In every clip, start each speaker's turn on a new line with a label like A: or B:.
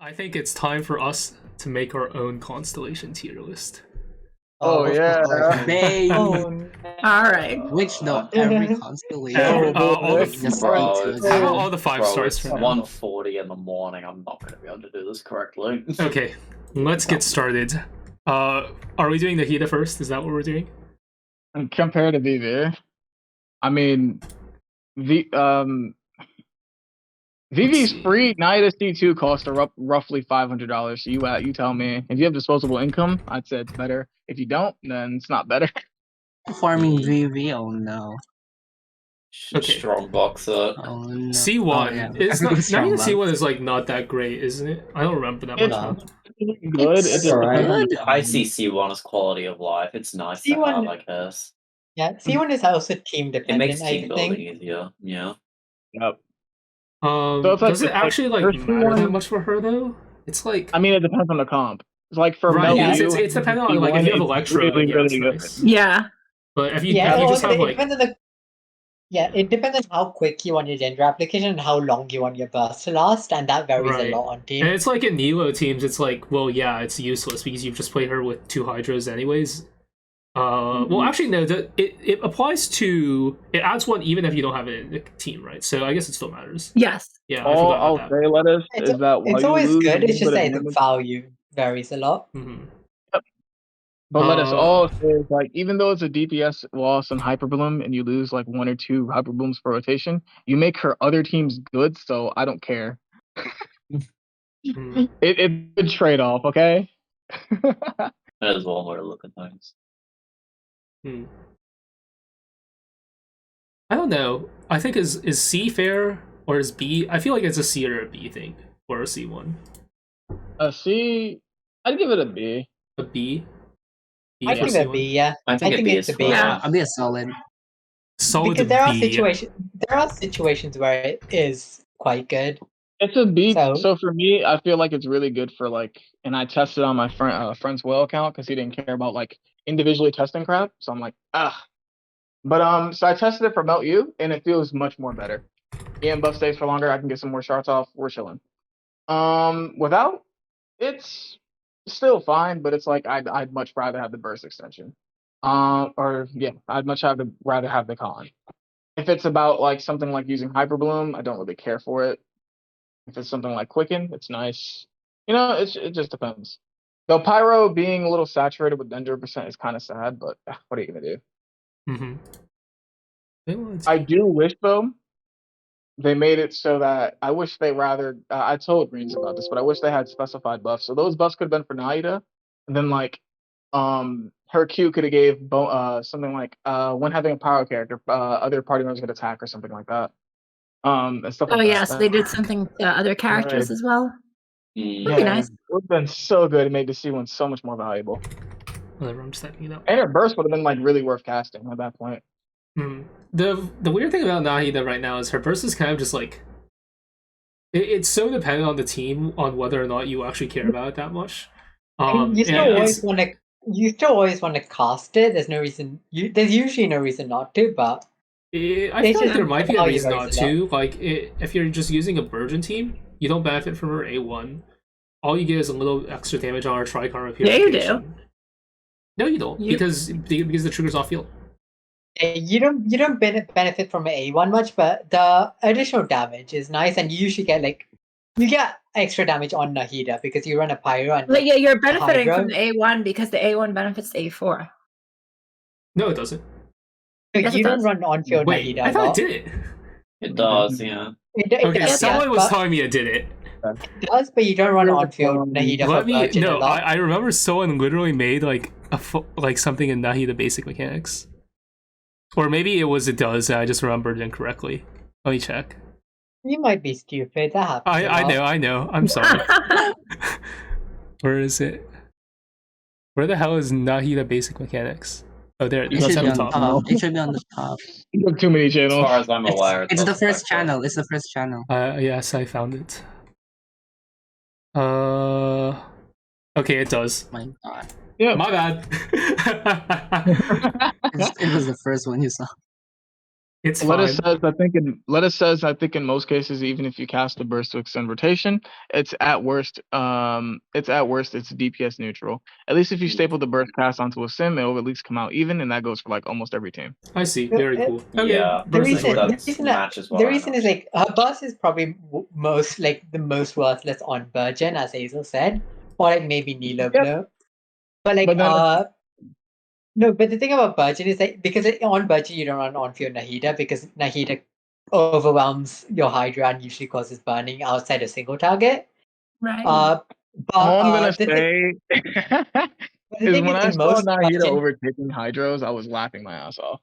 A: I think it's time for us to make our own constellation tier list.
B: Oh, yeah.
C: Babe.
D: Oh, no.
E: Alright.
C: Which no, every constellation.
A: All the
C: Just
B: Bro,
C: into
B: it's-
A: how about
C: it.
A: all the 5
B: Bro,
A: stars
B: it's
A: for now?
B: 1:40 in the morning. I'm not going to be able to do this correctly.
A: Okay, let's get started. Are we doing Nahida first? Is that what we're doing?
F: Compared to VV, I mean, VV's
A: see.
F: free Nahida C2 costs roughly $500. So you tell me. If you have disposable income, I'd say it's better. If you don't, then it's not better.
C: Farming VV, oh no.
A: Okay.
B: Strong boxer.
C: Oh no.
A: C1.
C: Oh, yeah.
A: It's not.
C: Strong
A: Nahida
C: box.
A: C1 is like not that great, isn't it? I don't remember that much.
F: It's
A: now.
F: good. It just
D: alright.
F: depends on
B: I see C1 as quality of life. It's nice to
D: C1
B: have, I guess.
D: Yeah, C1 is also team
B: It
D: dependent,
B: makes
D: I
B: team building
D: think.
B: easier. Yeah.
F: Yep. So it's
A: Does it
F: like
A: actually like
F: first
A: matter that
F: one-
A: much for her though? It's like
F: I mean, it depends on the comp. It's like for
A: right.
F: Mel,
A: Yeah,
F: you,
A: it's dependent on like if you have Electro,
F: really,
A: yeah,
F: really
A: it's
F: good.
A: nice.
E: Yeah.
A: But if you
D: Yeah,
A: just have
D: it
A: like
D: depends on the. Yeah, it depends on how quick you want your gender application and how long you want your burst to last, and that varies
A: Right.
D: a lot on team.
A: and it's like in Nilou teams, it's like, well, yeah, it's useless because you just play her with 2 Hydras anyways. Well, actually, no. It applies to it adds 1 even if you don't have it in the team, right? So I guess it still matters.
E: Yes.
A: Yeah, I
F: All
A: forgot
F: I'll
A: about that.
F: say, Lettuce,
D: It's,
F: is that while
D: it's
F: you
D: always
F: lose
D: good.
F: a
D: It's
F: little
D: just
F: bit
D: that
F: of
D: the
F: damage-
D: value varies a lot.
F: But let us
A: Uh,
F: all say, is, like, even though it's a DPS loss on Hyperbloom and you lose like 1 or 2 Hyperblooms per rotation, you make her other teams good, so I don't care.
A: Mhm.
F: It's a good trade-off, okay?
B: That is one way to look at things.
A: Hmm. I don't know. I think is C fair or is B? I feel like it's a C or a B thing or a C1.
F: A C, I'd give it a B.
A: A B. B
D: I
A: for
D: think a
A: C1?
D: B, yeah.
B: I think
D: I think
B: it's
D: it's
B: a
D: a
B: B.
D: B.
E: Yeah.
C: I'll be a solid.
A: Solid
D: Because there
A: B.
D: are situations where it is quite good.
F: It's a B.
D: So-
F: So for me, I feel like it's really good for like, and I tested on my friend's Will account because he didn't care about like individually testing crap. So I'm like, ah. But so I tested it for Melt U, and it feels much more better. EM buff stays for longer. I can get some more shards off. We're chilling. Without, it's still fine, but it's like I'd much rather have the burst extension. Or yeah, I'd much rather have the con. If it's about like something like using Hyperbloom, I don't really care for it. If it's something like Quicken, it's nice. You know, it just depends. Though Pyro being a little saturated with 100% is kind of sad, but what are you gonna do? I do wish though they made it so that I wish they rather. I told Greens about this, but I wish they had specified buffs. So those buffs could have been for Nahida, and then like her Q could have gave something like when having a power character, other party members could attack or something like that. And stuff like
E: Oh
F: that.
E: yes, they did something to other characters
F: Right.
E: as well.
B: Mm.
E: Pretty nice.
F: It would have been so good. It made the C1 so much more valuable.
A: Whatever, I'm just typing it up.
F: And her burst would have been like really worth casting at that point.
A: The weird thing about Nahida right now is her burst is kind of just like it's so dependent on the team on whether or not you actually care about it that much.
D: And you still
A: and
D: always
A: it's-
D: want to. You still always want to cast it. There's no reason. There's usually no reason not to, but
A: I
D: They
A: feel like
D: should
A: there might be a
D: value
A: reason
D: those
A: not
D: a lot.
A: to. Like, if you're just using a Virgin team, you don't benefit from her A1. All you get is a little extra damage on her Tricarma
E: Yeah, you do.
A: purification. No, you don't, because the trigger's off field.
D: you don't benefit from A1 much. But the additional damage is nice, and you usually get you get extra damage on Nahida because you run a pyro and
E: But yeah, you're benefiting
D: Hydra.
E: from the A1 because the A1 benefits the A4.
A: No, it doesn't.
D: so
E: Yes,
D: you
E: it
D: don't
E: does.
D: run on-field
A: Wait,
D: Nahida.
A: I
D: a
A: thought
D: lot.
A: it did.
B: It does, yeah.
D: It
A: Okay,
D: does,
A: someone
D: yeah,
A: was
D: but
A: telling me it did it.
D: it does, but you don't run on-field Nahida for
A: Let me
D: Virgin a
A: no.
D: lot.
A: I remember someone literally made like like something in Nahida basic mechanics, or maybe it does. And I just remembered incorrectly. Let me check.
D: You might be stupid. That happens. a lot.
A: I know. I'm sorry. Where is it? Where the hell is Nahida basic mechanics? Oh, there it
C: It
A: is.
C: should
A: At
C: be
A: the
C: on the
A: top.
C: top. It should be on the top.
F: You have too many
B: As
F: channels.
B: far as I'm aware,
C: It's the
B: doesn't
C: first
B: affect
C: channel. It's the first channel.
A: Yes, I found it. Okay, it does.
C: My God.
F: Yeah.
A: My bad.
C: It was the first one you saw.
A: It's
F: Lettuce
A: fine.
F: says I think in most cases, even if you cast a burst to extend rotation, it's at worst it's DPS neutral. At least if you staple the burst cast onto a sim, it'll at least come out even, and that goes for like almost every team.
A: I see.
D: No,
A: Very cool. Okay.
B: Yeah,
D: The
A: Burst is
D: reason,
A: working.
D: the
B: that's
D: reason,
B: matches what
D: the
B: I
D: reason
B: know.
D: is like her burst is probably most the most worthless on Virgin, as Hazel said, or like maybe Nilou
F: Yep.
D: Blue. But like
F: But then
D: no, but the thing about Virgin is like because on Virgin you don't run on field Nahida because Nahida overwhelms your Hydra and usually causes burning outside a single target.
E: Right.
D: But
F: all I'm gonna
D: the thing,
F: say
D: but the
F: is
D: thing
F: when
D: is
F: I
D: in
F: saw
D: most
F: Nahida
D: Virgin,
F: overtaking Hydros, I was laughing my ass off.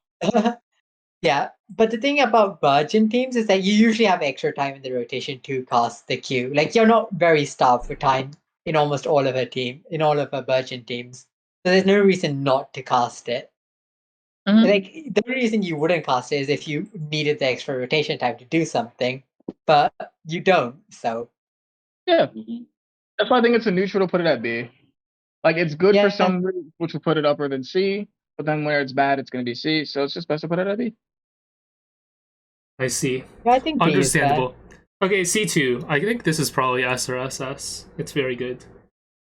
D: yeah, but the thing about Virgin teams is that you usually have extra time in the rotation to cast the Q. Like you're not very starved for time in almost all of her Virgin teams. So there's no reason not to cast it.
F: Mhm.
D: Like the only reason you wouldn't cast it is if you needed the extra rotation time to do something, but you don't. So
F: Yeah, that's why I think it's a neutral to put it at B. Like it's good for
D: yeah,
F: some routes, which will put it upper than C, but then where it's bad, it's gonna be C. So it's just best to put it at B.
A: I see.
D: I think B is fair.
A: Understandable. Okay, C2. I think this is probably S or SS. It's very good.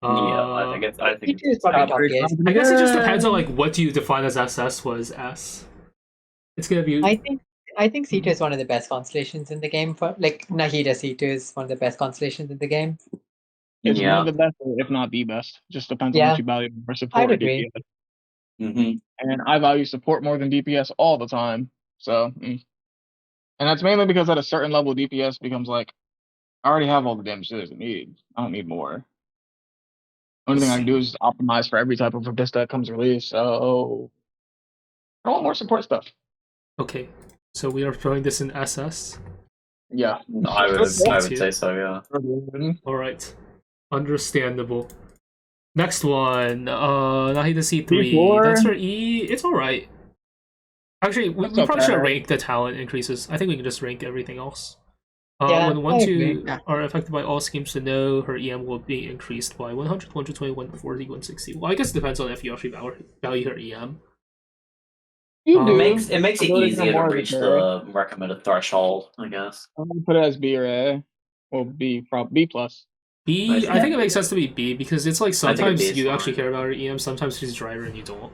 B: Yeah, I think it's. I think
D: C2 is probably top tier.
A: I guess it just depends on like what do you define as SS was S. It's gonna be.
D: I think C2 is one of the best constellations in the game. For like Nahida C2 is one of the best constellations in the game.
F: It's one
B: Yeah.
F: of the best, if not the best. Just depends on
D: Yeah.
F: what you value for support
D: I'd
F: or
D: agree.
F: DPS.
B: Mm-hmm.
F: And I value support more than DPS all the time. So, and that's mainly because at a certain level, DPS becomes like, I already have all the damage there is need. I don't need more. Only thing I can do is optimize for every type of abyss that comes released. So, I want more support stuff.
A: Okay, so we are throwing this in SS.
F: Yeah.
B: I would
A: C2.
B: say so. Yeah.
A: All right, understandable. Next one, Nahida C3.
F: C4.
A: That's for E. It's all right. Actually, we
F: That's
A: probably should
F: okay.
A: rank the talent increases. I think we can just rank everything else.
D: Yeah,
A: When 1,
D: I
A: 2
D: agree.
C: Yeah.
A: are affected by all schemes to know, her EM will be increased by 100, 120, 140, 160. Well, I guess it depends on if you actually value her EM.
F: You
A: It
F: do.
B: It makes it
F: Ability
B: easier to
F: more
B: reach
F: repair.
B: the recommended threshold, I guess.
F: I'm gonna put it as B or A. Or B, B plus.
A: B, I
B: see.
A: think it makes sense to be B because it's like
B: think a
A: sometimes
B: B is
A: you actually
B: fine.
A: care about her EM, sometimes she's driver and you don't.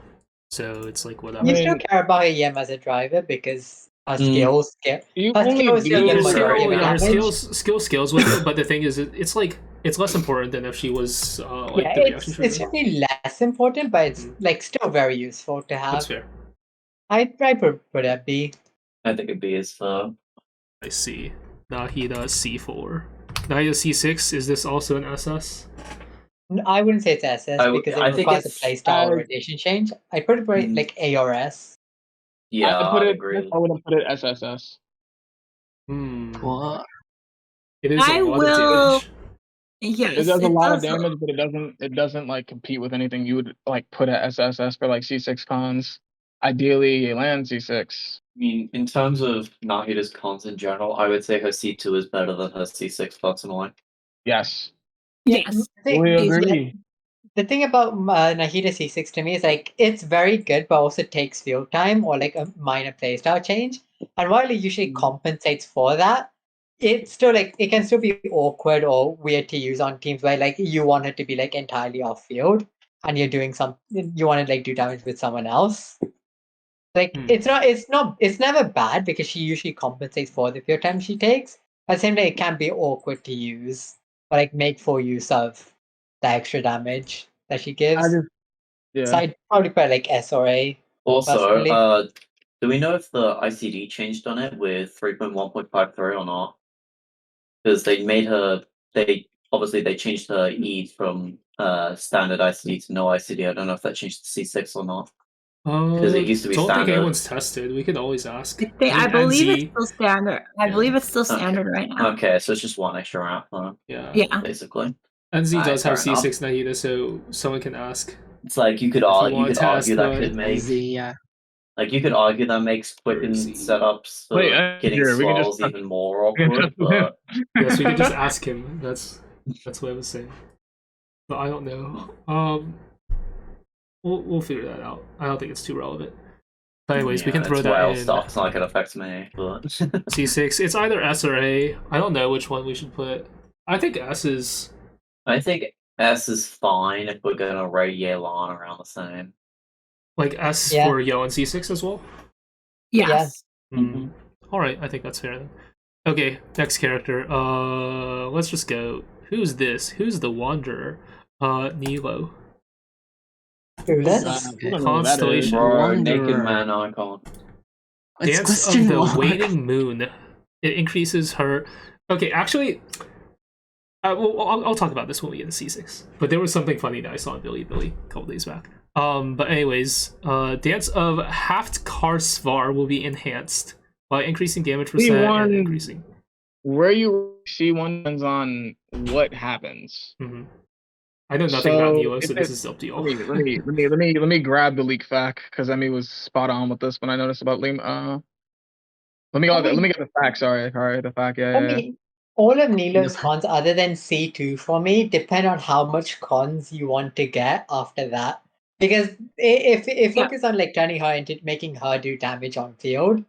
A: So it's like whatever.
D: You
F: I
D: still
F: mean-
D: care about her EM as a driver because her skills get
F: You
D: her
F: only
D: skills
F: do
D: get
A: Her
B: Yes,
D: majority
B: sir.
D: of
A: skill,
D: damage.
A: skills with it, but the thing is, it's like it's less important than if she was like
D: Yeah,
A: the reaction
D: it's
A: trigger.
D: certainly less important, but it's like still very useful to
A: That's
D: have.
A: fair.
D: I'd put a B.
B: I think a B is for.
A: I see. Nahida C4. Nahida C6, is this also an SS?
D: I wouldn't say it's SS because
B: I
D: it
B: think
D: requires a
B: it's-
D: playstyle
F: I-
D: rotation change. I'd put it very
B: Mm.
D: like A or S.
B: Yeah,
F: I
B: I agree.
F: wouldn't put it SSS.
C: What?
A: It is
E: I
A: a lot
E: will-
A: of damage.
E: Yes,
F: It does a lot of
E: does.
F: damage, but it doesn't like compete with anything you would like put at SSS for like C6 cons. Ideally, Yelan C6.
B: I mean, in terms of Nahida's cons in general, I would say her C2 is better than her C6 personally.
F: Yes.
E: Yes.
F: We
E: Easy.
F: agree.
D: The thing about Nahida C6 to me is like it's very good, but also takes field time or like a minor playstyle change. And while it usually compensates for that, it's still like it can still be awkward or weird to use on teams where like you want it to be like entirely off field and you're doing you want to like do damage with someone else. Like it's never bad because she usually compensates for the field time she takes. At the same time, it can be awkward to use or like make full use of the extra damage that she gives.
F: Yeah.
D: So I'd probably put like S or A.
B: Also,
D: Personally.
B: do we know if the ICD changed on it with 3.1.53 or not? Because they obviously they changed her E from standard ICD to no ICD. I don't know if that changed to C6 or not. Because it used to be
A: don't
B: standard.
A: think anyone's tested. We could always ask.
E: I believe
A: NZ,
E: it's still standard. I believe it's still standard right now.
B: Okay, so it's just one extra round,
A: yeah.
E: Yeah.
B: basically.
A: NZ
B: Alright,
A: does have
B: fair enough.
A: C6 Nahida, so someone can ask.
B: It's like you could
A: you
B: argue,
A: want to test,
B: that
A: but
B: could make
C: Yeah.
B: like you could argue that makes quicken
A: Crazy.
B: setups for
F: Wait,
B: getting
F: here, we can
B: swells
F: just-
B: even more
F: we can
B: awkward.
F: just do him.
B: But
A: Yes, we could just ask him. That's what I was saying. But I don't know. We'll figure that out. I don't think it's too relevant. But anyways, we can throw
B: it's
A: that
B: wild
A: in
B: stuff. It's not like it affects me, but
A: C6. It's either S or A. I don't know which one we should put. I think S is.
B: I think S is fine if we're gonna rate Yelan around the same.
A: Like S
D: Yeah.
A: for Yelan C6 as well?
E: Yes.
B: Mhm.
A: Alright, I think that's fair then. Okay, next character. Let's just go. Who's this? Who's the Wanderer? Nilou.
D: Clueless?
F: I don't know who that is.
A: Constellation.
B: Bro, naked
C: Wanderer.
B: man icon.
C: It's
A: Dance of
C: question
A: the
C: mark.
A: Waning Moon. It increases her. Okay, actually, I'll talk about this when we get to C6. But there was something funny that I saw in Billy a couple days back. But anyways, Dance of Haftkar Svar will be enhanced by increasing damage percent and increasing.
F: Where you C1 depends on what happens.
A: Mm-hmm. I know nothing about Nilou, so
F: if
A: this
F: it-
A: is up to y'all.
F: Let me grab the leak fact because Emmy was spot on with this when I noticed about Liam. Let me get the fact. Sorry, the fact.
D: I
F: Yeah.
D: mean, all of Nilou's cons, other than C2 for me, depend on how much cons you want to get after that. Because if
E: Yeah.
D: focus on like turning her into making her do damage on field.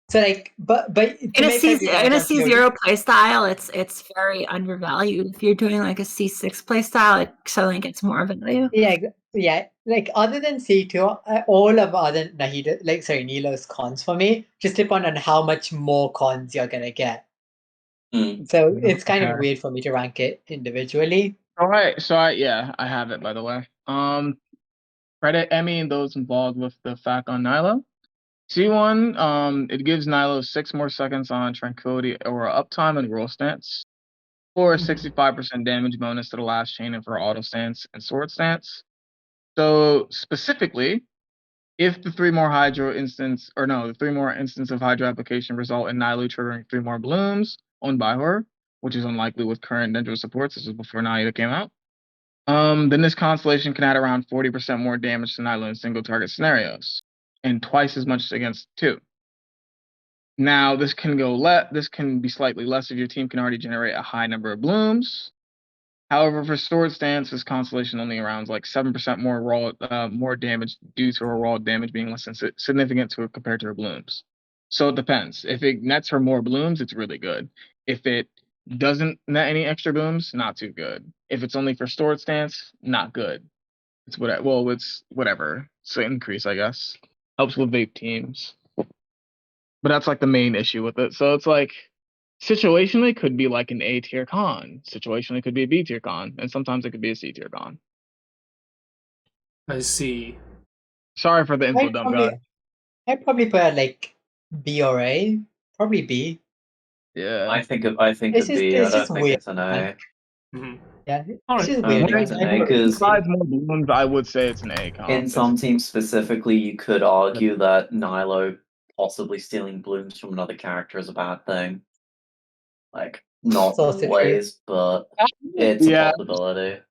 D: So like, but
E: In a C0 playstyle, it's very undervalued. If you're doing like a C6 playstyle, it suddenly gets more value.
D: Yeah. Like other than C2, all of other Nilou's cons for me just depend on how much more cons you're gonna get. So it's kind of weird for me to rank it individually.
F: All right, I have it by the way. Credit Emmy and those involved with the fact on Nilou. C1, it gives Nilou 6 more seconds on Tranquility or Uptime and Roll Stance, or a 65% damage bonus to the last chain of her Auto Stance and Sword Stance. So specifically, if the 3 more instance of Hydro application result in Nilou triggering 3 more blooms owned by her, which is unlikely with current Dendro supports. This is before Nahida came out. Then this constellation can add around 40% more damage to Nilou in single target scenarios, and twice as much against 2. Now this can be slightly less if your team can already generate a high number of blooms. However, for Sword Stance, this constellation only rounds like 7% more damage due to her raw damage being less significant compared to her blooms. So it depends. If it nets her more blooms, it's really good. If it doesn't net any extra blooms, not too good. If it's only for Sword Stance, not good. It's whatever. It's an increase, I guess. Helps with vape teams. But that's like the main issue with it. So it's like, situationally could be like an A tier con. Situationally could be a B tier con. And sometimes it could be a C tier con.
A: I see.
F: Sorry for the info dump, guys.
D: I'd probably put it like B or A. Probably B.
F: Yeah.
B: I think
D: It's
B: a
D: just-
B: B.
D: it's
B: I don't
D: just
B: think
D: weird.
B: it's an A.
A: Mm-hmm.
D: Yeah.
A: All
D: It's
A: right.
D: just
B: I
D: weird.
B: think it's an A because
F: Besides more blooms, I would say it's an A con.
B: in some teams specifically, you could argue that Nilou possibly stealing blooms from another character is a bad thing. Like, not
D: It's also true.
B: always, but it's a
F: Yeah.
B: possibility.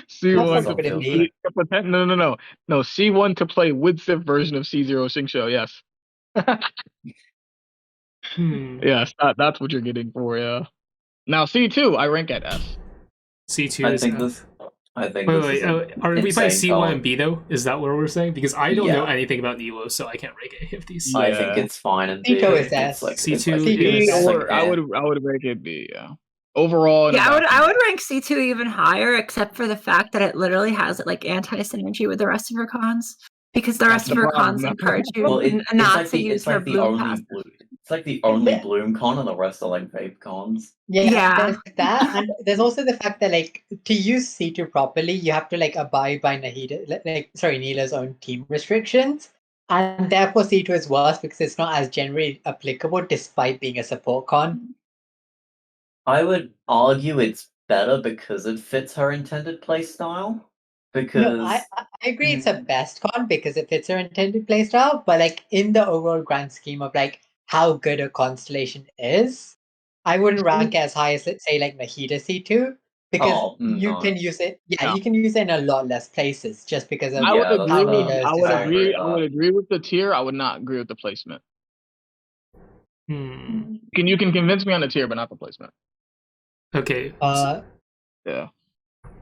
F: C1
D: That's
F: to
D: also pretty
F: play. No. C1 to play with Civ version of C0 Xingqiu, yes. Yes, that's what you're getting for, yeah. Now C2, I rank at S.
A: C2
B: I
A: is
B: think
A: F.
B: this. I think
A: Wait,
B: this is
A: are we playing
B: insane
A: C1
B: con.
A: and B though? Is that what we're saying? Because I don't know
B: Yeah.
A: anything about Nilou, so I can't rank any of these.
F: Yeah.
B: I think it's fine and B.
D: C2 is
B: It's
D: S.
B: like
A: C2
B: it's like,
A: is
F: B,
A: S.
F: or I would rank it B, yeah. Overall,
E: Yeah, I would rank C2 even higher, except for the fact that it literally has like anti-synergy with the rest of her cons. Because the rest of her cons encourage you
B: Well,
E: not to use her bloom pass.
B: It's like the only bloom con, and the rest are like vape cons.
E: Yeah.
D: There's that, and there's also the fact that like to use C2 properly, you have to like abide by Nilou's own team restrictions, and therefore C2 is worse because it's not as generally applicable despite being a support con.
B: I would argue it's better because it fits her intended playstyle. Because
D: No, I agree it's a best con because it fits her intended playstyle, but like in the overall grand scheme of like how good a constellation is, I wouldn't rank as high as let's say like Nahida C2 because you can use it. Yeah, you can use it in a lot less places just because of
F: I would
B: that's
F: agree.
B: fair.
F: I would
B: I
F: agree.
B: agree
F: I
B: with
F: would
B: that.
F: agree with the tier. I would not agree with the placement.
A: Hmm.
F: You can convince me on the tier, but not the placement.
A: Okay.
F: Yeah.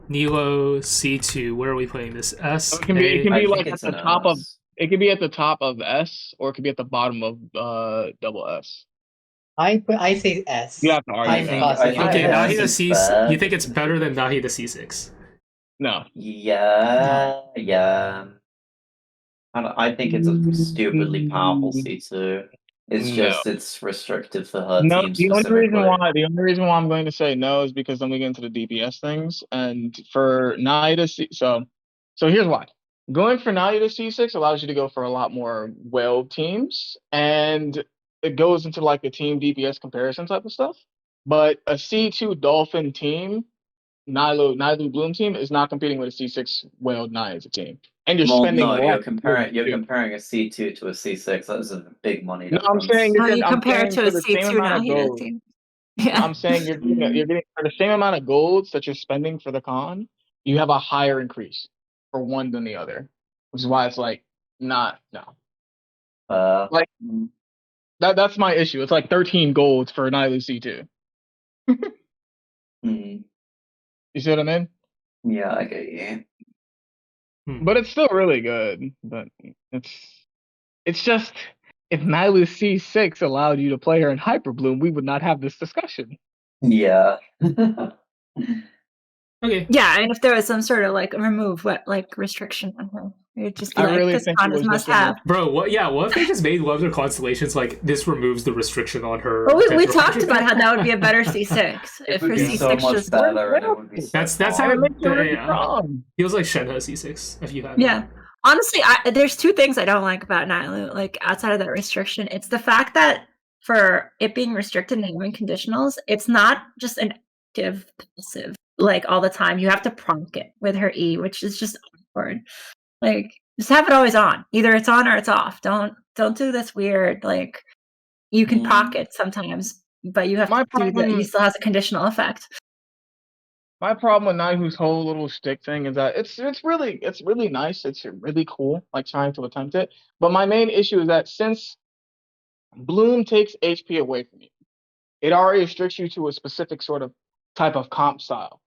A: Nilou C2. Where are we putting this? S.
F: So it can be
A: A?
F: like at the top of. It could be at the top of S, or it could be at the bottom of double S.
D: I say S.
F: You have to argue
C: I
F: that.
C: think-
D: personally
B: I
A: Okay,
B: think
A: Nahida
B: it's
A: C.
B: bad.
A: You think it's better than Nahida C6?
F: No.
B: Yeah, yeah. I think it's a stupidly powerful C2. It's
F: No.
B: just it's restrictive for her
F: No,
B: team
F: the only
B: specifically.
F: reason why I'm going to say no is because then we get into the DPS things, and for Nahida C, so here's why. Going for Nahida C6 allows you to go for a lot more whale teams, and it goes into like the team DPS comparison type of stuff. But a C2 Dolphin team, Nilou Bloom team, is not competing with a C6 whale Nahida team, and you're
B: Well,
F: spending.
B: no, you're
F: less
B: comparing
F: too.
B: a C2 to a C6. That is a big money
F: No, I'm
B: difference.
F: saying
E: No, you compare it to
F: for
E: a
F: the same
E: C2
F: amount of
E: Nahida
F: gold.
E: team. Yeah.
F: I'm saying you're getting for the same amount of golds that you're spending for the con, you have a higher increase for one than the other, which is why it's like no. Like- That's my issue. It's like 13 golds for Nilou C2.
B: Hmm.
F: You see what I mean?
B: Yeah, I get you.
F: But it's still really good. But it's just if Nilou C6 allowed you to play her in Hyper Bloom, we would not have this discussion.
B: Yeah.
A: Okay.
E: Yeah, and if there was some sort of like restriction on her, it'd just be
F: I
E: like
F: really
E: this
F: think
E: con
F: it
E: is
F: was
E: must
F: just a-
E: have.
A: Bro, what? Yeah, what if they just made one of their constellations like this removes the restriction on her?
E: Well, we
A: potential
E: talked
A: hundred?
E: about how that would be a better C6 if her
B: It'd be so
E: C6
B: much
E: just
B: better, and it would be so
A: That's
B: fun.
A: how
F: And it makes you really
A: yeah.
F: strong.
A: Feels like Shenhe C6 if you have.
E: Yeah. Honestly, there's two things I don't like about Nilou, like outside of that restriction. It's the fact that for it being restricted and having conditionals, it's not just an active passive like all the time. You have to proc it with her E, which is just awkward. Like just have it always on. Either it's on or it's off. Don't do this weird like you can proc it sometimes, but you have
F: My
E: to do that.
F: problem-
E: You still has a conditional effect.
F: My problem with Naihu's whole little shtick thing is that it's really nice. It's really cool, like trying to attempt it. But my main issue is that since Bloom takes HP away from you, it already restricts you to a specific sort of type of comp style.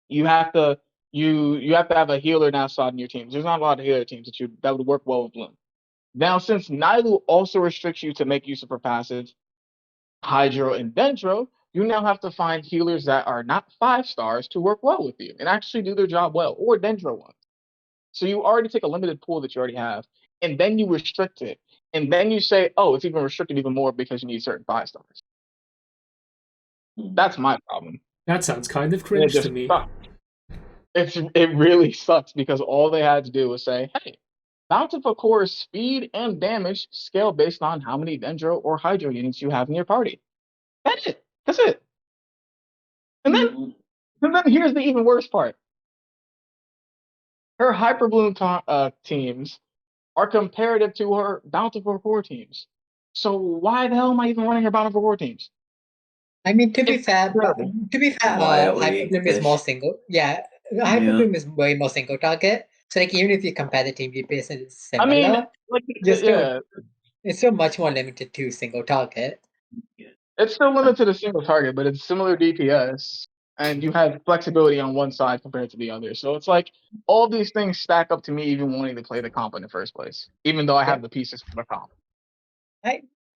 F: You have to have a healer now slot in your teams. There's not a lot of healer teams that would work well with Bloom. Now, since Nilou also restricts you to make use of her passive, Hydro and Dendro, you now have to find healers that are not 5 stars to work well with you and actually do their job well, or Dendro ones. So you already take a limited pool that you already have, and then you restrict it. And then you say, oh, it's even restricted even more because you need certain 5 stars. That's my problem.
A: That sounds kind of
F: It
A: cringe
F: just
A: to me.
F: sucks. It really sucks because all they had to do was say, hey, Bountiful Core's speed and damage scale based on how many Dendro or Hydro units you have in your party. That's it. That's it. And then here's the even worse part. Her Hyper Bloom teams are comparative to her Bountiful Core teams. So why the hell am I even running her Bountiful Core teams?
D: I mean, to be
F: It's
D: fair,
F: terrible.
D: Hyperbloom is more single. Yeah, Hyperbloom is way more single target. So like even if you compare the team DPS, it's similar.
F: I mean, like,
D: It's still much more limited to single target.
F: it's still limited to a single target, but it's similar DPS, and you have flexibility on one side compared to the other. So it's like all these things stack up to me even wanting to play the comp in the first place, even though I have the pieces for the comp.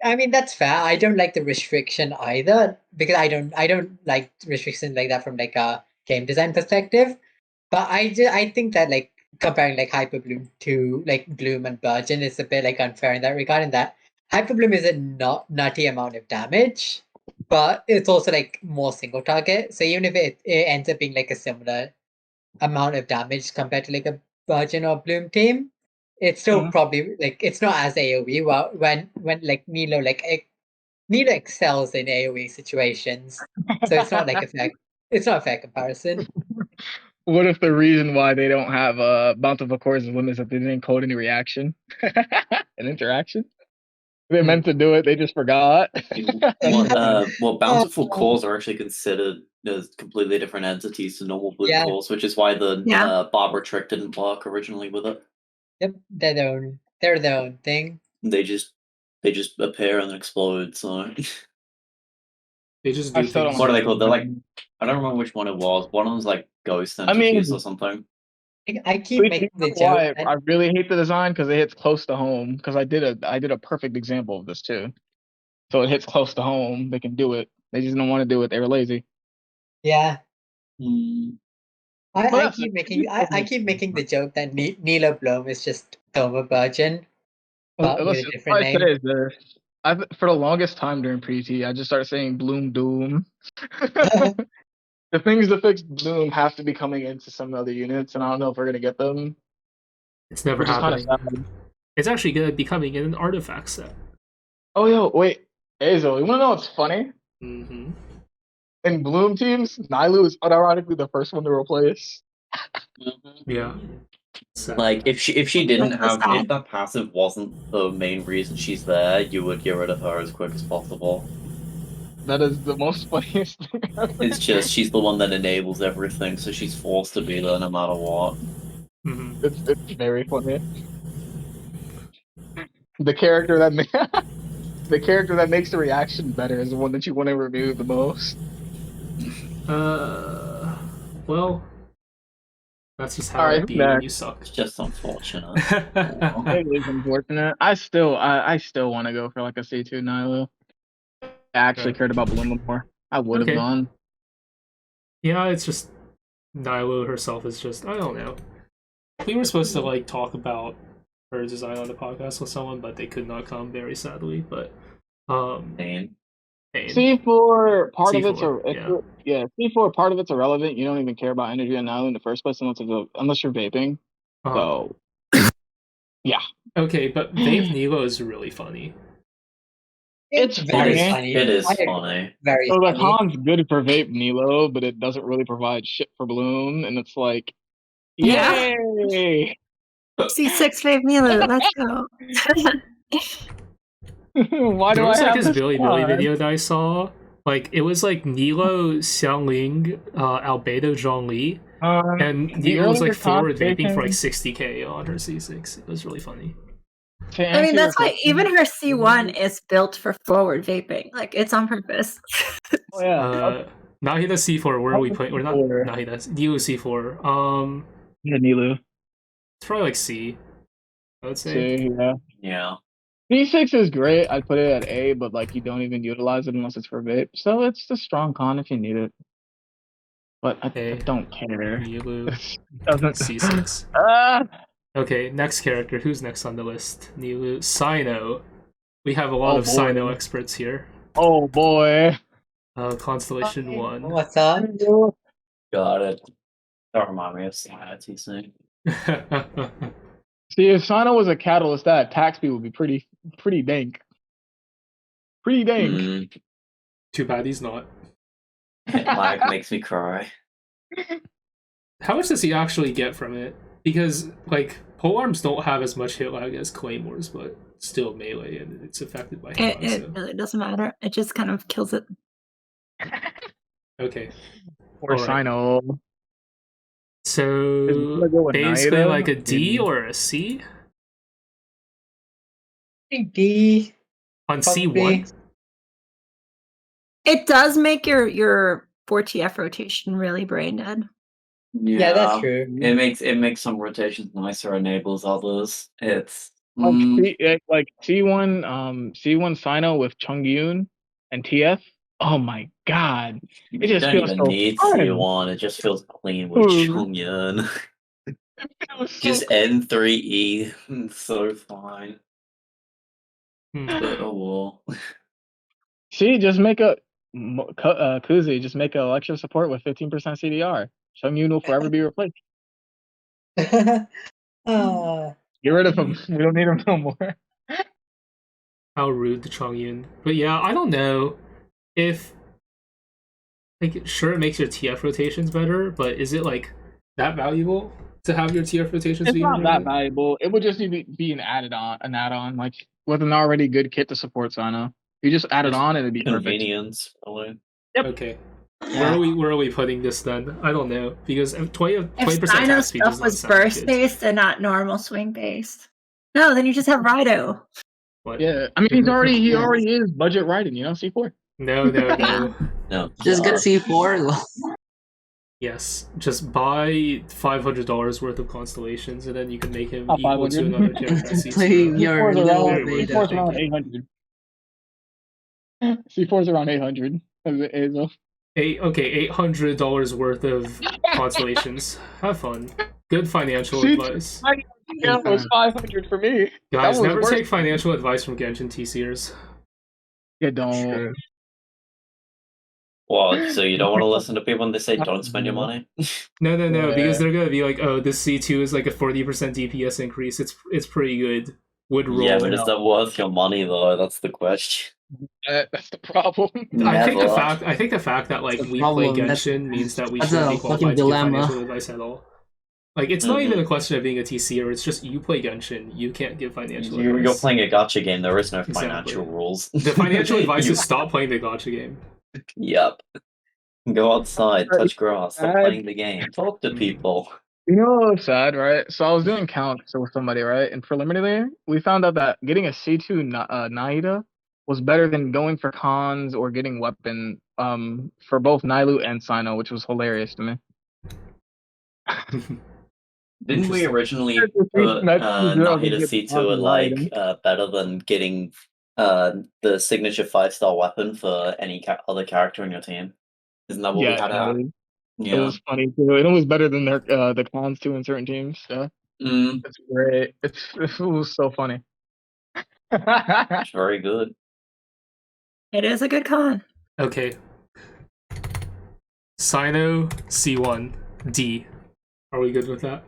D: I mean that's fair. I don't like the restriction either because I don't like restriction like that from like a game design perspective. But I think that like comparing like Hyperbloom to like Bloom and Burgeon is a bit like unfair in that regard. In that Hyperbloom is a nutty amount of damage, but it's also like more single target. So even if it ends up being like a similar amount of damage compared to like a Burgeon or Bloom team, it's still probably like it's not as AoE. Well, when like Nilou excels in AoE situations, so it's not like it's not a fair comparison.
F: What if the reason why they don't have Bountiful Cores is that they didn't code any reaction, an interaction? They meant to do it, they just forgot.
B: Well, Bountiful Cores are actually considered as completely different entities to normal Bloom Cores, which is why the Barbara trick didn't work originally with it.
D: Yep, they're their own thing.
B: They just appear and explode. So
A: They just do things.
B: What are they called? They're like I don't remember which one it was. One of them's like ghost entities or something.
D: I keep making the
F: That's why
D: joke.
F: I really hate the design because it hits close to home. Because I did a perfect example of this too. So it hits close to home. They can do it. They just don't want to do it. They were lazy.
D: Yeah.
B: Mm.
D: I
F: that's
D: keep
F: it.
D: making I keep making the joke that Nilou Bloom is just Toma Virgin, but with a
F: Listen,
D: different
F: I
D: name.
F: say is this. For the longest time during PT, I just started saying Bloom Doom. The things to fix Bloom have to be coming into some other units, and I don't know if we're gonna get them.
A: It's never
F: Which is kind of
A: happening.
F: sad.
A: It's actually gonna be coming in an artifact set.
F: Oh, yo, wait, Azo, you wanna know what's funny?
A: Mm-hmm.
F: In Bloom teams, Nilou is unironically the first one to replace.
A: Yeah. Sad.
B: Like if she didn't
E: Like,
B: have
E: stop.
B: if that passive wasn't the main reason she's there, you would get rid of her as quick as possible.
F: That is the most funniest thing ever.
B: It's just she's the one that enables everything, so she's forced to be there no matter what.
A: Mm-hmm.
F: It's very funny. The character that the character that makes the reaction better is the one that you want to remove the most.
A: Well, that's just how
F: Alright,
A: it be when
F: next.
A: you suck.
B: It's just unfortunate.
F: It is unfortunate. I still want to go for like a C2 Nilou. I actually cared about Bloom more. I would have
A: Okay.
F: gone.
A: Yeah, it's just Nilou herself is just I don't know. We were supposed to like talk about her design on the podcast with someone, but they could not come, very sadly. But
B: Pain.
F: C4 part of it's
A: C4, yeah.
F: C4 part of it's irrelevant. You don't even care about energy on Nilou in the first place unless you're vaping. So yeah.
A: Okay, but Vape Nilou is really funny.
F: It's
D: very
F: funny.
D: funny.
B: It is
D: I agree.
B: funny.
D: Very
F: So the
D: funny.
F: con's good for Vape Nilou, but it doesn't really provide shit for Bloom, and it's like,
E: Yeah.
F: yay!
E: C6 Vape Nilou, let's go.
F: Why do
A: There
F: I
A: was like
F: have
A: this
F: this
A: Billy
F: con?
A: video that I saw. Like it was like Nilou Xiangling, Albedo Zhongli, and
F: the
A: Nilou was like
F: earlier
A: forward vaping for like
F: conversation-
A: 60k on her C6. It was really funny.
F: To
E: I mean,
F: answer
E: that's
F: your
E: why
F: question-
E: even her C1 is built for forward vaping. Like, it's on purpose.
F: Oh, yeah.
A: Nahida C4, where are we putting? We're not
B: C4.
A: Nahida. Nilou C4.
F: Yeah, Nilou.
A: It's probably like C. I would say.
F: See, yeah.
B: Yeah.
F: C6 is great. I'd put it at A, but like you don't even utilize it unless it's for vape. So it's a strong con if you need it. But I don't care.
A: Nilou
F: It doesn't.
A: C6.
F: Ah!
A: Okay, next character. Who's next on the list? Nilou Cyno. We have a lot of
F: boy.
A: Cyno experts here.
F: Oh boy.
A: Constellation 1.
D: What's up?
B: Got it. Don't remind me of Ayato C6.
F: See, if Cyno was a catalyst, that attack speed would be pretty dank. Pretty dank.
A: Too bad he's not.
B: Lag makes me cry.
A: How much does he actually get from it? Because, like, polearms don't have as much hit lag as claymores, but still melee, and it's affected by hit lag.
E: It really doesn't matter. It just kind of kills it.
A: Okay.
F: Or
A: Alright.
F: Cyno.
A: So,
F: gonna go with
A: basically
F: Nahida?
A: like a D or a C?
D: D.
A: On
D: Probably.
A: C1?
E: It does make your 4TF rotation really brain dead.
D: Yeah, that's true.
B: It makes some rotations nicer, enables others. It's
F: Like C1 Cyno with Chongyun and TF. Oh my god.
B: you
F: just
B: don't
F: feels
B: even
F: so
B: need
F: fun.
B: C1, it just feels clean with Chongyun. Just N3E. It's so fine. But oh well.
F: See, just make a Kuzi, just make an electro support with 15% CDR. Chongyun will forever be replaced. Get rid of him. We don't need him no more.
A: How rude to Chongyun. But yeah, I don't know if... Like, sure, it makes your TF rotations better, but is it, like, that valuable to have your TF rotations
F: It's
A: be
F: not that
A: better?
F: valuable. It would just need to be an add-on, like with an already good kit to support Cyno. You just add it on and it'd be perfect.
B: Convenience, really.
F: Yep.
A: Okay.
D: Yeah.
A: Where are we putting this then? I don't know, because 20%
E: If
A: attack
E: Cyno
A: speed does
E: stuff
A: not
E: was
A: sound
E: burst
A: good.
E: based and not normal swing based. No, then you just have Rido.
A: What?
F: Yeah, I mean he already is budget Raiden, you know, C4.
A: No.
B: No.
C: Just get C4 though.
A: Yes, just buy $500 worth of constellations, and then you can make him
F: Oh,
A: equal to
F: 500.
A: another character. at
C: Play
A: C0.
C: your
F: C4's
C: little
F: around,
A: Very
C: Vader.
A: worth
F: C4's
A: it.
F: around
A: Thank you.
F: 800. C4's around 800. Hazel.
A: $800 worth of constellations. Have fun. Good financial
F: C2
A: advice.
F: Yeah, it was 500 for me.
A: Guys,
F: was
A: never
F: worth
A: take financial advice from Genshin TCers.
F: You don't.
C: True.
B: Well, so you don't want to listen to people when they say don't spend your money?
A: No,
F: Yeah.
A: because they're gonna be like, oh, this C2 is like a 40% DPS increase. It's pretty good. Would roll.
B: Yeah, but is that worth your money though? That's the question.
F: That's the problem.
A: I think
B: Never.
A: the fact that like
C: That's the
A: we
C: problem.
A: play
C: That's-
A: Genshin means that we
C: that's
A: shouldn't
C: a
A: be
C: fucking
A: qualified to give
C: dilemma.
A: financial advice at all. Like it's not even a question of being a TCer. It's just you play Genshin, you can't give financial
B: You're
A: advice.
B: playing a gacha game. There is no
A: Exactly.
B: financial rules.
A: The financial advice
B: You-
A: is stop playing the gacha game.
B: Yep. Go outside, touch grass, stop
F: Sad.
B: playing the game, talk to people.
F: You know what was sad, right? So I was doing counts with somebody, right? And preliminary, we found out that getting a C2 Nahida was better than going for cons or getting weapon for both Nilou and Cyno, which was hilarious to me.
B: Didn't we originally
F: That's
B: put
F: zero
B: Nahida
F: to
B: C2
F: get
B: at like
F: Raiden.
B: better than getting the signature 5-star weapon for any other character in your team? Isn't that what we had out?
F: It
B: Yeah.
F: was funny too. And it was better than their the cons too in certain teams. So
B: Mm,
F: it's great. It was so funny.
B: it's very good.
E: It is a good con.
A: Okay. Cyno C1 D. Are we good with that?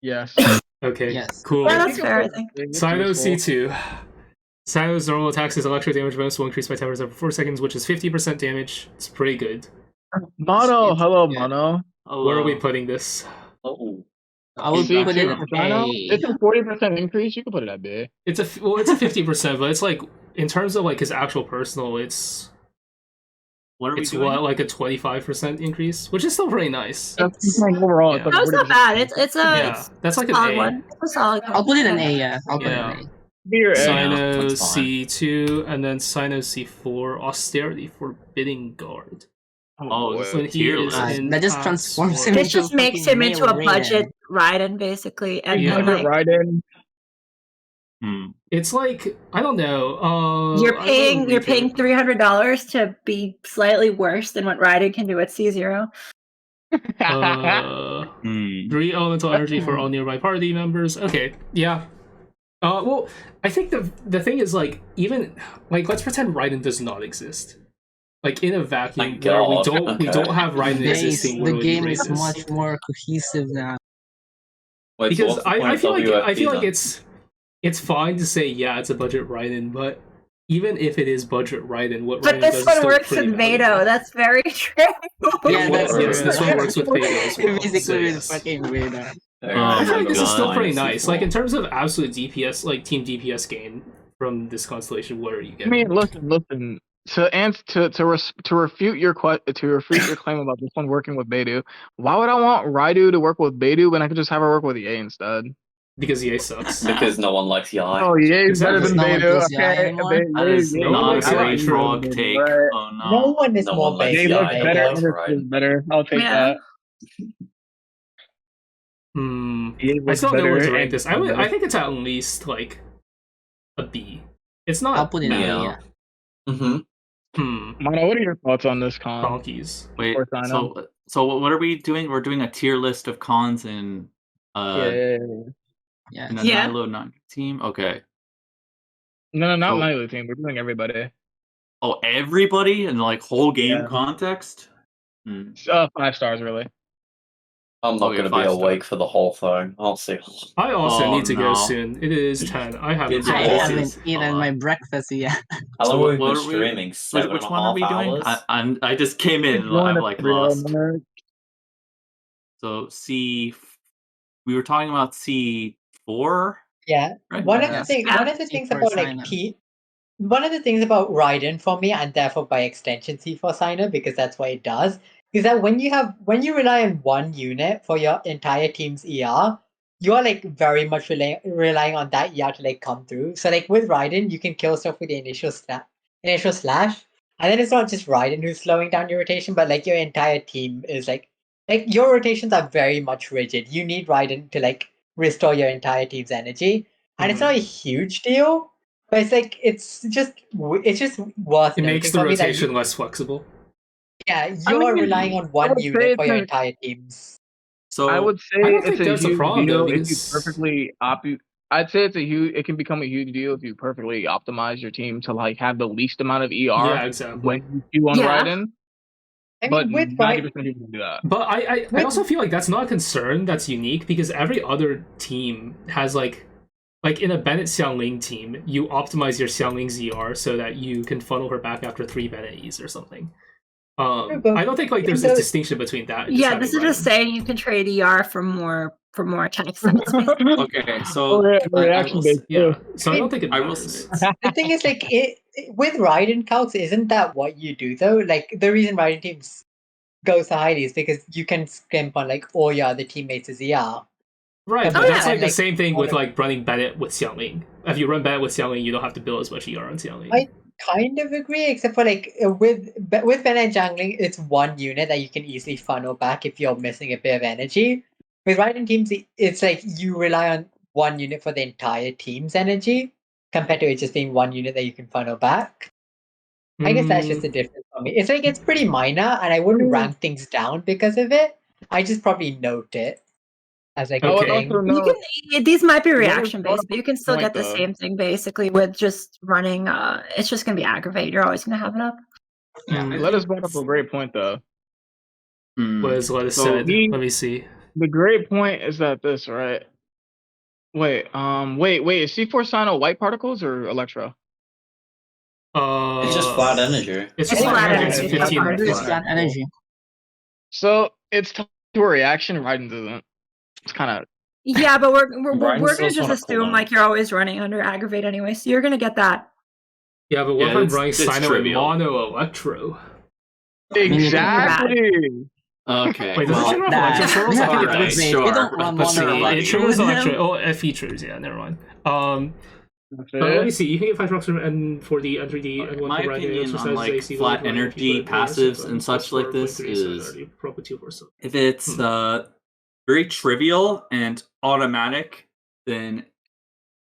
F: Yes.
A: Okay.
C: Yes.
A: Cool.
E: Yeah, that's fair, I think.
A: Cyno C2. Cyno's normal attacks his electro damage bonus will increase by 10% for 4 seconds, which is 50% damage. It's pretty good.
F: Mono, hello,
C: Yeah.
F: Mono.
A: Where are we putting this?
B: Oh,
C: I would
F: C2
C: put it
F: for Cyno?
C: A.
F: It's a 40% increase. You can put it at B.
A: It's a 50%, but it's like in terms of like his actual personal, it's
G: What are we
A: it's
G: doing?
A: what, like a 25% increase, which is still pretty nice.
F: That's overall.
A: Yeah.
F: It's like
E: No, it's not
F: 40%.
E: bad. It's a
A: Yeah, that's like an
E: solid
A: A.
E: one. It's a solid
C: I'll put it in A, yeah. I'll put
A: Yeah.
C: it in A.
F: B or A.
A: Cyno
B: that's fine.
A: C2 and then Cyno C4 Austerity Forbidding Guard.
G: Oh,
A: When he
G: tier
A: is
G: list.
A: in
C: That just
A: path
C: transforms
A: sword.
C: him
E: This just
C: into
E: makes
C: fucking
E: him into a
C: male
E: budget
C: Raiden.
E: Raiden, basically, and
A: Yeah.
E: then
F: Budget
E: like
F: Raiden.
G: Hmm.
A: It's like I don't know.
E: you're
A: I
E: paying
A: wouldn't
E: you're
A: rate
E: paying
A: it.
E: $300 to be slightly worse than what Raiden can do at C0.
G: Hmm.
A: 3 elemental energy for all nearby party members. Okay, yeah. Well, I think the thing is like even like let's pretend Raiden does not exist. Like in a vacuum
B: Thank
A: where we
B: God.
A: don't
B: Okay.
A: have Raiden
C: Base,
A: existing. Where
C: the
A: would you
C: game
A: rate
C: is
A: this?
C: much more cohesive now.
B: Wait, so
A: Because
B: what's the point
A: I
B: of
A: feel like
B: WFP then?
A: it's fine to say yeah it's a budget Raiden, but even if it is budget Raiden, what
E: But
A: Raiden
E: this
A: does
E: one
A: is still
E: works
A: pretty
E: with Vado.
A: valuable.
E: That's very true.
C: Yeah, that's
A: Yes,
C: true.
A: this one works with Vado as well.
C: Basically,
A: So,
C: with
A: yes.
C: fucking Vader.
A: I
G: Oh
A: feel
G: my
A: like this is still
G: God.
A: pretty
B: Nahida
A: nice.
B: C4.
A: Like in terms of absolute DPS, like team DPS gain from this constellation, what are you
F: I
A: getting?
F: mean, listen. To refute your claim about this one working with Beidou, why would I want Raidu to work with Beidou when I could just have her work with Yae instead?
A: Because Yae sucks.
B: Because no one likes Yae.
F: Oh, Yae's better than
C: No one
F: Beidou.
C: does Yae
F: Okay,
C: anymore?
G: That is
A: No,
G: not a
A: that's
G: very
A: not true.
G: frog take.
F: Right.
G: Oh
D: No
G: no.
D: one is
B: No
D: more
B: one likes
D: basic
F: Yae
B: Yae.
F: looks
D: than
F: better.
B: Yae.
F: And
B: Right.
F: it's better. I'll take
E: Yeah.
F: that. Yae
A: I
F: looks
A: still don't know where to
F: better
A: rank
F: and
A: this. I think it's at least like a B. It's not.
C: I'll put it in A,
B: Yeah.
C: yeah.
B: Mm-hmm.
F: Mono, what are your thoughts on this con?
A: Donkeys.
G: Wait.
F: Or Cyno.
G: So what are we doing? We're doing a tier list of cons in
F: Yeah.
C: Yeah.
G: in the
E: Yeah.
G: Nilou 9 team. Okay.
F: No, not
G: So-
F: Nilou team. We're doing everybody.
G: Oh, everybody in like whole game
F: Yeah.
G: context. Hmm.
F: 5 stars, really.
B: I'm not
G: Okay,
B: going to be
G: 5-star.
B: awake for the whole thing. I'll see.
A: I also
G: Oh,
A: need to go
G: no.
A: soon. It is 10. I haven't.
B: It's
C: I
B: all
C: haven't
B: right.
C: eaten my breakfast yet.
B: How long
G: So
B: have we
G: what
B: been
G: are we-
B: streaming?
G: Which,
B: 7
G: which
B: and a
G: one are we
B: half
G: doing?
B: hours?
G: I just came in.
F: Join
G: I'm
F: a
G: like
F: 3-hour
G: lost.
F: mark.
G: So we were talking about C4,
D: Yeah.
G: right?
D: One of
C: Yeah.
D: the things
E: Yeah.
D: one of the things
C: C4
D: about like
C: Cyno.
D: one of the things about Raiden for me, and therefore by extension C4 Cyno, because that's what it does, is that when you rely on one unit for your entire team's ER, you are like very much relying on that ER to like come through. So like with Raiden, you can kill stuff with the initial slash, and then it's not just Raiden who's slowing down your rotation, but like your entire team is like like your rotations are very much rigid. You need Raiden to like restore your entire team's energy, and it's not a huge deal, but it's just worth
A: It
D: noting
A: makes the
D: for me that
A: rotation less flexible.
D: you're relying on one
F: would say
D: unit for
F: it's
D: your
F: a-
D: entire teams.
G: So
F: I would say
A: I don't
F: it's
A: think
F: a
A: that's a
F: huge
A: problem,
F: deal
A: though,
F: if you
A: because-
F: perfectly I'd say it can become a huge deal if you perfectly optimize your team to like have the least amount of ER
A: Yeah, exactly.
F: when you on
E: Yeah.
F: Raiden.
D: I
F: But
D: mean, with
F: 90%
D: Raiden,
F: of people do that.
A: But I
D: With-
A: also feel like that's not a concern that's unique because every other team has like in a Bennett Xiangling team, you optimize your Xiangling ZR so that you can funnel her back after 3 Bennett E's or something. I don't think like there's a distinction between that. And just
E: Yeah,
A: having
E: this is just
A: Raiden.
E: saying you can trade ER for more attack stats. basically.
G: okay, so
F: reaction based.
A: Yeah, so I don't think it
G: I will
A: matters.
D: the thing is, like, with Raiden calcs, isn't that what you do though? Like, the reason Raiden teams go so highly is because you can skimp on like all your other teammates' ER.
A: Right,
D: Oh,
A: but that's
E: yeah.
A: like the
D: Like,
A: same thing with
D: all
A: like running Bennett with Xiangling. If you run Bennett with Xiangling, you don't have to build as much ER on Xiangling.
D: I kind of agree, except for like with Ben and Jangling, it's one unit that you can easily funnel back if you're missing a bit of energy. With Raiden teams, it's like you rely on one unit for the entire team's energy, compared to it just being one unit that you can funnel back. I guess that's just the difference for me. It's like it's pretty minor, and I wouldn't rank things down because of it. I just probably note it as like
F: I
D: a
F: would
D: thing.
F: also
E: You
F: know
E: can these might be
F: What is
E: reaction based, but you can still
F: point,
E: get the
F: though?
E: same thing basically with just running. It's just gonna be aggravated. You're always gonna have it up.
F: let us bring up a great point though.
A: What is what is
F: So
A: said?
F: we-
A: Let me see.
F: The great point is that this, right? Wait, is C4 Cyno white particles or Electro?
B: It's just flat energy.
A: It's
E: It's
A: just
E: flat
A: energy.
E: energy.
A: 15
C: Part of it is
A: flat.
C: flat energy.
F: So it's to a reaction, Raiden's isn't. It's kind of
E: Yeah, but we're
B: Ryan's
E: gonna
B: also
E: just
B: on a
E: assume
B: cooldown.
E: like you're always running under aggravate anyway, so you're gonna get that.
A: Yeah, but what
G: Yeah,
A: if I'm
G: it's-
A: running
G: it's
A: Cyno and
G: trivial.
A: Mono Electro?
F: exactly.
G: Okay.
A: Wait, does
G: well,
A: it turn off
C: Nah.
A: Electro Turtles? I think it
G: Alright,
A: does.
C: Wait,
G: sure.
C: you don't run
G: Let's
C: mono
G: see.
A: It
C: Electro.
A: triggers Electro. Oh, it features. Yeah, never mind. Let me see. You can get 5 rocks from N4D, N3D, and 1
G: my
A: for Raiden.
G: opinion on
A: Exercises
G: like
A: AC,
G: flat
A: Raiden,
G: energy
A: people,
G: passives
A: Raiden,
G: and such like this
A: 4.3,
G: is
A: 7.30, probably 2 or so.
G: if it's very trivial and automatic, then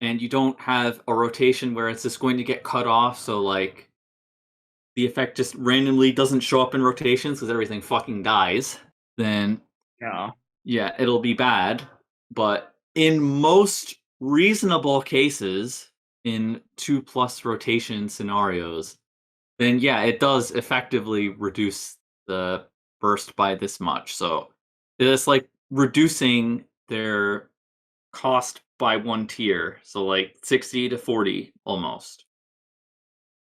G: and you don't have a rotation where it's just going to get cut off, so like the effect just randomly doesn't show up in rotations because everything fucking dies, then
F: Yeah.
G: it'll be bad. But in most reasonable cases, in 2+ rotation scenarios, then yeah, it does effectively reduce the burst by this much. So it's like reducing their cost by 1 tier, so like 60 to 40 almost.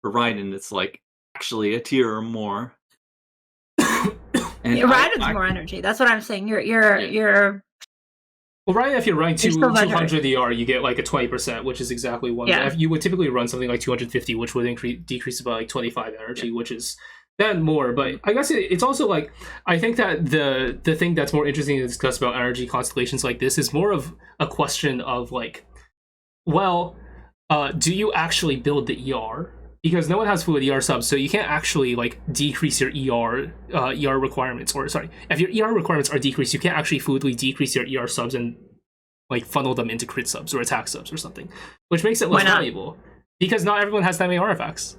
G: For Raiden, it's like actually a tier or more. And
E: Raiden's
G: I-
E: more energy. That's what I'm saying. You're
A: Well, right, if you're running
E: You're still
A: 200 ER, you get like a 20%, which is exactly one.
E: Yeah.
A: If you would typically run something like 250, which would decrease by like 25 energy, which is then more. But I guess it's also like, I think that the thing that's more interesting to discuss about energy constellations like this is more of a question of like, well, do you actually build the ER? Because no one has fluid ER subs, so you can't actually like decrease your ER requirements. Or sorry, if your ER requirements are decreased, you can't actually fluidly decrease your ER subs and like funnel them into crit subs or attack subs or something, which makes it less
E: Why not?
A: valuable. Because not everyone has that many artifacts.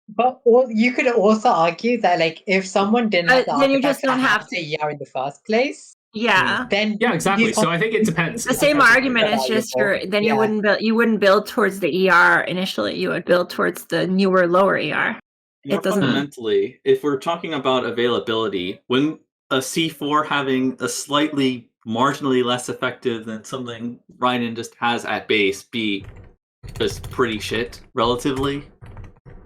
D: But you could also argue that like if someone didn't have the
E: then you just
D: artifacts
E: don't
D: that
E: have
D: the ER in the first place,
E: yeah.
D: then
A: Yeah, exactly.
D: these
A: So I think it depends.
E: The same argument is just
D: valuable.
E: you
D: Yeah.
E: wouldn't build towards the ER initially. You would build towards the newer lower ER.
G: More
E: It doesn't-
G: fundamentally, if we're talking about availability, when a C4 having a slightly marginally less effective than something Raiden just has at base be just pretty shit relatively.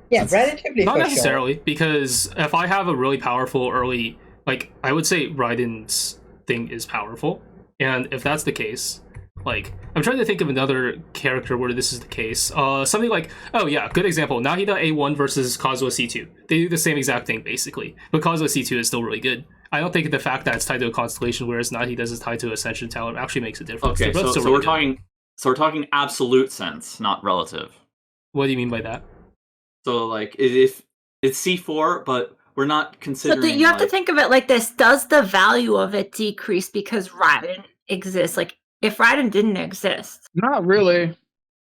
D: Yeah, relatively
A: Not
D: for
A: necessarily, because if I have a really powerful early, like I would say Raiden's thing is powerful, and if that's the case, like I'm trying to think of another character where this is the case. Something like, oh yeah, good example, Nahida A1 versus Kazuha C2. They do the same exact thing basically, but Kazuha C2 is still really good. I don't think the fact that it's tied to a constellation, whereas Nahida's is tied to Ascension Talent, actually makes a difference.
G: Okay,
A: They're both
G: so
A: still
G: we're
A: really good.
G: talking absolute sense, not relative.
A: What do you mean by that?
G: So like if it's C4, but We're not
E: So
G: considering.
E: you have to
G: like-
E: think of it like this: does the value of it decrease because Raiden exists? Like, if Raiden didn't exist,
F: Not really.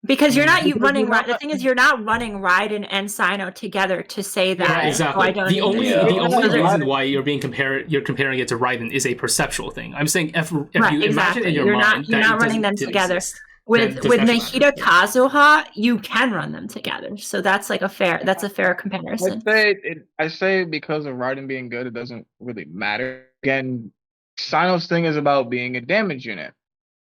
E: because you're not
F: Because
E: running.
F: you're not-
E: The thing is, you're not running Raiden and Cyno together to say that.
A: Yeah,
E: "Oh,
A: exactly.
E: I don't
A: The
E: need
A: only
E: this."
A: the only
E: So
A: reason why you're comparing it to Raiden is a perceptual thing. I'm saying if
E: Right,
A: you imagine
E: exactly.
A: in your
E: You're
A: mind
E: not- you're
A: that
E: not
A: it
E: running them
A: doesn't
E: together.
A: exist,
E: with
A: then
E: with
A: does that
E: Nahida Kazuha, you can run them together. So that's like a fair comparison.
F: I say because of Raiden being good, it doesn't really matter. Again, Cyno's thing is about being a damage unit.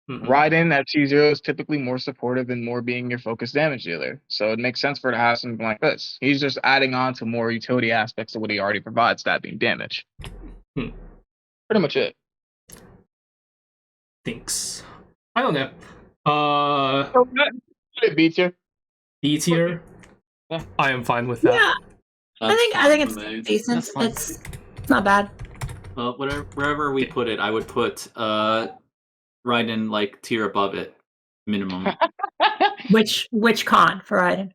A: Mhm.
F: Raiden at T0 is typically more supportive and more being your focused damage dealer. So it makes sense for it to have something like this. He's just adding on to more utility aspects of what he already provides, that being damage.
A: Hmm.
F: Pretty much it.
A: Thinks. I don't know.
F: So, it beats you.
A: B tier.
F: Yeah.
A: I am fine with that.
E: Yeah, I
B: That's
E: think
B: fine
E: it's
B: for me.
E: decent.
C: That's fine.
E: It's not bad.
G: Wherever we put it, I would put Raiden like tier above it, minimum.
E: Which con for Raiden?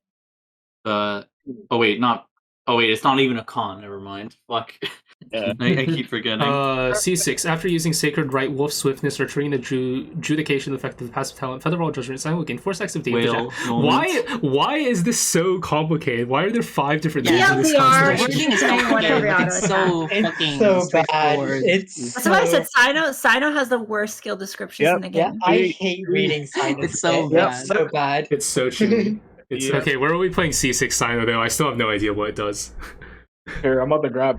G: It's not even a con. Never mind. Fuck.
F: Yeah.
G: I keep forgetting.
A: C6. After using Sacred Right, Wolf Swiftness, or triggering the Judication effect of the passive talent, Featherwall Judgment, Cyno will gain 4 stacks of damage.
G: Whale moment.
A: Why is this so complicated? Why are there 5 different
C: Yeah,
A: names in this
E: TLDR.
A: constellation?
C: Wording is
E: Saying whatever
C: complicated,
E: you
C: but it's so
D: It's
C: fucking
D: so bad.
C: straightforward.
D: It's
E: That's why I said
D: so-
E: Cyno has the worst skill descriptions
F: Yep.
E: in the
D: Yeah,
E: game.
D: I hate reading Cyno.
C: It's so
D: It's
C: bad.
D: so bad.
A: It's so chewy. It's
F: Yeah.
A: okay. Where are we playing C6 Cyno though? I still have no idea what it does.
F: Here, I'm about to grab.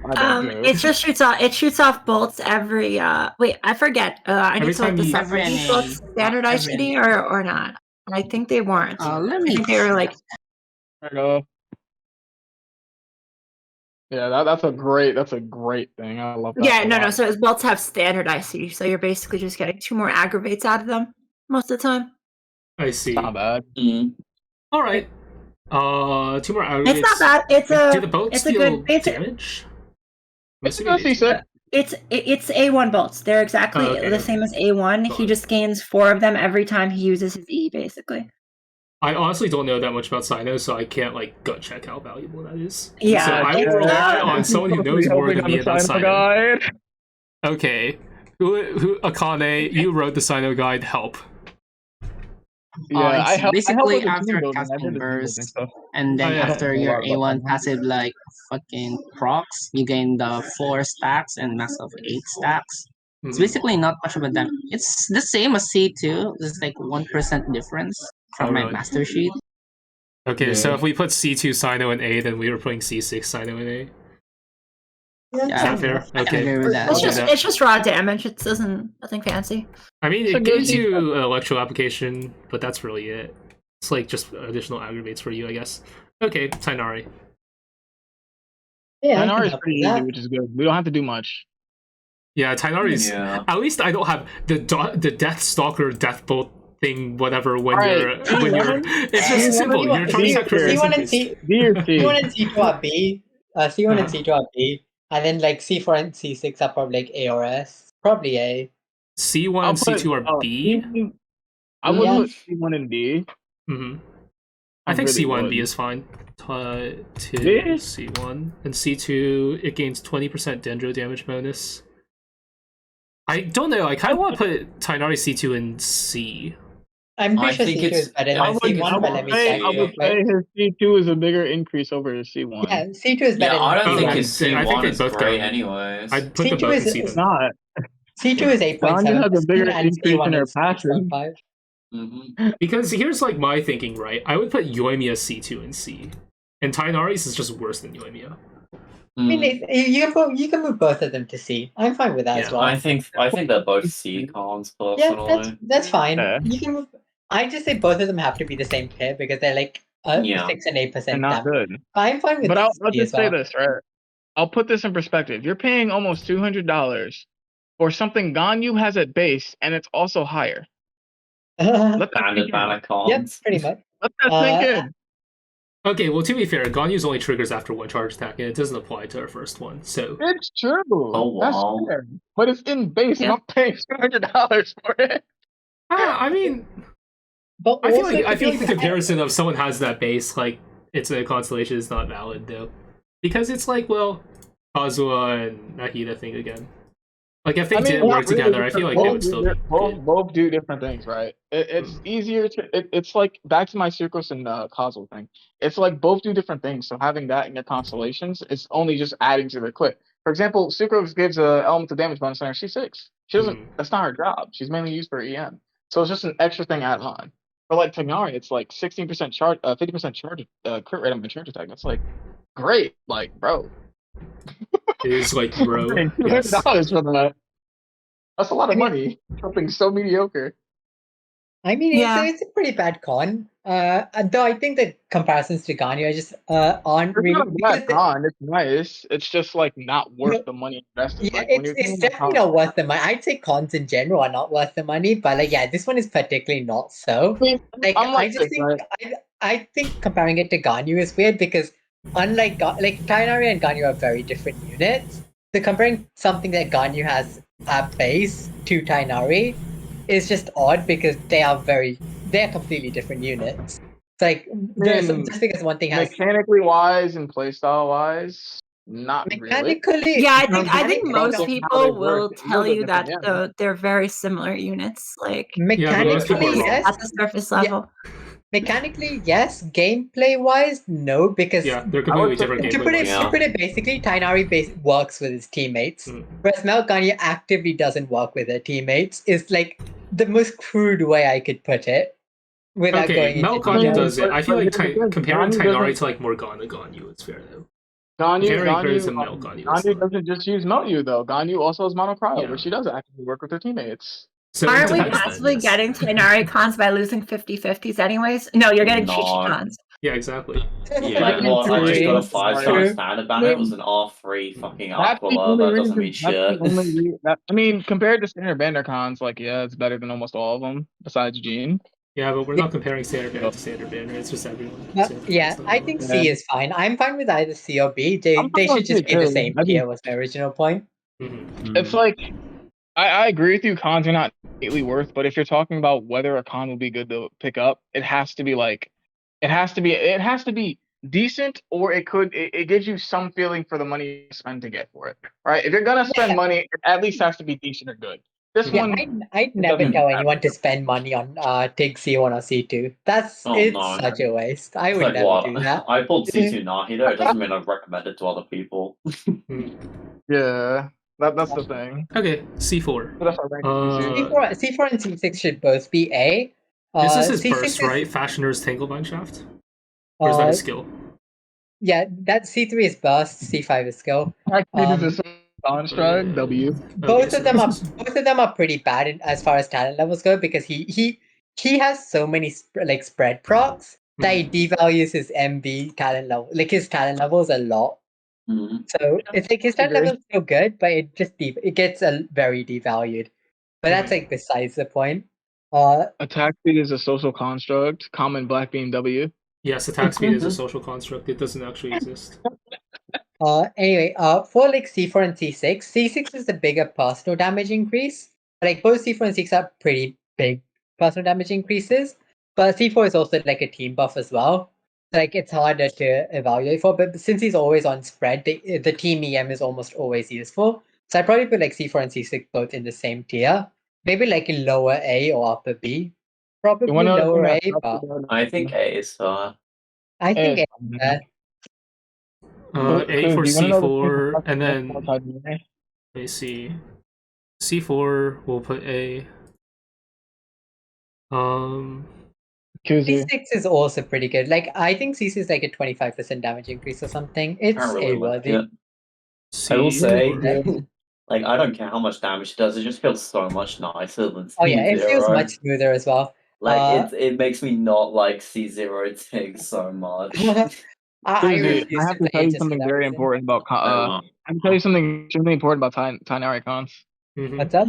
E: It just shoots off. It shoots off bolts every. Wait, I forget. I
A: Every
E: need to look
A: time
E: this
A: you-
E: up. Were
C: Every
E: these bolts
C: NA.
E: standardized
C: Every
E: shooting or not? I think they weren't.
C: Let
E: I
C: me.
E: think they were like.
F: There we go. Yeah, that's a great thing. I love that.
E: Yeah,
F: a
E: no.
F: lot.
E: So his bolts have standardized CD, so you're basically just getting 2 more aggravates out of them most of the time.
A: I see.
F: It's not bad.
B: Mm.
A: All right. 2 more
E: It's not bad. It's
A: Do the
E: a.
A: boats
E: It's a
A: deal
E: good basic.
A: damage?
F: It's a good C6.
E: It's A1 bolts. They're exactly
A: Oh, okay.
E: the same as A1. He
A: Fine.
E: just gains 4 of them every time he uses his E, basically.
A: I honestly don't know that much about Cyno, so I can't like gut check how valuable that is.
E: Yeah,
A: So I
E: it's
A: will rely
E: not-
A: on someone who knows more than me about Cyno.
F: Guide.
A: Okay. Who Akane, you wrote the Cyno guide, help.
F: Yeah,
C: It's
F: I help
C: basically
F: with the
C: after
F: team building. I
C: casting
F: did the team
C: burst.
F: building stuff.
C: And then
A: Oh, yeah.
C: after your A1 passive like fucking procs, you gain the 4 stacks and max of 8 stacks. It's
A: Mhm.
C: basically not much of a damage. It's the same as C2. It's like 1% difference from
A: Oh,
C: my
A: really?
C: master sheet.
A: Okay, so
F: Yeah.
A: if we put C2 Cyno in A, then we were putting C6 Cyno in A. Is
C: Yeah,
A: that fair?
C: I
A: Okay.
C: agree with that.
A: I'll
E: It's
A: do
E: just
A: that.
E: it's just raw damage. It doesn't nothing fancy.
A: I mean,
F: It's a
A: it
F: good
A: gives you an electro application, but that's really it. It's like just additional aggravates for you, I guess. Okay, Tighnari.
D: Yeah, I
F: Tighnari
D: can
F: is
D: help
F: pretty
D: with that.
F: easy, which is good. We don't have to do much.
A: Yeah, Tighnari's.
B: Yeah.
A: At least I don't have the Death Stalker Death Bolt thing, whatever. When
F: Alright,
A: you're, it's just
F: C1
A: simple. You're trying to set crit
D: C1 and
A: rate.
D: C
F: D or C?
D: C1 and C2 are B. C1 and
A: Uh-huh.
D: C2 are B. And then like C4 and C6 are probably like A or S. Probably A.
A: C1 and C2 are B.
F: I would
D: Yeah.
F: put C1 and D.
A: Mm-hmm. I
F: I
A: think
F: really
A: C1 and
F: would.
A: B is fine. To
F: B?
A: C1 and C2, it gains 20% Dendro damage bonus. I don't know. I kind of want to put Tighnari C2 in C.
D: I'm
B: I
D: pretty sure
B: think
D: C2 is
B: it's-
D: better
F: I
D: than
F: would,
D: C1, but let me check.
F: I would
D: real
F: say
D: quick.
F: his C2 is a bigger increase over his C1.
D: Yeah, C2 is better
B: Yeah, I
D: than
B: don't
A: Oh,
B: think
A: I
B: his
A: think
B: C1
A: they
B: is
A: both
B: great
A: go.
B: anyways.
A: I'd put them
D: C2
A: both in
D: is-
A: C
F: It's
A: then.
F: not.
D: C2 is 8.7
F: Ganyu has a bigger
D: and
F: increase
D: C1
F: in her
D: is
F: passive.
D: 6.5.
B: Mm-hmm.
A: Because here's like my thinking, right? I would put Yoimiya C2 in C. And Tighnari's is just worse than Yoimiya.
D: I mean, you can move both of them to C. I'm fine with that as
A: Yeah,
D: well.
B: I think they're both C cons
D: Yeah,
B: personally.
D: that's fine.
F: Yeah.
D: You can move. I just say both of them have to be the same tier because they're like
B: Yeah.
D: 6 and 8%.
F: They're not good.
D: I'm fine with
F: But I'll
D: C
F: just
D: as well.
F: say this, right? I'll put this in perspective. You're paying almost $200 for something Ganyu has at base, and it's also higher. Let that
B: Standard
F: sink in.
B: banner cons.
D: Yep, pretty much.
F: Let that sink
D: Uh,
F: in.
A: Okay, well, to be fair, Ganyu's only triggers after one charge attack, and it doesn't apply to our first one, so...
F: It's true.
B: Oh,
F: That's
B: wow.
F: fair. But it's in base, and
E: Yeah.
F: I'm paying $200 for it.
A: I mean,
D: But
A: I feel
D: also
A: like
D: to
A: the
D: be fair-
A: comparison of someone has that base, like, it's a constellation is not valid, though. Because it's like, well, Kazuha and Nahida thing again. Like if they
F: I mean,
A: didn't
F: not
A: work
F: really,
A: together, I feel like they
F: both
A: would
F: do
A: still
F: di-
A: be
F: both
A: good.
F: both do different things, right? It's easier to it's like back to my Sucrose and Kazuha thing. It's like both do different things, so having that in your constellations is only just adding to the clip. For example, Sucrose gives a elemental damage bonus on her C6. She doesn't. That's not her job. She's mainly used for EM, so it's just an extra thing added on. But like Tighnari, it's like 16% charge, 50% charge, crit rate on my charge attack. That's like great, like bro.
A: It is like bro.
F: $200
A: Yes.
F: for that. That's a lot of money. Something so mediocre.
D: I mean,
E: Yeah.
D: it's a pretty bad con. Though I think the comparisons to Ganyu are just aren't
F: It's
D: really
F: not a
D: because
F: bad con. It's nice. It's just like not worth
D: No,
F: the money invested.
D: yeah,
F: Like when you're
D: it's
F: thinking
D: definitely
F: about
D: not worth the money. I'd say cons in general are not worth the money, but like yeah, this one is particularly not so.
F: I mean,
D: Like
F: I'm
D: I
F: like
D: just
F: this,
D: think
F: right?
D: I think comparing it to Ganyu is weird because unlike like Tighnari and Ganyu are very different units. So comparing something that Ganyu has at base to Tighnari is just odd because they're completely different units. It's like
F: mean,
D: just because one thing has
F: Mechanically wise and playstyle wise, not really.
D: mechanically
E: Yeah, I
F: Because
E: think
D: mechanically
E: most
F: how they
E: people will
F: work,
E: tell you that
F: different,
E: they're very similar units. Like
A: Yeah, but most people are
D: mechanically
A: wrong.
D: yes.
E: at the surface
D: Yeah.
E: level.
D: Mechanically, yes. Gameplay wise, no, because
A: Yeah, they're
F: I
A: completely
F: would say-
A: different
B: To
D: to
A: gameplay
D: put it
A: modes.
B: Yeah.
D: to put it basically, Tighnari works with his teammates,
A: Mm.
D: whereas Ganyu actively doesn't work with her teammates. Is like the most crude way I could put it, without
A: Okay,
D: going into
A: Ganyu
D: detail.
A: does it. I feel
F: but
A: like
F: here's the thing,
A: comparing
F: Ganyu
A: Tighnari
F: doesn't-
A: to like Morgana Ganyu is fair though. Comparing her to Melt Ganyu is
F: Ganyu
A: not.
F: doesn't just use Meltu though. Ganyu also has Mono Cryo,
A: Yeah.
F: where she does actively work with her teammates.
A: So it
E: Aren't we
A: depends then,
E: possibly
A: yes.
E: getting Tighnari cons by losing 50-50s anyways? No, you're getting
B: No.
E: Chichi cons.
A: Yeah, exactly.
B: Yeah,
F: Like,
B: well, I just got a
F: it's
B: 5-star
F: true.
B: standard banner. It was an R3 fucking
F: That's the
B: Aquila.
F: only
B: That doesn't
F: reason.
B: mean
F: That's
B: shit.
F: the only I mean, compared to standard banner cons, like yeah, it's better than almost all of them besides Gene.
A: Yeah, but we're not comparing standard banner to standard banner. It's just everyone. So
D: Yeah,
A: it's not
D: I
A: relevant.
D: think C is fine. I'm fine with either C or B. They
F: I'm fine
D: should
F: with
D: just
F: C
D: be the
F: too.
D: same
F: I
D: tier.
F: think-
D: Was my original point.
A: Mhm.
F: It's like I agree with you. Cons are not greatly worth, but if you're talking about whether a con will be good to pick up, it has to be like it has to be decent, or it gives you some feeling for the money you spend to get for it. Right? If you're gonna spend
D: Yeah.
F: money, it at least has to be decent or good. This
D: Yeah,
F: one,
D: I'd never
F: doesn't
D: tell
F: matter.
D: anyone to spend money on Tig C1 or C2.
B: Oh,
D: It's
B: no.
D: such a waste. I
B: It's
D: would
B: like
D: never
B: what?
D: do that.
B: I pulled C2 Nahida. It doesn't mean I'd recommend it to other people.
F: yeah, that's the thing.
A: Okay, C4.
F: So that's our ranking.
D: C4 and C6 should both be A.
A: This is his
D: C6
A: burst,
D: is-
A: right? Fashioner's Tanglevine Shaft? Or is that a skill?
D: Yeah, that C3 is burst, C5 is skill.
F: Actually, this is construct W.
D: Both
A: so
D: of them
A: this is-
D: are pretty bad as far as talent levels go because he has so many spread procs that he devalues his MV talent level, like his talent levels a lot.
B: Mhm.
D: So it's like his talent
F: Agree.
D: level's still good, but it just it gets very devalued. But that's like besides the point.
F: Attack speed is a social construct. Common black beam W.
A: Yes, attack speed is a social construct. It doesn't actually exist.
D: Anyway, for like C4 and C6, C6 is the bigger personal damage increase. Like both C4 and C6 are pretty big personal damage increases, but C4 is also like a team buff as well. Like it's harder to evaluate for, but since he's always on spread, the team EM is almost always useful. So I probably put like C4 and C6 both in the same tier. Maybe like in lower A or upper B. Probably
F: You wanna
D: lower A, but
B: I think A is
D: I think
F: A
D: A.
F: is
A: A for C4, and then
F: let
A: let me see. C4, we'll put A.
F: Kuzu.
D: C6 is also pretty good. Like I think C6 is like a 25% damage increase or something. It's
B: I really like
D: A-worthy.
B: it. I will say,
A: C4.
B: like, I don't care how much damage it does. It just feels so much nicer than C0.
D: Oh yeah, it feels much smoother as well.
B: Like it makes me not like C0 Tig so much.
D: I
F: Kuzu,
D: refuse
F: I have to
D: play
F: tell you
D: just for
F: something
D: that
F: very
D: reason.
F: important about I have to tell you something extremely important about Tighnari cons.
A: Mhm.
D: What's up?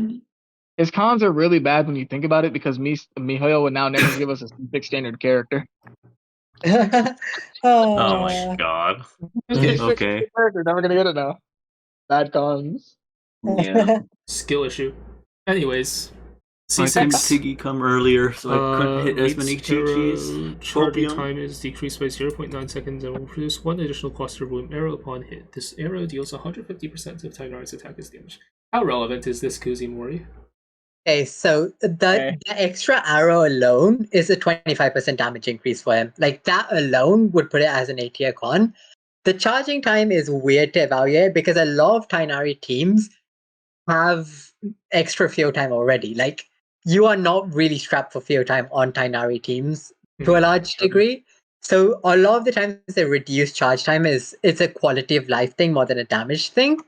F: His cons are really bad when you think about it because Mihoyo would now never give us a C6 standard character.
G: Oh my god. Okay.
F: Character, never gonna get it now. Bad cons.
B: Yeah.
A: Skill issue. Anyways,
G: I couldn't
A: C6.
G: Tiggy come earlier, so I couldn't hit as many
A: Leap's arrow
G: GGs.
A: charging
G: Copium.
A: time is decreased by 0.9 seconds and will produce one additional cluster bloom arrow upon hit. This arrow deals 150% of Tighnari's attack as damage. How relevant is this, Kuzimori?
D: Okay, so the extra arrow alone is a 25% damage increase for him. Like, that alone would put it as an A tier con. The charging time is weird to evaluate because a lot of Tighnari teams have extra field time already. Like, you are not really strapped for field time on Tighnari teams to a large degree. So a lot of the times the reduced charge time it's a quality of life thing more than a damage thing.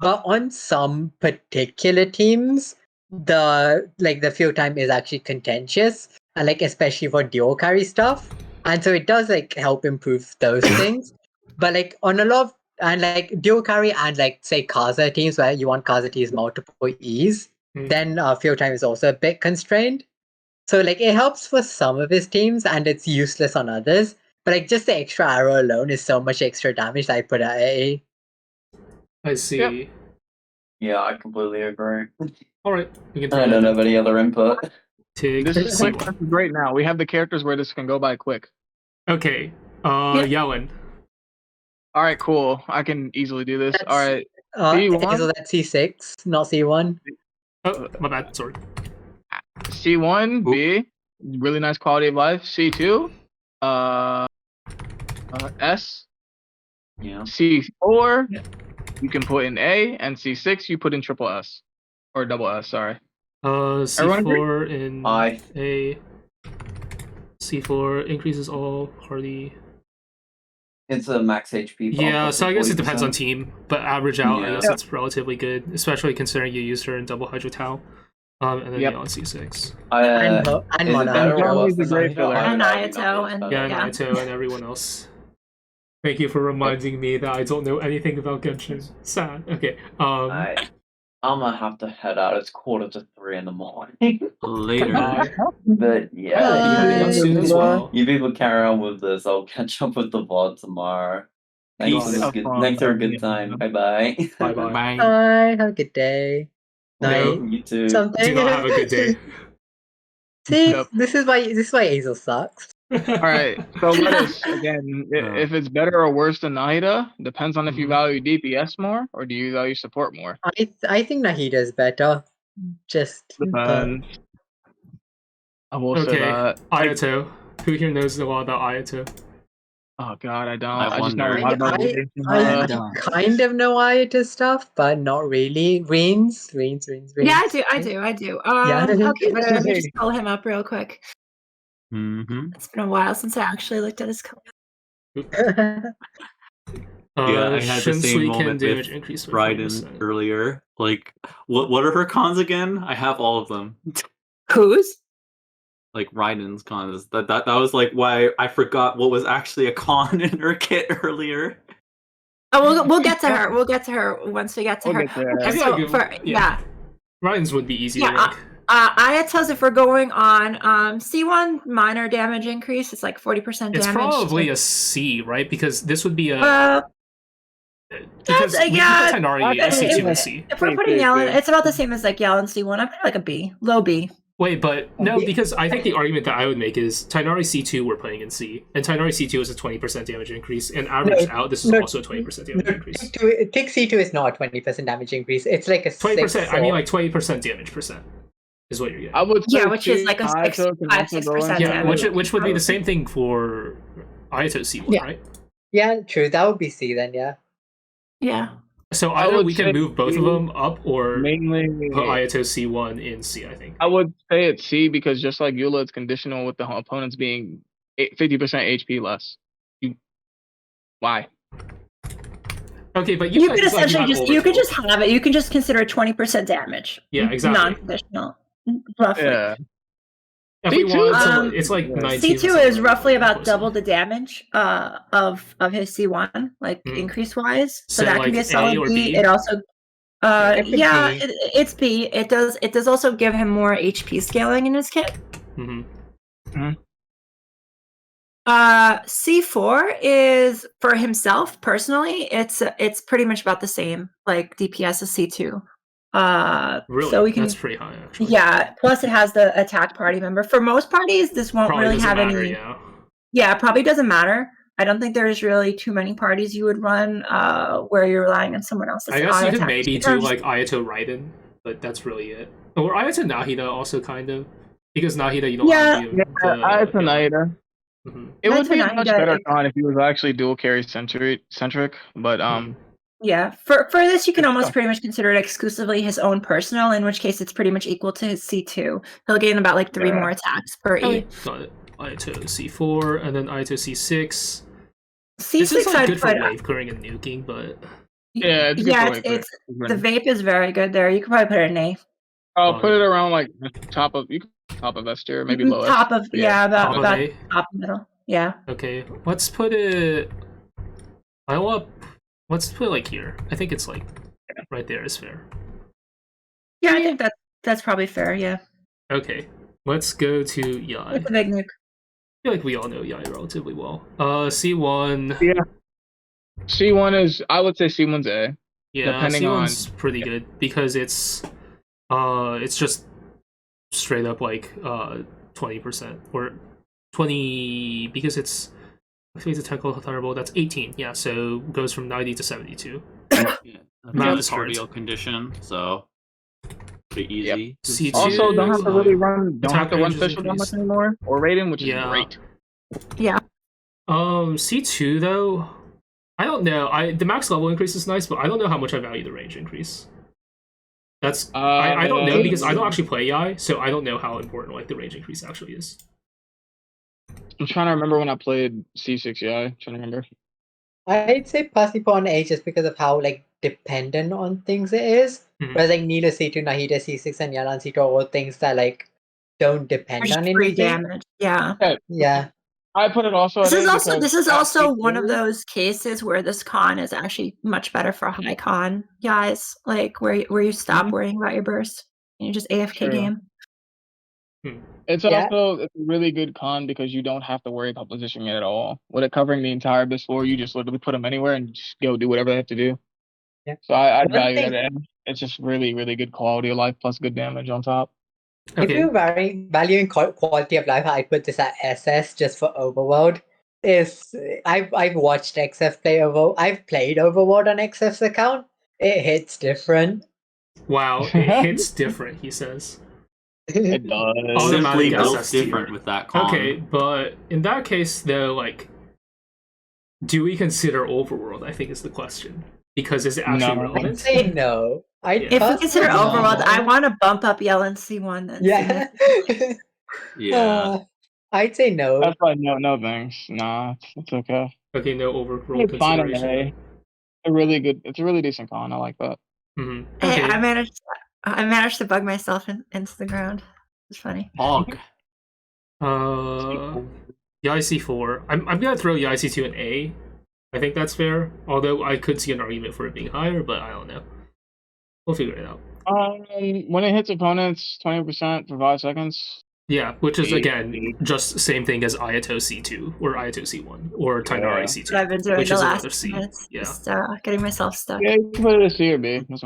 D: But on some particular teams, the field time is actually contentious, and like especially for dual carry stuff. And so it does like help improve those things. But like on a lot of and like dual carry and like say Kaza teams where you want Kaza to use multiple E's, then field time is also a bit constrained. So like it helps for some of his teams and it's useless on others. But like just the extra arrow alone is so much extra damage that I put at A.
A: I see.
F: Yep.
B: Yeah, I completely agree.
A: Alright, we can
B: I don't have any other input.
A: Tig
F: This is quick.
A: C1.
F: This is great now. We have the characters where this can go by quick.
A: Okay. Yelan.
F: All right, cool. I can easily do this. All right.
D: So that's C6, not C1.
A: Oh, my bad, sorry.
F: C1, B, really nice quality of life. C2, S,
B: Yeah.
F: C4, you can put in A, and C6 you put in triple S or double S. Sorry.
A: C4 in
B: I.
A: A. C4 increases all hardy.
B: It's a max HP. bump
A: Yeah,
B: up
A: so
B: to
A: I guess it depends
B: 40%.
A: on team, but average out, I
B: Yeah.
A: guess that's relatively good, especially considering you used her in double Hydro Tau. And then
F: Yep.
A: Yelan C6.
D: And
B: Is it
D: Mana.
B: better or
F: Ganyu
B: worse
F: is a
B: than
F: great
B: Nahida?
F: filler.
B: I would
E: And
B: argue
E: Ayato
B: Nahida's
E: and-
B: better.
A: Yeah,
E: Yeah.
A: Naito and everyone else. Thank you for reminding me that I don't know anything about Genshin. Sad. Okay.
B: I'm gonna have to head out. It's 2:45 in the morning.
G: Later.
B: But
A: You heading out soon as well.
B: you people carry on with this. I'll catch up with the VOD tomorrow. Thanks for,
G: Peace.
B: this good, thanks for a good time. Bye bye.
A: Bye bye.
G: Bye.
D: Bye. Have a good day. Night.
B: You too.
D: Something.
A: Do not have a good day.
D: See,
F: Yep.
D: this is why Azel sucks.
F: All right. So let us again. If it's better or worse than Nahida, depends on if you value DPS more or do you value support more.
D: I think Nahida is better. Just
F: Depends. I will say
A: Okay.
F: that.
A: Ayato. Who here knows a lot about Ayato?
F: Oh God, I don't.
G: I
F: I just know a
G: wonder.
F: lot about
D: I
F: Raiden.
D: kind of know Ayato stuff, but not really. Reens.
E: Yeah, I do.
D: Yeah.
E: Okay, let me just pull him up real quick.
G: Mm-hmm.
E: It's been a while since I actually looked at his color.
G: Yeah, I had the same moment with
A: increase by
G: Raiden
A: 5%.
G: earlier. Like, what are her cons again? I have all of them.
E: Whose?
G: Like Raiden's cons. That was like why I forgot what was actually a con in her kit earlier.
E: Oh, we'll get to her. We'll get to her once we get to
F: We'll
E: her.
F: get there.
A: I feel
E: So
A: like
E: for, yeah.
A: Ryan's would be easy
E: Yeah,
A: to rank.
E: Ayatos, if we're going on C1 minor damage increase, it's like 40% damage.
A: It's probably a C, right? Because this would be a because we
E: yeah,
A: put Tighnari C2 and C.
E: if we're putting Yelan, it's about the same as like Yelan C1. I'm putting like a B, low B.
A: Wait, but no, because I think the argument that I would make is Tighnari C2 we're putting in C, and Tighnari C2 is a 20% damage increase, and averaged out, this is also a 20% damage increase.
D: Tig C2 is not a 20% damage increase. It's like a
A: 20%, I mean like 20% damage percent is what you're getting.
F: I would say
E: Yeah, which is like a
F: Ayato can also
E: 6%
F: go in
A: Yeah,
E: damage.
A: which would be the same thing for Ayato C1,
E: Yeah.
A: right?
D: Yeah, true. That would be C then, yeah.
E: Yeah.
A: So
F: I
A: either
F: would
A: we can
F: say
A: move both of them up or
F: mainly.
A: put Ayato C1 in C, I think.
F: I would say it's C because just like Eula, it's conditional with the opponents being 50% HP less. Why?
A: Okay, but
E: You
A: guys,
E: could
A: like,
E: essentially
A: have
E: you could
A: overkill.
E: just have it. You can just consider 20% damage.
A: Yeah, exactly.
E: Non-conditional, roughly.
F: Yeah.
A: If we
F: C2
A: want, it's like 19 or
E: C2
A: something
E: is
A: like
E: roughly
A: that,
E: about
A: close
E: double
A: enough.
E: the damage of his C1, like increase wise. So
A: So,
E: that
A: like,
E: can be
A: A
E: a solid
A: or
E: B.
A: B?
E: It also
D: It's a
E: yeah,
D: B.
E: it's B. It does also give him more HP scaling in his kit.
A: Mm-hmm.
E: C4 is for himself personally. It's pretty much about the same, like DPS as C2.
A: Really?
E: So we can.
A: That's pretty high, actually.
E: Yeah. Plus, it has the attack party member. For most parties, this won't
A: Probably
E: really
A: doesn't
E: have
A: matter,
E: any.
A: yeah.
E: Yeah, it probably doesn't matter. I don't think there's really too many parties you would run where you're relying on someone else's
A: I guess you could
E: auto-attack.
A: maybe do like Ayato Raiden, but that's really it. Or Ayato Nahida also kind of. Because Nahida, you don't have
F: Yeah, Ayato Nahida.
A: Mhm.
F: It would be a much
E: Nahida
F: better
E: is-
F: con if he was actually dual carry centric, but
E: Yeah, for this, you can almost pretty much consider it exclusively his own personal, in which case it's pretty much equal to his C2. He'll gain about like 3 more attacks per E.
A: Got it. Ayato C4, and then Ayato C6.
E: C6
A: This is like
E: I'd
A: good for
E: put-
A: wave clearing and nuking, but
F: yeah, it's good
E: yeah,
F: for wave
E: it's
F: clear.
E: the vape is very good there. You could probably put it in A.
F: I'll put it around like top of S tier, maybe low S.
E: Top of
A: top of
E: about
A: A.
E: top middle. Yeah.
A: Okay, let's put it. Let's put it like here. I think it's like right there is fair.
E: Yeah, I think that's probably fair. Yeah.
A: Okay, let's go to Yae.
E: It's a big nuke.
A: I feel like we all know Yae relatively well. C1.
F: Yeah. C1 is, I would say C1's A.
A: Yeah,
F: depending
A: C1's pretty good because it's just straight up like 20% or 20 because it's I think it's a technical thunderbolt. That's 18. Yeah, so goes from 90 to 72.
G: Yeah,
A: Math
G: that's
A: is
G: a
A: hard.
G: trivial condition, so pretty easy.
A: C2
F: Also, don't have to really run
A: attack range is
F: Fischl that much
A: increased.
F: anymore, or Raiden, which is
A: Yeah.
F: great.
E: Yeah.
A: C2 though, I don't know. The max level increase is nice, but I don't know how much I value the range increase. That's I don't know because I don't actually play Yae, so I don't know how important like the range increase actually is.
F: I'm trying to remember when I played C6 Yae. Trying to remember.
D: I'd say possibly put on A just because of how like dependent on things it is.
A: Mhm.
D: Whereas like Nilou C2, Nahida C6, and Yelan C2 are all things that like don't depend
E: Just
D: on
E: free
D: anything.
E: damage. Yeah.
D: Yeah.
F: I put it also.
E: This
F: at
E: is
F: A
E: also
F: because
E: this is
F: at
E: also
F: C2
E: one of those cases where this con is actually much better for high con guys, like where you stop worrying about your burst and you just AFK
F: True.
E: game.
F: It's
D: Yeah.
F: also it's a really good con because you don't have to worry about positioning it at all. With it covering the entire abyss floor, you just literally put them anywhere and just go do whatever they have to do.
D: Yeah.
F: So I
D: One
F: value
D: thing-
F: that. And it's just really, really good quality of life plus good damage on top.
D: If
A: Okay.
D: you're valuing quality of life, I'd put this at SS just for Overworld. I've watched XF play I've played Overworld on XF's account. It hits different.
A: Wow, it hits different, he says.
F: It does.
A: All the-
G: Simply
A: automatic
G: built
A: SS tier.
G: different with that con.
A: Okay, but in that case though, like do we consider Overworld, I think is the question. Because is it actually
F: No.
D: I'd
A: relevant?
D: say no.
A: If
E: If we consider
D: personally
E: Overworld,
D: no.
E: I want to bump up Yelan C1 then.
D: Yeah.
G: Yeah.
D: I'd say no.
F: That's why no thanks. Nah, it's okay.
A: Okay, no Overworld
F: It's fine in
A: consideration.
F: A. It's a really decent con. I like that.
A: Mhm.
E: Hey,
A: Okay.
E: I managed to bug myself into the ground. It's funny.
G: Hog.
A: Yae C4. I'm gonna throw Yae C2 in A. I think that's fair. Although I could see an argument for it being higher, but I don't know. We'll figure it out.
F: When it hits opponents, 20% for 5 seconds.
A: Yeah, which is again just same thing as Ayato C2 or Ayato C1 or Tighnari C2.
E: What I've been doing
A: Which
E: the
A: is
E: last
A: another C,
E: minutes.
A: yeah.
E: Just getting myself stuck.
F: Yeah, you can put it as C or B. It's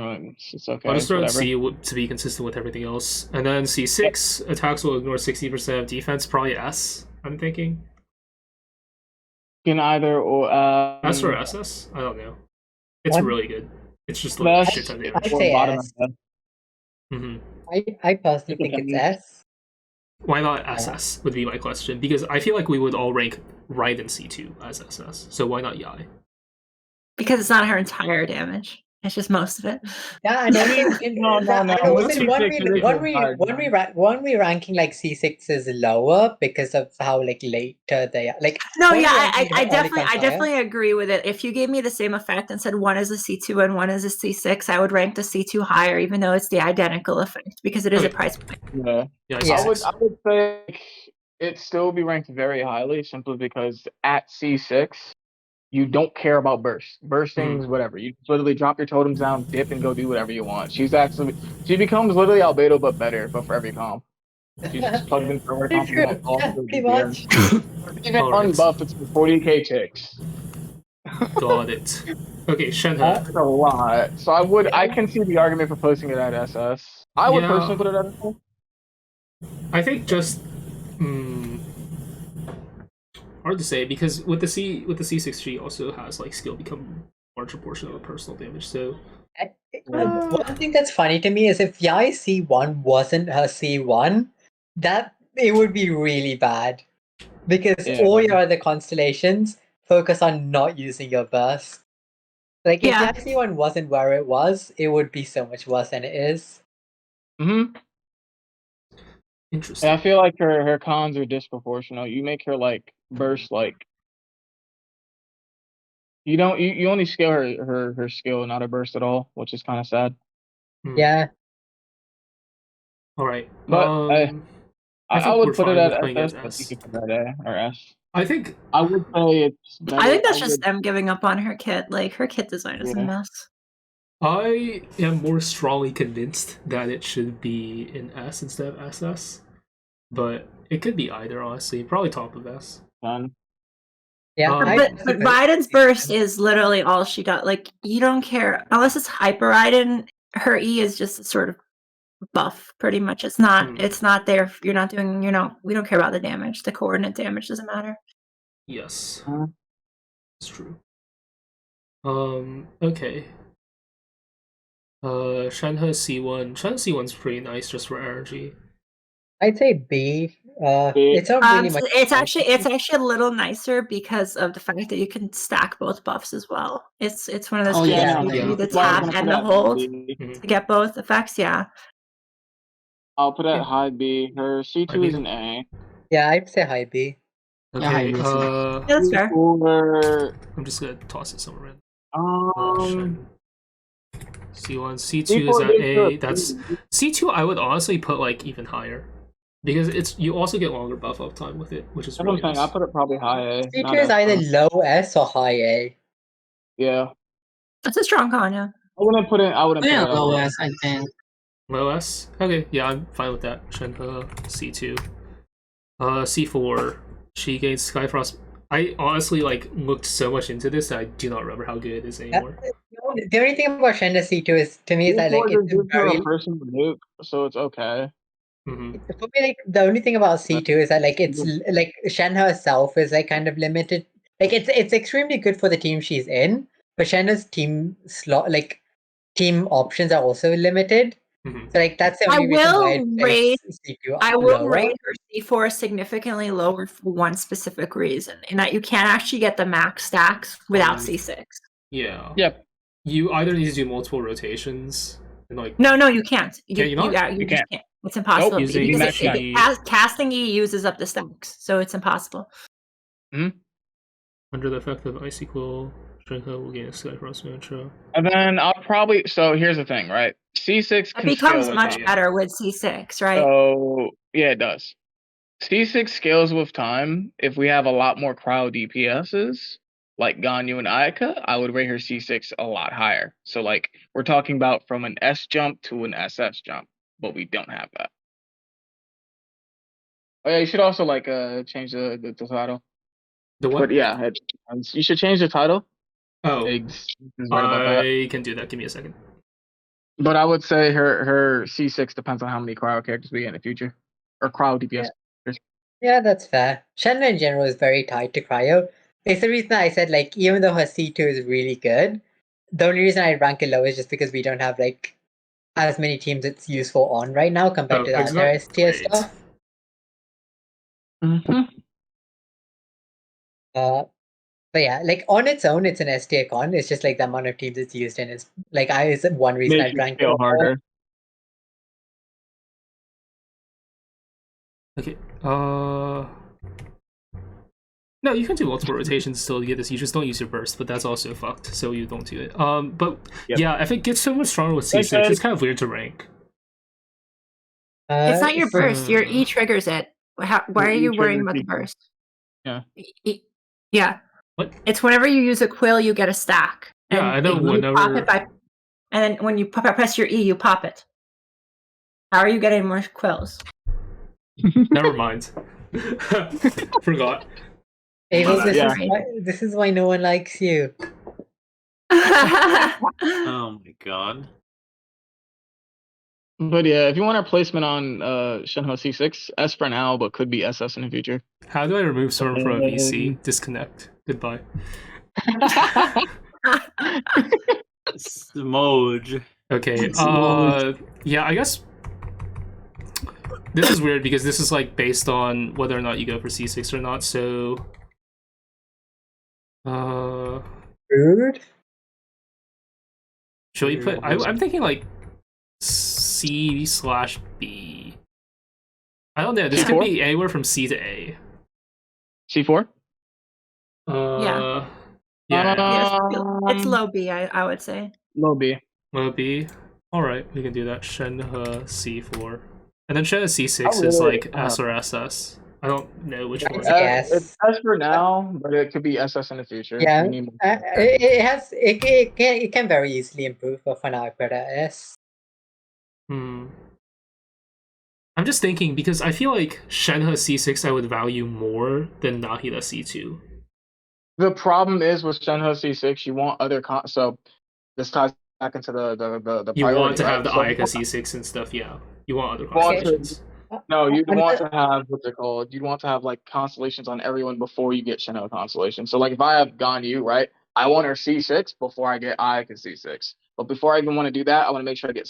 F: okay.
A: I'll just throw in
F: whatever.
A: C to be consistent with everything else. And then C6, attacks will ignore 60% of defense, probably S, I'm thinking.
F: You can either or
A: S or SS? I don't know. It's
D: What?
A: really good. It's just like
F: Best
A: shit ton of
D: I'd
A: damage.
F: or
D: say
F: bottom
D: S.
F: of that.
A: Mhm.
D: I personally think it's S.
A: Why not SS would be my question, because I feel like we would all rank Raiden C2 as SS, so why not Yae?
E: Because it's not her entire damage. It's just most of it.
D: Yeah, and I mean,
F: No.
D: I know,
F: What's
D: listen, when
F: C6
D: we ranking like C6 is lower because of how like later they are. Like
E: No,
D: when we
E: yeah,
D: ranking
E: I
D: them only comes higher.
E: definitely agree with it. If you gave me the same effect and said one is a C2 and one is a C6, I would rank the C2 higher, even though it's the identical effect because it is a
A: Okay.
E: price point.
F: Yeah.
A: Yeah,
D: Yeah.
A: C6.
F: I would say it still be ranked very highly simply because at C6 you don't care about burst. Bursting's whatever. You just literally drop your totems down, dip, and go do whatever you want. She becomes literally Albedo but better, but for every comp. She's just plugged in for her comp.
D: Yeah, pretty much.
F: Even
A: Alright.
F: unbuffed, it's 40k ticks.
A: Got it. Okay, Shenhe.
F: That's a lot. So I can see the argument for posting it at SS. I would
A: Yeah.
F: personally put it at SS.
A: I think just hard to say because with the C6 she also has like skill become larger portion of the personal damage. So
D: One thing that's funny to me is if Yae C1 wasn't her C1, that it would be really bad. Because
F: Yeah.
D: all your other constellations focus on not using your burst. Like, if
E: Yeah.
D: Yae C1 wasn't where it was, it would be so much worse than it is.
F: Mm-hmm.
A: interesting.
F: And I feel like her cons are disproportional. You make her like burst like you only scale her skill, not her burst at all, which is kind of sad.
D: Yeah.
A: All right.
F: But
A: I
F: I
A: think
F: would
A: we're
F: put it
A: fine
F: at
A: with putting it
F: SS,
A: as
F: but
A: S.
F: you could put it at A or S.
A: I think
F: I would say it's better.
E: I think that's just
F: would-
E: them giving up on her kit. Like her kit design is a
F: Yeah.
E: mess.
A: I am more strongly convinced that it should be in S instead of SS, but it could be either. Honestly, probably top of S.
F: done.
D: Yeah.
A: Um,
E: But Raiden's burst is literally all she does. Like you don't care unless it's hyper Raiden. Her E is just a sort of buff, pretty much. It's not.
A: Hmm.
E: It's not there. You're not doing. We don't care about the damage. The coordinate damage doesn't matter.
A: Yes,
F: Mhm.
A: it's true. Okay. Shenhe C1. Shenhe C1's pretty nice just for energy.
D: I'd say B.
F: B.
D: It's not really much.
E: It's actually a little nicer because of the fact that you can stack both buffs as well. It's one of those
C: Oh,
E: games
C: yeah,
E: where you
A: yeah.
E: do the
F: That's why I'm
E: tap
F: gonna
E: and
F: put
E: the
F: it at
E: hold
F: B.
E: to get both effects. Yeah.
F: I'll put it
A: Yeah.
F: at high B. Her C2
A: High
F: is
A: B.
F: an A.
D: Yeah, I'd say high B.
C: Yeah, high
A: Okay.
C: B is
E: Yeah, that's fair.
F: Or,
A: I'm just gonna toss it somewhere in.
F: um,
A: C1, C2 is
F: C4
A: at
F: is
A: A.
F: good.
A: That's C2. I would honestly put like even higher because you also get longer buff up time with it, which is
F: That's what I'm
A: really
F: saying.
A: nice.
F: I put it probably high A.
D: C2
F: not
D: is
F: S,
D: either
F: though.
D: low S or high A.
F: Yeah.
E: That's a strong con, yeah.
F: I wouldn't put it
C: Yeah,
F: at
C: low
F: low.
C: S, I think.
A: Low S. Okay, yeah, I'm fine with that. Shenhe C2. C4. She gains Skyfrost. I honestly like looked so much into this that I do not remember how good it is anymore.
D: The only thing about Shenhe C2 is, to me, is that like
F: C4
D: it's
F: gives her
D: very.
F: a person to nuke, so it's okay.
A: Hmm.
D: For me, like the only thing about C2 is that like it's like Shen herself is like kind of limited. Like it's extremely good for the team she's in, but Shenhe's team slot team options are also limited.
A: Hmm.
D: So like that's the
E: I
D: only reason why
E: will
D: I'd
E: rate-
D: place C2
E: I will
D: lower.
E: rate her C4 significantly lower for one specific reason, in that you can't actually get the max stacks without C6.
A: Yeah.
F: Yep.
A: You either need to do multiple rotations and like
E: No, you can't.
A: Can you not?
E: You
F: can't.
E: can't. It's impossible.
A: using
E: because
A: E.
E: casting E uses up the stacks, so it's impossible.
A: under the effect of ice equal. Shenhe will gain a Skyfrost mantra.
F: And then I'll probably. So here's the thing, right? C6
E: It
F: can
E: becomes
F: scale with
E: much
F: time.
E: better with C6, right?
F: So yeah, it does. C6 scales with time. If we have a lot more cryo DPSs, like Ganyu and Ayaka, I would rate her C6 a lot higher. So like we're talking about from an S jump to an SS jump, but we don't have that. Oh yeah, you should also like change the title.
A: The what?
F: But yeah, you should change the title.
A: Oh,
F: Eggs is right about that.
A: I can do that. Give me a second.
F: But I would say her C6 depends on how many cryo characters we get in the future, or cryo DPS.
D: Yeah, that's fair. Shenhe in general is very tied to cryo. It's the reason I said like even though her C2 is really good, the only reason I rank it low is just because we don't have like as many teams it's useful on right now compared to the other S tier
A: Great.
D: stuff.
F: Mm-hmm.
D: But yeah, like on its own, it's an S tier con. It's just like the amount of teams it's used in is like is one reason
F: Makes
D: I'd
F: you
D: rank it
F: scale
D: more.
F: harder.
A: Okay. No, you can do multiple rotations still to get this. You just don't use your burst, but that's also fucked. So you don't do it. But
F: Yep.
A: yeah, if it gets so much stronger with C6,
F: Okay.
A: it's kind of weird to rank.
E: It's not your
D: for-
E: burst. Your E triggers it. Why
F: Your
E: are
F: E
E: you worrying
F: triggers
E: about the
F: equal.
E: burst?
F: Yeah.
E: Yeah.
A: What?
E: It's whenever you use a quill, you get a stack.
A: Yeah, I know
E: you
A: whenever-
E: pop it by, and then when you press your E, you pop it. How are you getting more quills?
A: Never mind. Forgot.
D: Abel,
G: But,
D: this is why no one likes you.
G: oh my god.
F: But yeah, if you want our placement on Shenhe C6, S for now, but could be SS in the future.
A: How do I remove someone from a VC? Disconnect. Goodbye.
G: Smoj.
A: Okay. Yeah, I guess this is weird because this is like based on whether or not you go for C6 or not. So,
D: Rude.
A: should we put? I'm thinking like C/B. I don't know. This could be anywhere from C to A.
F: C4?
E: Yeah.
A: Yeah.
E: It's low B, I would say.
F: Low B.
A: Low B. All right, we can do that. Shenhe C4, and then Shenhe C6
F: Oh,
A: is
F: really?
A: like S or SS. I don't know which one.
D: Yes.
F: It's S for now, but it could be SS in the future.
D: Yeah,
F: We need more.
D: it can very easily improve, but for now I put a S.
A: I'm just thinking because I feel like Shenhe C6 I would value more than Nahida C2.
F: The problem is with Shenhe C6, you want other so this ties back into the
A: You
F: priority,
A: want to have the
F: right?
A: Ayato C6 and stuff, yeah. You want other
F: You want to-
A: constellations.
F: No, you'd want to have what's it called? You'd want to have like constellations on everyone before you get Shenhe constellation. So like if I have Ganyu, right? I want her C6 before I get Ayato C6. But before I even want to do that, I want to make sure I get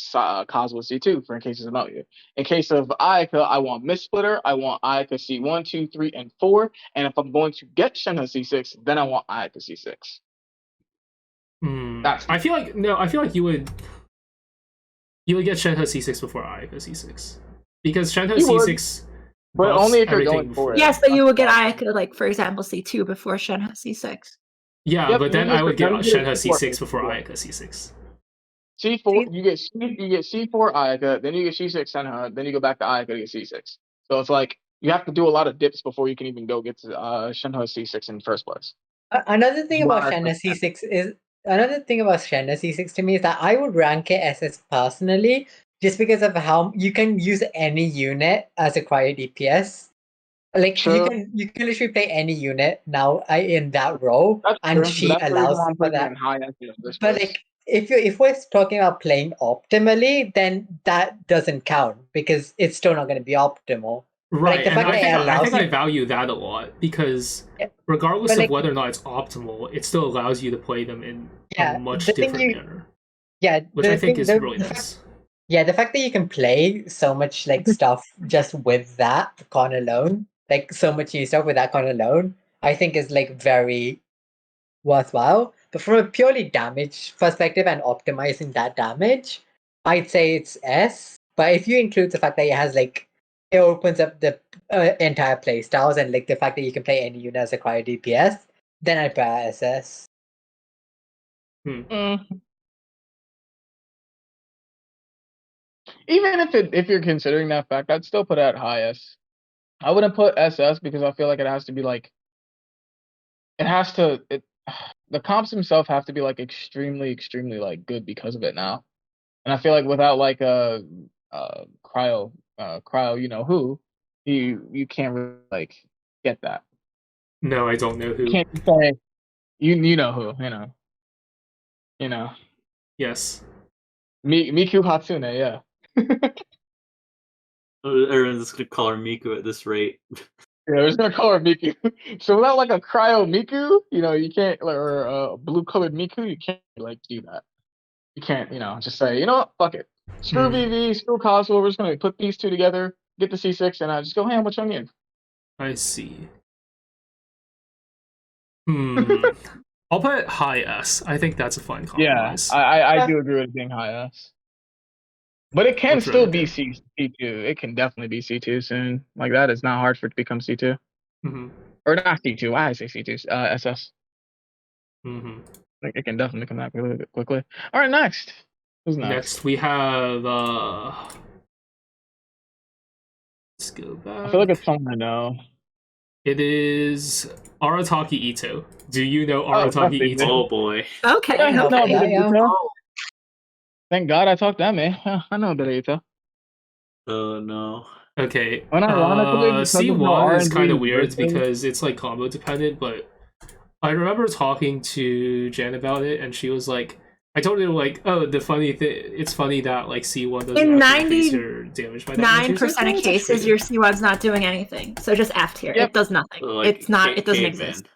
F: Cosmo C2 for in cases of you. In case of Ayato, I want Mist Splitter. I want Ayato C1, 2, 3, and 4. And if I'm going to get Shenhe C6, then I want Ayato C6.
A: I feel like you would get Shenhe C6 before Ayato C6. Because Shenhe C6
F: but
A: buffs
F: only if you're
A: everything
F: going for it.
E: Yes, but you would get Ayato, like, for example, C2 before Shenhe C6.
A: Yeah,
F: Yep,
A: but then
F: you
A: I would get
F: get
A: Shenhe
F: C4
A: C6 before Ayato C6.
F: C4, you get C4 Ayato, then you get C6 Shenhe, then you go back to Ayato to get C6. So it's like you have to do a lot of dips before you can even go get to Shenhe C6 in the first place.
D: Another thing about Shenhe C6 to me is that I would rank it as personally, just because of how you can use any unit as a cryo DPS. Like
F: True.
D: you can literally play any unit now in that role,
F: That's
D: and
F: true.
D: she
F: That's the reason
D: allows
F: why I'm
D: for
F: putting it
D: that.
F: in high end in this
D: But
F: place.
D: like if we're talking about playing optimally, then that doesn't count because it's still not going to be optimal.
A: Right,
D: Like, the
A: and
D: fact
A: I
D: that it
A: think
D: allows
A: I
D: you-
A: value that a lot because
D: Yeah,
A: regardless
D: but,
A: of
D: like-
A: whether or not it's optimal, it still allows you to play them in
D: Yeah,
A: a much
D: the thing
A: different
D: you-
A: manner,
D: Yeah,
A: which
D: the
A: I think
D: thing-
A: is
D: the-
A: really
D: the
A: nice.
D: Yeah, the fact that you can play so much like stuff just with that con alone, like so much new stuff with that con alone, I think is like very worthwhile. But from a purely damage perspective and optimizing that damage, I'd say it's S. But if you include the fact that it has like it opens up the entire play styles and like the fact that you can play any unit as a cryo DPS, then I'd put it as SS.
F: Even if you're considering that fact, I'd still put it at high S. I wouldn't put SS because I feel like it has to be like the comps themselves have to be like extremely like good because of it now. And I feel like without like a cryo you know who, you can't really like get that.
A: No, I don't know who.
F: You can't say you know who, you know.
A: Yes.
F: Miku Hatsune, yeah.
G: Everyone's just gonna call her Miku at this rate.
F: Yeah, we're just gonna call her Miku. So without like a cryo Miku, you can't, or a blue colored Miku, you can't like do that. You can't, just say, you know what, fuck it. Screw VV, screw Cosmo, we're just gonna put these two together, get the C6, and just go ham with Chungin.
A: I see. I'll put high S. I think that's a fine
F: Yeah,
A: compromise.
F: I do agree with it being high S. But it can
A: That's
F: still
A: really
F: be C2. It can definitely be C2 soon. Like that, it's not hard for it to become C2. Or not C2, why I say C2? SS. Like it can definitely come back really quickly. All right, next. Who's next?
A: Next we have let's go back.
F: I feel like it's someone I know.
A: It is Arataki Itto. Do you know
F: Oh,
A: Arataki
F: definitely.
A: Itto?
G: Oh boy.
E: Okay.
F: I know
D: Okay,
F: a bit of
D: yeah.
F: Ito. Thank God I talked to Ame. I know a bit of Ito.
G: Oh no.
A: Okay.
F: Unironically, because of how
A: C1 is
F: R&B
A: kind of weird
F: versus-
A: because it's like combo dependent, but I remember talking to Jan about it, and she was like, I told her like, oh, the funny thing, it's funny that like C1 doesn't
E: In
A: actually increase your damage by that much. She was like,
E: 9%
A: "Oh,
E: of
A: it's
E: cases,
A: actually-"
E: your C1's not doing anything. So just F tier.
F: Yep.
E: It does nothing.
G: Like,
E: It's not. It doesn't
G: caveman.
E: exist.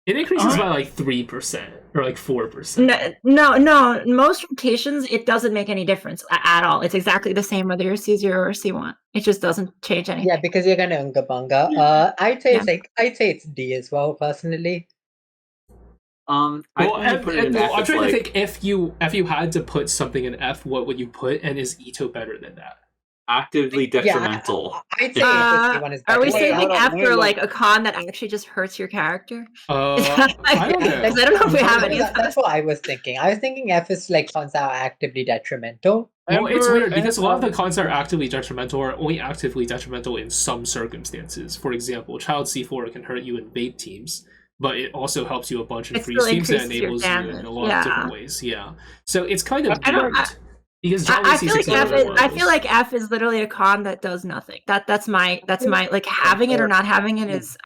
A: It increases
F: Uh-huh.
A: by like 3% or like 4%.
E: No. Most rotations, it doesn't make any difference at all. It's exactly the same whether you're C0 or C1. It just doesn't change anything.
D: Yeah, because you're gonna unga bunga. I'd say it's D as well, personally.
G: I
A: Well,
G: only put it in F
A: I'm
G: as,
A: trying
G: like,
A: to think if you had to put something in F, what would you put? And is Itto better than that?
G: actively detrimental.
D: I'd say C1 is better.
E: Are we
F: Wait,
E: saving
F: hold on,
E: F
F: wait,
E: for
F: wait.
E: like a con that actually just hurts your character?
A: I don't know.
E: Because I don't know if we have any of
D: That's what I was thinking. I was thinking F is like cons that are actively detrimental.
A: Well, it's
F: Emperor
A: weird because a lot of the
F: and-
A: cons that are actively detrimental are only actively detrimental in some circumstances. For example, Child C4 can hurt you in bait teams, but it also helps you a bunch in
E: It
A: free
E: still
A: teams that
E: increases your
A: enables you in a lot
E: damage,
A: of different
E: yeah.
A: ways. Yeah, so it's kind of
E: I don't-
A: weird because
E: I feel like
A: C6
E: F
A: is
E: is.
A: one of
E: I feel
A: those.
E: like F is literally a con that does nothing. That's my like having it or not having it is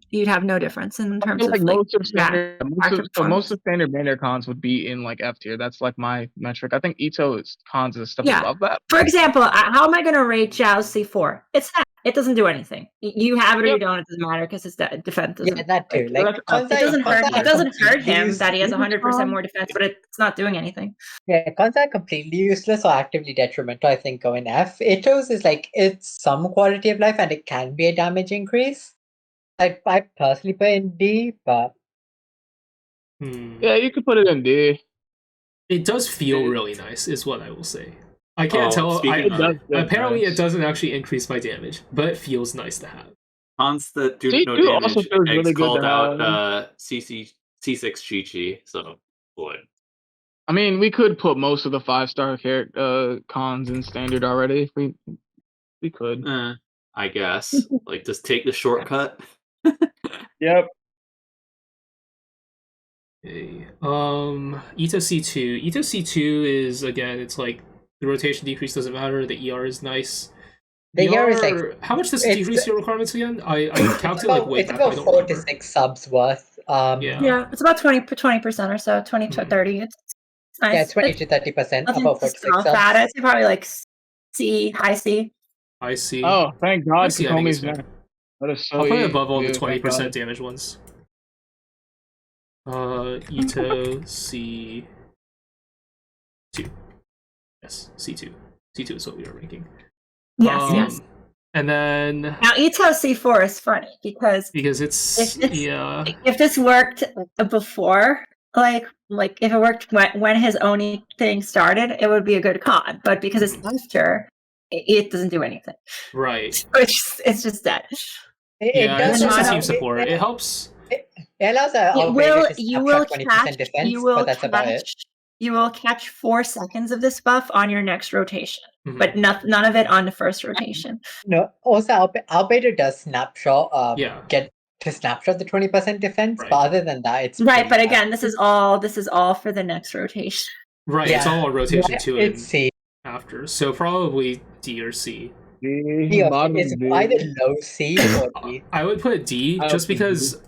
E: you'd have no difference in
F: I
E: terms
F: feel
E: of
F: like
E: like
F: most of standard,
E: actual
F: most of standard banner cons would be in like F tier. That's like my metric. I think Itto's cons is a step
E: Yeah.
F: above that.
E: For example, how am I going to rate Zhao C4? It's not. It doesn't do anything. You have it or you don't. It doesn't matter because it's defense.
D: Yeah, that too.
F: Like,
D: Like cons
E: It doesn't hurt.
D: are
E: It doesn't hurt
D: completely
E: him that he has
F: useless.
E: 100% more defense, but it's not doing anything.
D: Yeah, cons are completely useless or actively detrimental, I think, go in F. Itto's is like, it's some quality of life and it can be a damage increase. I personally put in D, but
F: Yeah, you could put it in D.
A: It does feel really nice, is what I will say. I can't tell.
G: speaking of-
A: Apparently, it doesn't actually increase my damage, but it feels nice to have.
G: Cons that do
F: C2
G: no damage.
F: also feels
G: Eggs
F: really good
G: called
F: to
G: out
F: have.
G: C6 Chi-Chi, so boy.
F: I mean, we could put most of the 5-star cons in standard already. We could.
G: I guess. Like, just take the shortcut.
F: Yep.
A: Okay. Itto C2. Itto C2 is, again, it's like the rotation decrease doesn't matter. The ER is nice.
D: the ER is like,
A: how much does it
D: it's-
A: decrease your requirements again? I
D: it's
A: calculate
D: about,
A: way
D: it's
A: back. I
D: about
A: don't
D: 4 to
A: remember.
D: 6 subs worth.
A: Yeah.
E: Yeah, it's about 20% or so, 20 to
A: Mhm.
E: 30. It's nice.
D: Yeah, 20 to 30%,
E: Nothing
D: about
E: to
D: 4 to 6
E: scoff
D: subs.
E: at. It's probably like C, high C.
A: I see.
F: Oh, thank God,
A: I see, I think it's
F: Kokomi's
A: fair.
F: next. That is so
A: I'll put it
F: easy,
A: above all the
F: dude, thank
A: 20%
F: God.
A: damage ones. Itto C2. Yes, C2. C2 is what we are ranking.
E: Yes.
A: And then
E: Now, Itto C4 is funny because
A: because it's
E: If it's-
A: yeah.
E: if this worked before, like if it worked when his Oni thing started, it would be a good con. But because it's after, it doesn't do anything.
A: Right.
E: So it's just dead.
A: Yeah, it's
E: does
A: just a
E: not-
A: team support. It helps.
D: It allows a
E: You will
D: outrageous
E: you will
D: snapshot 20%
E: catch
D: defense,
E: you will
D: but that's about it.
E: catch you will catch 4 seconds of this buff on your next rotation,
A: Mhm.
E: but none of it on the first rotation.
D: No, also Albedo does snapshot,
A: Yeah.
D: get to snapshot the 20% defense,
A: Right.
D: but other than that, it's
E: Right,
D: pretty
E: but
D: bad.
E: again, this is all for the next rotation.
A: Right, it's
D: Yeah.
A: all on rotation 2 and
D: It's C.
A: after. So probably D or C.
D: D or
F: Bottom
D: C. It's
F: D.
D: either low C or D.
A: I would put D
F: I
A: just
F: would put
A: because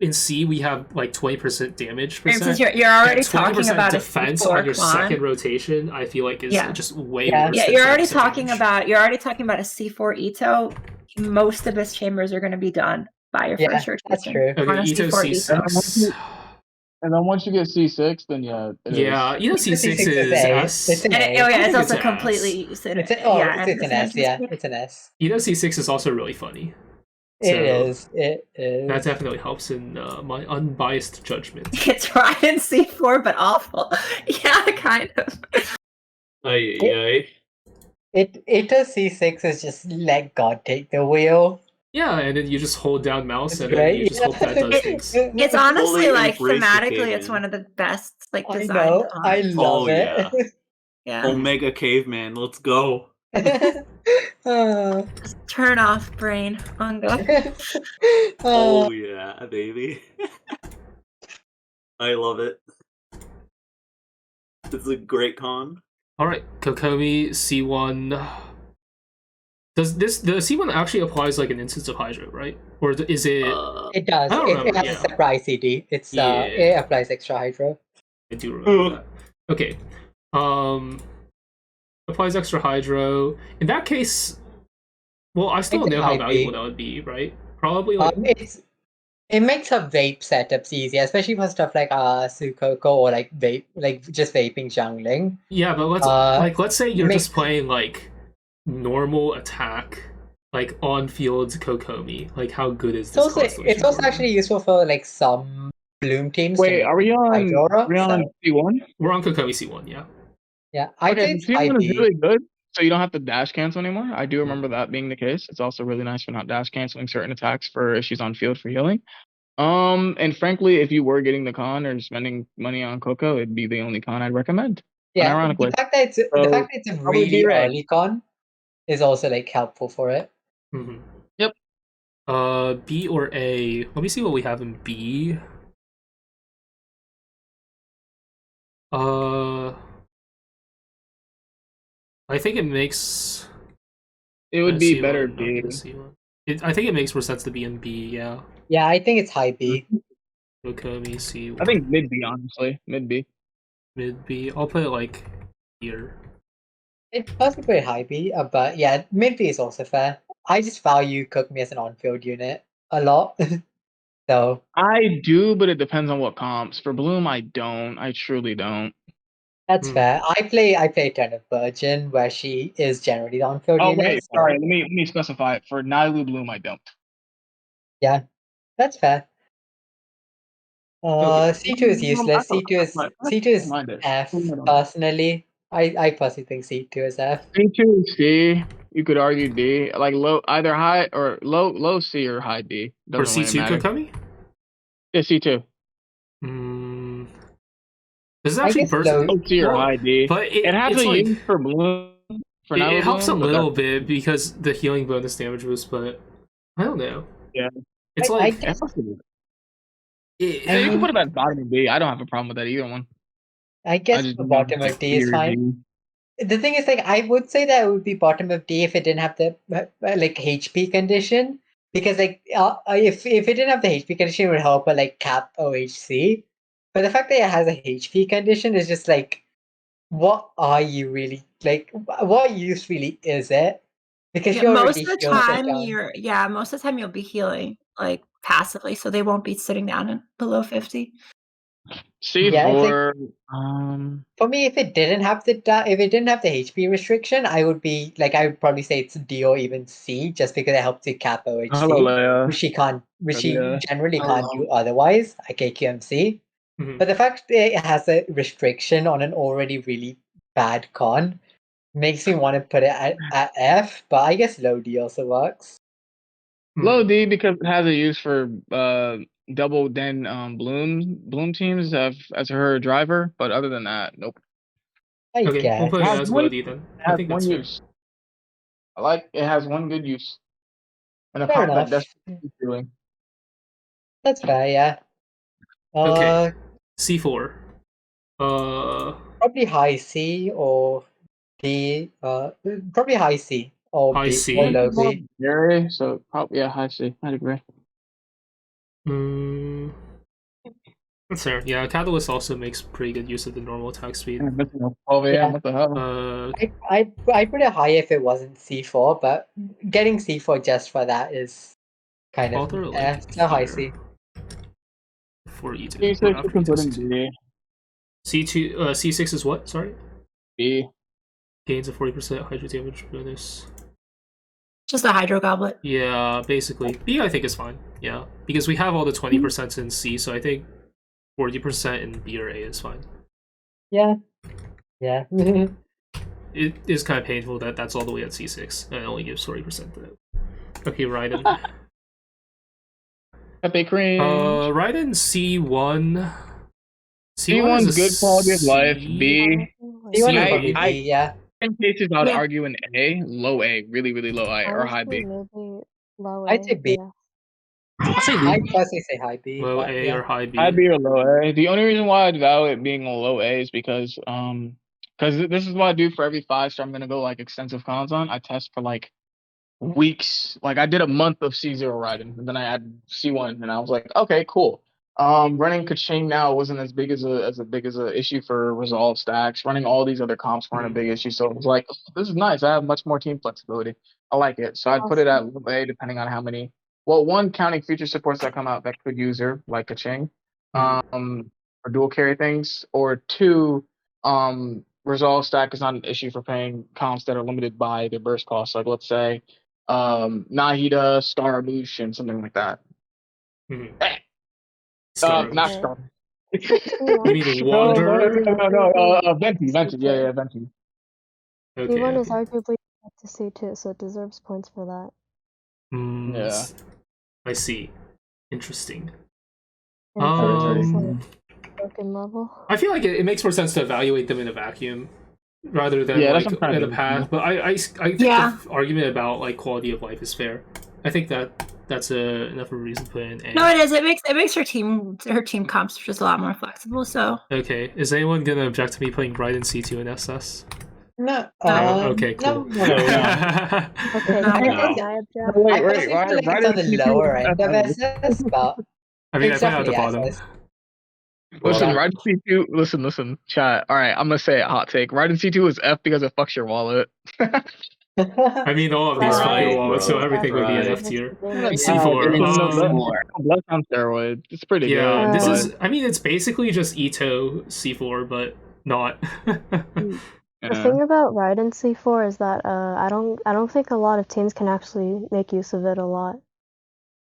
A: in C we have like 20% damage
E: And since
A: percent.
E: you're already
A: Yeah, 20%
E: talking about a
A: defense
E: C4
A: on your
E: clone.
A: second rotation, I feel like is
E: Yeah.
A: just way
D: Yeah.
A: worse.
E: Yeah,
A: than
E: you're already
A: 20%
E: talking
A: damage.
E: about a C4 Itto. Most of his chambers are going to be done by your
D: Yeah,
E: first rotation.
D: that's true.
A: Okay,
E: on a
A: Itto
E: C4
A: C6.
F: And then once you get C6, then yeah. it is.
A: Yeah, Itto C6 is
D: A.
A: S.
D: It's an
E: And
D: A.
E: yeah, it's
A: think
E: also
A: it's
E: completely
D: It's an it's an S, yeah. It's an S.
A: Itto C6 is also really funny.
D: It
A: So,
D: is. It is.
A: That definitely helps in my unbiased judgment.
E: It's Raiden C4, but awful. Yeah, kind of.
G: Ay.
D: Itto C6 is just let God take the wheel.
A: Yeah, and then you just hold down mouse
D: It's
A: and then
D: great.
A: you just hope that does things.
E: It's honestly
G: Fully
E: like
G: embrace the
E: thematically, it's
G: caveman.
E: one of the best like
D: I
E: designed.
D: know. I
E: cons.
D: love
G: Oh,
D: it.
E: Yeah.
G: Omega Caveman, let's go.
D: Ah.
E: Just turn off brain. Unga.
G: Oh yeah, baby. I love it. It's a great con.
A: Alright, Kokomi C1. Does the C1 actually applies like an instance of Hydro, right? Or is it?
D: It does.
A: I don't
D: It
A: remember,
D: has
A: yeah.
D: a separate ICD. It's
A: Yeah.
D: it applies extra hydro.
A: I do remember that. Okay. Applies extra Hydro. In that case, well, I still
D: It's
A: don't know how
D: IP.
A: valuable that would be, right? Probably like
D: It makes her vape setups easier, especially for stuff like Sukoko or like vape, like just vaping jungling.
A: yeah, but let's say you're just playing like normal attack, like on field Kokomi. Like how good is this?
D: It's also actually useful for like some Bloom teams.
F: Wait, are we on?
D: Hydora,
F: Are we on C1?
A: We're on Kokomi C1, yeah.
D: Yeah, I
F: Okay,
D: think
F: C1 is
D: IP.
F: really good, so you don't have to dash cancel anymore. I do remember that being the case. It's also really nice for not dash canceling certain attacks for issues on field for healing. And frankly, if you were getting the con or spending money on Coco, it'd be the only con I'd recommend.
D: Yeah,
F: ironically.
D: the fact that it's a
F: probably
D: really
F: B-Ray.
D: early con is also like helpful for it.
A: Mm-hmm.
F: Yep.
A: B or A. Let me see what we have in B. I think it makes.
F: It would be better
A: B.
F: B.
A: I think it makes more sense to be in B. Yeah.
D: Yeah, I think it's high B.
A: Kokomi C1.
F: I think mid B, honestly. Mid B.
A: Mid B. I'll put it like here.
D: It's possibly high B, but yeah, mid B is also fair. I just value Kokomi as an on-field unit a lot. So
F: I do, but it depends on what comps. For Bloom, I don't. I truly don't.
D: that's fair. I play Turnip Virgin, where she is generally the on-field
F: Oh
D: unit.
F: wait,
D: so-
F: sorry. Let me specify it. For Nilou Bloom, I don't.
D: Yeah, that's fair.
F: Okay.
D: C2 is useless. C2 is
F: Mind it.
D: F
F: Hold on.
D: personally. I personally think C2 is F.
F: C2 is C. You could argue D. Like low, either high or low C or high D.
A: For
F: Doesn't really
A: C2
F: matter.
A: Kokomi?
F: Yeah, C2.
A: This is actually
D: guess
A: burst.
D: low-
F: Low C or high D.
A: But
F: It has
A: it's
F: a
A: like,
F: use for Bloom. For
A: it
F: Nilou
A: helps a
F: Bloom, but
A: little bit because the healing bonus damage boost, but I don't know.
F: Yeah.
A: It's
D: I
A: like
D: guess-
F: Yeah, you can put it at bottom of B. I don't have a problem with that either one.
D: I guess
F: just
D: the
F: don't
D: bottom
F: like
D: of D is
F: tier
D: fine.
F: D.
D: The thing is, like, I would say that it would be bottom of D if it didn't have the like HP condition, because like if it didn't have the HP condition, it would help like cap OHC. But the fact that it has a HP condition is just like, what are you really like? What use really is it? Because
E: Yeah,
D: you're
E: most
D: already
E: of the
D: healed
E: time
D: down.
E: most of the time you'll be healing like passively, so they won't be sitting down at below 50.
F: C4.
D: For me, if it didn't have the HP restriction, I would probably say it's D or even C, just because it helps you cap OHC,
F: Hello, Leia.
D: which she
F: Leia.
D: generally can't do otherwise, like AQMC.
A: Mhm.
D: But the fact that it has a restriction on an already really bad con makes me want to put it at F, but I guess low D also works.
F: Low D because it has a use for double den Bloom teams as her driver, but other than that, nope.
D: I
A: Okay,
D: guess.
A: we'll put it
F: Has
A: as
F: one-
A: low D then.
F: It
A: I
F: has
A: think
F: one
A: that's fair.
F: use. I like it has one good use. And a
D: Fair
F: comp that
D: enough.
F: desperately feeling.
D: That's fair, yeah.
A: Okay. C4.
D: Probably high C or D. Probably high C or
A: High
D: B
A: C?
D: or low B.
F: Gary, so probably high C. I'd agree.
A: That's fair. Yeah, Catalyst also makes pretty good use of the normal attack speed.
F: Yeah, missing a 12 AM,
D: Yeah.
F: what the hell?
D: I'd put it high if it wasn't C4, but getting C4 just for that is kind
A: I'll
D: of
A: throw it like
D: it's a high
A: here.
D: C.
A: For E to
F: C6 you can put in D.
A: C2 C6 is what? Sorry?
F: B.
A: Gains a 40% hydro damage bonus.
E: Just a hydro goblet.
A: Yeah, basically. B I think is fine. Yeah. Because we have all the 20% in C, so I think 40% in B or A is fine.
D: Yeah. Yeah.
A: It is kind of painful that that's all the way at C6 and it only gives 40% to it. Okay, Raiden.
F: Pepe cream.
A: Raiden C1.
F: C1's good quality of life. B.
D: C1
F: I-
D: yeah.
F: In cases, I would
E: Yeah.
F: argue an A, low A, really, really low A, or high B.
H: Maybe low
D: I'd
H: A,
D: say B.
H: yeah.
C: I'll say
D: I'd
C: B.
D: personally say high B.
A: Low
D: but
A: A
D: yeah.
A: or high B?
F: High B or low A. The only reason why I'd value it being a low A is because this is what I do for every 5-star I'm gonna go like extensive cons on. I test for like weeks. Like I did a month of C0 Raiden, and then I added C1, and I was like, okay, cool. Running Kaching now wasn't as big as a issue for resolve stacks. Running all these other comps weren't a big issue, so it was like, oh, this is nice. I have much more team flexibility. I like it. So I'd put it at A depending on how many. Well, one, counting feature supports that come out that could use her, like Kaching, or dual carry things, or two, resolve stack is not an issue for paying comps that are limited by their burst costs. Like let's say, Nahida, Scaramouche, and something like that. Not Star.
A: You mean Wander?
F: No, Venti, yeah, Venti.
A: Okay.
H: C1 is arguably up to C2, so it deserves points for that.
F: Yeah.
A: I see. Interesting.
H: And broken level.
A: I feel like it makes more sense to evaluate them in a vacuum rather than
F: Yeah,
A: like
F: that's what I'm trying
A: in
F: to
A: the
F: do.
A: past. But I think the argument about like quality of life is fair. I think that's enough of a reason to put in A.
E: No, it is. It makes her team comps just a lot more flexible. So
A: Okay, is anyone gonna object to me putting Raiden C2 in SS?
D: No.
A: Okay, cool.
D: No.
H: Okay,
A: No.
H: I object.
D: I personally feel like it's on the lower end of SS, but
A: I mean, I
D: it's
A: put it at the
D: definitely
A: bottom.
D: SS.
F: Listen,
D: Yeah.
F: Raiden C2. Listen, chat. All right, I'm gonna say a hot take. Raiden C2 is F because it fucks your wallet.
A: I mean, all of these
H: Right,
A: fire
G: bro.
A: wallets, so everything would be an
G: Right.
A: F tier.
F: Yeah,
A: C4.
F: Blood on steroids. It's pretty
A: Yeah,
F: good.
A: this
F: but-
A: is. I mean, it's basically just Itto C4, but not.
H: The
F: yeah.
H: thing about Raiden C4 is that I don't think a lot of teams can actually make use of it a lot.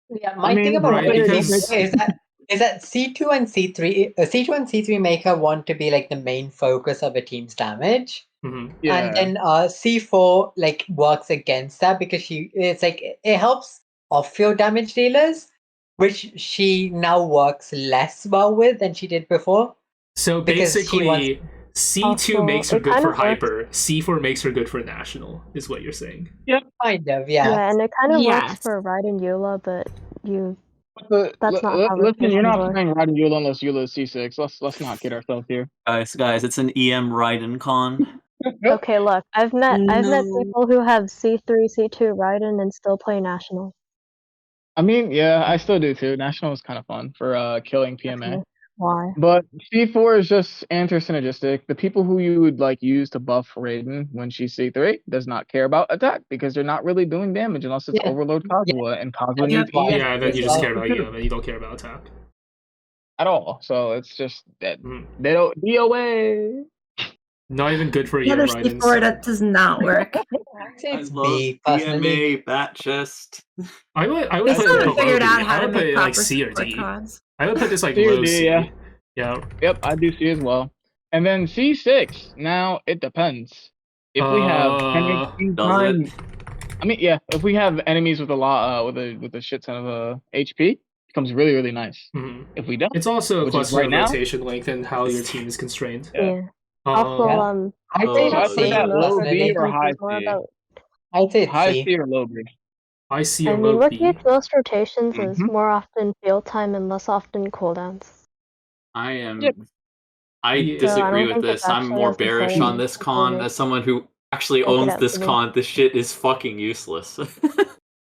D: Yeah, my thing about
A: right,
D: Raiden
A: because-
D: C4 is that C2 and C3 make her want to be like the main focus of a team's damage.
A: Mhm.
D: And then C4 like works against that because it's like it helps off-field damage dealers, which she now works less well with than she did before.
A: So
D: Because she
A: basically, C2
H: Also,
A: makes her
H: it
A: good
H: kind
A: for
H: of works-
A: hyper. C4 makes her good for national, is what you're saying.
D: Kind of,
H: Yeah,
D: yeah.
H: and it kind of
E: Yes.
H: works for Raiden Eula, but
F: But
H: That's not how
F: listen, you're not
H: rotations work.
F: playing Raiden Eula unless Eula is C6. Let's not kid ourselves here.
G: Guys, it's an EM Raiden con.
H: okay, look, I've met
E: No.
H: people who have C3, C2 Raiden and still play national.
F: I mean, yeah, I still do too. National is kind of fun for killing PMA.
H: Okay. Why?
F: But C4 is just anti-synergistic. The people who you would like use to buff Raiden when she's C3 does not care about attack because they're not really doing damage unless it's
D: Yeah.
F: Overload Kazuha, and Kazuha
D: Yeah.
F: needs EM
A: Yeah, and then you just
D: well.
A: care about EM, and you don't care about attack.
F: at all. So it's just that
A: Mhm.
F: they don't DOA.
A: Not even good for EM
E: another
A: Raidens.
E: C4 that does not work.
D: I'd say
G: I
D: it's
G: love
D: B personally.
G: EMA bat chest.
A: I would
E: They
A: put
E: still
A: it
E: haven't figured
A: below
E: out
A: B.
E: how
A: I
E: to
A: would put
E: make
A: it
E: proper
A: like C or
E: support
A: D.
E: cons.
A: I would put this like
F: C or
A: low
F: D,
A: C.
F: yeah.
A: Yeah.
F: Yep, I do C as well. And then C6. Now it depends. If we have enemies
G: Does it?
F: I mean, yeah. If we have enemies with a lot, with a shit ton of HP, it becomes really, really nice.
A: Mhm.
F: If we don't,
A: It's also a
F: Which is
A: question
F: right
A: of
F: now?
A: rotation length and how your team is constrained.
F: Yeah.
H: Also,
A: Um,
D: I'd
G: Oh,
D: say
G: so I'd
D: C
G: put that
F: low
D: personally.
F: B or high
H: it's more
F: C?
H: about,
D: I'd say it's
F: high
D: C.
F: C or low B?
A: I see
H: I
A: a
H: mean,
A: low
H: what
A: B.
H: gets most rotations is
F: Mhm.
H: more often field time and less often cooldowns.
G: I am.
F: Yep.
G: I
A: Yeah.
H: So I
G: disagree
H: don't
G: with
H: think
G: this.
H: it's
G: I'm
H: actually
G: more
H: as the
G: bearish
H: same
G: on this con
H: as
G: as someone who actually
H: Check it
G: owns
H: out
G: this
H: for me.
G: con. This shit is fucking useless.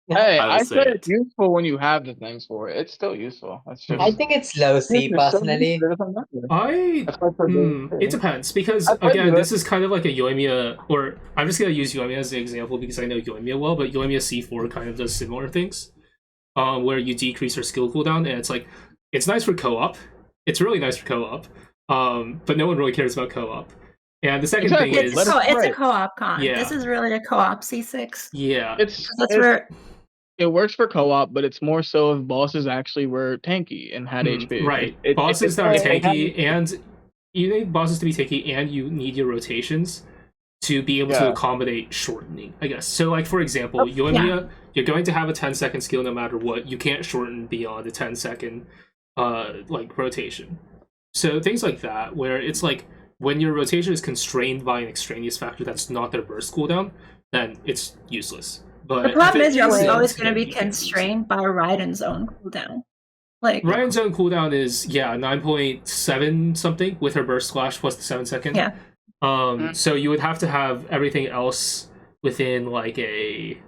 F: Hey,
G: I will
F: I
G: say
F: said
G: it.
F: it's useful when you have the things for it. It's still useful. That's just.
D: I think it's low C
F: It's so
D: personally.
F: useful, it doesn't matter.
A: I
F: That's why I said
A: it depends because
F: I'd probably
A: again,
F: do it.
A: this is kind of like a Yoimiya, or I'm just gonna use Yoimiya as an example because I know Yoimiya well, but Yoimiya C4 kind of does similar things, where you decrease her skill cooldown, and it's like it's nice for co-op. It's really nice for co-op, but no one really cares about co-op. And the second
F: Exactly.
A: thing
E: It's,
A: is,
F: Let us
E: it's a
F: try.
E: co-op con.
A: Yeah.
E: This is really a co-op C6.
A: yeah,
E: That's where
F: It works for co-op, but it's more so if bosses actually were tanky and had HP.
A: right.
F: It-
A: Bosses
F: it-
A: that are
F: it- it
A: tanky, and you need bosses to be tanky, and you need your rotations to be able to
F: Yeah.
A: accommodate shortening, I guess. So, like for example, Yoimiya, you're going to have a 10-second skill no matter what. You can't shorten beyond a 10-second like rotation. So things like that, where it's like when your rotation is constrained by an extraneous factor that's not their burst cooldown, then it's useless. But
E: the problem
A: if
E: is
A: it
E: you're
A: isn't,
E: always going to
A: then
E: be
A: you can use it.
E: constrained by Raiden's own cooldown. Like
A: Ryan's own cooldown is 9.7 something with her burst slash plus the 7-second.
E: Yeah.
A: So you would have to have everything else within like a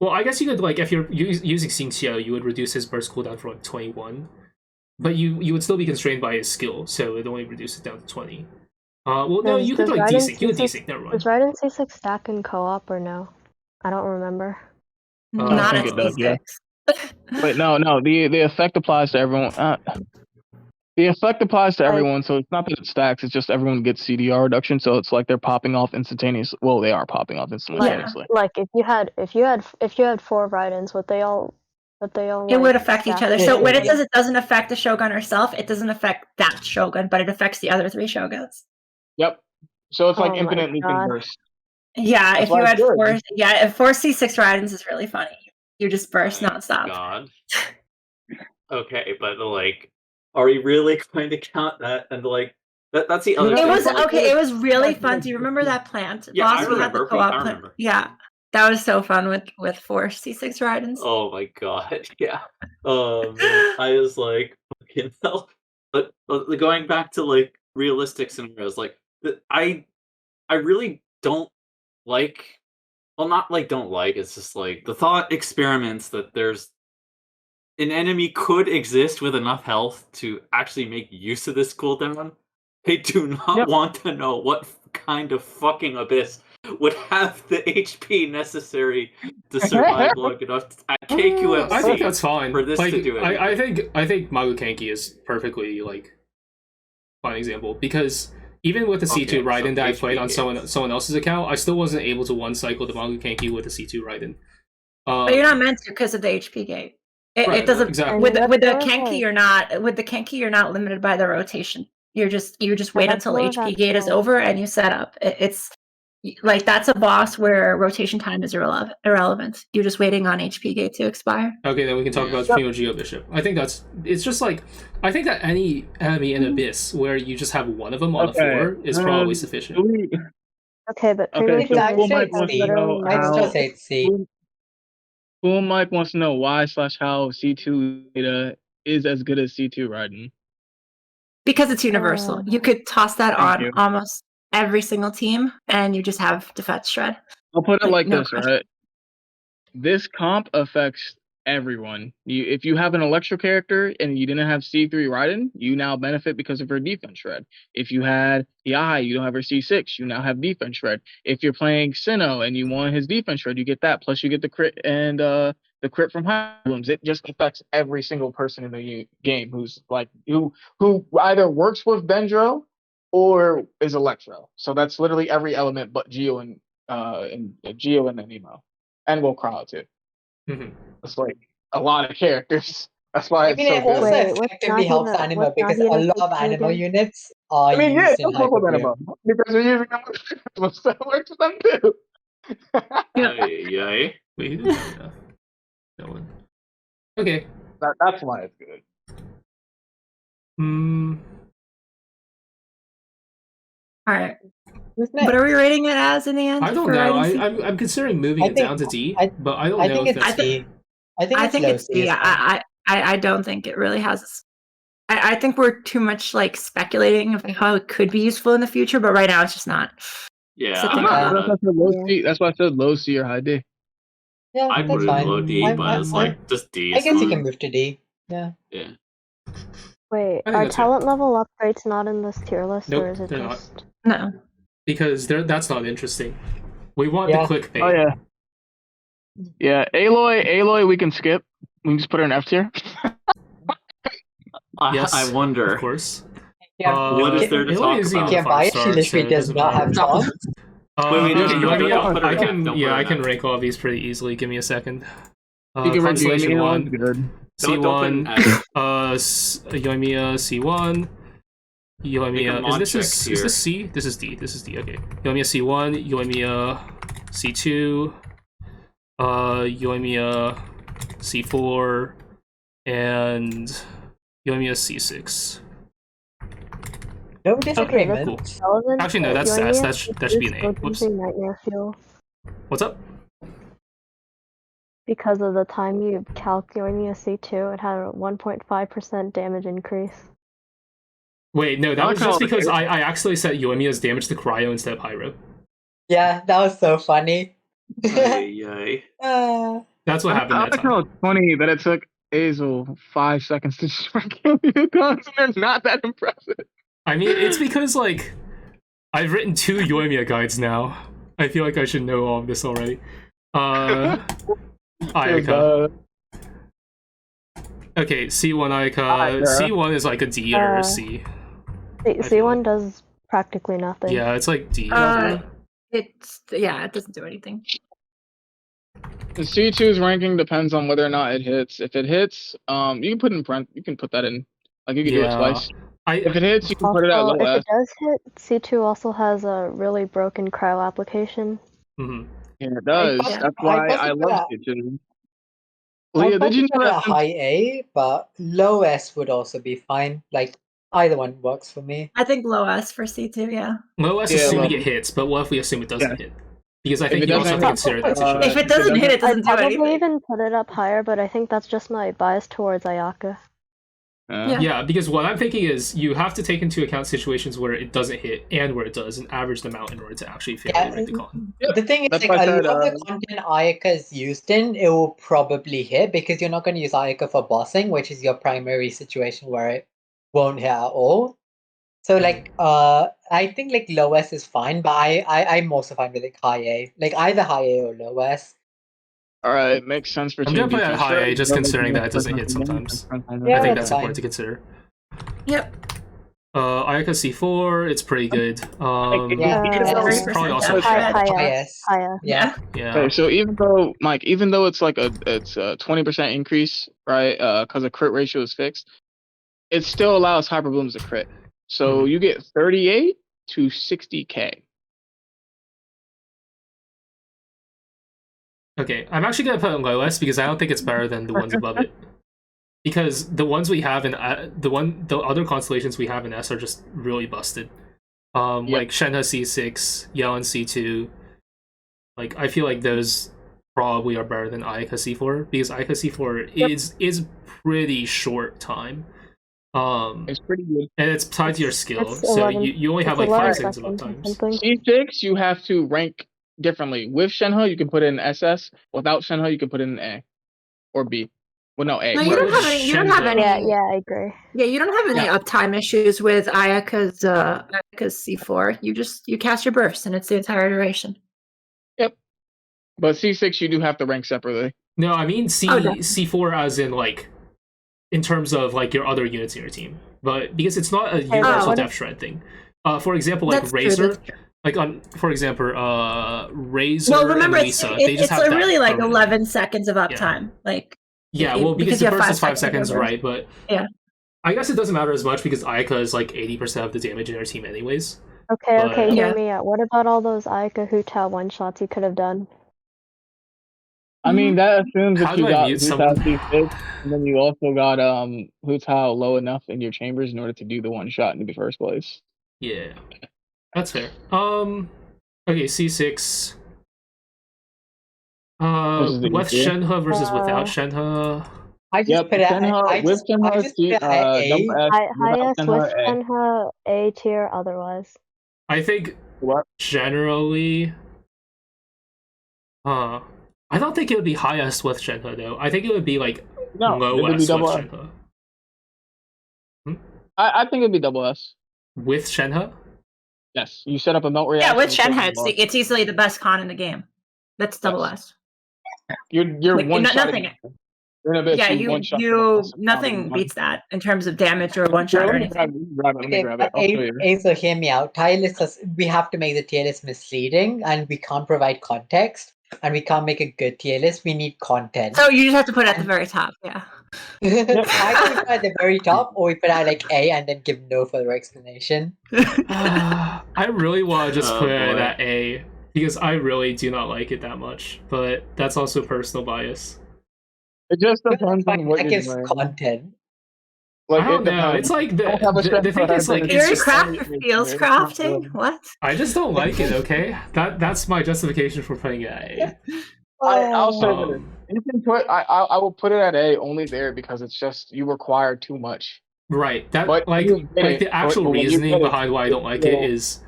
A: Well, I guess you could, like, if you're using Xingqiu, you would reduce his burst cooldown from like 21. But you would still be constrained by his skill, so it only reduce it down to 20. Well, no, you could, like, desync. You could desync, never mind.
H: Does Raiden C6 stack in co-op or no? I don't remember.
E: Not
F: think
E: at
F: it does,
E: C6.
F: Wait, no. The effect applies to everyone. The effect applies to everyone, so it's not that it stacks. It's just everyone gets CDR reduction, so it's like they're popping off instantaneously. Well, they are popping off instantaneously.
H: Like if you had 4 Raidens, would they all
E: It would affect each
H: stack?
E: other. So when it says it doesn't affect the Shogun herself, it doesn't affect that Shogun, but it affects the other 3 Shoguns.
F: Yep. So it's like
H: Oh my
F: infinite looping
H: God.
F: burst.
E: Yeah,
F: That's
E: if you
F: why
E: had
F: it's good.
E: 4, if 4 C6 Raidens is really funny. You just burst nonstop.
G: God. Okay, but like, are we really going to count that? And like, that's the other.
E: It
G: thing.
E: was okay. It was really fun. Do you remember that plant?
G: Yeah,
E: Boss,
G: I
E: we had the
G: remember.
E: co-op
G: I
E: plant.
G: remember.
E: Yeah, that was so fun with 4 C6 Raidens.
G: Oh my god, yeah. I was like, fucking hell. But going back to like realistic scenarios, like I really don't like. Well, not like don't like. It's just like the thought experiments that there's an enemy could exist with enough health to actually make use of this cooldown. They do not want to know what kind of fucking abyss would have the HP necessary to survive long enough at KQFC.
A: I think that's fine.
G: For this
A: like,
G: to do it.
A: I think Magu Kenki is perfectly like fine example, because even with the C2 Raiden that I played on someone else's account, I still wasn't able to one cycle the Magu Kenki with the C2 Raiden.
E: But you're not meant to because of the HP gate. It doesn't
A: exactly.
E: with the Kenki. You're not limited by the rotation. You just wait until HP gate is over and you set up. It's like that's a boss where rotation time is irrelevant. You're just waiting on HP gate to expire.
A: Okay, then we can talk about Primo Geo Bishop. I think it's just like, I think that any enemy in Abyss where you just have one of them on the floor is probably sufficient.
H: Okay, but
F: Okay,
H: Primo
F: so
H: Geo
F: Cool Mike wants to know how.
D: say C.
F: Cool Mike wants to know why/how C2 data is as good as C2 Raiden.
E: Because it's universal. You could toss that
F: Thank
E: on
F: you.
E: almost every single team, and you just have defense shred.
F: I'll put it like
E: no
F: this,
E: question.
F: right? This comp affects everyone. If you have an Electro character and you didn't have C3 Raiden, you now benefit because of her defense shred. If you had Yae, you don't have her C6, you now have defense shred. If you're playing Cyno and you want his defense shred, you get that. Plus you get the crit and the crit from high blooms. It just affects every single person in the game who's like who either works with Dendro or is Electro. So that's literally every element but Geo and Anemo. And Will Crow too.
A: Mm-hmm.
F: It's like a lot of characters. That's why
D: I
F: it's
D: mean, it
F: so
D: also
F: good.
D: effectively helps
H: Nahida-
D: anime
H: what's
D: because a
H: Nahida
D: lot of
H: C2
D: anime
H: again?
D: units are
F: I mean, yeah,
D: used in
F: don't talk about
D: Hyperbeam.
F: Anemo because we're using them, so it works for them too.
G: Yae.
A: Wait, who did that? No one. Okay.
F: That's why it's good.
E: All right.
D: Who's next?
E: What are we rating it as in the end?
A: I don't
E: for
A: know.
E: Raiden C2?
A: I'm considering moving it down to D, but I don't
D: I
A: know
D: think
A: if
D: it's
A: that's
D: C. I
E: I
D: think
E: think
D: low
E: it's
D: C.
E: D.
D: is fine.
E: I don't think it really has. I think we're too much like speculating of how it could be useful in the future, but right now it's just not.
G: Yeah,
E: So
G: I'm
E: think
G: not
E: about
F: That's why I said low C. That's why I said low C or high D.
D: Yeah,
G: I'd
D: that's
G: put it in
D: fine.
G: low D, but it's like just D.
D: I
G: Is
D: guess you
G: fine.
D: can move to D. Yeah.
G: Yeah.
H: Wait,
A: I think
H: are
A: that's
H: talent level upgrades not in this tier list,
A: Nope,
H: or is it
A: they're not.
H: just?
E: No.
A: because that's not interesting. We want
D: Yeah.
A: the quick pay.
F: Oh yeah. Yeah, Aloy, we can skip. We can just put her in F tier.
A: Yes,
G: I wonder.
A: Of course.
D: Yeah.
G: What is there to
A: Aloy
G: talk
A: is even
G: about?
D: Yeah,
A: five
D: Bias,
A: stars,
D: she literally
A: so it
D: does
A: doesn't
D: not have
A: matter.
D: charm.
G: Wait, no,
A: Okay,
G: no,
A: you want me
G: don't put her
A: I
G: in F,
A: can
G: don't put
A: yeah,
G: her
A: I
G: in
A: can
G: F.
A: rank all of these pretty easily. Give me a second.
F: You can rank
A: Constellation
F: Yoimiya
A: 1,
F: good.
G: Don't put in
A: C1,
G: F.
A: Yoimiya C1, Yoimiya.
G: mod
A: Is
G: check
A: this
G: here.
A: C? This is D. This is D. Okay. Yoimiya C1, Yoimiya C2, Yoimiya C4, and Yoimiya C6.
D: No disagreement.
A: cool.
H: Relevant,
A: Actually, no,
H: but
A: that's
H: Yoimiya
A: that should be an
H: is
A: A.
H: still
A: Whoops.
H: using Nightmare Fuel
A: What's up?
H: because of the time you calc Yoimiya C2, it had a 1.5% damage increase.
A: Wait, no, that
F: I
A: was
F: like
A: just
F: how-
A: because I actually set Yoimiya's damage to Cryo instead of Pyro.
D: Yeah, that was so funny.
G: Yay.
D: Uh,
A: That's what happened that
F: I
A: time.
F: know it's funny that it took Azel 5 seconds to destroy Ganyu guns, and they're not that impressive.
A: I mean, it's because, like, I've written 2 Yoimiya guides now. I feel like I should know all of this already. Ayaka. Okay, C1 Ayaka. C1 is like a D or a C.
H: C1 does practically nothing.
A: Yeah, it's like D.
E: It doesn't do anything.
F: The C2's ranking depends on whether or not it hits. If it hits, you can put that in. Like you can do it twice. If it hits, you can put it at low
H: If
F: S.
H: it does hit, C2 also has a really broken cryo application.
A: Mm-hmm.
F: Yeah, it does.
E: Yeah.
F: That's why I love C2. Leah, did you know
D: a
F: that?
D: high A, but low S would also be fine. Like either one works for me.
E: I think low S for C2, yeah.
A: Low S assuming it hits, but what if we assume it doesn't hit? Because I think you also have to consider that situation.
E: If it doesn't hit, it doesn't do
H: I'd probably
E: anything.
H: even put it up higher, but I think that's just my bias towards Ayaka.
A: Yeah, because what I'm thinking is you have to take into account situations where it doesn't hit and where it does and average them out in order to actually fairly rate the con.
D: The thing is, like, a lot of the content Ayaka is used in, it will probably hit because you're not going to use Ayaka for bossing, which is your primary situation where it won't hit at all. So, like, I think, like, low S is fine, but I'm also fine with, like, high A. Like, either high A or low S.
F: Alright, makes sense for
A: I'm gonna put it at high A just considering that it doesn't hit sometimes.
D: Yeah,
A: I think
D: that's
A: that's important to consider.
E: Yep.
A: Ayaka C4, it's pretty good.
D: It's
A: probably also
H: High
D: S.
A: Yeah.
F: Okay, so even though it's like a 20% increase, right? Because the crit ratio is fixed, it still allows hyper blooms to crit. So you get 38 to 60k.
A: Okay, I'm actually gonna put it in low S because I don't think it's better than the ones above it. Because the ones we have in the other constellations we have in S are just really busted. Like Shenhe C6, Yelan C2. Like I feel like those probably are better than Ayato C4 because Ayato C4 is pretty short time.
F: It's pretty good,
A: and it's tied to your skill, so you only have like 5 seconds of uptimes.
F: C6 you have to rank differently. With Shenhe, you can put it in SS. Without Shenhe, you can put it in A or B. Well, no, A.
E: No, you don't have any. You don't have any.
H: Yeah, I agree.
E: Yeah, you don't have any uptime issues with Ayaka's C4. You cast your burst, and it's the entire duration.
F: Yep. But C6, you do have to rank separately.
A: No, I mean C4 as in like, in terms of like your other units in your team, but because it's not a universal depth shred thing. For example, like Razor. Like for example, Razor and Lisa, they just have
E: really like 11 seconds of uptime. Like
A: because the burst is 5 seconds, right? But I guess it doesn't matter as much because Ayaka is like 80% of the damage in her team, anyways.
H: Okay, hear me out. What about all those Ayaka Hu Tao one shots you could have done?
F: I mean, that assumes that you got Hu Tao C6, and then you also got Hu Tao low enough in your chambers in order to do the one shot in the first place.
A: Yeah. That's fair. Okay, C6. With Shenhe versus without Shenhe.
D: I just put
F: Shenhe with Shenhe
H: highest with Shenhe, A tier otherwise.
A: I think generally I don't think it would be highest with Shenhe though. I think it would be like lowest with Shenhe.
F: I think it'd be double S.
A: With Shenhe?
F: Yes, you set up a melt reaction.
E: Yeah, with Shenhe, it's easily the best con in the game. That's double S.
F: You're like, one shot.
E: Nothing. Nothing beats that in terms of damage or one shot or anything.
F: Let me grab it.
D: So hear me out. We have to make the tier list misleading, and we can't provide context, and we can't make a good tier list. We need content.
E: So you just have to put it at the very top. Yeah.
D: Either we put at the very top, or we put out like A and then give no further explanation.
A: I really want to just put it at A because I really do not like it that much, but that's also personal bias.
F: It just depends on what
D: gives content.
A: Like, I don't know. It's like the thing is like
E: You're crafting feels crafting. What?
A: I just don't like it. Okay, that's my justification for putting it at A.
F: I'll say that you can put. I will put it at A only there because it's just you require too much.
A: Right. That like the actual reasoning behind why I don't like it is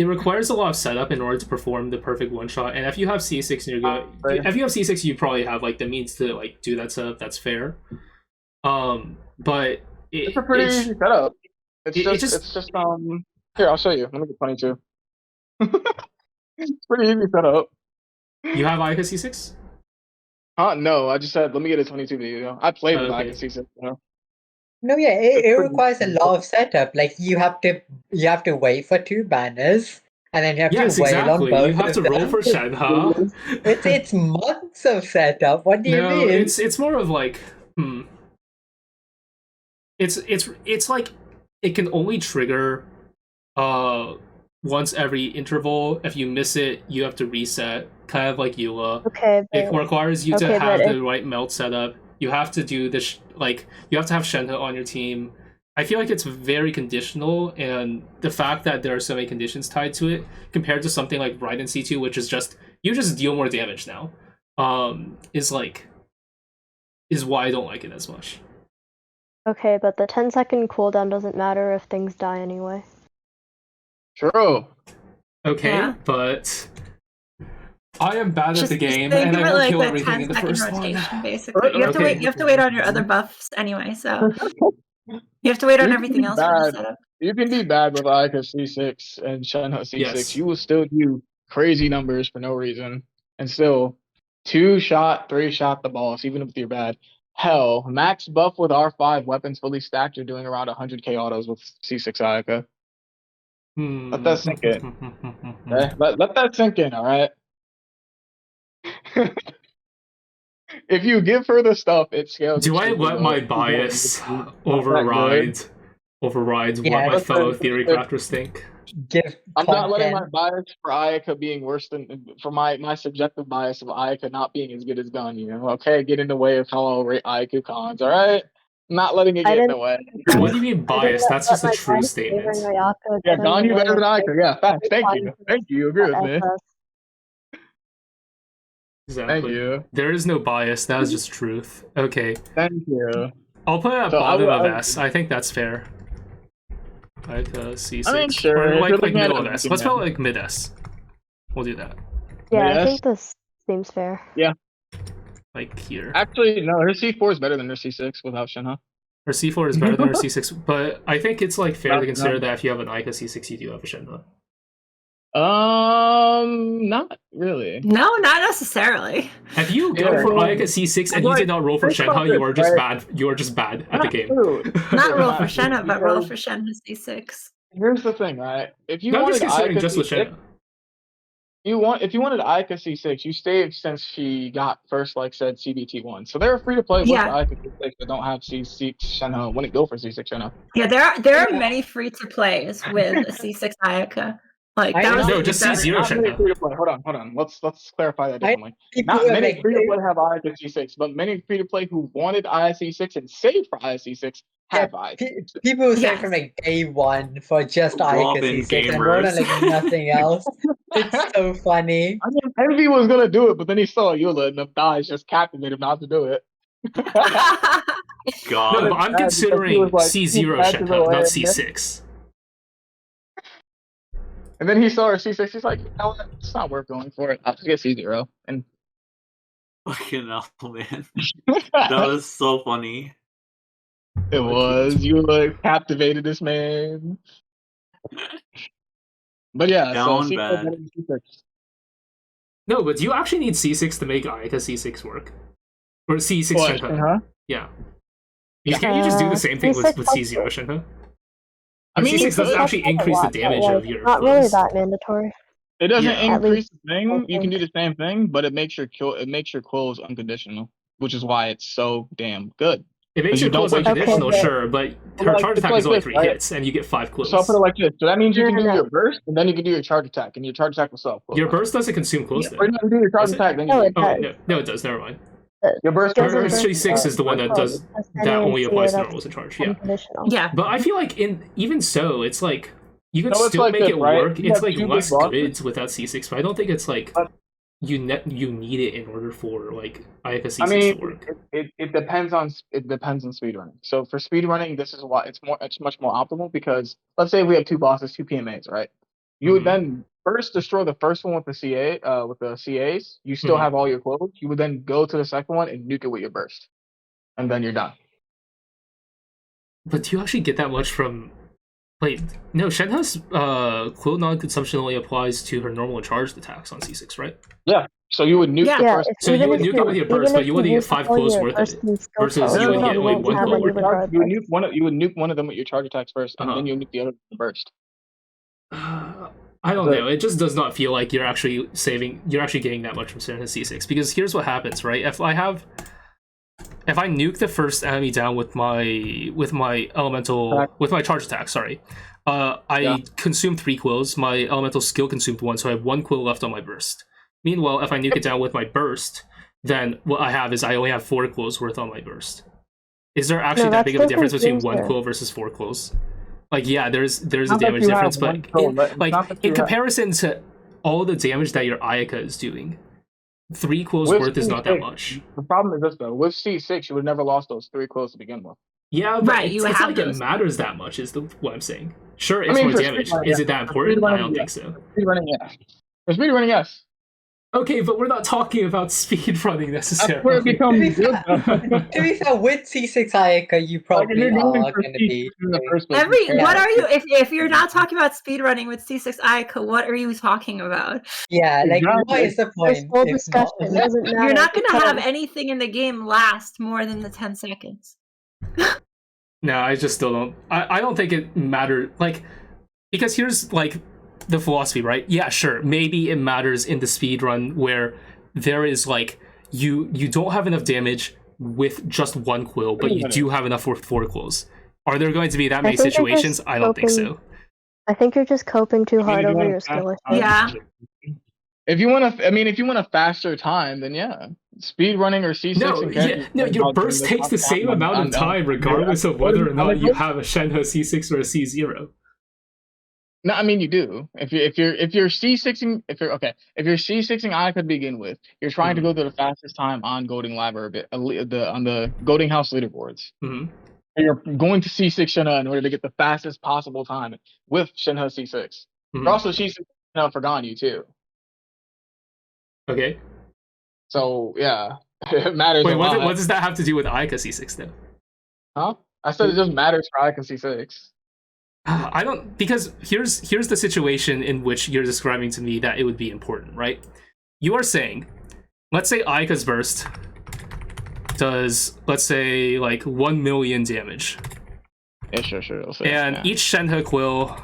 A: it requires a lot of setup in order to perform the perfect one shot. And if you have C6 and you're good, if you have C6, you probably have like the means to like do that setup. That's fair. But
F: it's a pretty easy setup. It's just here, I'll show you. Let me get 22. It's pretty easy setup.
A: You have Ayato C6?
F: No, I just said let me get a 22 video. I played with Ayato C6. You know?
D: No, yeah, it requires a lot of setup. Like you have to wait for 2 banners, and then you have to wait on both.
A: You have to roll for Shenhe.
D: It's months of setup. What do you mean?
A: It's more of like It's like it can only trigger once every interval. If you miss it, you have to reset. Kind of like Eula.
H: Okay.
A: It requires you to have the right melt setup. You have to do this, like, you have to have Shenhe on your team. I feel like it's very conditional, and the fact that there are so many conditions tied to it, compared to something like Raiden C2, which is just, you just deal more damage now, is why I don't like it as much.
H: Okay, but the 10-second cooldown doesn't matter if things die anyway.
F: True.
A: Okay, but I am bad at the game, and I don't kill everything in the first one.
E: Basically, you have to wait. You have to wait on your other buffs anyway, so you have to wait on everything else.
F: You can be bad with Ayato C6 and Shenhe C6.
A: Yes.
F: You will still do crazy numbers for no reason, and still 2-shot, 3-shot the boss, even if you're bad. Hell, max buff with R5 weapons fully stacked, you're doing around 100k autos with C6 Ayato. Let that sink in. Okay? Let that sink in, alright? If you give her the stuff, it scales.
A: Do I let my bias override what my fellow theory crafters think?
F: I'm not letting my bias for Ayaka being worse than for my subjective bias of Ayaka not being as good as Ganyu. Okay, get in the way of how I'll rate Ayaku cons. All right, not letting it get in the way.
A: What do you mean bias? That's just a true statement.
F: Yeah, Ganyu better than Ayaka. Yeah, facts. Thank you. You agree with me?
A: Exactly.
F: Thank you.
A: There is no bias. That is just truth. Okay.
F: Thank you.
A: I'll put it at bottom of S. I think that's fair. Ayato C6.
F: I mean, sure.
A: Or like middle of S. Let's put it like mid S. We'll do that.
H: Yeah, I think this seems fair.
F: Yeah.
A: Like here.
F: Actually, no, her C4 is better than her C6 without Shenhe.
A: Her C4 is better than her C6, but I think it's like fair to consider that if you have an Ayato C6, you do have a Shenhe.
F: Not really.
E: No, not necessarily.
A: If you go for Ayato C6 and you did not roll for Shenhe, you are just bad. You are just bad at the game.
E: Not roll for Shenhe, but roll for Shenhe C6.
F: Here's the thing, right? If you
A: I'm
F: wanted
A: just considering
F: Ayato
A: just with
F: C6,
A: Shenhe.
F: if you wanted Ayato C6, you stayed since she got first, like said, CBT1. So they're free to play with Ayato C6 that don't have C6 Shenhe. Wouldn't go for C6 Shenhe.
E: Yeah, there are many free to plays with a C6 Ayaka. Like that was
A: no, just C0 Shenhe.
F: Hold on. Let's clarify that differently.
D: People
F: Not
D: are
F: many
D: like,
F: free to play have Ayato C6, but many free to play who wanted Ayato C6 and saved for Ayato C6 have Ayato.
D: People say from like day one for just Ayato C6 and wrote on like nothing else. It's so funny.
F: I mean, Envy was gonna do it, but then he saw Eula and the dies just captivated him not to do it.
G: God.
A: No, but I'm considering
F: like,
A: C0 Shenhe, not C6.
F: And then he saw her C6, he's like, you know what? It's not worth going for it. I'll just get C0. And
G: Fucking hell, man. That was so funny.
F: It was. You like captivated this man. But yeah,
G: Down
F: so
G: bad.
F: C6.
A: No, but do you actually need C6 to make Ayato C6 work? Or C6
F: What,
A: Shenhe?
F: huh?
A: Yeah. Can't you just do the same thing with C0 Shenhe?
F: I mean,
A: C6 doesn't actually increase the damage of your
H: not
A: clothes.
H: really that mandatory.
F: It doesn't
A: Yeah.
F: increase the thing. You can do the same thing, but it makes your clothes unconditional, which is why it's so damn good.
A: It makes
F: you
A: your clothes
F: don't-
A: unconditional,
H: Okay,
A: sure, but her
F: like-
A: charge
F: it's
A: attack
F: like
A: is only
F: this,
A: 3
F: right?
A: hits, and you get 5 clothes.
F: So I'll put it like this. So that means you can do
H: No.
F: your burst, and then you can do your charge attack, and your charge attack will self.
A: Your burst doesn't consume clothes,
F: Or
A: though.
F: you can do your charge
A: Does it?
F: attack, then
H: No,
F: you
H: it does.
A: No, it does. Never mind.
F: your burst.
H: Doesn't
A: Her
H: burst
A: C6 is the one that does that only applies to normals in charge. Yeah,
H: Unconditional.
E: Yeah.
A: but I feel like even so, it's like you can
F: No, it's
A: still
F: like
A: make
F: this,
A: it
F: right?
A: work.
F: You
A: It's
F: have
A: like
F: two big
A: less
F: bosses.
A: good without C6, but I don't think it's like
F: But-
A: you need it in order for like Ayato C6
F: I mean,
A: to work.
F: it depends on speedrunning. So for speedrunning, this is why it's much more optimal because let's say we have 2 bosses, 2 PMAs, right? You would then first destroy the first one with the CAs. You still have all your clothes. You would then go to the second one and nuke it with your burst, and then you're done.
A: But do you actually get that much from? Wait, no. Shenhe's quill non-consumption only applies to her normal charged attacks on C6, right?
F: Yeah. So you would nuke the first.
A: So you would nuke it with your burst, but you wouldn't get 5 quills worth of it. Versus you would get only 1 quill worth of it.
F: You would nuke one of them with your charge attacks first, and then you nuke the other with the burst.
A: I don't know. It just does not feel like you're actually getting that much from Shenhe C6. Because here's what happens, right? If I nuke the first enemy down with my charge attack, I consume 3 quills. My elemental skill consumed 1, so I have 1 quill left on my burst. Meanwhile, if I nuke it down with my burst, then what I have is I only have 4 quills worth on my burst. Is there actually that big of a difference between 1 quill versus 4 quills? Like, yeah, there's a damage difference, but in comparison to all the damage that your Ayaka is doing, 3 quills worth is not that much.
F: The problem is this though: with C6, you would have never lost those 3 quills to begin with.
A: Yeah, but it's not like it matters that much. Is what I'm saying. Sure, it's more damage. Is it that important? I don't think so.
F: Speedrunning, yes. For speedrunning, yes.
A: Okay, but we're not talking about speedrunning necessarily.
F: That's where it becomes good.
D: To be fair, with C6 Ayaka, you probably are going to be.
E: What are you? If you're not talking about speedrunning with C6 Ayaka, what are you talking about?
D: Yeah, like what is the point?
E: You're not going to have anything in the game last more than the 10 seconds.
A: No, I just still don't. I don't think it mattered. Like, because here's like the philosophy, right? Yeah, sure. Maybe it matters in the speed run where there is like you don't have enough damage with just 1 quill, but you do have enough for 4 quills. Are there going to be that many situations? I don't think so.
H: I think you're just coping too hard over your skill.
E: Yeah.
F: If you want a faster time, then yeah, speed running or C6.
A: No, your burst takes the same amount of time regardless of whether or not you have a Shenhe C6 or a C0.
F: No, I mean you do. If you're C6ing, if you're C6ing Ayaka to begin with, you're trying to go to the fastest time on Golding Ladder on the Golding House leaderboards. And you're going to C6 Shenhe in order to get the fastest possible time with Shenhe C6. You're also C6 for Ganyu too.
A: Okay.
F: So yeah, it matters.
A: Wait, what does that have to do with Ayato C6 then?
F: Huh? I said it just matters for Ayato C6.
A: I don't, because here's the situation in which you're describing to me that it would be important, right? You are saying, let's say Ayaka's burst does, let's say, like 1 million damage.
F: Yeah, sure.
A: And each Shenhe quill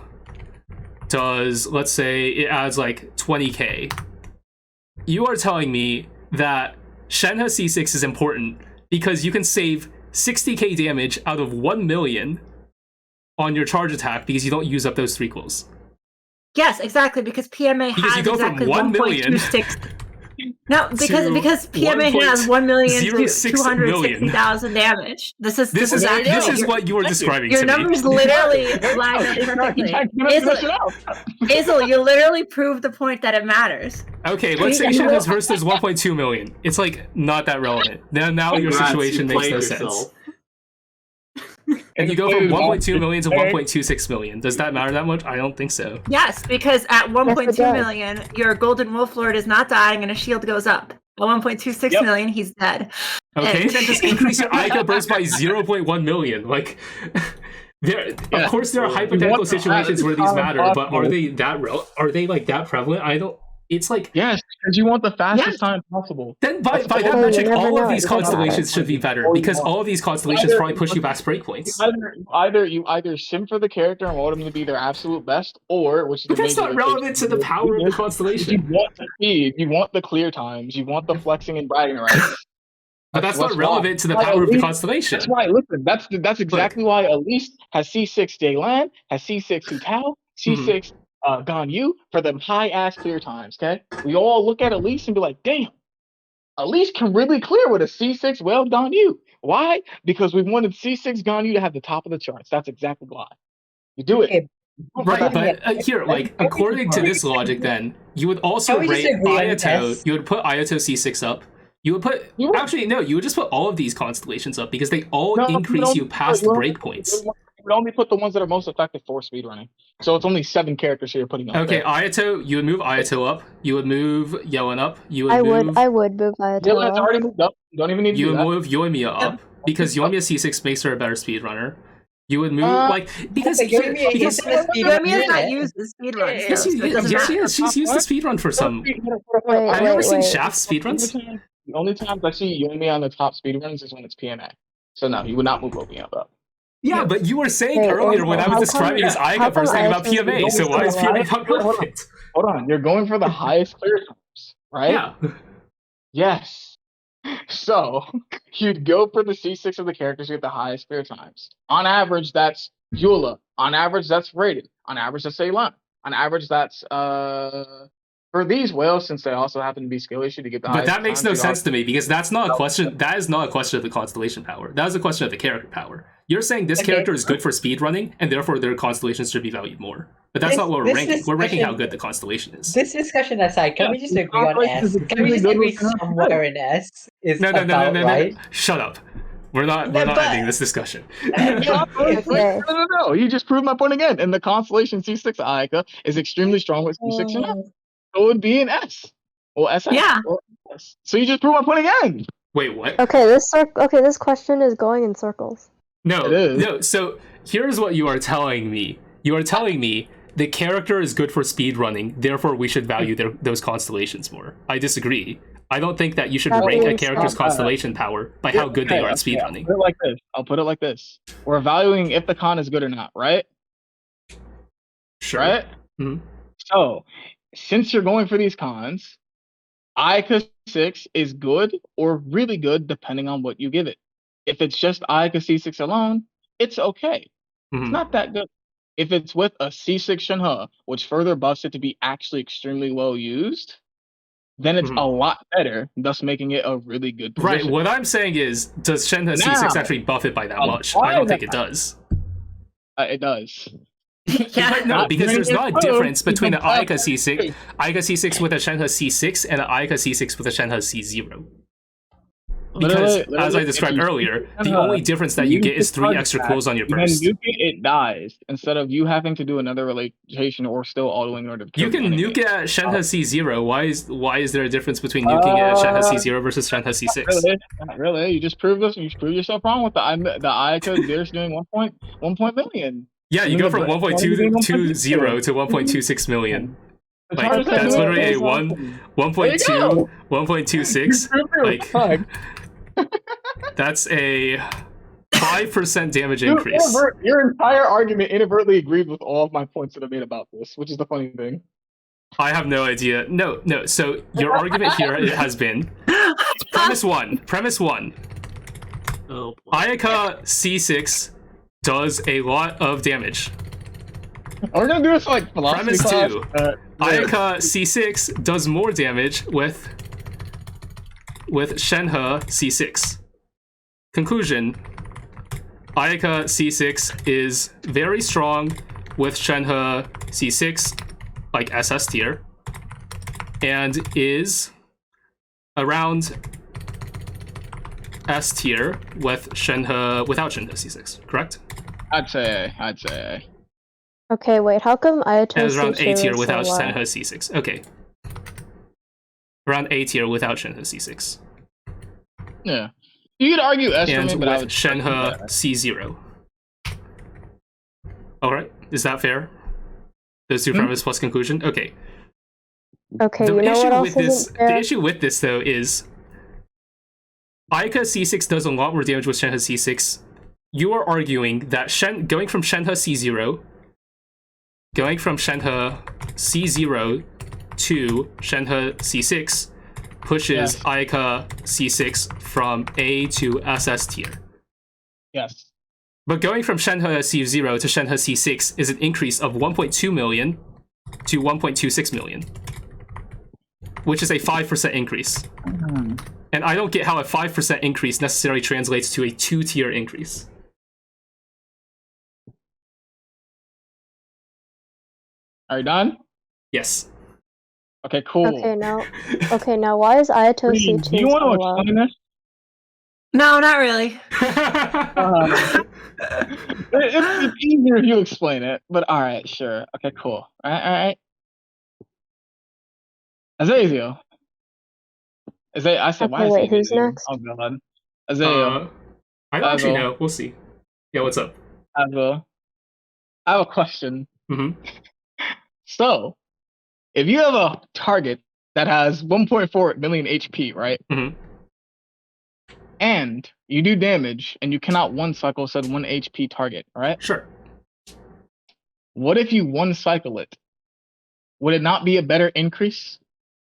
A: does, let's say, it adds like 20k. You are telling me that Shenhe C6 is important because you can save 60k damage out of 1 million on your charge attack because you don't use up those 3 quills.
E: Yes, exactly, because PMA has exactly 1.26. No, because PMA has 1,260,000 damage. This is
A: what you were describing.
E: Your
A: to
E: numbers
A: me.
E: literally line up perfectly. Izzle, you literally proved the point that it matters.
A: Okay, let's say Shenhe's burst is 1.2 million. It's like not that relevant. Now your situation makes no sense. And you go from 1.2 million to 1.26 million. Does that matter that much? I don't think so.
E: Yes, because at 1.2 million, your Golden Wolf Lord is not dying and a shield goes up. At 1.26 million, he's dead.
A: Okay, then just increase your Ayaka burst by 0.1 million. Like, of course, there are hypothetical situations where these matter, but are they that prevalent? I don't. It's like,
F: yes, because you want the fastest time possible.
A: Then by that metric, all of these constellations should be better because all of these constellations probably push you past breakpoints.
F: Either sim for the character and want them to be their absolute best, or which is
A: but that's not relevant to the power of the constellation.
F: You want the speed, you want the clear times, you want the flexing and bragging rights.
A: But that's not relevant to the power of the constellation.
F: That's why. Listen, that's exactly why Elise has C6 Yelan, has C6 Itto, C6. Ganyu for them high-ass clear times, okay? We all look at Elise and be like, damn, Elise can really clear with a C6 well Ganyu. Why? Because we wanted C6 Ganyu to have the top of the charts. That's exactly why. You do it.
A: Right, but here, like, according to this logic then, you would also rate Ayato, you would put Ayato C6 up. You would put, actually, no, you would just put all of these constellations up because they all increase you past breakpoints.
F: would only put the ones that are most effective for speedrunning. So it's only 7 characters here you're putting up.
A: Okay,
F: there.
A: Ayato, you would move Ayato up. You would move Yelan up. You would
H: I
A: move.
H: would move Ayato.
F: Yelan's already moved up. You don't even need to
A: You
F: do
A: would
F: that.
A: move Yoimiya up because Yoimiya C6 makes her a better speedrunner. You would move because
D: Yoimiya
A: because
D: isn't a
E: Yoimiya is not
D: speedrunner.
E: used as speedruns.
A: yes,
E: so it doesn't matter.
A: she is. She's used to speedrun for some.
H: Wait,
A: I've never seen
H: wait.
A: Shaft speedruns.
F: The only times I see Yoimiya on the top speedruns is when it's PMA. So no, you would not move Yoimiya up.
A: Yeah, but you were saying
H: Wait,
A: earlier when I was
H: how
A: describing
H: come-
A: his
H: how
A: Ayato
H: come
A: first thing about
H: Ayato's
A: PMA, so why is
H: going
A: PMA
H: so
A: not relevant?
F: Hold on, you're going for the highest clear times, right?
A: Yeah.
F: Yes. So you'd go for the C6 of the characters with the highest clear times. On average, that's Eula. On average, that's Raiden. On average, that's Yelan. On average, that's for these whales, since they also happen to be skill issue to get the
A: But
F: highest
A: that makes
F: times,
A: no
F: you'd
A: sense
F: also-
A: to me because that's not a question. That is not a question of the constellation power. That is a question of the character power. You're saying this
D: Okay.
A: character is good for speedrunning, and therefore their constellations should be valued more. But that's not what we're
D: This
A: ranking. We're ranking how
D: discussion-
A: good the constellation is.
D: This discussion aside, can we just
F: Yeah,
D: agree on
F: conflict
D: S?
F: is
D: Can we
F: extremely
D: just
F: good
D: agree
F: with conflict.
D: somewhere in S is
A: No,
D: about right?
A: Shut up. We're not
D: No, but-
A: ending this discussion.
H: Okay.
F: No. You just proved my point again. And the constellation C6 Ayaka is extremely strong with C6 and F. So it would be an S. Or SS.
E: Yeah.
F: Or S. So you just proved my point again.
A: Wait, what?
H: Okay, this question is going in circles.
A: No,
F: It is.
A: no. So here's what you are telling me. You are telling me the character is good for speedrunning, therefore we should value those constellations more. I disagree. I don't think that you should
H: That
A: rank a
H: means-
A: character's constellation power by how good they are at speedrunning.
F: I'll put it like this. We're evaluating if the con is good or not, right?
A: Sure.
F: Right?
A: Mhm.
F: So, since you're going for these cons, Ayaka 6 is good or really good depending on what you give it. If it's just Ayaka C6 alone, it's okay.
A: Mhm.
F: It's not that good. If it's with a C6 Shenhe, which further buffs it to be actually extremely well used, then it's
A: Mhm.
F: a lot better, thus making it a really good
A: Right,
F: position.
A: what I'm saying is, does Shenhe C6 actually buff it by that much? I don't think it does.
F: It does.
E: Yeah.
A: No,
F: Not
A: because there's not a
F: close.
A: difference between an
F: Because-
A: Ayato C6 with a Shenhe C6 and an Ayato C6 with a Shenhe C0. Because, as I described earlier, the only difference that you get is 3 extra cools on your
F: When
A: burst.
F: you nuke it, it dies, instead of you having to do another relation or still autoing in order to
A: You
F: kill
A: can
F: the
A: nuke
F: enemy.
A: it at Shenhe C0. Why is there a difference between nuking it at Shenhe C0 versus Shenhe C6?
F: Not really. You just proved this. You just proved yourself wrong with the Ayaka. They're doing 1 million.
A: Yeah, you go from 1.20 to 1.26 million. Like, that's literally a 1.2, 1.26. Like, that's a 5% damage increase.
F: Your entire argument inadvertently agreed with all of my points that I made about this, which is the funny thing.
A: I have no idea. No. So your argument here has been premise one.
G: Oh, boy.
A: Ayaka C6 does a lot of damage.
F: We're gonna do this like philosophy
A: Premise
F: class.
A: 2. Ayaka C6 does more damage with Shenhe C6. Conclusion: Ayaka C6 is very strong with Shenhe C6, like SS tier, and is around S tier with without Shenhe C6. Correct?
F: I'd say.
H: Okay, wait, how come Ayato
A: And it's around
H: C2
A: A tier
H: is
A: without
H: so low?
A: Shenhe C6. Okay. Around A tier without Shenhe C6.
F: Yeah. You could argue S for
A: And
F: me,
A: with
F: but I would
A: Shenhe C0. Alright, is that fair? Those two premise plus conclusion? Okay.
H: Okay,
A: The
H: you know what
A: issue
H: else
A: with this
H: isn't fair?
A: the issue with this though is Ayaka C6 does a lot more damage with Shenhe C6. You are arguing that going from Shenhe C0 to Shenhe C6 pushes Ayaka C6 from A to SS tier.
F: Yes.
A: But going from Shenhe C0 to Shenhe C6 is an increase of 1.2 million to 1.26 million, which is a 5% increase. And I don't get how a 5% increase necessarily translates to a 2-tier increase.
F: Are you done?
A: Yes.
F: Okay, cool.
H: Okay, now why is Ayato
F: Green,
H: C2
F: do you want
H: so
F: to
H: low?
F: explain this?
E: No, not really.
F: It's you explain it, but all right, sure. Okay, cool. All right. Azazio. I said, why
H: Okay,
F: is
H: wait,
F: he
H: who's
F: Azazio?
H: next?
F: Oh god. Azazio.
A: I don't actually
F: Azo.
A: know. We'll see. Yeah, what's up?
F: Azo. I have a question.
A: Mm-hmm.
F: So, if you have a target that has 1.4 million HP, right?
A: Mm-hmm.
F: And you do damage, and you cannot one cycle said 1 HP target, right?
A: Sure.
F: What if you one cycle it? Would it not be a better increase?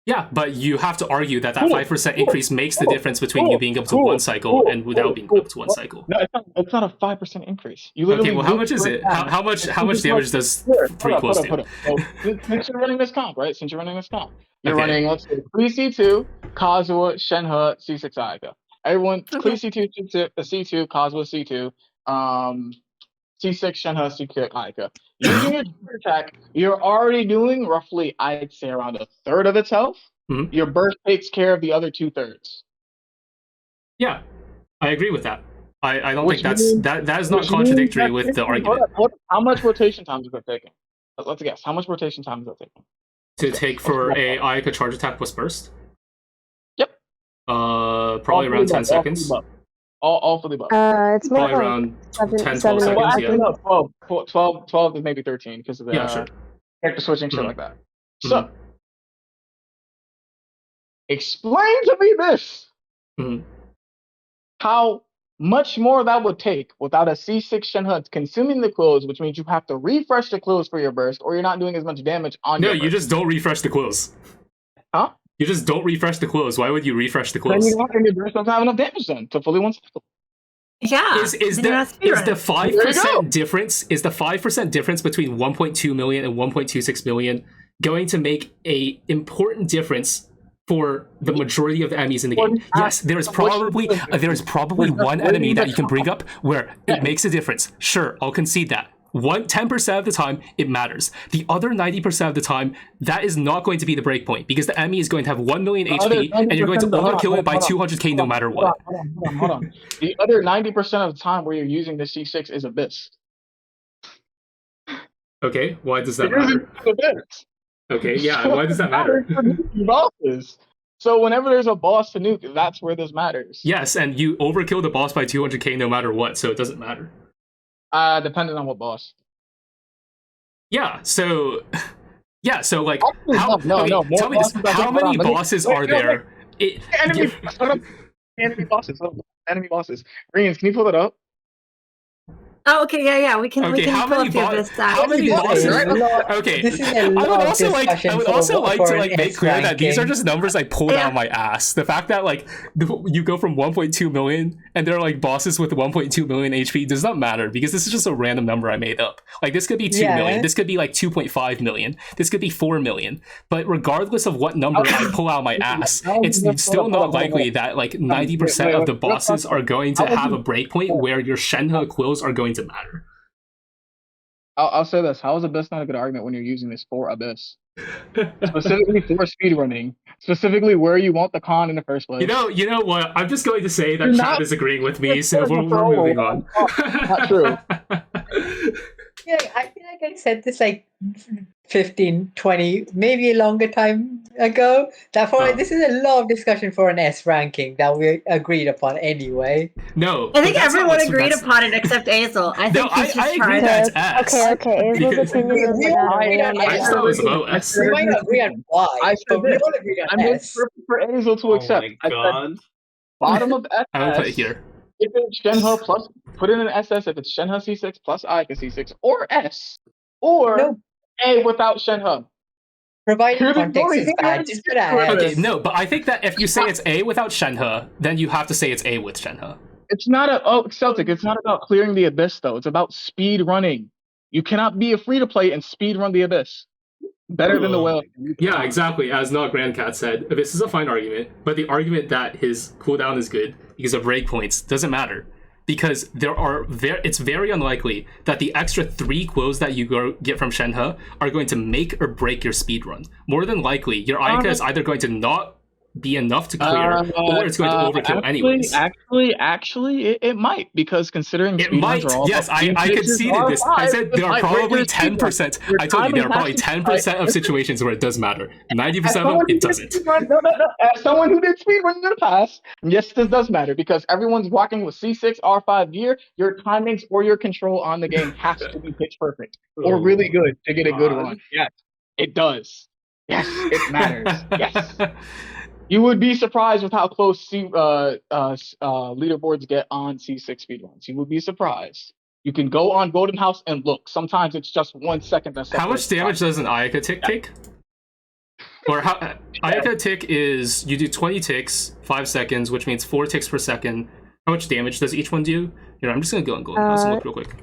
A: Yeah, but you have to argue that 5% increase makes the difference between you being up to one cycle and without being up to one cycle.
F: No, it's not a 5% increase. You literally
A: Okay, well, how much is it? How much damage does 3 close do?
F: So, since you're running this comp, right? You're running, let's say, Nilou C2, Kazuha, Shenhe, C6 Ayato. Everyone, Nilou C2, C2, Kazuha C2, C6, Shenhe, C6 Ayato. Using your attack, you're already doing roughly, I'd say, around a third of its health.
A: Mm-hmm.
F: Your burst takes care of the other 2/3.
A: Yeah, I agree with that. I don't think that is not contradictory with the argument.
F: How much rotation time is that taking? Let's guess. How much rotation time is that taking?
A: To take for a Ayaka charge attack plus burst?
F: Yep.
A: Probably around 10 seconds.
F: All for the buff.
H: It's more
A: Probably
H: like
A: around
H: 7,
A: 10, 12
H: 7
A: seconds,
F: Well, actually,
A: yeah.
F: no, 12 is maybe 13 because of the
A: Sure.
F: character switching, shit
A: Mhm.
F: like that. So, explain to me this.
A: Mhm.
F: How much more that would take without a C6 Shenhe consuming the clothes, which means you have to refresh the clothes for your burst, or you're not doing as much damage on
A: No,
F: your
A: you
F: burst.
A: just don't refresh the clothes.
F: Huh?
A: You just don't refresh the clothes. Why would you refresh the
F: Then
A: clothes?
F: you don't and your burst doesn't have enough damage then to fully one cycle.
E: Yeah.
A: Is
E: then you're not
A: the
E: speedrunning.
A: 5% difference between 1.2 million and 1.26 million going to make a important difference for the majority of the enemies in the game? Yes, there is probably one enemy that you can bring up where it makes a difference. Sure, I'll concede that. 10% of the time, it matters. The other 90% of the time, that is not going to be the breakpoint because the enemy is going to have 1 million HP and you're going to overkill it by 200k no matter what.
F: Hold on. The other 90% of the time where you're using the C6 is Abyss.
A: Okay, why does that matter? Okay, yeah, why does that matter?
F: Bosses. So whenever there's a boss to nuke, that's where this matters.
A: Yes, and you overkill the boss by 200k no matter what, so it doesn't matter.
F: Depending on what boss.
A: Yeah, so like,
F: Actually,
A: how,
F: no,
A: okay,
F: no,
A: tell me this,
F: bosses,
A: how many bosses are there?
F: Enemy bosses. Greens, can you pull that up?
E: Oh, okay, yeah. We can.
A: Okay,
E: we can
A: how
E: pull
A: many
E: up the Abyss stat.
A: how many bosses? Okay,
D: This is a
A: I would
D: long
A: also like
D: discussion
A: to
D: for
A: like
D: an
A: make
D: S
A: clear that these are
D: ranking.
A: just numbers I pulled out of my ass. The fact that like you go from 1.2 million and there are like bosses with 1.2 million HP does not matter because this is just a random number I made up. Like this could be 2 million, this could be like 2.5 million, this could be 4 million. But regardless of what number I pull out of my ass, it's still not likely that like 90% of the bosses are going to have a breakpoint where your Shenhe quills are going to matter.
F: I'll say this. How is Abyss not a good argument when you're using this for Abyss? Specifically for speedrunning. Specifically where you want the con in the first place.
A: You know what? I'm just going to say that chat is agreeing with me, so we're moving on.
F: Not true.
D: Yeah, I feel like I said this like 15, 20, maybe a longer time ago. Therefore, like, this is a lot of discussion for an S ranking that we agreed upon anyway.
A: No,
E: I think everyone agreed upon it except Azel. I think he's just
A: I agree
E: trying
A: that's
E: to.
A: S.
H: Okay. Azel's opinion is
A: I still was about S.
D: We might not agree on why,
F: I said
D: but we
F: this.
D: all agree on
F: I made
D: S.
F: for Azel to accept.
G: Oh my god.
F: Bottom of SS.
A: I will put it here.
F: If it's Shenhe plus, put in an SS if it's Shenhe C6 plus Ayato C6, or S, or A without Shenhe.
D: Providing context is bad, just put a S.
A: Okay, no, but I think that if you say it's A without Shenhe, then you have to say it's A with Shenhe.
F: It's not Celtic. It's not about clearing the abyss though. It's about speed running. You cannot be a free to play and speed run the abyss. Better than the whale.
A: Yeah, exactly. As Not Grandcat said, this is a fine argument, but the argument that his cooldown is good because of breakpoints doesn't matter. Because it's very unlikely that the extra 3 quills that you get from Shenhe are going to make or break your speedrun. More than likely, your Ayaka is either going to not be enough to clear, or it's going to overkill anyways.
F: Actually, it might, because considering
A: It might. Yes, I conceded this. I said there are probably 10%. I told you there are probably 10% of situations where it does matter. 90% of them, it doesn't.
F: No. As someone who did speedrun in the past, yes, this does matter, because everyone's walking with C6 R5 gear. Your timings or your control on the game has to be pitch perfect or really good to get a good run. Yes, it does. Yes, it matters. Yes. You would be surprised with how close leaderboards get on C6 speedruns. You would be surprised. You can go on Golden House and look. Sometimes it's just 1 second.
A: How much damage does an Ayato tick take? Or how Ayato tick is, you do 20 ticks, 5 seconds, which means 4 ticks per second. How much damage does each one do? Here, I'm just gonna go on Golden House and look real quick.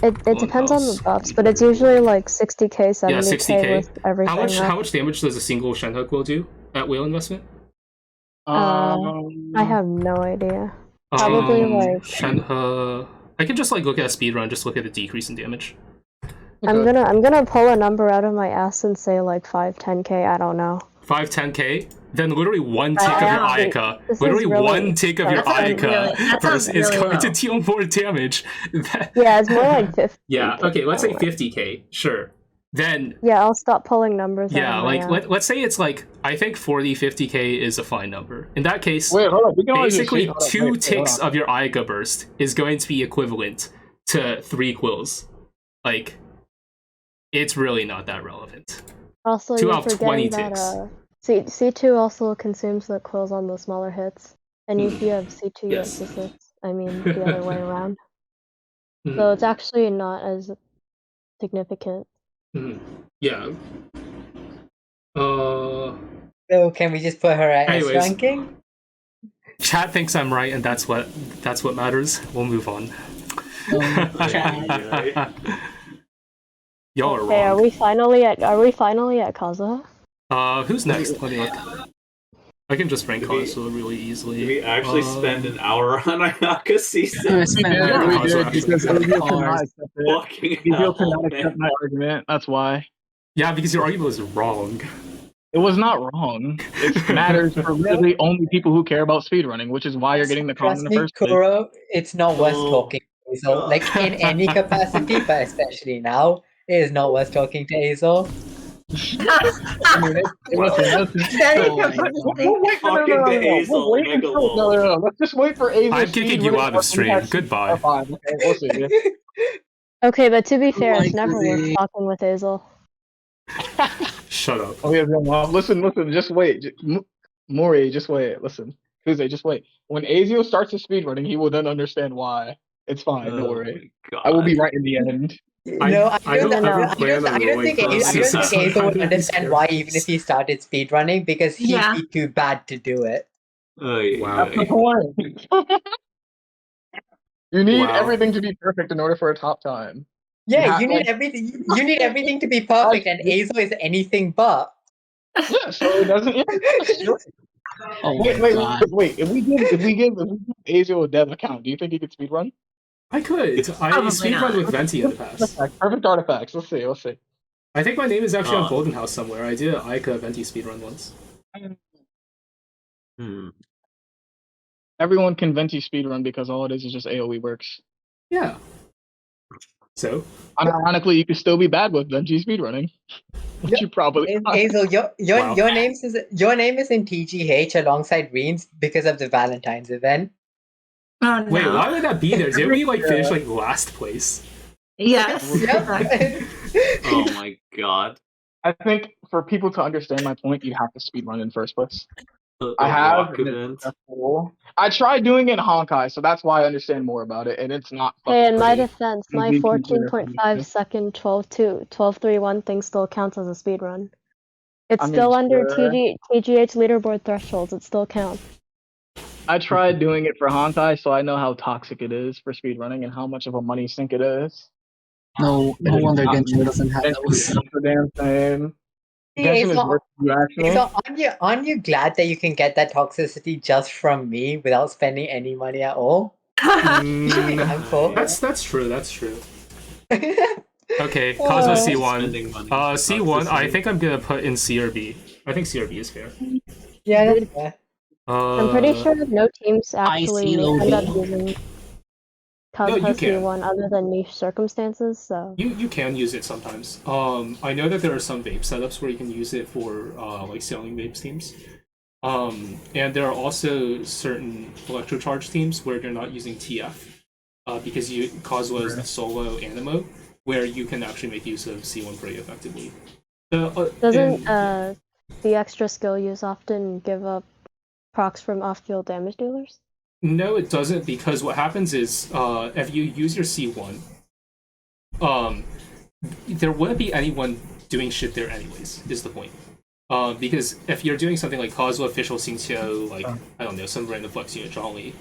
H: It depends on the buffs, but it's usually like 60k, 70k,
A: yeah, 60k.
H: With everything.
A: How much damage does a single Shenhe will do at whale investment?
H: I have no idea. Probably like
A: Shenhe. I can just like look at a speedrun, just look at the decrease in damage.
H: I'm gonna pull a number out of my ass and say like 5-10k. I don't know.
A: 5-10k. Then literally 1 tick of your Ayato, literally really, 1 tick of your Ayato is going to deal more damage.
H: Yeah, it's more like 50.
A: Yeah. Okay. Let's say 50k. Sure. Then
H: yeah, I'll stop pulling numbers.
A: Yeah, like let's say it's like, I think 40-50k is a fine number. In that case, basically 2 ticks of your Ayato burst is going to be equivalent to 3 quills. Like, it's really not that relevant.
H: Also,
A: 2 out of 20 ticks.
H: C2 also consumes the quills on the smaller hits, and if you have C2, you have C6. I mean, the other way around. So it's actually not as significant.
A: Yeah.
D: So can we just put her at S ranking?
A: Chat thinks I'm right, and that's what matters. We'll move on. Y'all are wrong.
H: Are we finally at Kazuha?
A: Who's next? Let me look. I can just rank Kazuha really easily.
G: Did we actually spend an hour on Ayato C6?
F: We did, because Ezio cannot accept my argument. That's why.
A: Yeah, because your argument was wrong.
F: It was not wrong. It matters for really only people who care about speedrunning, which is why you're getting the comment in the first place.
D: Kuro, it's not worth talking to Azel. Like, in any capacity, but especially now, it is not worth talking to Azel.
F: Let's just wait for Azel.
A: I'm kicking you out of stream. Goodbye.
H: Okay, but to be fair, it's never worth talking with Azel.
A: Shut up.
F: Oh yeah, listen, just wait. Mori, just wait. Listen. Tuesday, just wait. When Azel starts his speedrunning, he will then understand why. It's fine, don't worry. I will be right in the end.
D: I don't think Azel would understand why, even if he started speedrunning, because he'd be too bad to do it.
A: Wow.
F: That's the point. You need everything to be perfect in order for a top time.
D: Yeah, you need everything. You need everything to be perfect, and Azel is anything but.
F: Yeah, so it doesn't. Wait. If we give Azel a dev account, do you think he could speedrun?
A: I could. I speedrun with Venti in the past.
F: Perfect artifacts. Let's see.
A: I think my name is actually on Golden House somewhere. I did an Ayato Venti speedrun once.
F: Everyone can Venti speedrun because all it is just AoE works.
A: Yeah. So?
F: Ironically, you could still be bad with Venti speedrunning. Which you probably
D: Azel, your name is in TGH alongside Reens because of the Valentine's event.
E: Oh, no.
A: Wait, why would that be there? Didn't we finish last place?
E: Yes.
G: Oh my god.
F: I think for people to understand my point, you have to speedrun in first place.
G: I
F: tried doing it in Honkai, so that's why I understand more about it, and it's not.
H: Hey, in my defense, my 14.5 second 12-3-1 thing still counts as a speedrun. It's still under TGH leaderboard thresholds. It still counts.
F: I tried doing it for Honkai, so I know how toxic it is for speedrunning and how much of a money sink it is.
C: No wonder Genshin doesn't have those.
F: The damn thing.
D: Aren't you glad that you can get that toxicity just from me without spending any money at all?
A: That's true. Okay, Kazuha C1. C1, I think I'm gonna put in C or B. I think C or B is fair.
D: Yeah, that's fair.
H: I'm pretty sure no teams actually
C: IC
H: end up
C: logo.
H: using
A: you
H: Kazuha
A: can.
H: C1 other than niche circumstances, so...
A: You can use it sometimes. I know that there are some vape setups where you can use it for like selling vape teams. And there are also certain electrocharge teams where they're not using TF because Kazuha is the solo animo where you can actually make use of C1 pretty effectively.
H: Doesn't the extra skill use often give up procs from off-field damage dealers?
A: No, it doesn't, because what happens is if you use your C1, there wouldn't be anyone doing shit there anyways, is the point. Because if you're doing something like Kazuha official Xingqiu, like, I don't know, some random flex unit Jolly,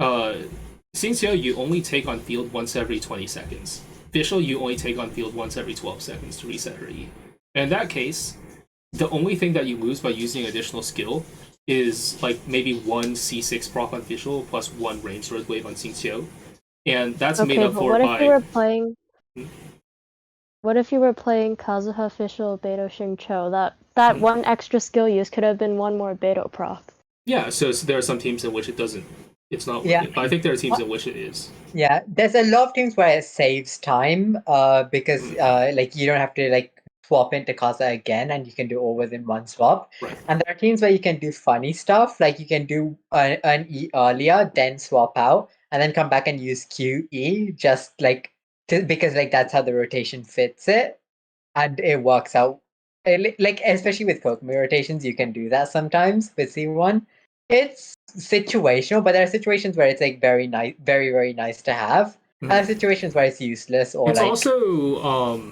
A: Xingqiu you only take on field once every 20 seconds. Official you only take on field once every 12 seconds to reset her E. And in that case, the only thing that you lose by using additional skill is like maybe one C6 proc on official plus one range sword wave on Xingqiu. And that's made up for
H: what
A: by...
H: if you were playing... What if you were playing Kazuha official Beto Xingqiu? That one extra skill use could have been one more Beto proc.
A: Yeah, so there are some teams in which it doesn't. It's not.
D: Yeah.
A: But I think there are teams in which it is.
D: Yeah, there's a lot of teams where it saves time because like you don't have to like swap into Kazuha again and you can do all within one swap.
A: Right.
D: And there are teams where you can do funny stuff, like you can do an E earlier, then swap out, and then come back and use QE just like because like that's how the rotation fits it, and it works out. Like especially with Kokomi rotations, you can do that sometimes with C1. It's situational, but there are situations where it's like very nice, very very nice to have. And there are situations where it's useless or
A: It's
D: like.
A: also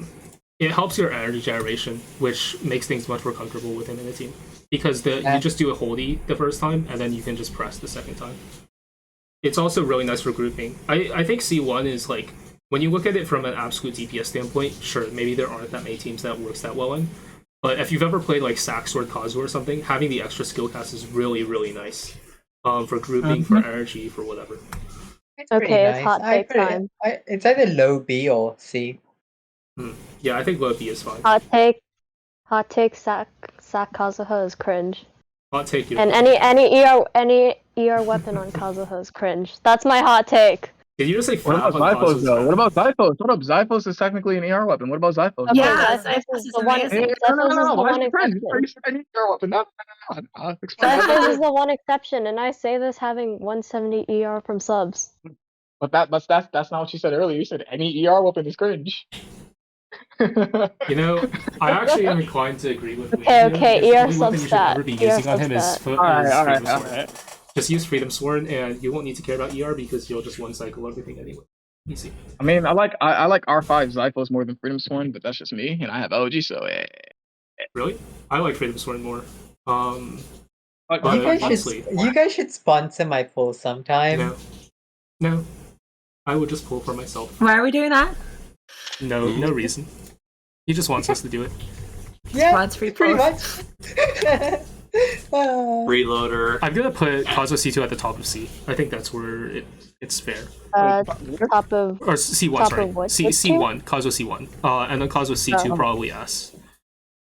A: it helps your energy generation, which makes things much more comfortable within a team because you just do a holdy the first time and then you can just press the second time. It's also really nice for grouping. I think C1 is like, when you look at it from an absolute DPS standpoint, sure, maybe there aren't that many teams that works that well in. But if you've ever played like Sax or Kazuha or something, having the extra skill cast is really, really nice. For grouping, for energy, for whatever.
D: It's pretty
H: Okay, it's
D: nice.
H: hot take time.
D: It's either low B or C.
A: Yeah, I think low B is fine.
H: Hot take, Sack Kazuha is cringe.
A: Hot take.
H: And any ER weapon on Kazuha is cringe. That's my hot take.
A: Did you just say
F: What about Zyphos though? What about Zyphos? What up? Zyphos is technically an ER weapon. What about Zyphos?
H: Okay,
E: Yeah,
H: Zyphos is the
E: Zyphos
H: one.
E: is
H: Zyphos is the one exception.
F: Why you said any ER weapon? No.
H: Zyphos is the one exception, and I say this having 170 ER from subs.
F: But that's not what you said earlier. You said any ER weapon is cringe.
A: You know, I actually am inclined to agree with
H: Okay, ER
A: the only weapon you should ever be using on him is
F: Freedom Sword.
A: Just use Freedom Sword, and you won't need to care about ER because you'll just one cycle everything anyway. Easy.
F: I mean, I like R5 Zyphos more than Freedom Sword, but that's just me, and I have OG, so
A: Really? I like Freedom Sword more.
D: You guys should sponsor my poll sometime.
A: No. I would just pull for myself.
E: Why are we doing that?
A: No reason. He just wants us to do it.
D: Yeah,
E: Squads free
D: pretty
E: post.
D: much.
G: Freeloader.
A: I'm gonna put Kazuha C2 at the top of C. I think that's where it's fair.
H: Top of
A: Or C1,
H: top
A: sorry.
H: of what?
A: C1, Kazuha C1. And then Kazuha C2 probably S.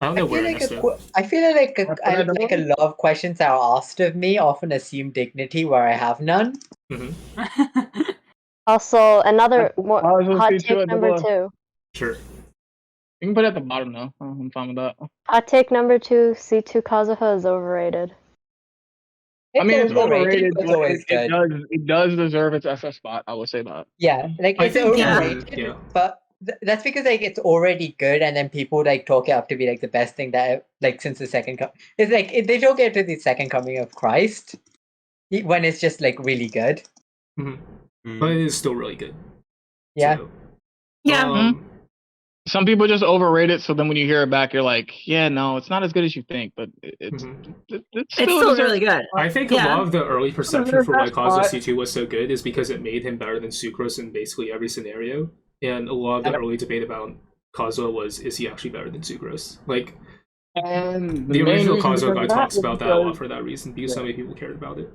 A: I don't know where next to.
D: I feel like a lot of questions that are asked of me often assume dignity where I have none.
H: Also, another hot take number 2.
A: Sure.
F: You can put it at the bottom now. I'm fine with that.
H: Hot take number 2, C2 Kazuha is overrated.
F: I mean, it's overrated,
D: but
F: but
D: always good.
F: it does deserve its SS spot. I will say that.
D: Yeah, like
A: I
D: it's
A: think,
D: overrated, but that's because like it's already good, and then people like talk it up to be like the best thing that like since the second it's like they talk it to the second coming of Christ when it's just like really good.
A: But it is still really good.
D: Yeah.
A: So,
E: Yeah.
F: Some people just overrate it, so then when you hear it back, you're like, yeah, no, it's not as good as you think, but it's
E: still really good.
A: I think a lot of the early perception for why Kazuha C2 was so good is because it made him better than Sucrose in basically every scenario. And a lot of the early debate about Kazuha was, is he actually better than Sucrose? Like,
F: and
A: the original Kazuha guy talks about that a lot for that reason, because so many people cared about it.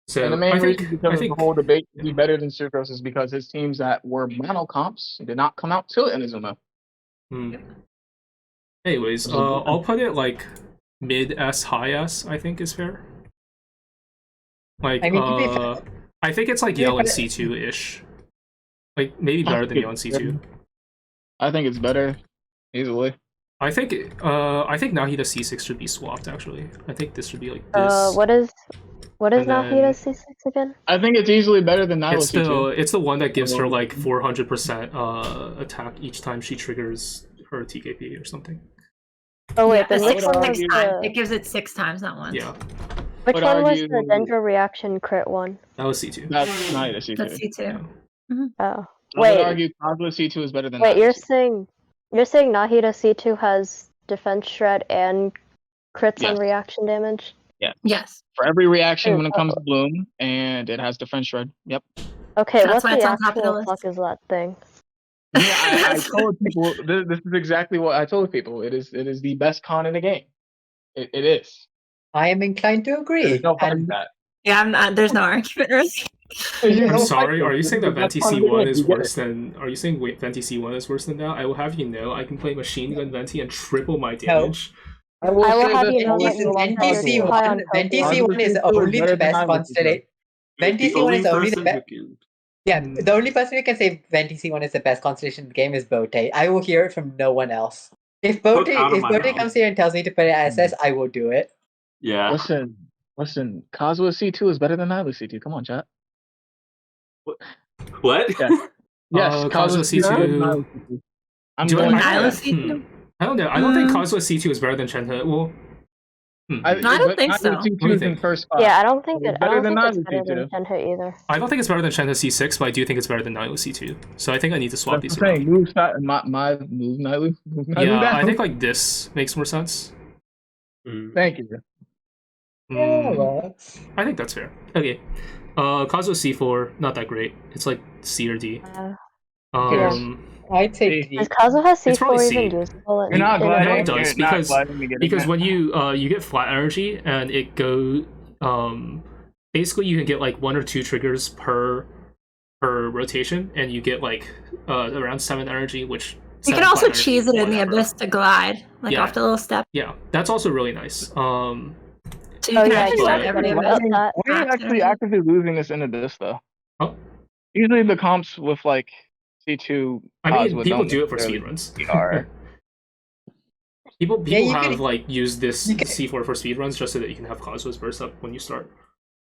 A: So
F: and the main reason because
A: the
F: whole debate to be better than Sucrose is because his teams that were mono comps did not come out till Inazuma.
A: Anyways, I'll put it like mid S, high S, I think is fair. Like,
D: I mean, to be fair,
A: I think it's like Yelan C2-ish. Like, maybe better than Yelan C2.
F: I think it's better, easily.
A: I think Nahida C6 should be swapped, actually. I think this should be like this.
H: What is
A: And
H: Nahida
A: then-
H: C6 again?
F: I think it's easily better than Nilou C2.
A: It's the one that gives her like 400% attack each time she triggers her TKP or something.
H: Oh wait,
E: Yeah,
H: then
E: the
H: which
E: six,
H: one was
E: six times.
H: the
E: It gives it 6 times, not once.
A: Yeah,
H: which
F: would
H: one was
F: argue-
H: the Dendro reaction crit one?
A: that was C2.
F: That's Nahida C2.
E: That's C2.
H: Oh,
F: I
H: wait,
F: would argue Nahida C2 is better than
H: wait,
F: Nahida
H: you're
F: C2.
H: saying Nahida C2 has defense shred and crits on
F: Yes.
H: reaction damage?
E: Yes.
F: For every reaction when it
H: Oh.
F: comes to Bloom, and it has defense shred. Yep.
H: Okay,
E: That's
H: what
E: why
H: the
E: it's on top of the
H: actual
E: list.
H: fuck is that thing?
F: Yeah, I told people this is exactly what I told people. It is the best con in the game. It is.
D: I am inclined to agree.
F: There's no fighting
D: And
F: that.
E: Yeah, I'm not, there's no argument really.
A: I'm sorry, are you saying that Venti C1 is worse
F: than?
A: than... Are you saying Venti C1 is worse than that? I will have you know, I can play Machine Gun Venti and triple my damage.
F: I will
H: I will
F: say
H: have
F: this,
H: you know
F: only
H: that you want
D: Venti
H: to be high on
D: C1, Venti
H: Pokemon.
D: C1 is
F: Nahida C2
D: only
F: better
D: the
F: than
D: best
F: Nahida C2.
D: constellation. Venti
G: The
D: C1
G: only
D: is only the
G: person
D: best.
G: who can.
D: Yeah, the only person who can say Venti C1 is the best constellation in the game is Bote. I will hear it from no one else. If Bote
G: out of my mouth.
D: comes here and tells me to put it as SS, I will do it.
G: Yeah.
F: Listen. Kazuha C2 is better than Nilou C2. Come on, chat.
G: What?
F: Yeah. Yes,
A: Kazuha
F: C2 is better than
A: C2.
F: Nilou C2. I'm
A: Do I
F: going
A: like
E: Nilou
A: that?
E: C2?
A: I don't know. I don't think Kazuha C2 is better than Shenhe. Well,
E: No, I don't think so.
F: Nilou
A: What do you
F: C2 is in
A: think?
F: first spot.
H: Yeah, I don't think
F: It's
H: it's
F: better than
H: better
F: Nilou
H: than
F: C2.
H: Shenhe either.
A: I don't think it's better than Shenhe C6, but I do think it's better than Nilou C2. So I think I need to swap
F: That's
A: these
F: what I'm saying.
A: around.
F: My move Nilou. Move Nilou
A: Yeah,
F: down.
A: I think like this makes more sense.
F: Thank you.
D: Yeah,
A: Mm,
D: works.
A: I think that's fair. Okay. Kazuha C4, not that great. It's like C or D.
D: I'd say D.
H: Is Kazuha
A: It's probably
H: C4
A: C.
H: even useful?
F: You're not
H: in
F: glad
A: No,
H: a
A: it does,
F: you're not
A: because-
F: glad me getting
A: Because
F: that.
A: when you get flat energy and it go basically you can get like 1 or 2 triggers per rotation, and you get like around 7 energy, which
E: You
A: 7
E: can also
A: flat energy,
E: cheese it in the
A: whatever.
E: abyss to glide, like
A: Yeah.
E: off the little step.
A: Yeah, that's also really nice.
E: So you
H: Oh
E: can
H: yeah,
E: actually
H: you
A: but-
E: set
H: I
E: every
H: forgot
E: abyss.
H: about that.
F: We're
E: Max
F: actually
E: energy.
F: actively losing this in Abyss though.
A: Oh.
F: Usually the comps with like C2.
A: I mean,
F: Kazuha
A: people
F: don't
A: do it for
F: necessarily
A: speedruns.
F: are.
A: People
D: Yeah, you
A: have
D: can-
A: like used this
D: you can-
A: C4 for speedruns just so that you can have Kazuha's burst up when you start.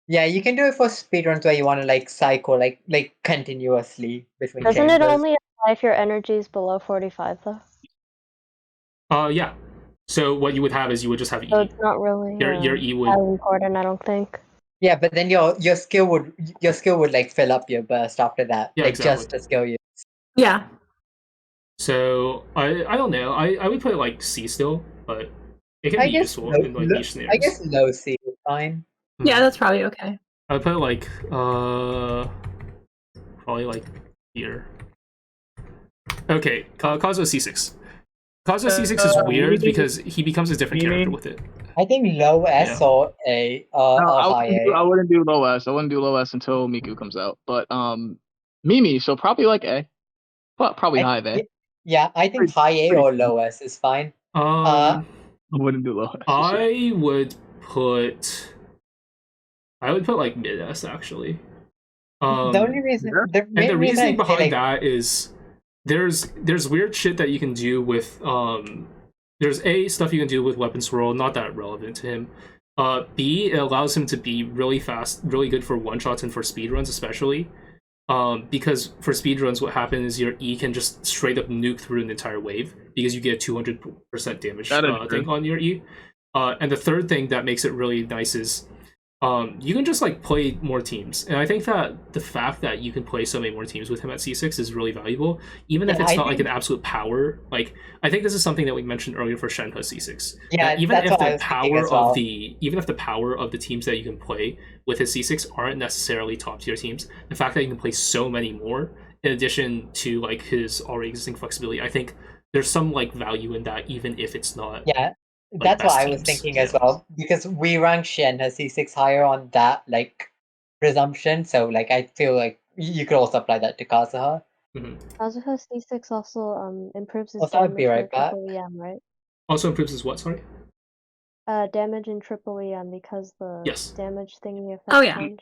D: Yeah, you can do it for speedruns where you want to like cycle like continuously between
H: Doesn't
D: chambers.
H: it only apply if your energy is below 45 though?
A: Yeah. So what you would have is you would just have E.
H: So it's not really
A: Your E would
H: as important, I don't think.
D: Yeah, but then your skill would like fill up your burst after that.
A: Yeah,
D: like
A: exactly.
D: just the skill you.
E: Yeah.
A: So I don't know. I would put it like C still, but it can
D: I
A: be
D: guess
A: useful
D: low-
A: in like
D: low-
A: niche scenarios.
D: I guess low C is fine.
E: Yeah, that's probably okay.
A: I would put it like probably like here. Okay, Kazuha C6. Kazuha C6 is weird because he becomes a different character with it.
D: I think low S
A: Yeah.
D: or A
F: No,
D: or high A.
F: I wouldn't do low S. I wouldn't do low S until Miku comes out. But Mimi, so probably like A. But probably high A.
D: Yeah, I think high A or low S is fine.
F: I wouldn't do low S.
A: I would put like mid S actually.
D: The only reason, the
A: And
D: main
A: the reasoning
D: I'd say,
A: behind
D: like,
A: that is there's weird shit that you can do with there's A, stuff you can do with weapon swirl, not that relevant to him. B, it allows him to be really fast, really good for one shots and for speedruns especially. Because for speedruns what happens is your E can just straight up nuke through an entire wave because you get 200% damage thing on your E. And the third thing that makes it really nice is you can just like play more teams, and I think that the fact that you can play so many more teams with him at C6 is really valuable, even if
D: Yeah,
A: it's
D: I
A: not like
D: think-
A: an absolute power. Like I think this is something that we mentioned earlier for Shenhe C6.
D: Yeah,
A: that even
D: that's
A: if
D: what I
A: the
D: was thinking
A: power
D: as well.
A: of the power of the teams that you can play with his C6 aren't necessarily top tier teams, the fact that you can play so many more in addition to like his already existing flexibility, I think there's some like value in that, even if it's not.
D: Yeah, that's what
A: best
D: I was
A: teams.
D: thinking as well. Because we rank Shenhe C6 higher on that like presumption, so like I feel like you could also apply that to Kazuha.
H: Kazuha C6 also improves his
D: Also, I'll
H: damage
D: be right
H: for a
D: back.
H: couple EM, right?
A: Also improves his what? Sorry.
H: Damage in triple EM because the
A: Yes.
H: damage thingy affects
E: Oh, yeah.
H: range.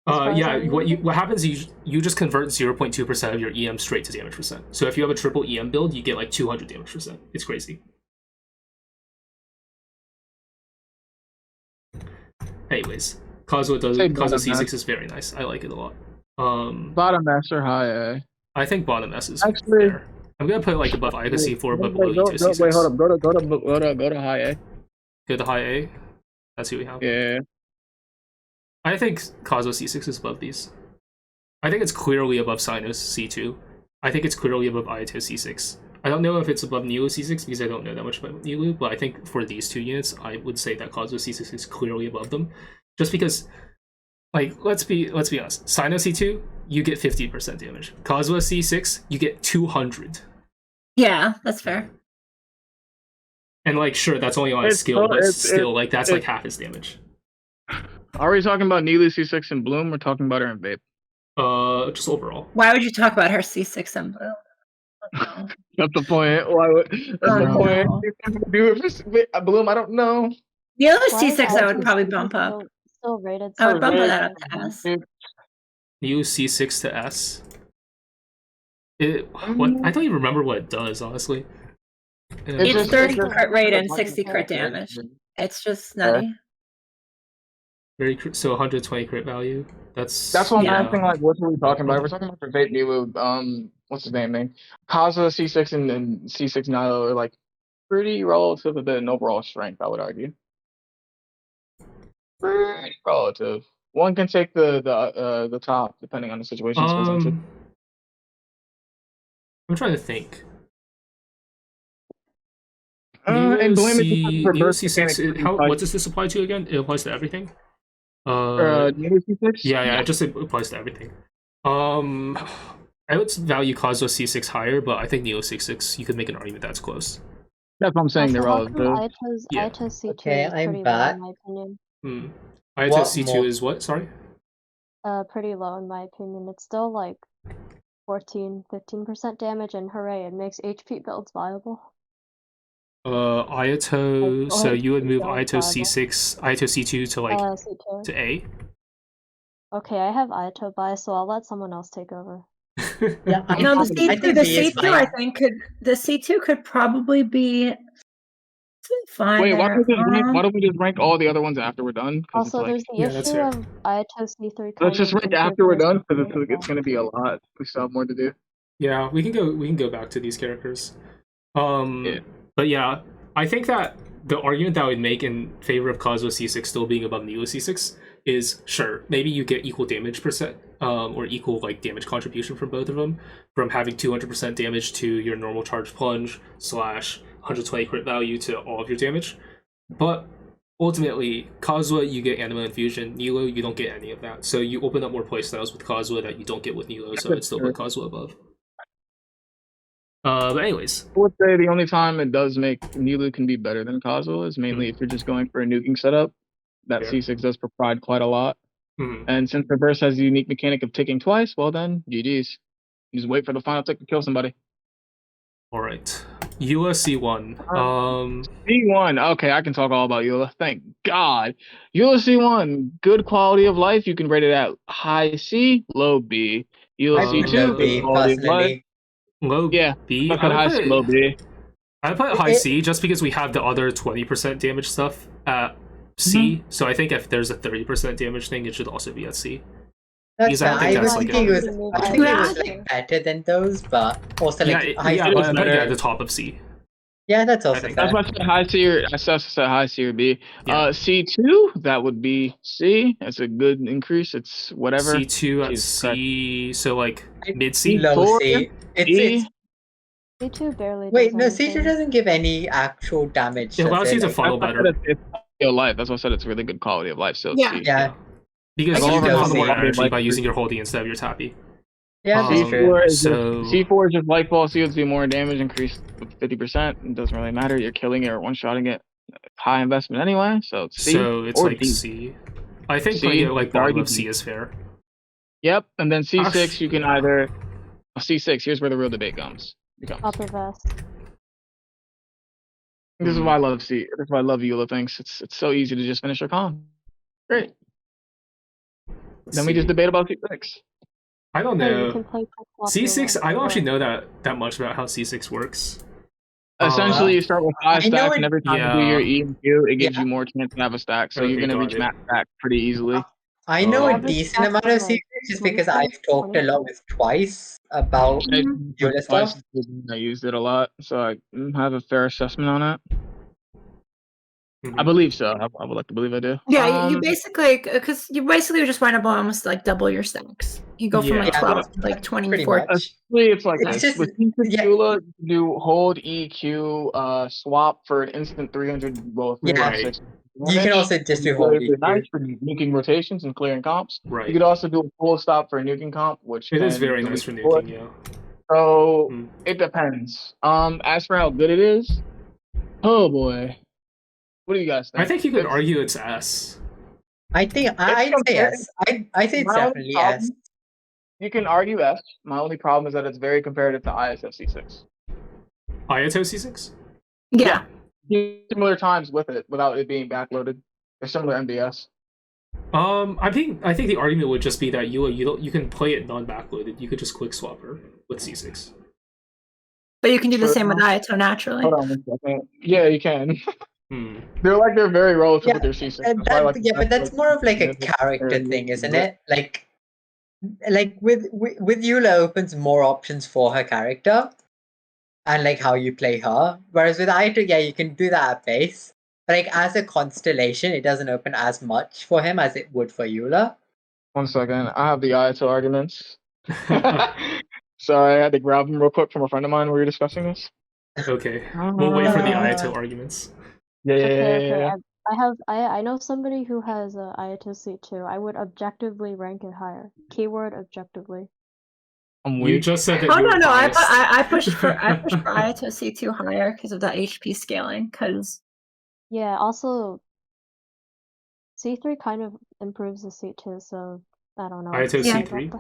H: As far as I
A: Yeah.
H: remember.
A: What happens is you just convert 0.2% of your EM straight to damage percent. So if you have a triple EM build, you get like 200 damage percent. It's crazy. Anyways, Kazuha C6 is very nice. I like it a lot.
F: Bottom S or high A?
A: I think bottom S is
F: Actually,
A: fair. I'm gonna put like above Ayato C4, but
F: wait,
A: below Itto C6.
F: wait, hold up. Go to high A.
A: Go to high A. That's who we have.
F: Yeah.
A: I think Kazuha C6 is above these. I think it's clearly above Cyno C2. I think it's clearly above Ayato C6. I don't know if it's above Nilou C6 because I don't know that much about Nilou, but I think for these two units, I would say that Kazuha C6 is clearly above them. Just because, like, let's be honest. Cyno C2, you get 50% damage. Kazuha C6, you get 200.
E: Yeah, that's fair.
A: And like, sure, that's only on a skill, but still, like, that's like half his damage.
F: Are we talking about Nilou C6 in Bloom or talking about her in Vape?
A: Just overall.
E: Why would you talk about her C6 and blue? No.
F: That's the point. Why would? That's the point. Do it for Bloom. I don't know.
E: Nilou
H: Why is
E: C6 I would
H: Ayato
E: probably
H: C2
E: bump up.
H: Still rated.
E: I would bump
F: rated.
E: that up to S.
A: Nilou C6 to S. What? I don't even remember what it does, honestly.
E: It's 30 crit rate and 60 crit damage. It's just nutty.
A: So 120 crit value. That's
F: what I'm
E: Yeah.
F: asking. Like, what are we talking about? We're talking about for Vape Nilou. What's his name? Kazuha C6 and C6 Nilou are like pretty relative a bit in overall strength. I would argue. Pretty relative. One can take the top depending on the situation it's presented.
A: I'm trying to think.
F: And blame it for
A: Nilou
F: burst
A: C6. What does this apply to again? It applies to everything.
F: Nilou C6?
A: Yeah, it just applies to everything. I would value Kazuha C6 higher, but I think Nilou C6, you could make an argument that's close.
F: That's what I'm saying. They're
H: Also,
F: relative.
A: Yeah.
H: Ayato C2
D: Okay,
H: is
D: I'm
H: pretty
D: back.
H: low in my opinion.
A: Ayato
D: What
A: C2
D: more?
A: is what? Sorry?
H: Pretty low in my opinion. It's still like 14-15% damage, and hooray, it makes HP builds viable.
A: Ayato,
H: Like,
A: so you would move
H: build
A: Ayato
H: viable.
A: C6, Ayato C2 to like,
H: C2.
A: to A?
H: Okay, I have Ayato bias, so I'll let someone else take over.
D: Yeah,
E: No, the
D: I
E: C2,
D: think
E: the
D: B is
E: C2
D: fine.
E: I think the C2 could probably be fine.
F: Wait, why
E: there.
F: don't we just rank all the other ones after we're done? 'Cause it's
H: Also,
F: like,
H: there's the
A: Yeah, that's
H: issue
A: fair.
H: of Ayato C3
F: let's just rank after we're done because it's
H: it's
F: gonna be a lot. We still have more to do.
A: Yeah, we can go back to these characters.
F: Yeah.
A: But yeah, I think that the argument that I would make in favor of Kazuha C6 still being above Nilou C6 is, sure, maybe you get equal damage percent, or equal like damage contribution from both of them, from having 200% damage to your normal charge plunge / 120 crit value to all of your damage. But ultimately, Kazuha, you get Anima Infusion. Nilou, you don't get any of that. So you open up more playstyles with Kazuha that you don't get with Nilou, so it's still put Kazuha above. But anyways.
F: I would say the only time it does make Nilou can be better than Kazuha is mainly if you're just going for a nuking setup. That C6 does provide quite a lot. And since the burst has the unique mechanic of ticking twice, well then, GG's. You just wait for the final tick to kill somebody.
A: Alright. Yelan C1.
F: C1. Okay, I can talk all about Yelan. Thank God. Yelan C1. Good quality of life. You can rate it at high C, low B. Yelan C2.
D: Low B,
F: good quality of life.
D: personally.
A: Low
F: Yeah,
A: B.
F: I high C, low B.
A: I put high C just because we have the other 20% damage stuff at C. So I think if there's a 30% damage thing, it should also be at C.
D: That's
A: Because I don't
D: fine.
A: think
D: I was
A: that's like
D: thinking it was, I think it was
E: Yeah.
D: like better than those, but also like
A: Yeah,
D: high C
A: but
D: was
A: I'm putting it
D: better.
A: at the top of C.
D: Yeah, that's
A: I
D: also
A: think
D: fair.
F: That's why I said high C or I said high C or B.
A: Yeah.
F: C2, that would be C. That's a good increase. It's whatever.
A: C2 at
F: Jesus
A: C, so like mid C.
D: Low
F: C4,
D: C. It's
F: E.
H: C2 barely
D: wait,
H: does
D: no, C2
H: anything.
D: doesn't give any actual damage.
A: It allows
D: does
A: you to
D: Like,
A: funnel
F: That's
A: better.
F: why I said it's quality of life. That's why I said it's really good quality of life. So
E: Yeah.
F: C.
D: yeah,
A: Because
D: I
A: you
D: can
A: can
D: go
A: funnel more
D: C.
A: energy by using your holding instead of your tappy.
D: yeah, that's true.
F: C4 is
A: So-
F: just, C4 is just light ball. C would do more damage, increased with 50%. It doesn't really matter. You're killing it or one-shotting it. High investment anyway. So it's C
A: So it's
F: or
A: like
F: D.
A: C. I think
F: C,
A: putting it like bottom
F: argue
A: of C
F: D.
A: is fair.
F: Yep. And then C6,
A: Actually-
F: you can either C6. Here's where the real debate comes.
H: Upper vest.
F: This is why I love This is why I love Eula things. It's so easy to just finish your con. Great. Then we just debate about C6.
A: I don't
H: Hey, you
A: know.
H: can play
A: C6, I don't actually know that much about how C6 works.
F: Essentially, you start with 5
D: I know
F: stacks,
D: it-
F: and every time you do your E and Q, it gives
D: Yeah.
F: you more chance to have a stack. So
A: Okay,
F: you're gonna
A: got
F: reach
A: it.
F: max stack pretty easily.
D: I know a
A: Average
D: decent amount of
H: stack is like
D: secrets just because
H: 25,
D: I've talked a lot with Twice about Eula
F: Twice
D: stuff.
F: I used it a lot, so I have a fair assessment on it.
A: Mhm.
F: I believe so. I would like to believe I do.
E: Yeah, you basically, because you basically just wind up almost like double your stacks. You go from like
A: Yeah.
E: 12 to like
D: Pretty
E: 24.
D: much.
F: Essentially, it's like
D: It's
F: this.
D: just-
F: With C6
D: yeah.
F: Eula, you do hold EQ, swap for an instant 300, well,
D: Yeah.
F: 306.
D: You can also just do hold EQ.
F: Nice for nuking rotations and clearing comps.
A: Right.
F: You could also do a full stop for a nuking comp, which
A: It is
F: can
A: very
F: do
A: nice for
F: it.
A: nuking, yeah.
F: So
A: Mm.
F: it depends. As for how good it is, oh boy, what do you guys think?
A: I think you could argue it's S.
D: I think I'd say yes. I say it's
F: My only
D: definitely
F: problem-
D: yes.
F: You can argue S. My only problem is that it's very comparative to Ayato C6.
A: Ayato C6?
E: Yeah.
F: Similar times with it without it being backloaded. They're similar MDS.
A: I think the argument would just be that you can play it non-backloaded. You could just quick swap her with C6.
E: But you can do the
F: Sure.
E: same with Ayato naturally.
F: Hold on one second. Yeah, you can.
A: Hmm.
F: They're very relative
D: Yeah,
F: with their C6.
D: And
F: That's why I like
D: but that's more of like a
F: Yeah,
D: character
F: very
D: thing, isn't
F: good.
D: it? Like with Eula opens more options for her character and like how you play her. Whereas with Ayato, yeah, you can do that at base. But like as a constellation, it doesn't open as much for him as it would for Eula.
F: 1 second. I have the Ayato arguments. Sorry, I had to grab them real quick from a friend of mine. We were discussing this.
A: Okay. We'll wait for the
D: Uh,
A: Ayato arguments.
H: Okay. I know somebody who has a Ayato C2. I would objectively rank it higher. Keyword objectively.
F: I'm
A: You
F: weak.
A: just said that
E: Oh
A: you were
E: no, I
A: biased.
E: pushed for Ayato C2 higher because of that HP scaling. Because
H: Yeah, also C3 kind of improves the C2, so I don't know.
A: Ayato
E: Yeah.
A: C3?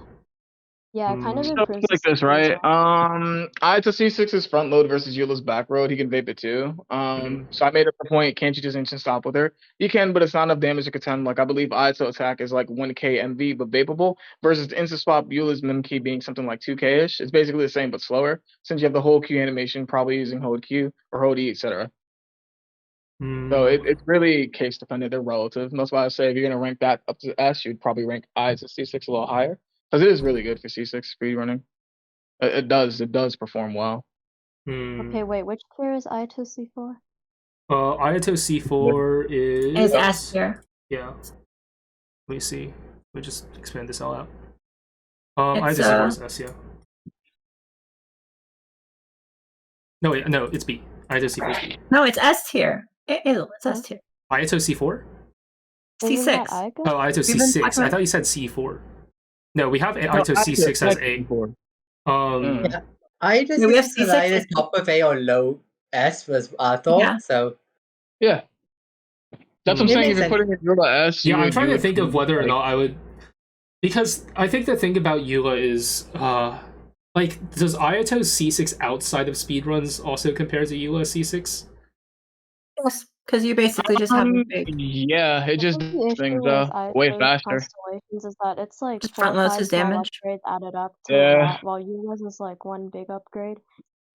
H: Yeah, it kind of
F: So
H: improves
F: it's like
H: the
F: this,
H: C2
F: right?
H: as well.
F: Ayato C6 is front load versus Eula's back road. He can vape it too. So I made up the point, can't you just instant stop with her? You can, but it's not enough damage to contend. Like I believe Ayato attack is like 1k MV but vapeable versus the instant swap Eula's min key being something like 2k-ish. It's basically the same but slower since you have the whole Q animation probably using hold Q or hold E, etc. So it's really case dependent. They're relative. And that's why I say if you're gonna rank that up to S, you'd probably rank Ayato C6 a little higher. Because it is really good for C6 speed running. It does perform well.
H: Okay, wait, which tier is Ayato C4?
A: Ayato C4 is...
E: is S tier.
A: Yeah. Let me see. Let me just expand this all out.
E: It's,
A: Ayato C4 is S, yeah. No, wait, no, it's B. Ayato C4 is B.
E: No, it's S tier. It's S tier.
A: Ayato C4?
H: Isn't that
E: C6.
H: Ayato?
A: Oh, Ayato
E: We've been
A: C6.
E: talking
A: I
E: about-
A: thought you said C4. No, we have Ayato C6 as A.
D: I just
E: Yeah, we have
D: think
E: C6
D: either
E: as-
D: top of A or low S was our thought.
E: Yeah.
D: So
F: Yeah. That's what I'm
D: It
F: saying.
D: makes
F: If you're putting in Eula S,
A: Yeah,
F: you
A: I'm
F: would
A: trying
F: do
A: to
F: it
A: think of whether or
F: like-
A: not I would... Because I think the thing about Eula is... like, does Ayato C6 outside of speedruns also compare to Eula C6?
E: Yes, because you basically just have a big.
F: Yeah, it just
H: The
F: does
H: issue
F: things
H: with
F: way
H: Ayato's
F: faster.
H: constellations is that it's like
E: Just
H: 4 or
E: front loads
H: 5
E: his
H: small
E: damage.
H: upgrades added up to
F: Yeah.
H: a lot, while Eula's is like one big upgrade.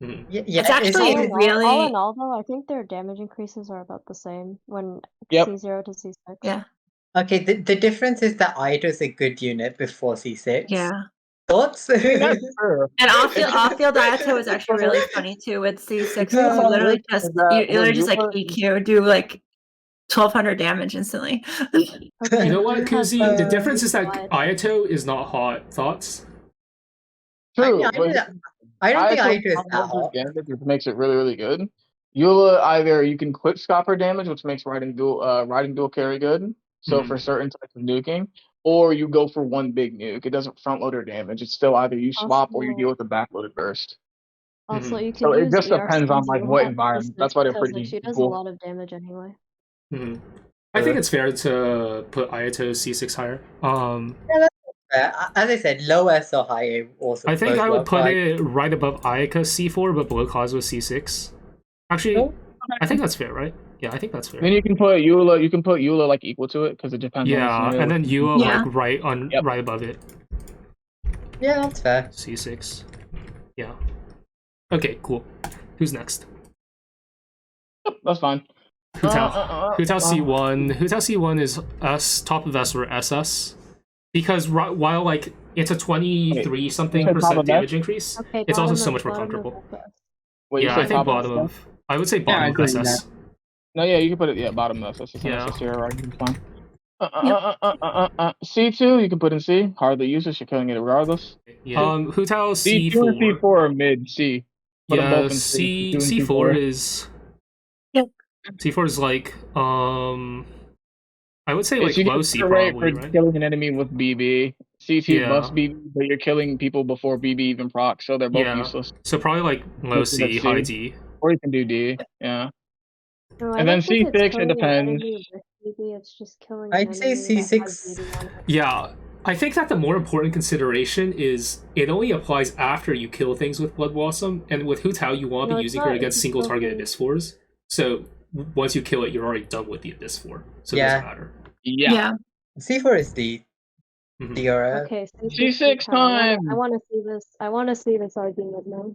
A: Mhm.
D: yeah,
E: It's actually
H: All
E: really.
H: in all, though, I think their damage increases are about the same when
F: Yep.
H: C0 to C6.
E: Yeah.
D: okay. The difference is that Ayato is a good unit before C6.
E: Yeah.
D: Thoughts?
F: That's true.
E: And off-field Ayato is actually really funny too with C6. You literally just EQ, do like 1200 damage instantly.
D: You
A: know what,
H: you have
A: Kuzi? The
H: the
A: difference is that
H: slide.
A: Ayato is not hot. Thoughts?
F: True.
D: I don't think Ayato is that hot.
F: Damage, which makes it really, really good. Eula, either you can quick stop her damage, which makes riding dual carry good. So for certain types of nuking, or you go for one big nuke. It doesn't front load her damage. It's still either you swap or you deal with a backloaded burst.
H: Also, you can
F: So it
H: use
F: just depends on like
H: ERCs
F: what
H: at
F: environment.
H: C6
F: That's why they're
H: because,
F: pretty
H: like, she does
F: equal.
H: a lot of damage anyway.
A: I think it's fair to put Ayato C6 higher.
D: As I said, low S or high A also.
A: I think
D: both
A: I would
D: work,
A: put
D: but
A: it right above Ayato C4, but below Cosmo C6. Actually, I think that's fair, right? Yeah, I think that's fair.
F: Then you can put Eula. You can put Eula like equal to it because it depends.
A: Yeah,
F: on the
A: and then Eula
E: Yeah.
A: like right above it.
D: Yeah, that's fair.
A: C6. Yeah. Okay, cool. Who's next?
F: That's fine.
A: Hu Tao C1. Hu Tao C1 is S, top of S or SS. Because while like it's a 23 something percent damage increase,
H: Okay,
A: it's also
H: bottom
A: so
H: of-
A: much more
H: bottom of
A: comfortable.
H: SS.
F: Wait, you
A: Yeah,
F: said
A: I think
F: top
A: bottom
F: stuff?
A: of. I would say
F: I
A: bottom
F: agree
A: of
F: with
A: SS.
F: No, yeah, you can put it. Yeah, bottom of SS.
A: Yeah.
F: SS here, right? It's fine. C2, you can put in C. Hardly useless. You're killing it regardless.
A: Hu Tao
F: C2
A: C4.
F: and C4 are mid C. Put them
A: Yeah,
F: both in C. C2 and
A: C4 is.
E: Yep.
A: C4 is like I would say
F: It's
A: like
F: you
A: low
F: get
A: C
F: better rate
A: probably,
F: for
A: right?
F: killing an enemy with BB. C2
A: Yeah.
F: buffs BB, but you're killing people before BB even proc, so they're both
A: Yeah.
F: useless.
A: So probably like low
F: Most of
A: C,
F: that's
A: high
F: C.
A: D.
F: Or you can do D. Yeah.
H: No, I
F: And then
H: don't think it's
F: C6, it
H: killing an
F: depends.
H: enemy with BB, it's just killing
D: I'd
H: an
D: say
H: enemy that has
D: C6.
H: BB on it.
A: Yeah, I think that the more important consideration is it only applies after you kill things with Blood Blossom, and with Hu Tao you want to
H: No,
A: be
H: it's
A: using her
H: not.
A: against
H: It's
A: single
H: still
A: target
H: doing-
A: Abyss 4s. So once you kill it, you're already done with the Abyss 4. So it
D: Yeah.
A: doesn't matter.
F: Yeah.
D: C4 is D.
A: Mhm.
D: DRF.
H: Okay,
F: C6 time!
H: I want to see this. I want to see this argument now.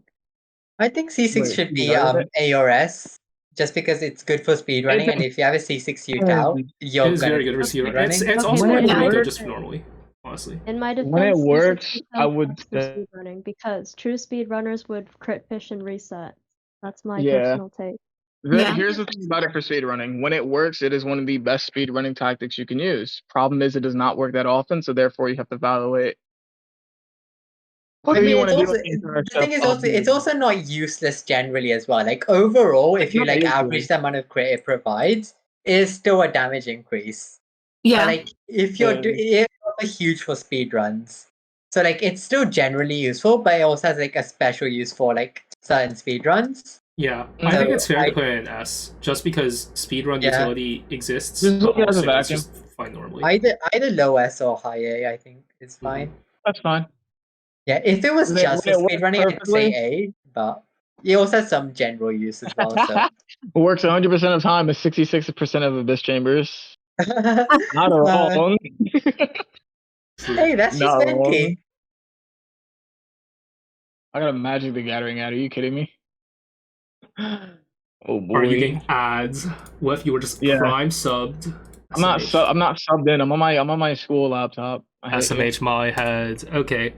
D: I think C6
F: Wait,
D: should be
F: you know that?
D: ARS, just because it's good for speedrunning, and if you have a C6 Hu Tao, you're
A: It is
D: gonna
A: very good
D: be
A: for speedrunning. It's
D: speedrunning.
A: also
H: Okay,
A: like
H: yeah.
A: really good just normally, honestly.
H: In my defense,
F: When it
H: C6
F: works,
H: becomes
F: I would
H: best for
F: say-
H: speedrunning because true speedrunners would crit fish and reset. That's my
F: Yeah.
H: personal take.
E: Yeah.
F: Here's the thing about it for speedrunning. When it works, it is one of the best speedrunning tactics you can use. Problem is, it does not work that often, so therefore you have to evaluate.
D: I
F: Maybe you
D: mean,
F: wanna
D: it's
F: do
D: also,
F: it in
D: the thing is
F: stuff
D: also, it's also not useless generally as well. Like overall, if you
F: No,
D: like
F: it is
D: average
F: good.
D: the amount of crit it provides, it's still a damage increase.
E: Yeah.
D: But like if you're
F: Yeah.
D: it's also huge for speedruns. So like it's still generally useful, but it also has like a special use for like certain speedruns.
A: Yeah, I
F: So,
A: think it's fair
D: I-
A: to put it in S, just because speedrun
D: Yeah.
A: utility exists,
F: Just
A: but
F: look at it as a
A: also it's
F: vacuum.
A: just fine normally.
D: Either low S or high A, I think is fine.
F: That's fine.
D: Yeah, if it was
F: When it-
D: just for
F: when it works
D: speedrunning, I'd
F: perfectly-
D: say A, but it also has some general use as well. So
F: It works 100% of the time. It's 66% of Abyss Chambers. Not
D: Uh,
F: wrong.
D: hey, that's just
F: Not wrong.
D: Benki.
F: I got a Magic the Gathering ad. Are you kidding me? Oh boy.
A: Are you getting ads? What if you were just
F: Yeah.
A: prime subbed?
F: I'm not
A: SMH.
F: I'm not subbed in. I'm on my school laptop. I hate you.
A: SMH my head. Okay.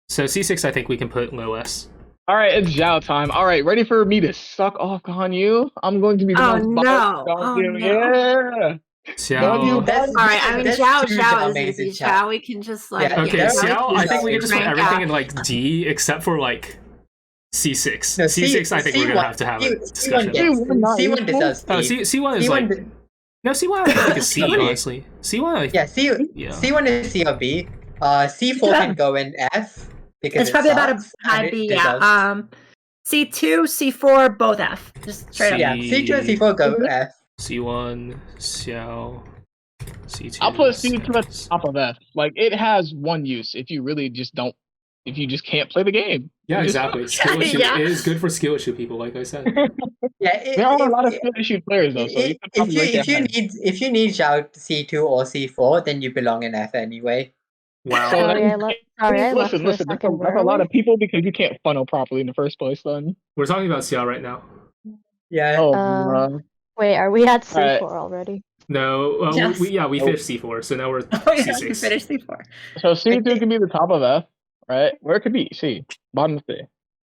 A: So C6 I think we can put low S.
F: All right, it's Zhao time. All right, ready for me to suck off Ganyu? I'm going to be the
E: Oh,
F: most
E: no.
F: biased
E: Oh,
F: Ganyu.
E: no.
F: Yeah.
A: Xiao.
D: That's-
E: All right, I mean,
D: That's
E: Zhao
D: two
E: is
D: amazing
E: easy.
D: chat.
E: Zhao, we can just like.
D: Yeah,
A: Okay,
D: yeah,
A: Xiao, I
D: yeah,
A: think we can just put
E: rank
A: everything
E: up.
A: in like D except for like C6.
D: No,
A: C6 I think we're gonna
D: C1
A: have to have a
D: C1
A: discussion.
D: gets-
F: C1 not
D: C1
F: useful?
D: deserves
A: Oh,
D: D.
A: C1 is
D: C1
A: like no C1 I think is C
D: C1
A: honestly. C1 I
D: Yeah,
A: Yeah.
D: C1 is C or B. C4 can go in F because
E: It's probably about a
D: sucks, and
E: high
D: it
E: B.
D: deserves-
E: Yeah. C2, C4, both F. Just straight up.
D: Yeah, C2 and C4 go F.
A: C1, Xiao, C2.
F: I'll put C2 at the
A: C6.
F: top of F. Like it has one use if you really just don't, if you just can't play the game.
A: Yeah,
F: You just-
A: exactly. Skill issue.
E: Yeah.
A: It is good for skill issue people, like I said.
D: Yeah,
F: There are a lot of skill issue players though, so you could probably rate
D: if you need Zhao C2 or C4, then you belong in F anyway.
A: Wow.
F: So
H: Sorry,
F: then-
H: I left. Sorry, I left
F: Listen,
H: for a
F: that's
H: second.
F: a lot of people because you can't funnel properly in the first place. Then.
A: We're talking about Xiao right now.
D: Yeah.
F: Oh,
H: Wait, are we at
F: Alright.
H: C4 already?
A: No,
E: Yes.
A: we
F: Nope.
A: finished C4, so now we're
E: Oh, yeah,
A: C6.
E: you finished C4.
F: so C2 can be the top of F, right? Where it could be C, bottom of C.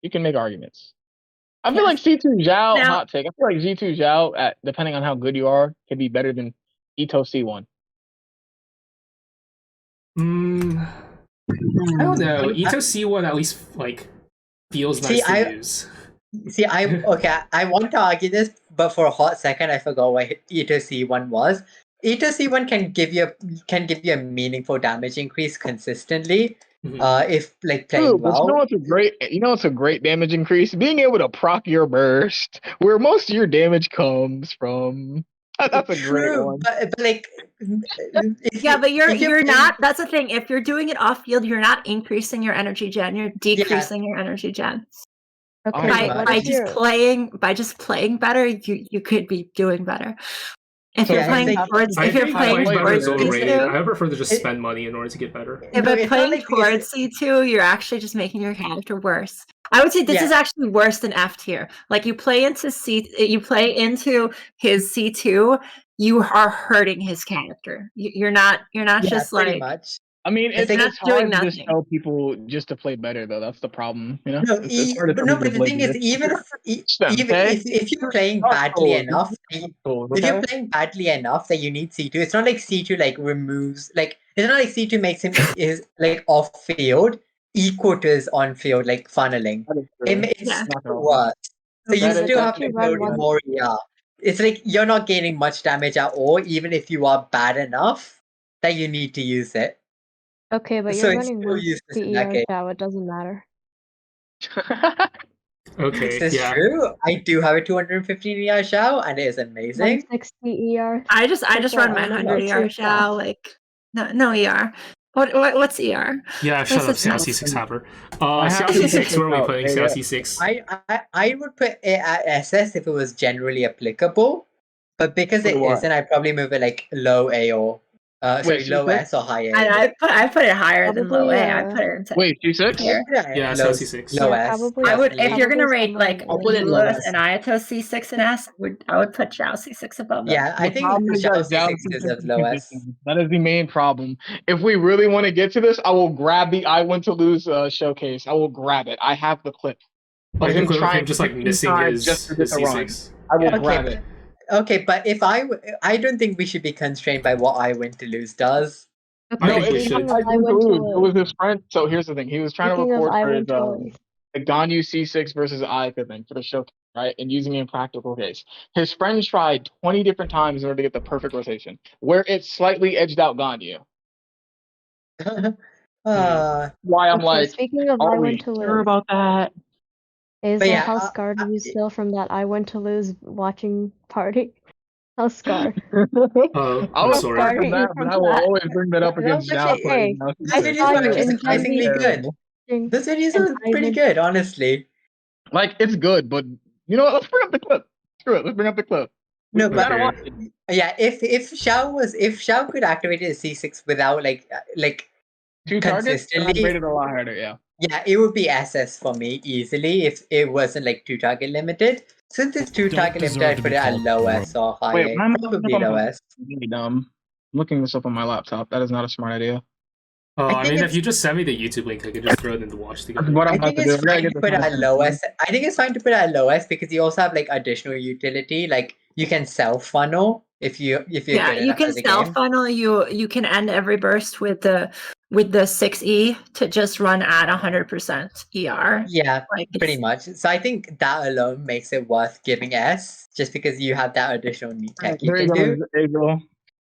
F: You can make arguments. I feel like C2 Zhao,
E: Now-
F: hot take. I feel like G2 Zhao, at depending on how good you are, could be better than Itto C1.
A: I don't know. Itto C1 at least like feels nice
D: See,
A: to use.
D: See, I want to argue this, but for a hot second, I forgot what Itto C1 was. Itto C1 can give you a meaningful damage increase consistently,
A: Mhm.
D: if like
F: True,
D: playing
F: but
D: well.
F: you know what's a great damage increase? Being able to proc your burst, where most of your damage comes from. That's a great
D: True,
F: one.
D: but like,
E: Yeah, but you're
D: if
E: you're
D: playing-
E: not. That's the thing. If you're doing it off field, you're not increasing your energy gen. You're decreasing your energy gen.
H: Okay,
D: Pretty
H: what
D: much.
E: by
H: is
E: just
H: your
E: playing better, you could be doing better. If
F: So
E: you're
D: Yeah,
E: playing
D: it's like-
E: towards
A: I
E: if you're
A: think
E: playing
A: playing better
E: towards
A: is overrated.
E: C2,
A: I prefer to just
D: It-
A: spend money in order to get better.
E: yeah,
D: No,
E: but
D: it's not
E: playing
D: like because-
E: towards C2, you're actually just making your character worse. I would say this
D: Yeah.
E: is actually worse than F tier. Like you play into his C2, you are hurting his character. You're not just
D: pretty
E: like
D: much.
F: I mean,
D: It's
F: it's,
D: like-
F: it's
E: Not doing
F: hard to just
E: nothing.
F: tell people just to play better, though. That's the problem, you know?
D: No,
F: It's hard to tell
D: no,
F: people
D: but
F: to
D: the
F: play
D: thing is,
F: better.
D: even
F: okay?
D: if you're playing
F: Dark
D: badly
F: Souls,
D: enough,
F: Souls,
D: if you're
F: okay?
D: playing badly enough that you need C2, it's not like C2 like removes like it's not like C2 makes him is like off field equal to his on field like funneling.
F: That is true.
D: It's
E: Yeah.
F: Not gonna
D: still
F: lie.
D: worse. So you
F: That is
D: still have
H: actually
D: to
H: run
D: build
H: one-
D: more ER. It's like you're not gaining much damage at all, even if you are bad enough that you need to use it.
H: Okay, but
D: So
H: you're
D: it's
H: running
D: still
H: one
D: useless in that
H: CER
D: case.
H: Xiao, it doesn't matter.
A: Okay,
D: This is
A: yeah.
D: true. I do have a 215 ER Xiao, and it is amazing.
H: 160 ER.
E: I just
H: That's
E: run
H: why
E: my
H: I'm not
E: 100 ER
H: too
E: shao,
H: fast.
E: like no ER. What's ER?
A: Yeah, shut up,
E: What's
A: Cyno
E: this
A: C6 Haver.
F: I have
A: Cyno
F: to
A: C6,
F: check
A: where are we
F: out.
A: playing
F: There you
A: Cyno
F: go.
A: C6?
D: I would put it at SS if it was generally applicable, but because
F: Put
D: it
F: what?
D: isn't, I'd probably move it like low A or sorry, low
F: C6?
D: S or high A.
E: I put it higher than low
H: Probably,
E: A. I put it into
F: Wait, C6?
E: here.
A: Yeah,
D: low,
A: Cyno C6.
D: low
H: Yeah,
D: S.
H: probably-
E: I would if
D: definitely.
E: you're gonna
H: Probably
E: rate
H: somewhere
E: like
H: in
D: I'll put it low
E: Nilou
D: S.
E: and Ayato C6 and S, I would put Zhao C6 above them.
D: Yeah, I
F: The
D: think
F: problem is
D: Xiao
F: that Zhao
D: C6 deserves low S.
F: conditions. That is the main problem. If we really want to get to this, I will grab the I Want to Lose showcase. I will grab it. I have the clip.
A: Like
F: him
A: him
F: trying
A: just like
F: 15
A: missing
F: times
A: his
F: just to get the run.
A: C6.
F: I will
A: Yeah.
F: grab
D: Okay,
F: it.
D: Okay, but if I don't think we should be constrained by what I Win to Lose does.
H: Okay,
A: I think
F: No,
A: we
F: it's
A: should.
F: not I Want to Lose. It was his friend. So here's the thing. He was trying to
H: Speaking of
F: record
H: I
F: for
H: Win
F: his
H: to Lose.
F: the Ganyu C6 versus Ayato thing for the showcase, right? And using it in practical case. His friend tried 20 different times in order to get the perfect rotation, where it slightly edged out Ganyu. Why I'm
H: Okay,
F: like,
H: speaking of
F: are
H: I
F: we
H: Win to
F: sure
H: Lose,
F: about that?
H: is
D: But yeah,
H: how scarred are you still from that I Win to Lose watching party? How scarred?
A: Oh,
F: I
A: I'm
F: was
A: sorry.
F: sorry from that, but I will always bring that up
D: No,
F: against
D: but
F: Zhao.
D: hey,
F: playing Nilou
D: I
F: C6.
D: think
H: saw
D: it's
H: you
D: actually
H: enjoying
D: surprisingly good.
F: Terrible.
D: Those videos
H: And
D: are
H: I
D: pretty
H: Win-
D: good, honestly.
F: Like, it's good, but you know what? Let's bring up the clip. Screw it. Let's bring up the clip.
D: No,
F: We
D: but
F: gotta watch it.
D: yeah, if Xiao could activate his C6 without like
F: Two targets, then I
D: consistently,
F: rated a lot harder, yeah.
D: yeah, it would be SS for me easily if it wasn't like 2-target limited. Since it's 2-target limited, I'd put it at low S or high
F: Wait,
D: A.
F: I'm
D: Probably low S.
F: really dumb. I'm looking this up on my laptop. That is not a smart idea.
A: I
D: think
A: mean, if
D: it's-
A: you just send me the YouTube link, I could just throw it in the watch
F: That's
A: together.
F: what I'm
D: I
F: about
D: think
F: to do.
D: it's
F: I gotta
D: fine
F: get
D: to
F: this
D: put it
F: on
D: at low S. I think it's fine to put it at low S because you also have like additional utility. Like you can self funnel if you're
E: Yeah,
D: good
E: you
D: enough
E: can
D: as a
E: self
D: game.
E: funnel. You can end every burst with the 6E to just run at 100% ER.
D: Yeah,
E: Like
D: pretty
E: it's-
D: much. So I think that alone makes it worth giving S, just because you have that additional neat tech you
F: There
D: can
F: you
D: do.
F: go, April.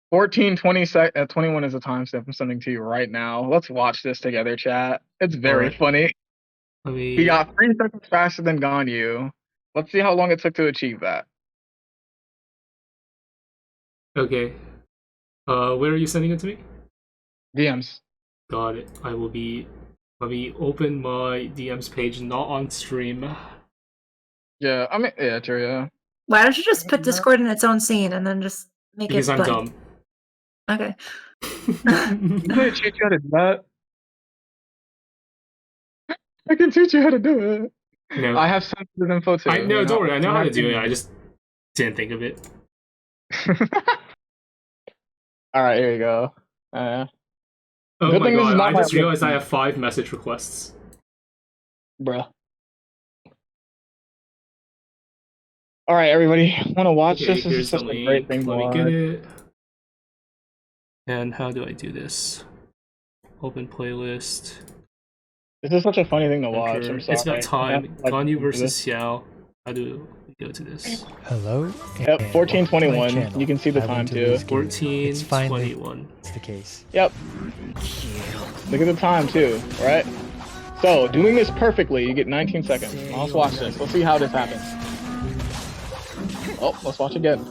F: 21 is a timestamp I'm sending to you right now. Let's watch this together, chat. It's very
A: Alright.
F: funny.
A: I mean,
F: He got 3 seconds faster than Ganyu. Let's see how long it took to achieve that.
A: okay. Where are you sending it to me?
F: DMs.
A: Got it. I will be. Let me open my DMs page, not on stream.
F: Yeah, I mean, yeah, true, yeah.
E: Why don't you just put Discord in its own scene and then just make
A: Because
E: it
A: I'm
E: blank?
A: dumb.
E: Okay.
F: I'm gonna teach you how to do that. I can teach you how to do it.
A: No,
F: I have sensitive info too.
A: no,
F: you
A: don't worry. I know
F: I'm
A: how to
F: not
A: do it.
F: doing
A: I just didn't think of it.
F: All right, here you go.
A: Oh
F: Good
A: my
F: thing this is
A: god!
F: not
A: I
F: my
A: just realized I
F: opinion.
A: have 5 message requests.
F: Bruh. All right, everybody, want to watch
A: Okay,
F: this? This is
A: here's the
F: such a great
A: link.
F: thing to
A: Let me get
F: watch.
A: it. And how do I do this? Open playlist.
F: This is such a funny thing to watch.
A: Enter.
F: I'm sorry.
A: It's got time.
F: I have to, like,
A: Ganyu
F: do
A: versus
F: this.
A: Xiao. How do we go to this?
I: Hello.
F: Yep,
I: and
F: 14:21.
I: welcome to my channel.
F: You can see the
I: I
F: time
I: want to
F: too.
I: lose gaming. It's finally
A: 14:21.
I: the case.
F: Yep. Look at the time too, right? So, doing this perfectly, you get 19 seconds. Now let's watch this. Let's see how this happens. Oh, let's watch again.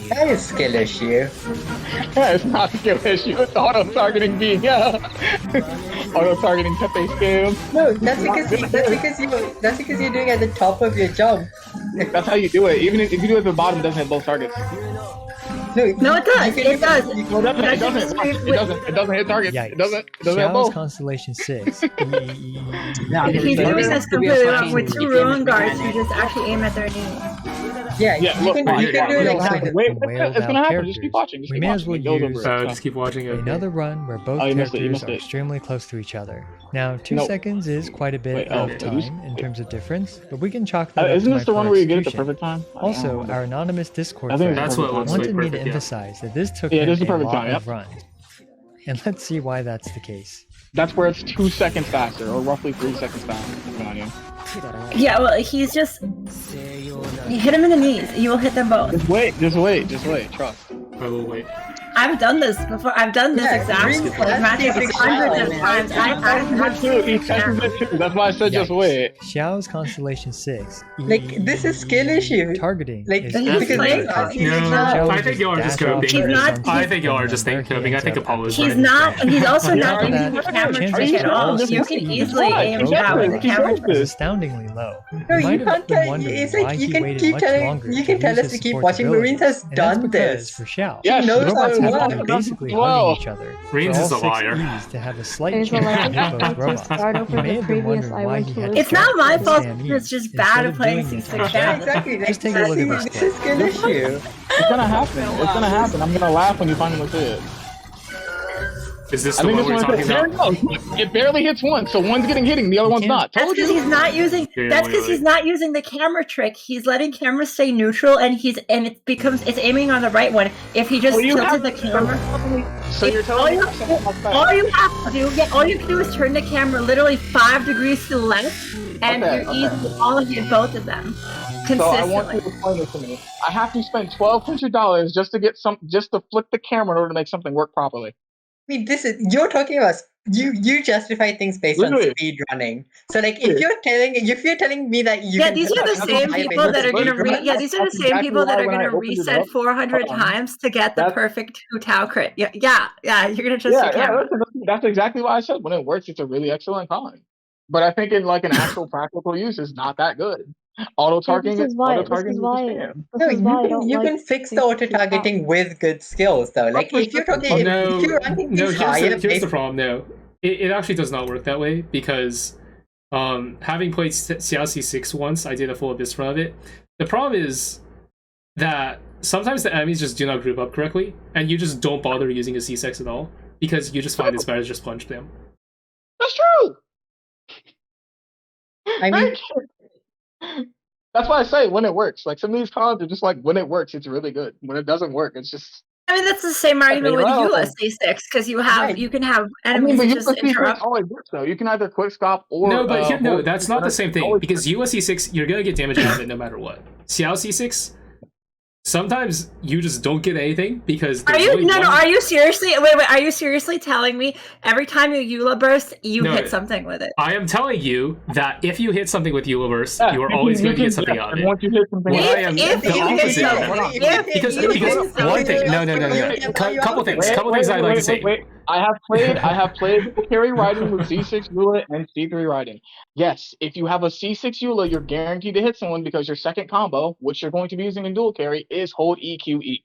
D: That is skill issue.
F: It's not a skill issue. It's auto-targeting being. Yeah. auto targeting Pepe scam.
D: No, that's because you're doing it at the top of your jump.
F: That's how you do it. Even if you do it at the bottom, it doesn't hit both targets.
E: No, it does. It does.
F: No, it doesn't. It doesn't hit targets.
I: Yikes.
F: It doesn't hit
I: Xiao's
F: both.
I: Constellation 6.
E: He's doing this completely wrong with 2 ruin guards who just actually aim at their knees.
D: Yeah,
F: look,
D: you can do it like that.
F: Wait, it's gonna happen. Just keep watching.
I: We may as well use
A: just keep watching it.
I: another run where both characters are extremely close to each other. Now, 2 seconds is quite a bit of time in terms of difference, but we can chalk that up
F: Isn't
I: to
F: this the
I: my
F: one
I: poor
F: where you get it the
I: execution.
F: perfect time?
I: Also, our anonymous Discord
F: I think
I: friend
A: that's what it looks
I: wanted
A: like
I: me to
A: perfect,
I: emphasize that this took
F: Yeah, it
I: him
F: is the
I: a
F: perfect
I: lot
F: time,
I: of runs. And let's see why that's the case.
F: That's where it's 2 seconds faster, or roughly 3 seconds faster. On you.
E: Yeah, well, he's just... You hit him in the knees. You will hit them both.
F: Just wait. Trust.
A: I will wait.
E: I've done this before. I've done this exact matches hundreds of times.
F: He tested it too. That's why I said just wait.
I: Xiao's Constellation 6.
D: Like, this is skill issue.
I: Targeting.
D: Like,
I: is
E: because
I: absolutely
E: like-
I: perfect.
A: No,
I: Xiao
A: I think you are just
I: dash off
A: coping.
E: He's not-
A: I think you are just coping. I think Apollo is
E: He's
A: right.
E: not, and he's also not
I: After
E: using
I: that,
E: the camera
I: chances
E: trick at
I: are
E: all.
I: this
E: You
I: is
E: can
I: easy.
E: easily aim it out with the camera trick.
I: is astoundingly low.
D: No,
I: might
D: you
I: have
D: can't
I: been
D: tell.
I: wondering
D: It's
I: why
D: like you
I: he
D: can
I: waited
D: keep
I: much
D: telling.
I: longer
D: You
I: to
D: can
I: use
D: tell us
I: his
D: to keep
I: support
D: watching.
I: ability.
D: Marines has
I: And that's
D: done
I: because
D: this.
I: for Xiao,
F: Yes,
D: knows
I: robots
D: how
I: have
D: it
I: been
D: works.
I: basically
F: Well,
I: hugging each other.
A: Reigns
I: for all
A: is a
I: 6
A: liar.
I: E's to have a slight
H: There's a
I: chance
H: lot
I: to
H: of
I: hit both
H: difference
I: robots.
H: to start over
I: You may
H: the
I: have been
H: previous
I: wondering why he had
E: It's not my fault.
I: Sam
E: It's just
I: Instead
E: bad
I: of
E: at playing
I: doing this,
E: C6
D: Yeah,
E: down.
D: exactly. Like,
I: Just take a look at this
D: this is skill issue.
F: It's gonna happen. It's gonna happen. I'm gonna laugh when you finally see it.
A: Is this
F: I
A: the
F: think
A: one
F: this
A: we're
F: one's
A: talking about?
F: no, it barely hits one, so one's hitting, the other one's not.
E: That's
F: Told
E: because
F: you.
E: he's not using.
A: Yeah,
E: That's
A: wait,
E: because he's
A: wait.
E: not using the camera trick. He's letting camera stay neutral, and it's aiming on the right one. If he just
F: Well, you
E: tilted
F: have-
E: the camera,
F: So you're telling me
E: all you have to do, all you can do is turn the camera literally 5 degrees to the left, and
F: Okay,
E: you're
F: okay.
E: easily all hit both of them
F: So I want you
E: consistently.
F: to explain this to me. I have to spend $1,200 just to flip the camera in order to make something work properly.
D: I mean, you're talking about you justify things based on
F: Literally.
D: speed running. So like if you're telling me that you
E: Yeah,
D: can
E: these are the
D: justify
E: same
D: based
E: people
D: on
E: that are
D: speed
E: gonna
D: run,
E: these are the
F: That's
E: same
F: exactly
E: people that
F: why
E: are
F: when I
E: gonna
F: opened it
E: reset
F: up,
E: 400
F: hold on.
E: times to get the
F: That's-
E: perfect 2 Tau crit. Yeah, you're gonna trust your camera.
F: That's exactly why I said when it works, it's a really excellent con. But I think in like an actual practical use, it's not that good. Auto targeting
H: this is why-
F: auto
H: this
F: targeting
H: is
F: is
H: why-
F: a scam.
D: No,
H: This is why I
D: you
H: don't
D: can
H: like
D: fix the
H: these
D: auto targeting with good skills though. Like if you're talking
A: No,
D: if you're running
A: no.
D: these higher
A: Here's the
D: based
A: problem. No, it actually does not work that way because, having played Xiao C6 once, I did a full abyss run of it. The problem is that sometimes the enemies just do not group up correctly, and you just don't bother using a C6 at all because you just find it's better to just punch them.
F: That's true.
D: I mean
F: That's why I say when it works. Like some of these cons are just like when it works, it's really good. When it doesn't work, it's just.
E: I mean, that's the same argument with
F: well,
E: USC6 because you can have
F: I mean,
E: enemies
F: but
E: that
F: you
E: just
F: can see
E: interrupt.
F: always works though. You can either quick stop or.
A: No, but here, no,
F: or-
A: that's not the same thing
F: always
A: because USC6 you're gonna get damage out of it no matter what. Xiao C6, sometimes you just don't get anything because
E: Are
A: there's
E: you
A: only
E: no?
A: one-
E: Are you seriously? Wait. Are you seriously telling me every time you Eula burst, you
A: No,
E: hit something with it?
A: I am telling you that if you hit something with Universe,
F: Yeah,
A: you are
F: you
A: always
F: can-
A: going to
F: you
A: get
F: can-
A: something
F: yeah,
A: out of
F: and
A: it.
F: once you hit something,
A: What
E: If-
A: I am
E: if
A: the
E: you hit
A: opposite of
E: something-
A: that.
E: if
A: Because
E: you hit
A: one thing,
E: something-
A: no. Couple things I'd like to say.
F: Wait. I have played carry riding with C6 Eula and C3 riding. Yes, if you have a C6 Eula, you're guaranteed to hit someone because your second combo, which you're going to be using in dual carry, is hold EQE.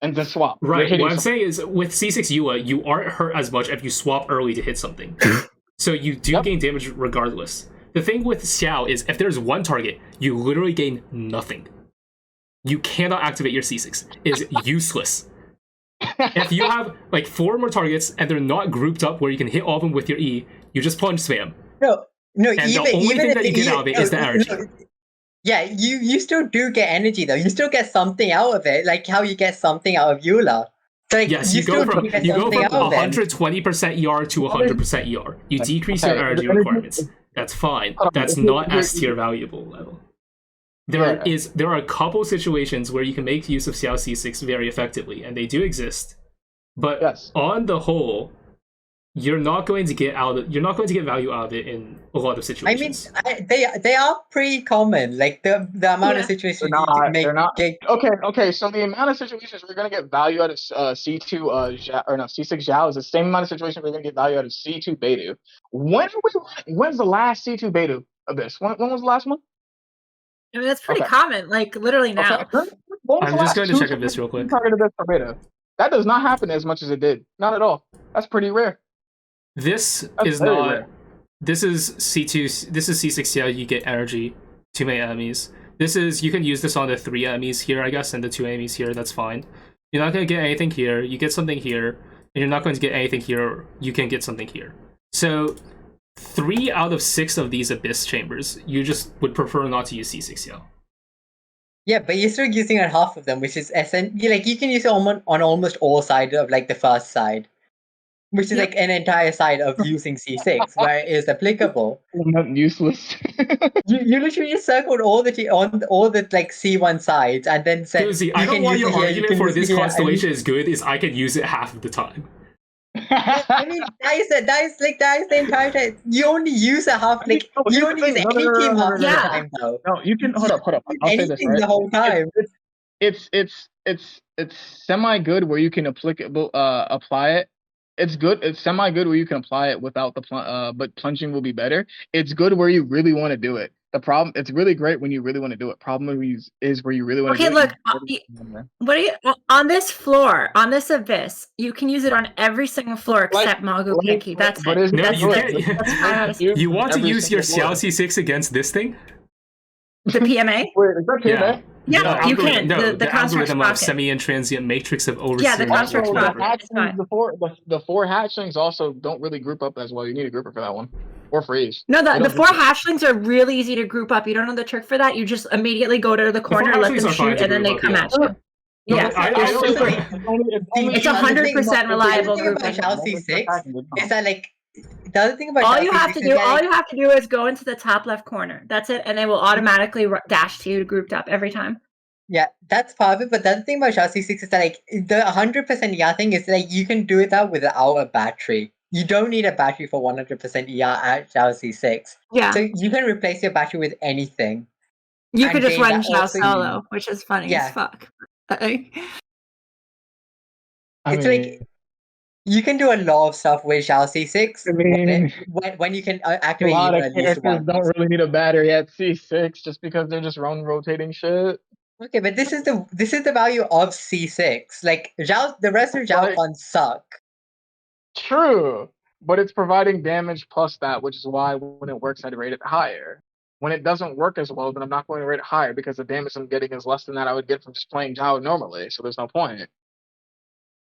F: And then swap. You're
A: Right,
F: hitting
A: what I'm
F: someone.
A: saying is with C6 Eula, you aren't hurt as much if you swap early to hit something. So you do
F: Yep.
A: gain damage regardless. The thing with Xiao is if there's one target, you literally gain nothing. You cannot activate your C6. It is useless. If you have like 4 more targets and they're not grouped up where you can hit all of them with your E, you just punch spam.
D: no,
A: And the only thing
D: if
A: that you get out of it is the energy.
D: Yeah, you still do get energy though. You still get something out of it, like how you get something out of Eula. So, like,
A: Yes, you go
D: still
A: from
D: do get
A: you go
D: something
A: from
D: out of it.
A: 120% ER to 100% ER. You decrease your
F: Okay,
A: energy
F: the energy-
A: requirements. That's fine.
F: Hold on,
A: That's
F: if you-
A: not
F: if you-
A: S tier valuable level. There are a couple situations where you can make use of Xiao C6 very effectively, and they do exist. But
F: Yes.
A: on the whole, you're not going to get value out of it in a lot of
D: I mean,
A: situations.
D: they are pretty common. Like the amount of
E: Yeah.
D: situations
F: They're
D: you can
F: not.
D: make.
F: They're not. Okay. So the amount of situations we're gonna get value out of C2 C6 Zhao is the same amount of situations we're gonna get value out of C2 Beidou. When's the last C2 Beidou Abyss? When was the last one?
E: I mean, that's pretty
F: Okay.
E: common, like literally now.
F: Okay. When was
A: I'm
F: the
A: just
F: last
A: going to
F: two
A: check Abyss real quick.
F: target Abyss for Beidou? That does not happen as much as it did. Not at all. That's pretty rare.
A: This
F: That's
A: is
F: very
A: not.
F: rare.
A: This is C2. This is C6. Yeah, you get energy. 2 main enemies. This is, you can use this on the 3 enemies here, I guess, and the 2 enemies here. That's fine. You're not gonna get anything here. You get something here, and you're not going to get anything here. You can get something here. So 3 out of 6 of these Abyss chambers, you just would prefer not to use C6. Yeah.
D: Yeah, but you're still using on half of them, which is essentially like you can use it on almost all sides of like the first side, which is like an entire side of using C6 where it is applicable.
F: Not useless.
D: You literally just circled all the on all the like C1 sides and then said
A: Cozy, I know why your argument for this constellation is good is I can use it half of the time.
D: I mean, that is the entire time. You only use a half, like you only use any team half the time, though.
F: No, you can hold up. I'll say this, right?
D: The whole time.
F: It's semi good where you can apply it. It's good. It's semi good where you can apply it without the but plunging will be better. It's good where you really want to do it. The problem, it's really great when you really want to do it. Problem is where you really want to do it.
E: Okay, look, what are you on this floor, on this abyss? You can use it on every single floor except Magu Pinky. That's it.
A: No,
E: That's
A: you
E: it.
A: can't.
E: That's 5 out of 6.
A: You want to use your
F: floor.
A: Xiao C6 against this thing?
E: The PMA?
F: Wait, is that PMA?
E: Yeah, you can.
A: No,
E: The
A: algorithm of
E: construct
A: semi-intransient matrix of overseer.
E: Yeah, the construct pocket.
F: The 4 hatchlings also don't really group up as well. You need a grouper for that one. Or freeze.
E: No, the 4 hatchlings are really easy to group up. You don't know the trick for that. You just immediately go to the corner, let them shoot, and then they come at you. Yeah, it's 100% reliable group.
D: Xiao C6 is that like the other thing about
E: all you have to do is go into the top left corner. That's it, and they will automatically dash to you grouped up every time.
D: Yeah, that's part of it. But the other thing about Xiao C6 is that like the 100% ER thing is like you can do it that without a battery. You don't need a battery for 100% ER at Xiao C6.
E: Yeah.
D: So you can replace your battery with anything.
E: You could just run Xiao solo, which is funny as fuck.
D: It's like you can do a lot of stuff with Xiao C6 when you can activate.
F: A lot of characters don't really need a battery at C6 just because they're just rotating shit.
D: Okay, but this is the value of C6. Like the rest of Zhao ones suck.
F: True, but it's providing damage plus that, which is why when it works, I'd rate it higher. When it doesn't work as well, then I'm not going to rate it higher because the damage I'm getting is less than that I would get from just playing Zhao normally. So there's no point.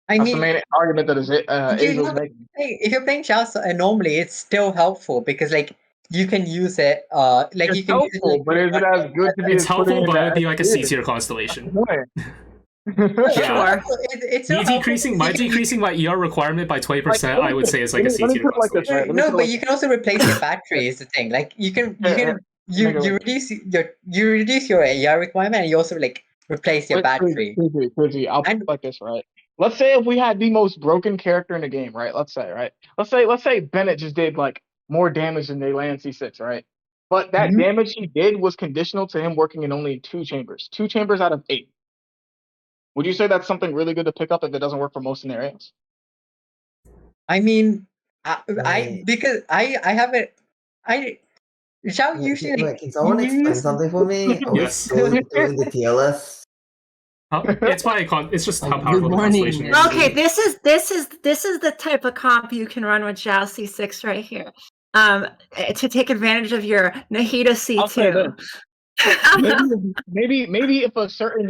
F: That's the main argument that Azel's making.
D: If you're playing Zhao normally, it's still helpful because like you can use it. Like you can use it, like,
F: but is it as good to be?
A: It's helpful, but it would be like a C-tier constellation.
E: Sure.
D: Decreasing
A: my ER requirement by 20%, I would say is like a C-tier constellation.
D: No, but you can also replace your battery. Is the thing. Like you reduce your ER requirement, and you also like replace your battery.
F: I'll put it like this, right? Let's say if we had the most broken character in the game, right? Let's say Bennett just did like more damage than Yelan C6, right? But that damage he did was conditional to him working in only 2 chambers. 2 chambers out of 8. Would you say that's something really good to pick up if it doesn't work for most scenarios?
D: I mean, because I have it. Zhao usually.
J: Wait, can someone explain something for me? Are we still doing the TLS?
A: It's just how powerful the constellation is.
E: Okay, this is the type of comp you can run with Xiao C6 right here. To take advantage of your Nahida C2.
F: maybe if a certain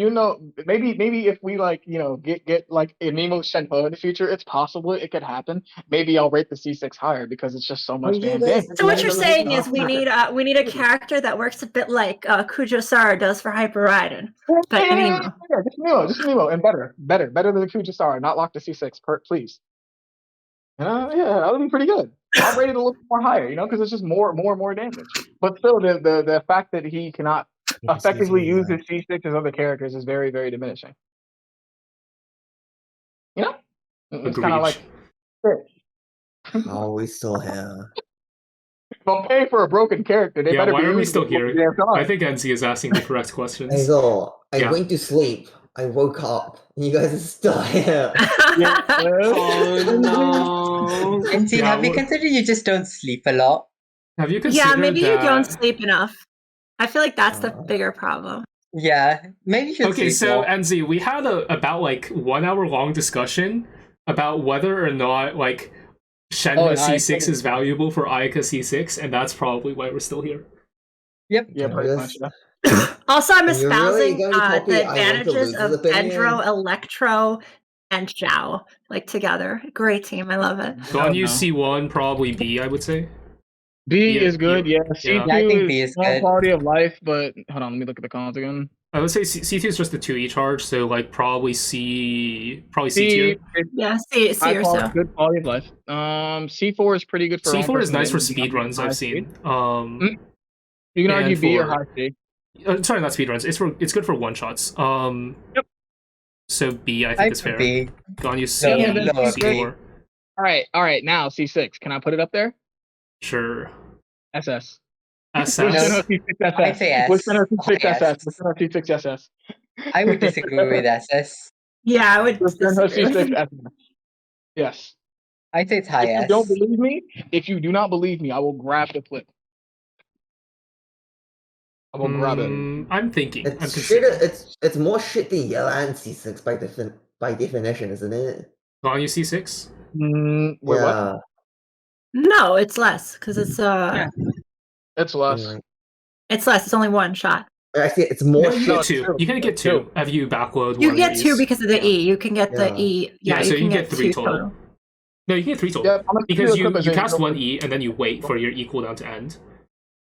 F: maybe if we like get like a Nemo Shenhe in the future, it's possible it could happen. Maybe I'll rate the C6 higher because it's just so much damage.
E: So what you're saying is we need a character that works a bit like Kujosara does for Hyper Raiden. But
F: just Nemo and better than Kujosara, not locked to C6, please. Yeah, that would be pretty good. I'll rate it a little more higher, because it's just more damage. But still, the fact that he cannot effectively use his C6 as other characters is very, very diminishing. It's kind of like.
J: Oh, we still have.
F: If I'm paying for a broken character, they
A: Yeah,
F: better
A: why
F: be
A: are we
F: using
A: still
F: it
A: here?
F: damn time.
A: I think NZ is asking the correct questions.
J: I know. I
A: Yeah.
J: went to sleep. I woke up. And you guys are still here.
C: Oh no.
D: And see,
A: Yeah,
D: have you
A: what-
D: considered you just don't sleep a lot?
A: Have you considered
E: Yeah, maybe you don't
A: that-
E: sleep enough. I feel like that's the
J: Uh,
E: bigger problem.
D: Yeah, maybe you should
A: Okay,
D: sleep
A: so
D: more.
A: NZ, we had about like 1 hour long discussion about whether or not like Shenhe
F: Oh,
A: C6 is valuable for Ayato C6, and that's probably why we're still here.
D: Yep.
F: Yeah, pretty
J: Yes.
F: much. Yeah.
E: Also, I'm
J: And you're really
E: espousing
J: going to copy
E: the
J: Ayato
E: advantages
J: Luz's
E: of
J: opinion?
E: Dendro, Electro, and Zhao like together. Great team, I love it.
A: Ganyu C1, probably B, I would say.
F: B
A: Yeah,
F: is good, yeah.
A: yeah.
F: C2
D: Yeah, I think B is
F: is more
D: good.
F: quality of life, but hold on, let me look at the cons again.
A: I would say C2 is just the 2E charge, so like probably C
F: C
A: tier.
E: Yeah, see
F: high
E: or
F: quality,
E: so.
F: good quality of life. C4 is pretty good for
A: C4 is
F: on-person
A: nice for
F: games.
A: speed runs,
F: High
A: I've
F: speed.
A: seen.
F: You can argue
A: and
F: B or
A: for-
F: high C.
A: Sorry, not speed runs. It's good for one shots.
F: Yep.
A: So B, I
D: I
A: think is fair.
D: would be.
A: Ganyu C,
D: No,
A: and
D: no,
A: C4.
F: Alright, now C6. Can I put it up there?
A: Sure.
F: SS.
A: SS.
D: No.
F: C6 SS.
D: I'd say S.
F: What's Shenhe C6
D: Yes.
F: SS? What's Shenhe C6 SS?
D: I would disagree with SS.
E: Yeah, I would
F: What's Shenhe
E: disagree.
F: C6 SS? Yes.
D: I'd say it's high
F: If you
D: S.
F: don't believe me, if you do not believe me, I will grab the clip. I will grab it.
A: I'm thinking. I'm
J: It's
A: considering.
J: shit. It's more shit than Yelan C6 by definition, isn't it?
A: Ganyu C6?
F: Wait, what?
J: Yeah.
E: No, it's less because it's
F: It's less.
J: Anyway.
E: it's less. It's only one shot.
J: Actually, it's more
A: No, you
J: shit.
A: get
F: it's
A: two.
F: two.
A: You can get
F: It's
A: two
F: two.
A: if you backload
E: You
A: one
E: get
A: of
E: two
A: these.
E: because of the
A: Yeah.
E: E. You can get the
J: Yeah.
E: E.
A: Yeah,
E: Yeah,
A: so
E: you can get
A: three
E: two
A: total. No, you can get 3 total.
F: Yeah, I'm gonna
A: Because
F: do a
A: you
F: clip as
A: cast
F: in-
A: one E and then you wait for your E cooldown to end.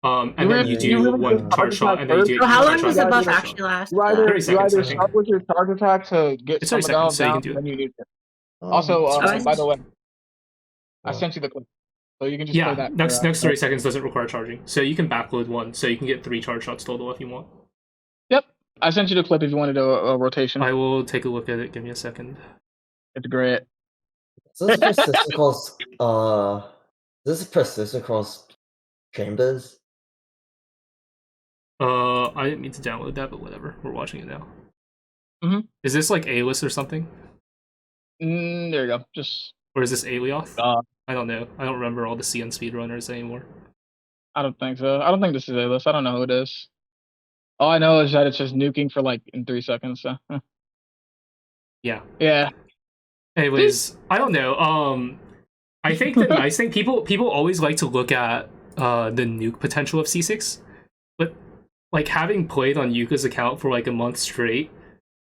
A: And
F: You
A: then
F: really-
A: you do
F: you really
A: one
F: just
A: charge shot and then you do
E: So how
A: charge
E: long
A: shot
E: does
A: and
E: the
A: then
E: buff
A: charge
E: actually
A: shot.
E: last?
F: You either,
A: 30 seconds, I think.
F: start with your charge attack to get
A: It's 30
F: someone
A: seconds, so you
F: down,
A: can do
F: then you need it.
J: Oh,
F: Also,
E: Oh,
F: by the way, I
J: Oh.
F: sent you the clip, so you can just play
A: Yeah,
F: that.
A: next
F: for,
A: 30 seconds doesn't require charging. So you can backload one, so you can get 3 charge shots total if you want.
F: Yep, I sent you the clip if you wanted a rotation.
A: I will take a look at it. Give me a second.
F: It's great.
J: So this persist across this persist across chambers.
A: I didn't mean to download that, but whatever. We're watching it now.
F: Mhm.
A: Is this like A-list or something?
F: There you go. Just
A: Or is this Alioth?
F: Uh,
A: I don't know. I don't remember all the CN speedrunners anymore.
F: I don't think so. I don't think this is A-list. I don't know who it is. All I know is that it's just nuking for like in 3 seconds. So
A: Yeah.
F: yeah.
A: Anyways, I don't know. I think the nice thing, people always like to look at the nuke potential of C6, but like having played on Yuka's account for like a month straight,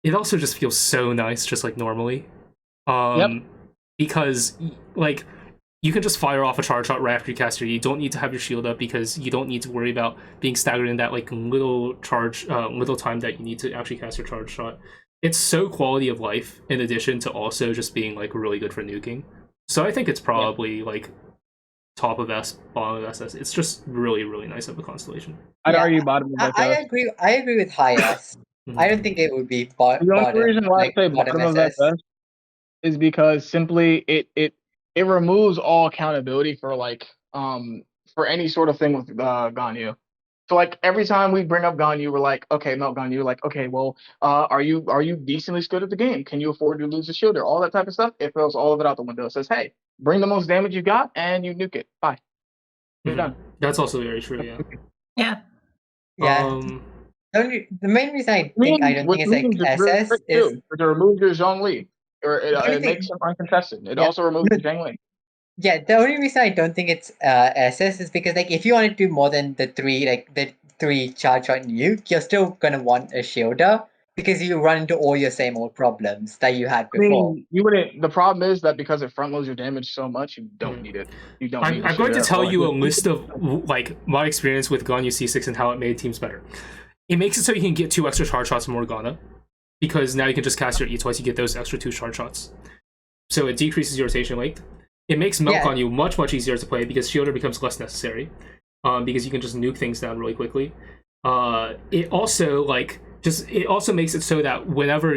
A: it also just feels so nice, just like normally. Because like you can just fire off a charge shot right after you cast your E. You don't need to have your shield up because you don't need to worry about being staggered in that like little time that you need to actually cast your charge shot. It's so quality of life in addition to also just being like really good for nuking. So I think it's probably like top of S, bottom of SS. It's just really, really nice of a constellation.
F: I'd
D: Yeah,
F: argue bottom of
D: I
F: SS.
D: agree. I agree with high S. I don't think it would be bottom.
F: The only reason why I say
D: bottom
F: bottom of
D: SS.
F: SS is because simply it removes all accountability for like for any sort of thing with Ganyu. So like every time we bring up Ganyu, we're like, okay, Melt Ganyu, like, okay, well, are you decently good at the game? Can you afford to lose a shielder? All that type of stuff. It throws all of it out the window. It says, hey, bring the most damage you got and you nuke it. Bye. You're done.
A: That's also very true, yeah.
E: Yeah.
D: Yeah. The main reason I don't think it's like SS is
F: to remove your Zhongli, or
D: only
F: it makes
D: thing-
F: him uncontested. It
D: Yeah.
F: also removes the Zhongli.
D: yeah. The only reason I don't think it's SS is because like if you want to do more than the three charge on nuke, you're still gonna want a shielder because you run into all your same old problems that you had
F: I
D: before.
F: mean, you wouldn't. The problem is that because it front loads your damage so much, you don't need it. You don't. need
A: I'm going to tell you a list of like my experience with Ganyu C6 and how it made teams better. It makes it so you can get 2 extra charge shots from Morgana, because now you can just cast your E twice, you get those extra 2 charge shots. So it decreases your rotation length. It makes Melt Ganyu much easier to play because Shielder becomes less necessary, because you can just nuke things down really quickly. It also makes it so that whenever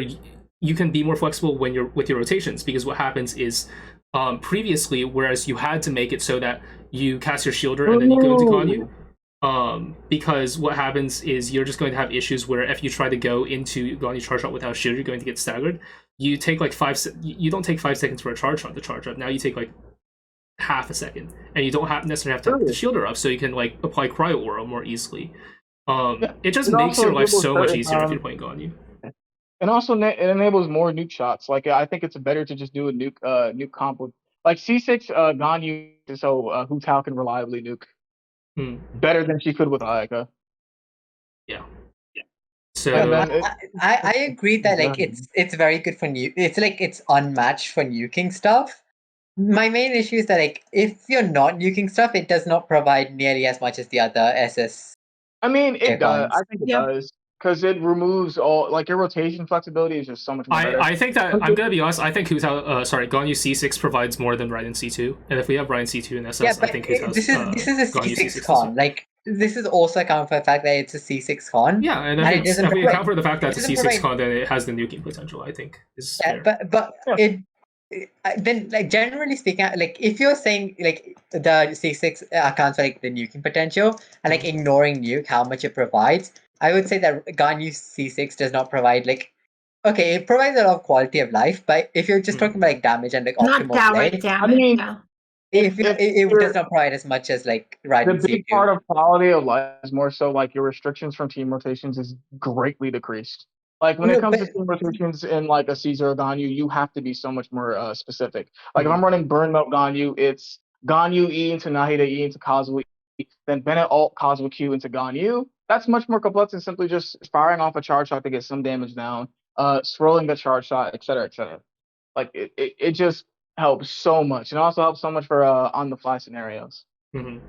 A: you can be more flexible when you're with your rotations, because what happens is previously, whereas you had to make it so that you cast your shielder and then you go into Ganyu. Because what happens is you're just going to have issues where if you try to go into Ganyu charge shot without shield, you're going to get staggered. You take like you don't take 5 seconds for a charge shot to charge up. Now you take like half a second, and you don't necessarily have to have the shielder up, so you can like apply cryo aura more easily. It just makes your life so much easier if you're playing Ganyu.
F: And also, it enables more nuke shots. Like, I think it's better to just do a nuke comp with, like, C6 Ganyu, so Hu Tao can reliably nuke better than she could with Ayaka.
A: Yeah. So
D: I agree that like it's very good for nuke. It's like it's unmatched for nuking stuff. My main issue is that like if you're not nuking stuff, it does not provide nearly as much as the other SS.
F: I mean, it does. I think it does. Because it removes all, like, your rotation flexibility is just so much more better.
A: I think that, I'm going to be honest, I think Ganyu C6 provides more than Raiden C2. And if we have Raiden C2 and SS, I think
D: this is a C6 con. Like, this is also account for the fact that it's a C6 con.
A: Yeah, and if we account for the fact that it's a C6 con, then it has the nuking potential, I think. Then, like, generally speaking, like, if you're saying, like, the C6 accounts for, like, the nuking potential, and, like, ignoring nuke, how much it provides, I would say that Ganyu C6 does not provide, like, okay, it provides a lot of quality of life, but if you're just talking about, like, damage and, like, optimal play,
E: I mean,
D: it does not provide as much as, like, Raiden C2.
F: The big part of quality of life is more so, like, your restrictions from team rotations is greatly decreased. Like, when it comes to team rotations in, like, a C0 Ganyu, you have to be so much more specific. Like, if I'm running Burn Melt Ganyu, it's Ganyu E into Nahida E into Kazuha E, then Bennett Alt Kazuha Q into Ganyu. That's much more complex than simply just firing off a charge shot to get some damage down, swirling the charge shot, etc., etc. Like, it just helps so much. And it also helps so much for on-the-fly scenarios,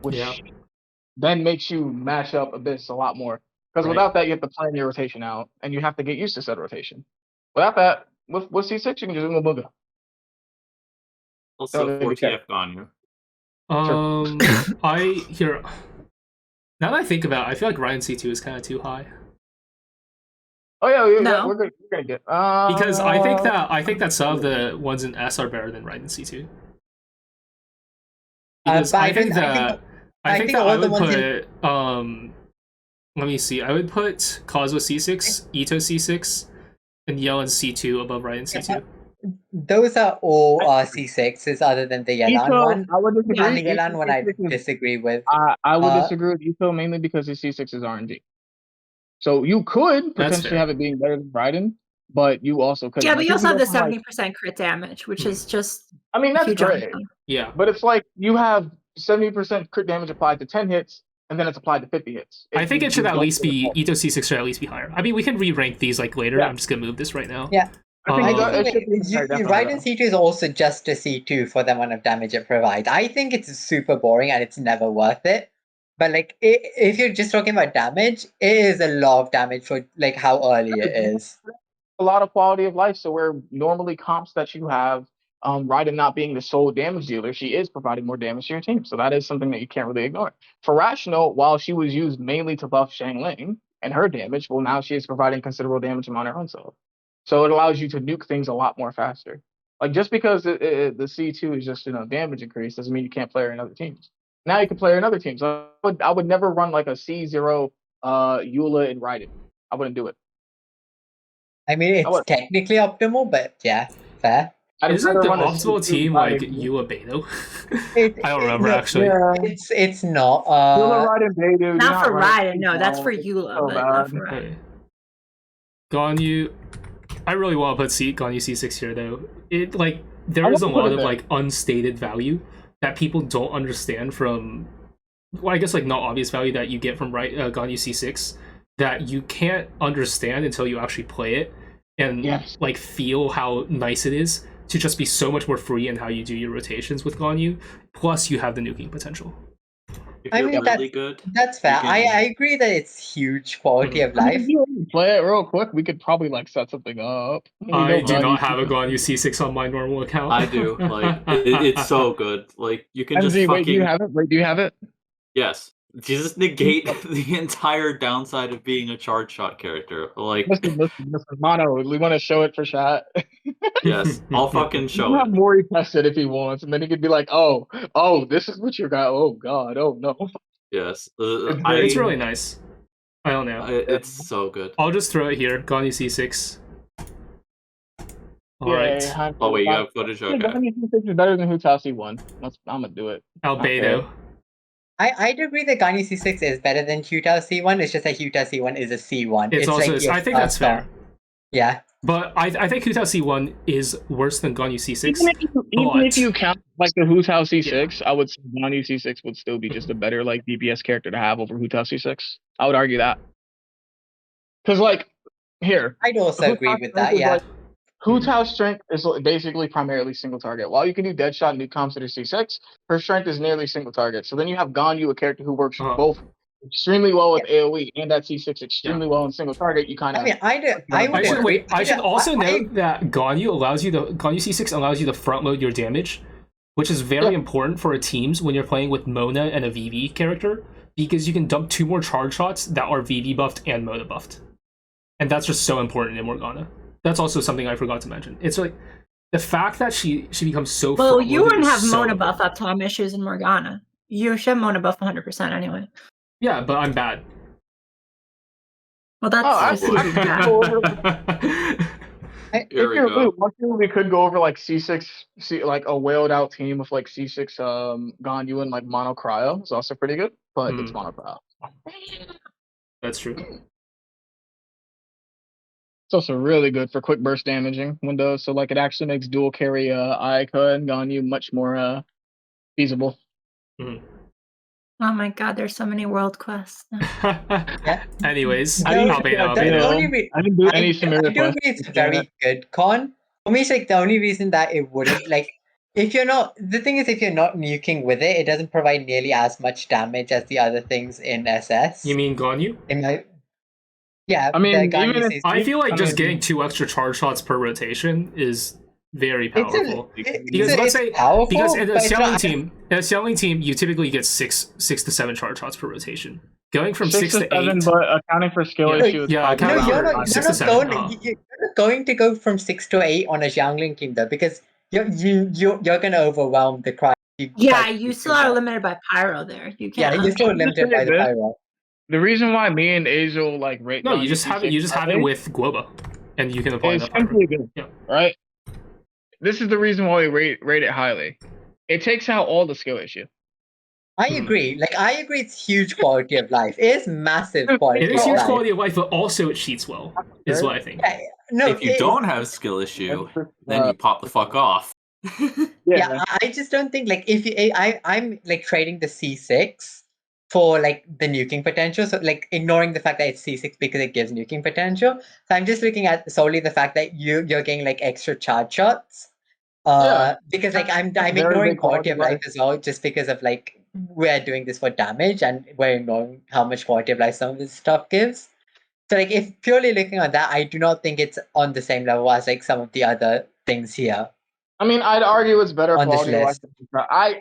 F: which then makes you match up Abyss a lot more. Because without that, you have to plan your rotation out, and you have to get used to said rotation. Without that, with C6, you can just do a booga.
G: Also, 4TF Ganyu.
A: Now that I think about it, I feel like Raiden C2 is kind of too high.
F: Oh yeah, we're good. We're gonna get
A: because I think that some of the ones in S are better than Raiden C2. Because I think that I would put let me see. I would put Kazuha C6, Itto C6, and Yelan C2 above Raiden C2.
D: Those are all C6s other than the Yelan one.
F: I would disagree.
D: And the Yelan one I disagree with.
F: I would disagree with Itto mainly because his C6 is RNG. So you could potentially have it being better than Raiden, but you also could.
E: Yeah, but you also have the 70% crit damage, which is just.
F: I mean, that's great.
A: Yeah.
F: But it's like you have 70% crit damage applied to 10 hits, and then it's applied to 50 hits.
A: I think it should at least be Itto C6 should at least be higher. I mean, we can re-rank these like later. Yeah. I'm just gonna move this right now.
D: Yeah. Raiden C2 is also just a C2 for the amount of damage it provides. I think it's super boring and it's never worth it. But like, if you're just talking about damage, it is a lot of damage for like how early it is.
F: A lot of quality of life. So where normally comps that you have, Raiden not being the sole damage dealer, she is providing more damage to your team. So that is something that you can't really ignore. For Rational, while she was used mainly to buff Xiangling and her damage, well, now she is providing considerable damage on her own self. So it allows you to nuke things a lot more faster. Like, just because the C2 is just, damage increase doesn't mean you can't play her in other teams. Now you can play her in other teams. I would never run like a C0 Eula and Raiden. I wouldn't do it.
D: I mean, it's technically optimal, but yeah, fair.
A: Isn't the optimal team like Eula Beidou? I don't remember actually.
D: Yeah. It's not.
F: Eula, Raiden, Beidou.
E: Not for Raiden, no, that's for Eula, but not for Raiden.
A: Ganyu. I really want to put Ganyu C6 here though. There is a lot of like unstated value that people don't understand from, well, I guess like not obvious value that you get from Ganyu C6 that you can't understand until you actually play it and like feel how nice it is to just be so much more free in how you do your rotations with Ganyu. Plus, you have the nuking potential.
D: I mean, that's fair. I agree that it's huge quality of life.
F: If you play it real quick, we could probably like set something up.
A: I do not have a Ganyu C6 on my normal account.
G: I do. Like, it's so good. Like, you can just
F: Wait, do you have it?
G: Yes. just negate the entire downside of being a charge shot character. Like,
F: listen, Mono, we want to show it for chat.
G: yes, I'll fucking show
F: have
G: it.
F: Mori test it if he wants, and then he could be like, oh, this is what you got. Oh god, oh no.
G: Yes,
A: it's really nice. I don't know.
G: It's so good.
A: I'll just throw it here. Ganyu C6. Alright.
G: Oh wait, you have footage? Okay.
F: Ganyu C6 is better than Itto C1. I'm gonna do it.
A: Albedo.
D: I'd agree that Ganyu C6 is better than Itto C1. It's just that Itto C1 is a C1.
A: It's also,
D: like
A: I think that's fair.
D: Yeah.
A: But I think Itto C1 is worse than Ganyu C6.
F: Even if you count like the Itto C6, I would say Ganyu C6 would still be just a better like DPS character to have over Itto C6. I would argue that. Because like here,
D: I'd also agree with that. Yeah.
F: Like, Itto's strength is basically primarily single target. While you can do Deadshot and do comps that are C6, her strength is nearly single target. So then you have Ganyu, a character who works both extremely well with AoE and that C6 extremely well in single target. You kind of.
A: I should also note that Ganyu C6 allows you to front load your damage, which is very important for teams when you're playing with Mona and a VV character, because you can dump 2 more charge shots that are VV buffed and Mona buffed, and that's just so important in Morgana. That's also something I forgot to mention. It's like the fact that she becomes so.
E: Well, you wouldn't have Mona buff uptime issues in Morgana. You should have Mona buff 100% anyway.
A: Yeah, but I'm bad.
E: Well, that's
F: If we could go over like C6, like a whaled out team with like C6, Ganyu and like Mono Cryo is also pretty good, but it's Mono Cryo.
A: That's true.
F: It's also really good for quick burst damaging windows, so like it actually makes dual carry Ayaka and Ganyu much more feasible.
A: Mm-hmm.
E: Oh my god, there's so many world quests.
A: Anyways,
D: I didn't do it's very good con. For me, it's like the only reason that it wouldn't like if you're not nuking with it, it doesn't provide nearly as much damage as the other things in SS.
A: You mean Ganyu?
D: Yeah,
F: I mean,
A: I feel like just getting 2 extra charge shots per rotation is very powerful. Because let's say, because in a selling team, you typically get 6 to 7 charge shots per rotation. Going from 6 to 8,
F: but accounting for skill issues.
A: Yeah,
D: you're not going to go from 6 to 8 on a Xiangling team though, because you're going to overwhelm the cry.
E: You still are limited by pyro there. You can't.
D: Yeah, you're still limited by the pyro.
F: The reason why me and Azel like rate
A: you just have it with Guoba, and you can apply that.
F: Simply good, right? This is the reason why we rate it highly. It takes out all the skill issue.
D: I agree. I agree. It's huge quality of life. It is massive quality.
A: It is huge quality of life, but also it cheats well. Is what I think.
G: If you don't have skill issue, then you pop the fuck off.
D: Yeah, I just don't think if I'm like trading the C6 for like the nuking potential, so like ignoring the fact that it's C6 because it gives nuking potential. So I'm just looking at solely the fact that you're getting like extra charge shots. Because like I'm ignoring quality of life as well, just because of like we're doing this for damage and we're ignoring how much quality of life some of this stuff gives. So like if purely looking at that, I do not think it's on the same level as like some of the other things here.
F: I mean, I'd argue it's better quality of life.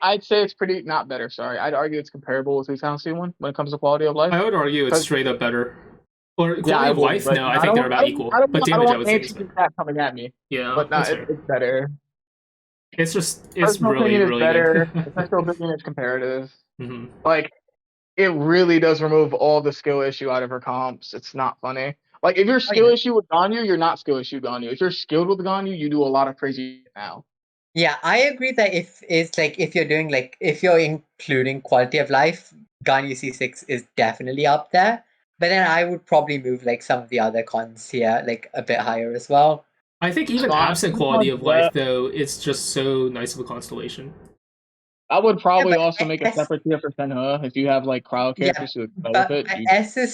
F: I'd say it's pretty, not better, sorry. I'd argue it's comparable with Nahida C1 when it comes to quality of life.
A: I would argue it's straight up better. Or quality of life, no, I think they're about equal. But damage, I would say it's better.
F: Coming at me.
A: Yeah,
F: but it's better.
A: It's really, really
F: better.
A: good.
F: It's personal opinion is comparative.
A: Mm-hmm.
F: Like, it really does remove all the skill issue out of her comps. It's not funny. Like, if you're skill issue with Ganyu, you're not skill issue Ganyu. If you're skilled with Ganyu, you do a lot of crazy now.
D: Yeah, I agree that if you're including quality of life, Ganyu C6 is definitely up there. But then I would probably move like some of the other cons here like a bit higher as well.
A: I think even absent quality of life though, it's just so nice of a constellation.
F: I would probably also make a separate tier for Shenhe if you have like cryo characters who develop it.
D: S is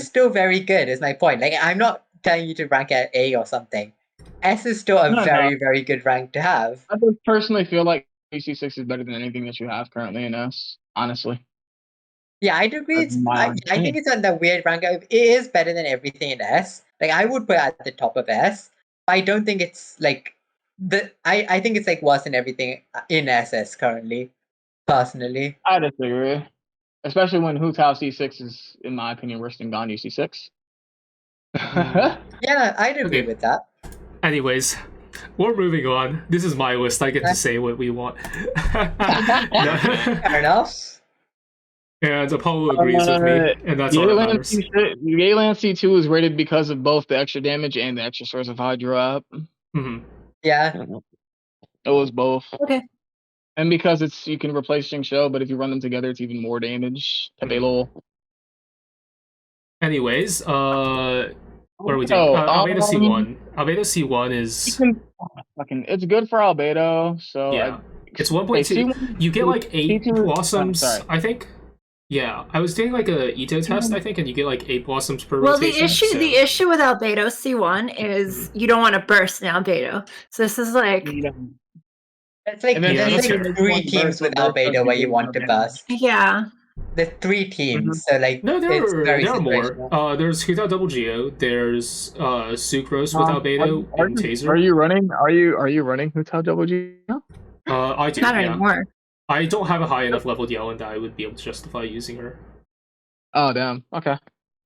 D: still very good. Is my point. Like I'm not telling you to rank at A or something. S is still a very, very good rank to have.
F: I just personally feel like C6 is better than anything that you have currently in S, honestly.
D: Yeah, I'd agree. I think it's on the weird rank. It is better than everything in S. Like I would put it at the top of S. I don't think it's like I think it's like worse than everything in SS currently, personally.
F: I disagree. especially when Hu Tao C6 is, in my opinion, worse than Ganyu C6.
D: Yeah, I'd agree with that.
A: Anyways, we're moving on. This is my list. I get to say what we want.
D: Fair enough.
A: And Apollo agrees with me, and that's all that matters.
F: Yelan C2 is rated because of both the extra damage and the extra source of Hydro up.
D: Yeah.
F: It was both.
E: Okay.
F: And because you can replace Xingqiu, but if you run them together, it's even more damage.
A: Anyways, what are we doing? Albedo C1. Albedo C1 is...
F: It's good for Albedo, so...
A: Yeah. It's 1.2. You get like 8 blossoms, I think. Yeah, I was doing like a Itto test, I think, and you get like 8 blossoms per rotation.
E: Well, the issue with Albedo C1 is you don't want to burst in Albedo. So this is like...
D: It's like, there's like 3 teams with Albedo where you want to burst.
E: Yeah.
D: There's 3 teams, so like
A: no, there are more. There's Hu Tao Double Geo. There's Sucrose with Albedo and Taser.
F: Are you running Hu Tao Double Geo?
A: I do.
E: Not anymore.
A: I don't have a high enough leveled Yelan that I would be able to justify using her.
F: Oh damn. Okay,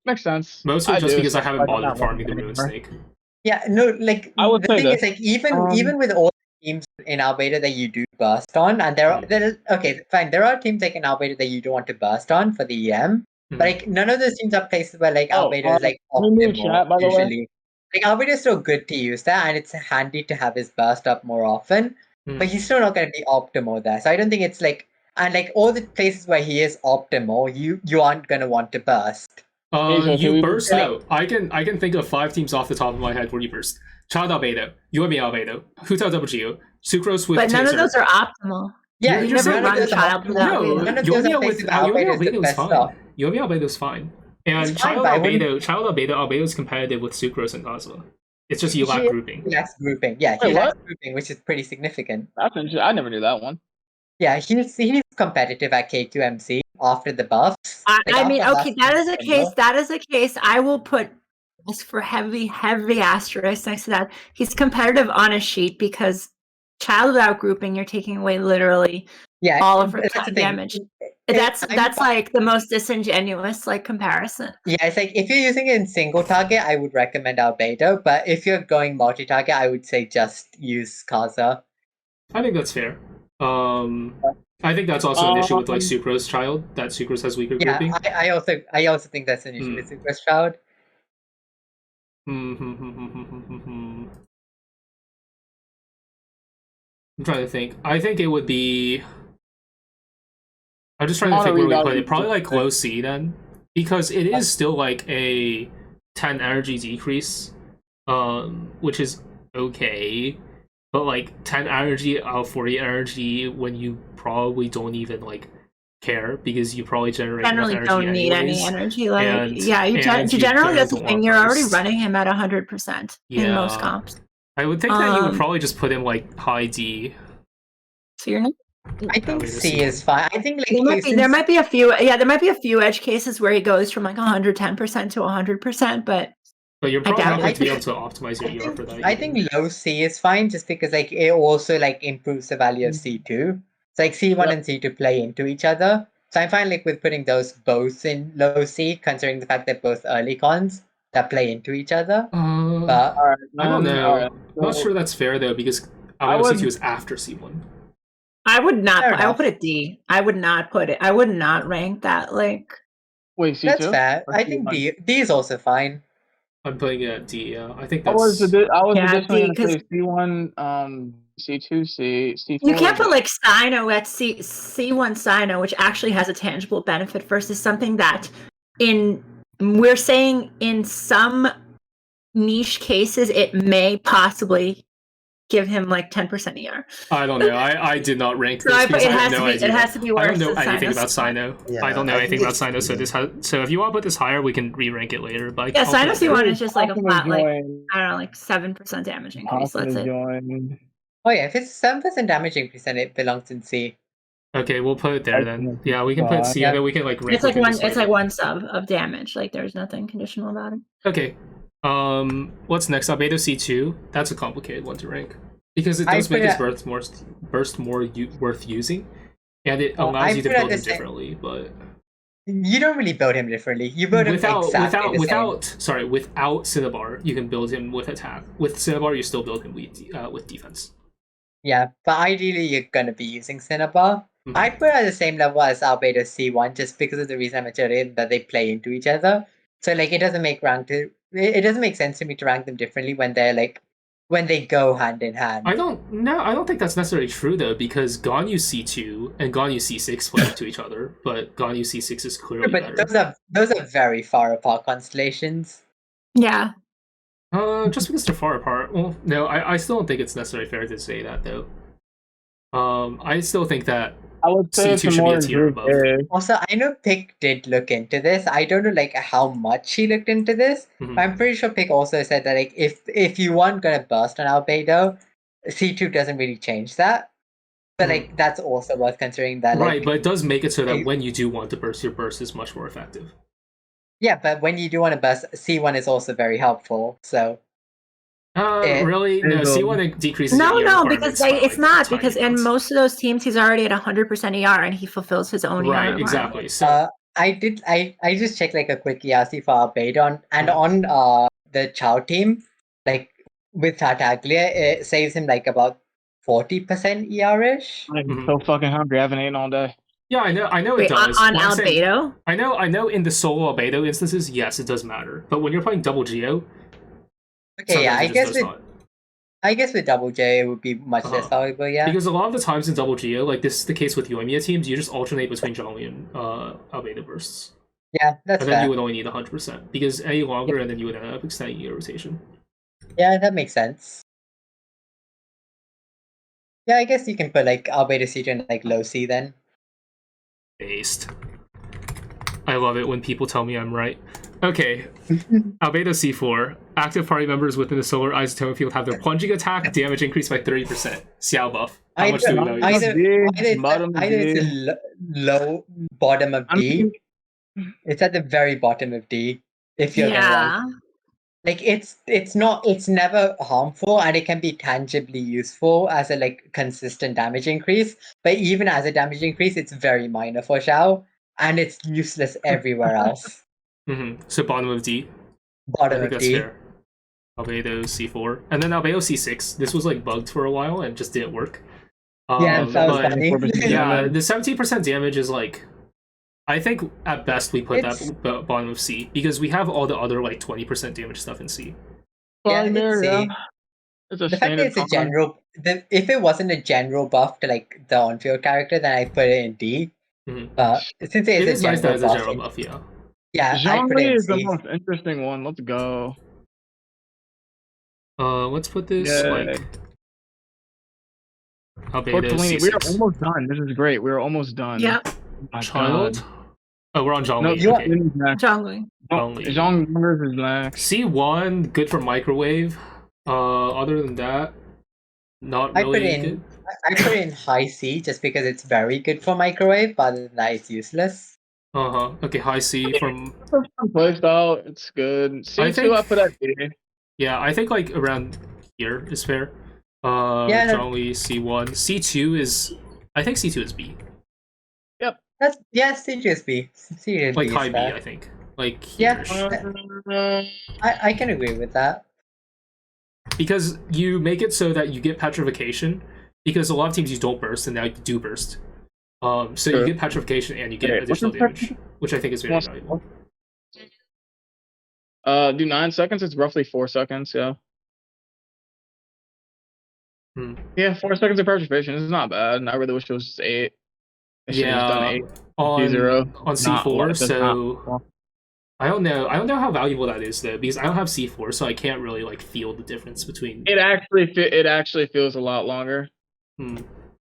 F: makes sense.
A: Mostly just because I haven't bothered farming the Ruin Snake.
D: Yeah, no, like the thing is, like even with all teams in Albedo that you do burst on, and there are okay, fine. There are teams like in Albedo that you don't want to burst on for the EM, but like none of those teams are places where like Albedo is like optimal usually. Like Albedo is so good to use that, and it's handy to have his burst up more often. But he's still not going to be optimal there, so I don't think it's like, and like all the places where he is optimal, you aren't going to want to burst.
A: You burst out. I can think of 5 teams off the top of my head where you burst. Child Albedo, UME Albedo, Hu Tao Double Geo, Sucrose with
E: But none
A: Taser.
E: of those are optimal.
D: Yeah,
E: you never run a child without
A: None of those are places where Albedo is fine. UME Albedo's fine. And Child Albedo is competitive with Sucrose and Kazuha. It's just you lack grouping.
D: He lacks grouping. Yeah, he lacks grouping, which is pretty significant.
F: That's interesting. I never knew that one.
D: Yeah, he's competitive at KQMC after the buffs.
E: I mean, okay, that is a case. That is a case. I will put this for heavy asterisk next to that. He's competitive on a sheet because child without grouping, you're taking away literally all of her damage. That's like the most disingenuous like comparison.
D: Yeah, it's like if you're using it in single target, I would recommend Albedo, but if you're going multi-target, I would say just use Kaza.
A: I think that's fair. I think that's also an issue with like Sucrose Child, that Sucrose has weaker grouping.
D: I also think that's an issue with Sucrose Child.
A: I'm trying to think. I think it would be... I'm just trying to think where we put it. Probably like low C then, because it is still like a 10 energy decrease, which is okay, but like 10 energy out of 40 energy when you probably don't even like care because you probably
E: generally don't need any energy. Like you generally that's the thing. You're already running him at 100% in most comps.
A: I would think that you would probably just put him like high D.
E: So you're not.
D: I think C is fine. I think like
E: there might be a few. Yeah, there might be a few edge cases where he goes from like 110% to 100%, but
A: you're probably not going to be able to optimize your ER for that.
D: I think low C is fine just because like it also like improves the value of C2. So like C1 and C2 play into each other. So I'm fine like with putting those both in low C, considering the fact that both early cons that play into each other. But
A: I don't know. I'm not sure that's fair though because Ayato C2 is after C1.
E: I would not. I would put a D. I would not put it. I would not rank that like.
F: Wait, C2?
D: That's fair. I think D is also fine.
A: I'm putting it at D. Yeah, I think that's.
F: I was additionally going to say C1, C2, C4.
E: You can't put like Cyno at C1 Cyno, which actually has a tangible benefit versus something that we're saying in some niche cases it may possibly give him like 10% ER.
A: I don't know. I did not rank this because I have no idea.
E: It has to be worse.
A: I don't know anything about Cyno. Yeah, I don't know anything about Cyno, so if you want to put this higher, we can re-rank it later. But
E: Cyno C1 is just like a flat, like I don't know, like 7% damage increase. That's it.
D: Oh yeah, if it's 7% damage increase, then it belongs in C.
A: Okay, we'll put it there then. Yeah, we can put C, and then we can like rank.
E: It's like one sub of damage. Like there's nothing conditional about it.
A: Okay. What's next? Albedo C2. That's a complicated one to rank because it does make his burst more worth using, and it allows you to build him differently. But
D: You don't really build him differently. You build him exactly
A: without Cinnabar, you can build him with attack. With Cinnabar, you still build him with defense.
D: Yeah, but ideally you're gonna be using Cinnabar. I'd put it at the same level as Albedo C1 just because of the reason I mentioned earlier that they play into each other. So like it doesn't make sense to me to rank them differently when they're like when they go hand in hand.
A: I don't think that's necessarily true though, because Ganyu C2 and Ganyu C6 play into each other, but Ganyu C6 is clearly better.
D: Those are very far apart constellations.
E: Yeah.
A: Just because they're far apart. Well, no, I still don't think it's necessarily fair to say that though. I still think that
F: I would say
A: C2 should be a tier above.
D: Also, I know Pick did look into this. I don't know like how much he looked into this. But I'm pretty sure Pick also said that like if you weren't gonna burst on Albedo, C2 doesn't really change that. But like that's also worth considering that.
A: Right, but it does make it so that when you do want to burst, your burst is much more effective.
D: Yeah, but when you do want to burst, C1 is also very helpful. So.
A: Really? No, C1 decreases.
E: No, because it's not because in most of those teams he's already at 100% ER and he fulfills his own ER.
A: Right, exactly. So
D: I just checked like a quick ERC for Albedo on the Chow team, like with Tartaglia, it saves him like about 40% ER-ish.
F: I'm so fucking hungry. I haven't eaten all day.
A: Yeah, I know it does.
E: On Albedo?
A: I know in the solo Albedo instances, yes, it does matter. But when you're playing double Geo,
D: okay, yeah, I guess with double J it would be much less valuable, yeah.
A: Because a lot of the times in double Geo, like this is the case with Yoimiya teams, you just alternate between Zhongli and Albedo bursts.
D: Yeah, that's
A: and then you would only need 100%, because any longer and then you would end up extending your rotation.
D: Yeah, that makes sense. Yeah, I guess you can put like Albedo C2 and like low C then.
A: Based. I love it when people tell me I'm right. Okay, Albedo C4. Active party members within the solar isotope field have their plunging attack damage increased by 30%. Xiao buff. How much do we know?
D: Either it's a low bottom of D. It's at the very bottom of D. If you're like it's never harmful and it can be tangibly useful as a like consistent damage increase. But even as a damage increase, it's very minor for Xiao and it's useless everywhere else.
A: So bottom of D.
D: Bottom of D.
A: Fair. Albedo C4, and then Albedo C6. This was like bugged for a while and just didn't work.
D: Yeah, that was funny.
A: Yeah, the 17% damage is like, I think at best we put that bottom of C because we have all the other like 20% damage stuff in C.
D: Yeah, it's the fact that it's a general. If it wasn't a general buff to like the on-field character, then I put it in D. But since it is
A: nice that it's a general buff, yeah.
D: Yeah,
F: Zhongli is the most interesting one. Let's go.
A: Let's put this like Albedo C6.
F: We are almost done. This is great. We're almost done.
E: Yep.
A: Child. Oh, we're on Zhongli.
F: No,
A: okay.
E: Zhongli.
F: Zhongli is next.
A: C1, good for microwave. Other than that, not really good.
D: I put it in high C just because it's very good for microwave, but other than that, it's useless.
A: Okay, high C from
F: playstyle. It's good. C2, I put at D.
A: Yeah, I think like around here is fair. Zhongli C1, C2 is. I think C2 is B.
F: Yep.
D: C2 is B. C2 is
A: like
D: B
A: high B, I think. Like
D: I can agree with that.
A: Because you make it so that you get petrification. Because a lot of teams you don't burst, and now you do burst. So you get petrification and you get additional damage, which I think is very valuable.
F: Do 9 seconds? It's roughly 4 seconds, yeah. Yeah, 4 seconds of petrification is not bad. I really wish it was just 8.
A: On C4, so I don't know how valuable that is though, because I don't have C4, so I can't really like feel the difference between.
F: It actually feels a lot longer.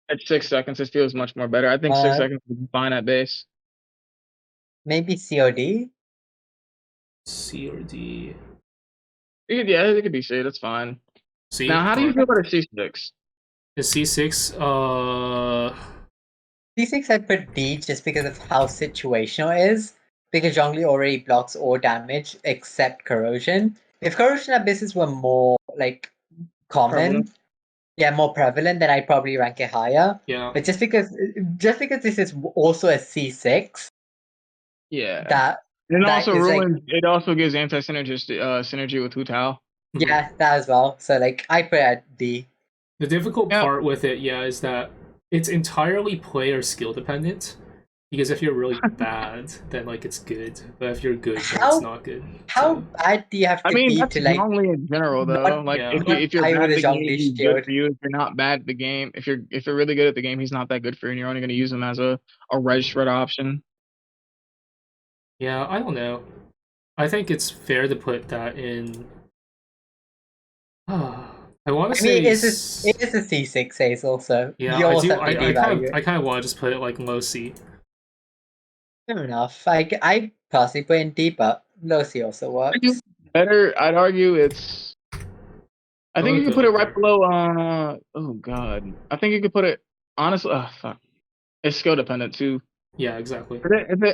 F: At 6 seconds, it feels much more better. I think 6 seconds would be fine at base.
D: Maybe COD?
A: C or D.
F: Yeah, it could be C. That's fine.
A: C.
F: Now, how do you feel about a C6?
A: The C6,
D: C6 I put D just because of how situational it is. Because Zhongli already blocks all damage except corrosion. If corrosion abysses were more like common, more prevalent, then I'd probably rank it higher.
A: Yeah.
D: But just because this is also a C6,
F: Yeah.
D: That
F: And it
D: that
F: also
D: is, like-
F: ruins. It also gives anti-synergist synergy with Hu Tao.
D: yeah, that as well. So like I put it at D.
A: The difficult
F: Yeah.
A: part with it, is that it's entirely player skill dependent. Because if you're really bad, then like it's good. But if you're good, then
D: How-
A: it's not good.
D: How
A: So,
D: bad do you have to
F: I mean,
D: be
F: that's
D: to like?
F: Zhongli in general, though.
D: not-
F: Like,
A: Yeah.
F: if you're
D: I
F: bad
D: would
F: at the
D: have
F: game,
D: Zhongli
F: he's good
D: shield.
F: for you. If you're not bad at the game, if you're really good at the game, he's not that good for you, and you're only going to use him as a red shred option.
A: yeah, I don't know. I think it's fair to put that in. I want to
D: I
A: say.
D: mean, it is a C6 ace also.
A: Yeah,
D: You
A: I
D: also
A: do.
D: have to
A: I
D: devalue it.
A: kind of want to just put it like low C.
D: Fair enough. I personally put in D, but low C also works.
F: Better, I'd argue it's. I think
A: would
F: you could
A: put
F: put
A: it
F: it right
A: there.
F: below. Oh God, I think you could put it. Honestly, fuck. It's skill dependent too.
A: Yeah, exactly.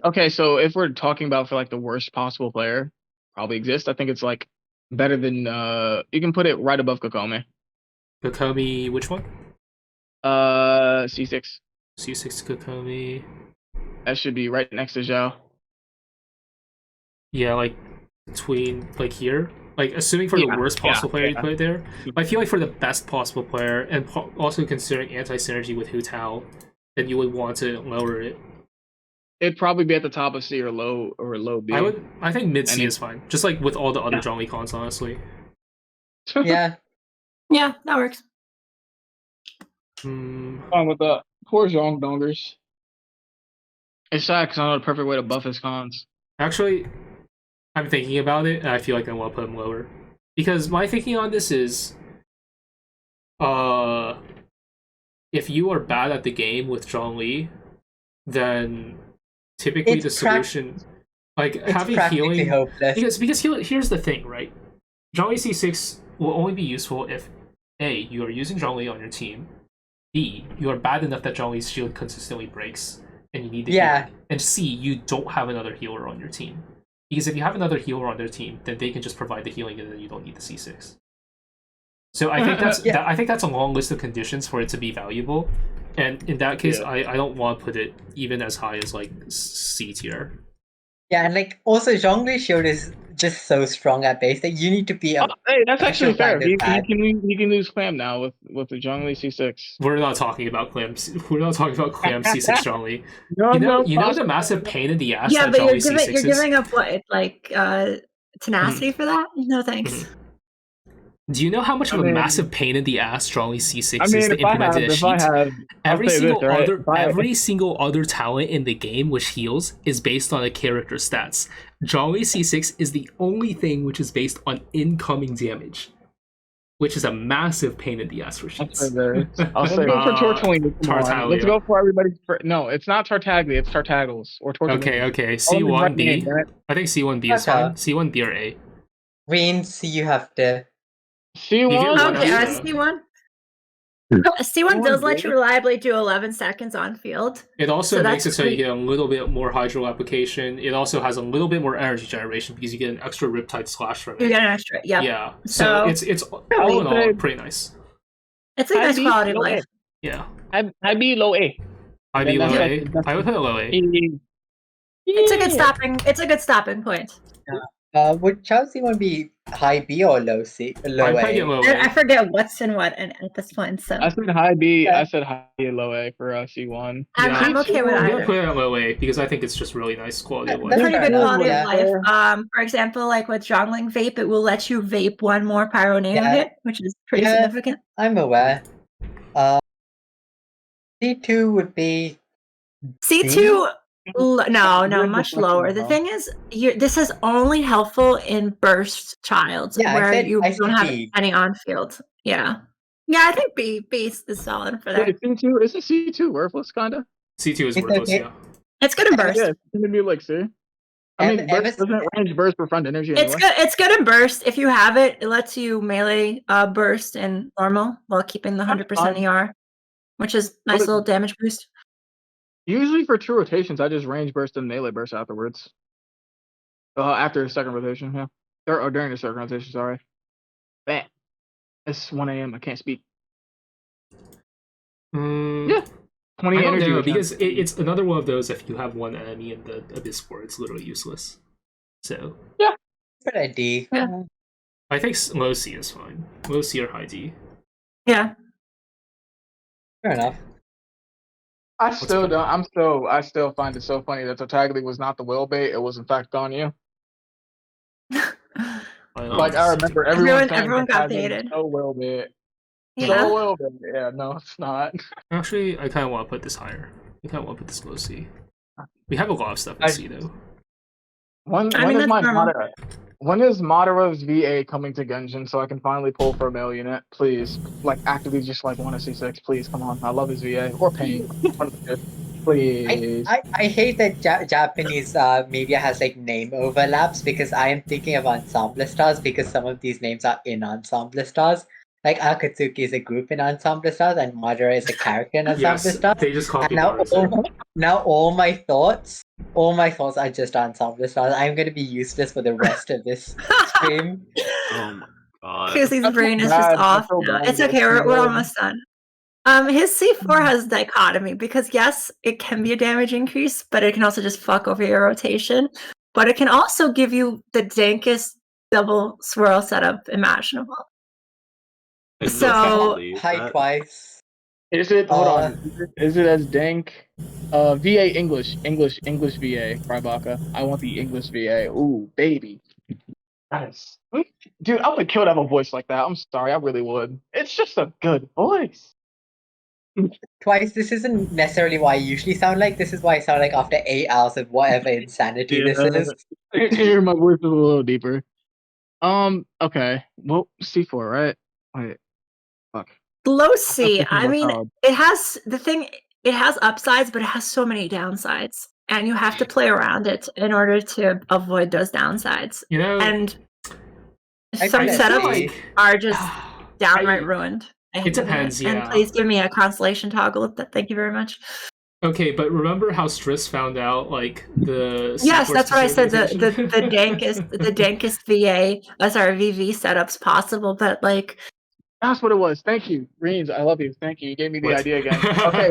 F: Okay, so if we're talking about for like the worst possible player, probably exists. I think it's like better than. You can put it right above Kokomi.
A: Kokomi, which one?
F: C6.
A: C6 Kokomi.
F: That should be right next to Zhao.
A: Yeah, like between like here. Like assuming for the worst possible player you put it there. But I feel like for the best possible player, and also considering anti-synergy with Hu Tao, then you would want to lower it.
F: It'd probably be at the top of C or low B.
A: I think mid C is fine. Just like with all the other Zhongli cons, honestly.
D: Yeah.
E: Yeah, that works.
F: Fine with that. Poor Zhong Dongers. It's sad because I know the perfect way to buff his cons.
A: Actually, I'm thinking about it, and I feel like I want to put him lower. Because my thinking on this is, if you are bad at the game with Zhongli, then typically
D: It's
A: the solution, like
D: It's
A: having
D: practically
A: healing,
D: hopeless.
A: because here's the thing, right? Zhongli C6 will only be useful if A, you are using Zhongli on your team, B, you are bad enough that Zhongli's shield consistently breaks, and you need the healing, and C, you don't have another healer on your team. Because if you have another healer on their team, then they can just provide the healing, and then you don't need the C6. So I think I think that's a long list of conditions for it to be valuable, and in that case, I don't want to put it even as high as like C tier.
D: Yeah, and like also Zhongli shield is just so strong at base that you need to be a
F: Hey, that's actually fair.
D: special
F: He
D: kind of
F: can lose Clam now with the Zhongli C6.
A: We're not talking about Clam. We're not talking about Clam C6 Zhongli.
F: No,
A: You know the massive pain in the ass
E: Yeah,
A: that
E: but
A: Zhongli C6
E: you're
A: is?
E: giving up what, like tenacity for that? No thanks.
A: Do you know how much of a
F: mean-
A: massive pain in the ass Zhongli C6
F: I
A: is
F: mean,
A: to implement in a sheet? Every single other talent in the game which heals is based on a character stats. Zhongli C6 is the only thing which is based on incoming damage, which is a massive pain in the ass for sheets.
F: I'll say go for Tortellini.
A: Tartaglia.
F: Let's go for everybody's. No, it's not Tartaglia. It's Tartaggles or Tortellini.
A: Okay. C1B. I think C1B is fine. C1B or A.
D: Greens, you have to.
F: C1.
E: Okay, C1. C1 does let you reliably do 11 seconds on field.
A: It also
E: So
A: makes it
E: that's
A: so you
E: great.
A: get a little bit more hydro application. It also has a little bit more energy generation because you get an extra Riptide Slash from it.
E: You get an extra, yeah.
A: Yeah, so it's all in all pretty nice.
E: It's a nice quality of life.
A: Yeah.
F: I be low A.
A: I be low A. I would put it low A.
E: It's a good stopping. It's a good stopping point.
D: Would Chelsea one be high B or low C? Low
A: I'd probably
D: A.
A: get low
E: I
A: A.
E: forget what's and what at this point. So
F: I said high B. I said high B and low A for C1.
E: I'm okay with
A: I'm gonna
E: either.
A: put it at low A because I think it's just really nice quality of life.
E: Pretty good quality
D: Yeah.
E: of life. For example, like with Jongling Vape, it will let you vape one more Pyro Nano
D: Yeah.
E: hit, which is pretty
D: Yeah.
E: significant.
D: I'm aware. C2 would be
E: C2, no, much lower. The thing is, this is only helpful in burst childs
D: Yeah, I
E: where
D: said
E: you don't have
D: ICT.
E: any on field. Yeah, I think B is solid for that.
F: Wait, C2 isn't C2 worthless kinda?
A: C2 is
D: It's
A: worthless,
D: okay.
A: yeah.
E: It's good in burst.
F: Yeah, it's gonna be like C. I mean, burst doesn't range burst for front energy anyway.
E: It's good in burst. If you have it, it lets you melee burst in normal while keeping the 100% ER, which is nice little damage boost.
F: Usually for true rotations, I just range burst and melee burst afterwards. After the second rotation, yeah. Or during the second rotation, sorry. Bam. It's 1 a.m. I can't speak.
A: Yeah.
F: 20
A: I don't
F: energy
A: know,
F: regen.
A: because it's another one of those, if you have one enemy in the Abyss 4, it's literally useless. So
F: yeah,
D: good idea.
E: Yeah.
A: I think low C is fine. Low C or high D.
E: Yeah.
D: Fair enough.
F: I still find it so funny that Totagli was not the will bait. It was in fact Ganyu. Like I remember everyone
E: got
F: Totagli
E: baited.
F: was so will bait.
E: Yeah.
F: So will bait. Yeah, no, it's not.
A: Actually, I kind of want to put this higher. I kind of want to put this low C. We have a lot of stuff in C though.
F: When is Madara's VA coming to Genjin so I can finally pull for a male unit? Please. Like, actively just, like, want a C6. Please, come on. I love his VA. Or Pain. Please.
D: I hate that Japanese media has, like, name overlaps because I am thinking of Ensemble Stars because some of these names are in Ensemble Stars. Like, Akatsuki is a group in Ensemble Stars and Madara is a character in Ensemble Stars.
A: They just copy
D: now all my thoughts are just Ensemble Stars. I'm going to be useless for the rest of this stream.
G: Oh my god.
E: Because his brain is just off now. It's okay, we're almost done. His C4 has dichotomy because yes, it can be a damage increase, but it can also just fuck over your rotation. But it can also give you the dankest double swirl setup imaginable. So
D: Hi twice.
F: Is it hold on? Is it as dank? VA English VA, Rybaka. I want the English VA. Ooh, baby. Nice. Dude, I would kill to have a voice like that. I'm sorry, I really would. It's just a good voice.
D: Twice, this isn't necessarily why I usually sound like. This is why I sound like after 8 hours of whatever insanity this is.
F: Hear my voice is a little deeper. Okay. Well, C4, right? Wait. Fuck.
E: Low C, I mean, it has upsides, but it has so many downsides, and you have to play around it in order to avoid those downsides.
A: You know,
E: and some setups are just downright ruined.
A: It depends,
E: And please give me a constellation toggle. Thank you very much.
A: Okay, but remember how Striss found out like the
E: yes, that's what I said. The dankest VA, VV setups possible, but like.
F: That's what it was. Thank you, Reens. I love you. Thank you. You gave me the idea again. Okay,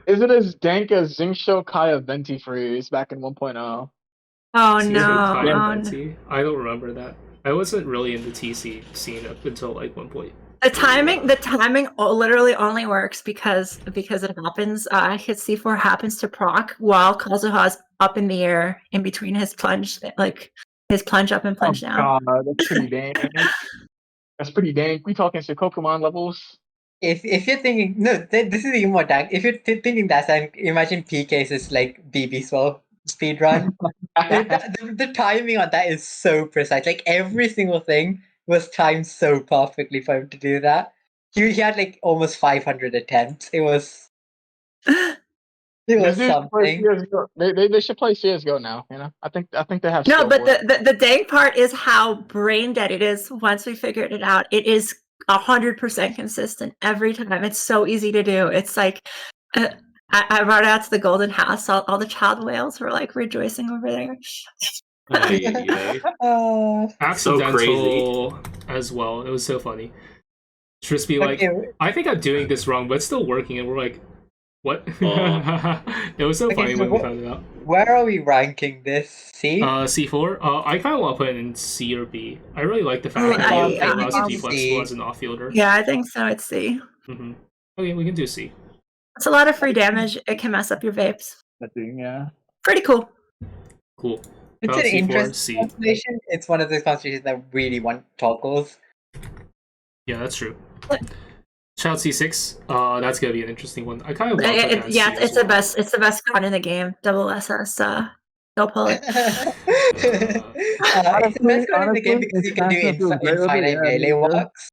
F: is it as dank as Xingqiu Kaya Venti Freeze back in 1.0?
E: Oh no!
A: I don't remember that. I wasn't really in the TC scene up until like 1 point.
E: The timing literally only works because it happens. His C4 happens to proc while Kazuha's up in the air in between his plunge, like his plunge up and plunge down.
F: God, that's pretty dank. That's pretty dank. We talking Shikkokumon levels.
D: If you're thinking this is even more dank. If you're thinking that, then imagine PK's is like BB Swell speedrun. the timing on that is so precise. Like every single thing was timed so perfectly for him to do that. He had like almost 500 attempts. It was something.
F: They should play CS:GO now. You know, I think they have.
E: No, but the dank part is how brain dead it is. Once we figured it out, it is 100% consistent every time. It's so easy to do. It's like I brought it out to the Golden House. All the child whales were like rejoicing over there.
A: Accidental
G: so crazy
A: as well. It was so funny. Just be like, I think I'm doing this wrong, but it's still working, and we're like, what? It was so funny when we found it out.
D: Where are we ranking this? C?
A: C4? I kind of want to put it in C or B. I really like the fact that it allows to be flexible as an off-fielder.
E: Yeah, I think so. It's C.
A: Mm-hmm. Okay, we can do C.
E: It's a lot of free damage. It can mess up your vapes.
F: Yeah.
E: Pretty cool.
A: Cool.
D: It's an interesting constellation. It's one of those constellations that really want toggles.
A: Yeah, that's true. Shout C6. That's gonna be an interesting one. I kind of want
E: it's the best. It's the best con in the game. Double SS. Go pull it.
D: It's the best con in the game because you can do infinite melee works.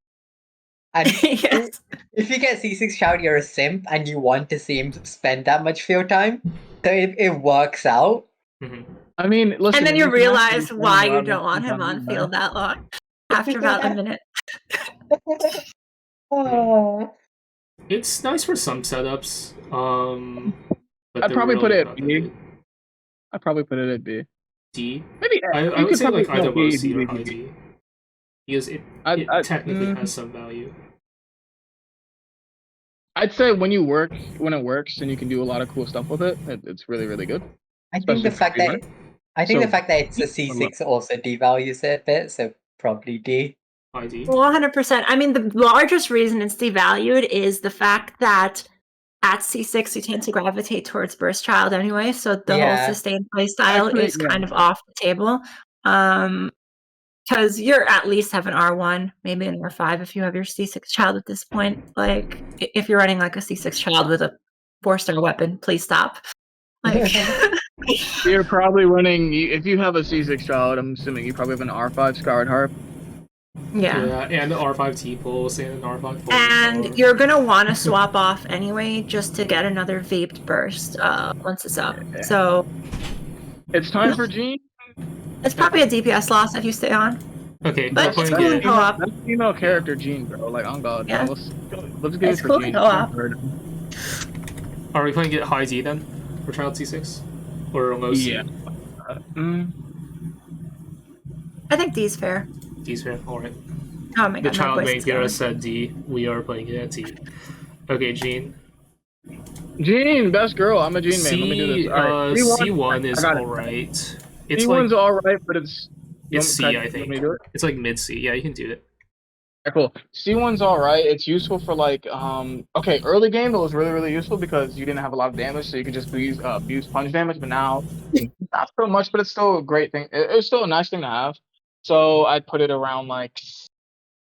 D: And
E: yes.
D: If you get C6 Shout, you're a simp, and you want to see him spend that much field time, so it works out.
A: Mm-hmm.
F: I mean, listen.
E: And then you realize why you don't want him on field that long after about a minute.
A: It's nice for some setups.
F: I'd probably put it at B. I'd probably put it at B.
A: D?
F: Maybe
A: I would say like either low C or high D. Because it technically has some value.
F: I'd say when it works and you can do a lot of cool stuff with it, it's really, really good.
D: I think the fact that it's a C6 also devalues it a bit, so probably D.
E: 100%. I mean, the largest reason it's devalued is the fact that at C6 you tend to gravitate towards Burst Child anyway, so the whole sustained playstyle is kind of off the table. Because you're at least have an R1, maybe an R5 if you have your C6 child at this point. Like, if you're running like a C6 child with a 4-star weapon, please stop. Like,
F: you're probably running, if you have a C6 child, I'm assuming you probably have an R5 Scarred Harp.
A: Yeah, and the R5 T-Pulse and an R5
E: and you're going to want to swap off anyway just to get another vaped burst once it's up. So
F: it's time for Jean.
E: It's probably a DPS loss if you stay on.
A: Okay,
E: but it's cool in co-op.
F: That's female character Jean, bro. Like, on God.
E: Yeah.
F: Let's get it for Jean.
E: Co-op.
A: Are we playing it high D then? For Child C6? Or low C?
F: Yeah.
E: I think D's fair.
A: D's fair, alright.
E: Oh my God,
A: the child main hero said D. We are playing it at D. Okay, Jean.
F: Jean, best girl. I'm a Jean main. Let me do this. Right.
A: C1 is alright.
F: It's C1's like, alright, but it's
A: C, I think. It's like mid C. Yeah, you can do it.
F: Okay, cool. C1's alright. It's useful for like okay, early game it was really, really useful because you didn't have a lot of damage, so you could just abuse punch damage, but now not so much, but it's still a great thing. It's still a nice thing to have. So I'd put it around like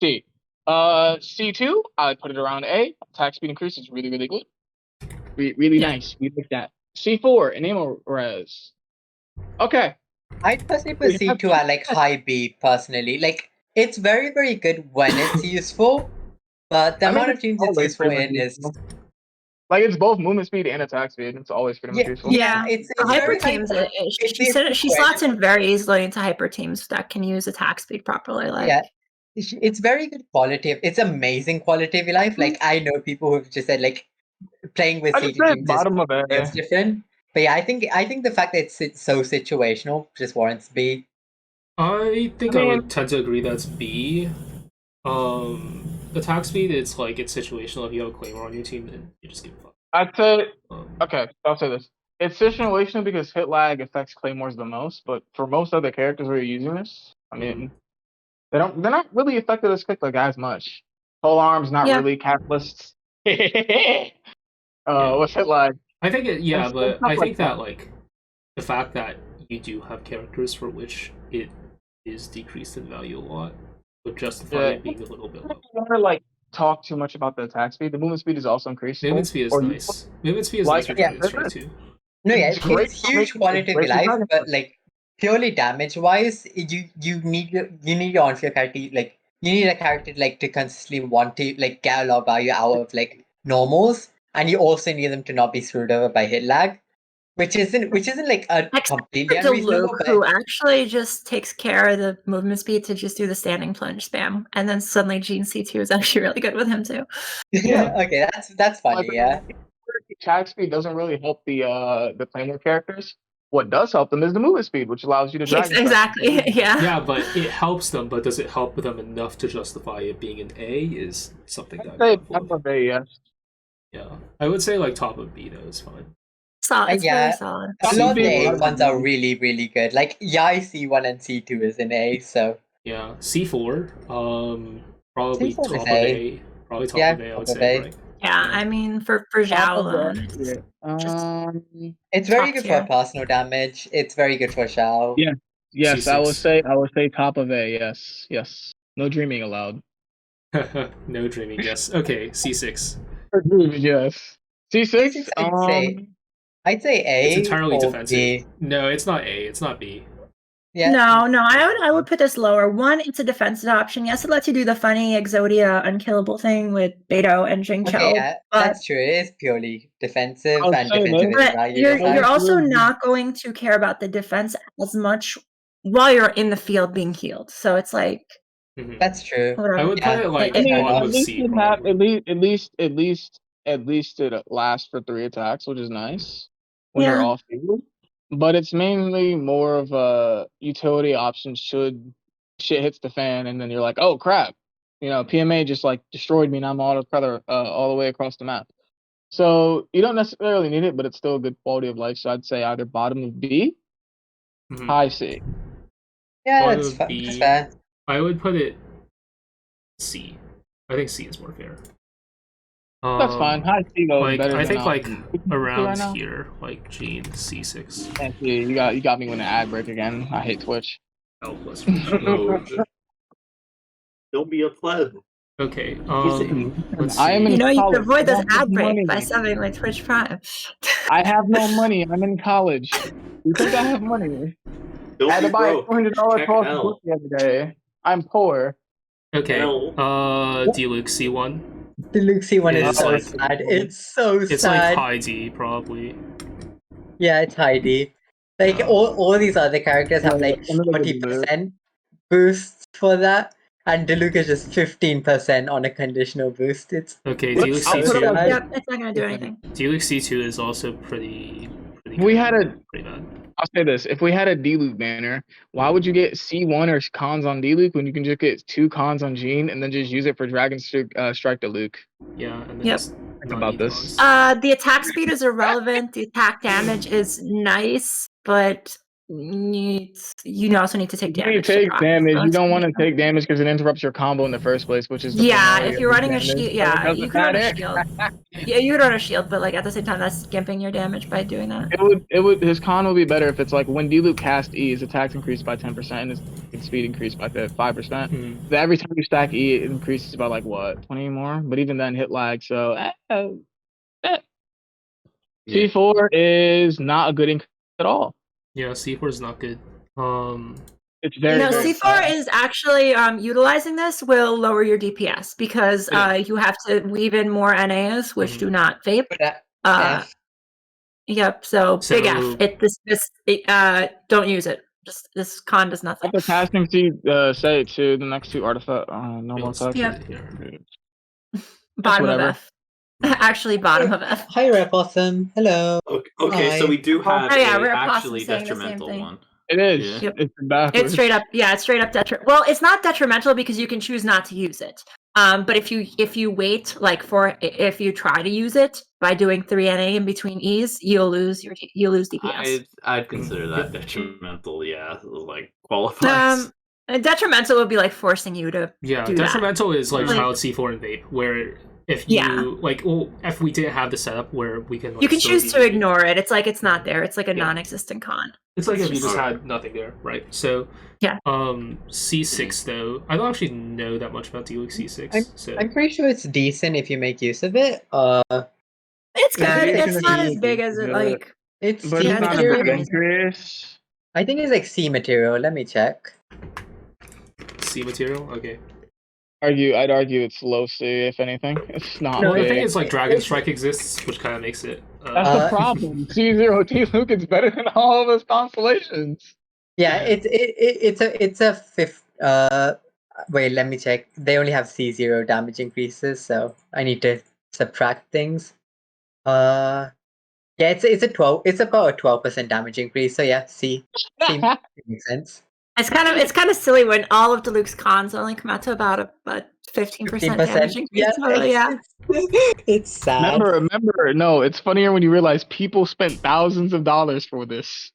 F: C. C2, I'd put it around A. Attack speed increase is really, really good. Really nice. We like that. C4, enable res. Okay.
D: I'd personally put C2 at like high B personally. Like, it's very, very good when it's useful, but the amount of teams it's useful in is
F: like it's both movement speed and attack speed. It's always pretty much useful.
E: Yeah, it's hyper teams. She slots in very easily into hyper teams that can use attack speed properly. Like,
D: yeah, it's very good quality. It's amazing quality of life. Like, I know people who've just said like playing with C2 teams is different. But yeah, I think the fact that it's so situational just warrants B.
A: I think I would tend to agree that's B. Attack speed, it's like it's situational. If you have a Claymore on your team, then you just give a fuck.
F: I'd say okay, I'll say this. It's situational because hit lag affects Claymores the most, but for most other characters who are using this, I mean they're not really affected as quick like as much. Pole arms not really catalysts. What's hit lag?
A: I think but I think that like the fact that you do have characters for which it is decreased in value a lot would justify it being a little bit low.
F: I don't want to like talk too much about the attack speed. The movement speed is also increased.
A: Movement speed is nice. Movement speed is nice for too.
D: No, yeah, it's huge quality of life, but like purely damage wise, you need your on-field character, like you need a character like to consistently want to like get a lot of value out of like normals, and you also need them to not be screwed over by hit lag. Which isn't like a completely unreasonable,
E: who actually just takes care of the movement speed to just do the standing plunge spam, and then suddenly Jean C2 is actually really good with him too.
D: Yeah, okay, that's funny. Yeah,
F: attack speed doesn't really help the Claymore characters. What does help them is the movement speed, which allows you to drag.
E: Exactly. Yeah.
A: Yeah, but it helps them. But does it help them enough to justify it being an A? Is something that
F: I'd say top of A, yes.
A: Yeah, I would say like top of B though is fine.
E: Solid, very solid.
D: A lot of the A ones are really, really good. Like Yae C1 and C2 is an A, so
A: yeah. C4, probably top of A. Probably top of A, I would say. Right?
E: Yeah, I mean for Zhao alone,
D: it's very good for personal damage. It's very good for Zhao.
F: Yeah, yes, C6. I would say top of A. Yes. No dreaming allowed.
A: No dreaming. Yes. Okay. C6.
F: Yes. C6.
D: I'd say A.
A: It's entirely defensive.
D: B.
A: No, it's not A. It's not B.
E: Yeah. No, I would put this lower. One, it's a defensive option. Yes, it lets you do the funny Exodia unkillable thing with Beto and Jingqiu.
D: Okay, yeah, that's true. It is purely defensive and defensive is value.
E: You're also not going to care about the defense as much while you're in the field being healed. So it's like
D: that's true.
A: I would put it like one with C.
F: At least it lasts for 3 attacks, which is nice when you're off field. But it's mainly more of a utility option should shit hits the fan, and then you're like, oh crap, PMA just like destroyed me, and I'm all the way across the map. So you don't necessarily need it, but it's still a good quality of life. So I'd say either bottom of B, high C.
D: Yeah,
A: Bottom
D: that's
A: of
D: fair.
A: B.
D: That's fair.
A: I would put it C. I think C is more fair.
F: That's fine. High C though.
A: Like
F: better
A: I
F: than
A: think like around
F: right now.
A: here, like Gene C6.
F: Thank you. You got me with an ad break again. I hate Twitch.
A: Oh, plus.
G: Don't be a pleb.
A: Okay. Let's see.
F: I am in
E: You know, you
F: college.
E: can avoid this
F: I don't have
E: ad break
F: money.
E: by subbing like Twitch Prime.
F: I have no money. I'm in college. You think I have money?
G: Don't
F: I had
G: be
F: to buy a
G: broke.
F: $400
G: Check
F: cost
G: out.
F: book the other day. I'm poor.
A: Okay.
G: Hell.
A: Nilou C1.
D: Nilou C1 is
A: It's
D: so
A: like-
D: sad. It's so
A: It's
D: sad.
A: like high D probably.
D: Yeah, it's Heidi. Like all these other characters have like
F: Let me look at the
D: 40% boosts for that, and Diluc is just 15% on a conditional boost. It's
A: Okay,
F: Let's-
A: Nilou
F: I'll put it
A: C2.
F: like-
E: Yep, it's not gonna do anything.
A: Nilou C2 is also pretty
F: We had a-
A: pretty bad.
F: I'll say this. If we had a D-Luke banner, why would you get C1 or cons on D-Luke when you can just get 2 cons on Gene and then just use it for Dragon Strike to Luke?
A: Yeah, and then
E: Yep.
A: just
F: Think
A: not
F: about
A: need
F: this.
A: cons.
E: The attack speed is irrelevant. The attack damage is nice, but you also need to take
F: You
E: damage. to
F: take
E: proc,
F: damage.
E: so
F: You
E: it's
F: don't want to
E: fine.
F: take damage because it interrupts your combo in the first place, which is the
E: Yeah,
F: primary
E: if you're running a
F: damage.
E: shield,
F: So
E: yeah,
F: it doesn't
E: you could run a
F: matter.
E: shield. Yeah, you could run a shield, but like at the same time, that's skimping your damage by doing that.
F: It would his con would be better if it's like when D-Luke cast E, his attacks increase by 10% and his speed increased by 5%.
A: Hmm.
F: So every time you stack E, it increases by like what, 20 more? But even then, hit lag. So C4 is not a good increase at all.
A: Yeah, C4 is not good.
F: It's very
E: No,
F: very
E: C4 is actually utilizing this will lower your DPS because
A: Yeah.
E: you have to weave in more NAs, which do not vape.
D: but that
E: Uh, Yep. So big
A: So-
E: F. Don't use it. Just this con does nothing.
F: What the casting seed say to the next 2 artifact normal
A: let's
F: attacks?
A: see
E: Yep.
A: here.
E: Bottom of
F: whatever.
E: F. Actually, bottom of F.
D: Hi, Rep Awesome. Hello.
G: Okay, so
D: Hi.
G: we do have
E: Oh, yeah,
G: a
E: Rare
G: actually
E: Possum saying the same
G: detrimental
E: thing.
G: one.
F: It is.
G: Yeah.
E: Yep.
F: It's backwards.
E: It's straight up. Yeah, it's straight up detrimental. Well, it's not detrimental because you can choose not to use it. But if you wait if you try to use it by doing 3 NA in between E's, you'll lose DPS.
G: I'd consider that detrimental. Yeah, like qualifies.
E: Detrimental would be like forcing you to
A: Yeah,
E: do that.
A: detrimental is like
E: Like-
A: Child C4 and Vape, where if you
E: Yeah.
A: if we didn't have the setup where we can like,
E: you can
A: still
E: choose
A: use
E: to
A: it.
E: ignore it. It's like it's not there. It's like a
A: Yeah.
E: non-existent con.
A: It's like if you
E: It's
A: just
E: just-
A: had nothing there, right? So
E: Yeah.
A: C6 though, I don't actually know that much about Nilou C6. So
D: I'm pretty sure it's decent if you make use of it.
E: It's good.
D: Yeah,
E: It's not as big as it like.
D: It's
F: But
D: C
E: Yeah,
F: it's not a
E: material.
F: big
D: material.
F: increase.
D: I think it's like C material. Let me check.
A: C material, okay.
F: I'd argue it's low C, if anything. It's not
A: Well, the
F: big.
A: thing is, like Dragon Strike exists, which kind of makes it.
F: That's the problem. C0T Luke is better than all of his constellations.
D: Yeah, it's a fifth. Wait, let me check. They only have C0 damage increases, so I need to subtract things. Yeah, it's a 12. It's about a 12% damage increase. So yeah, C makes sense.
E: It's kind of silly when all of Diluc's cons only come out to about a 15% damage increase.
D: Yeah,
E: So, yeah.
D: It's sad.
F: Remember, no, it's funnier when you realize people spent thousands of dollars for this.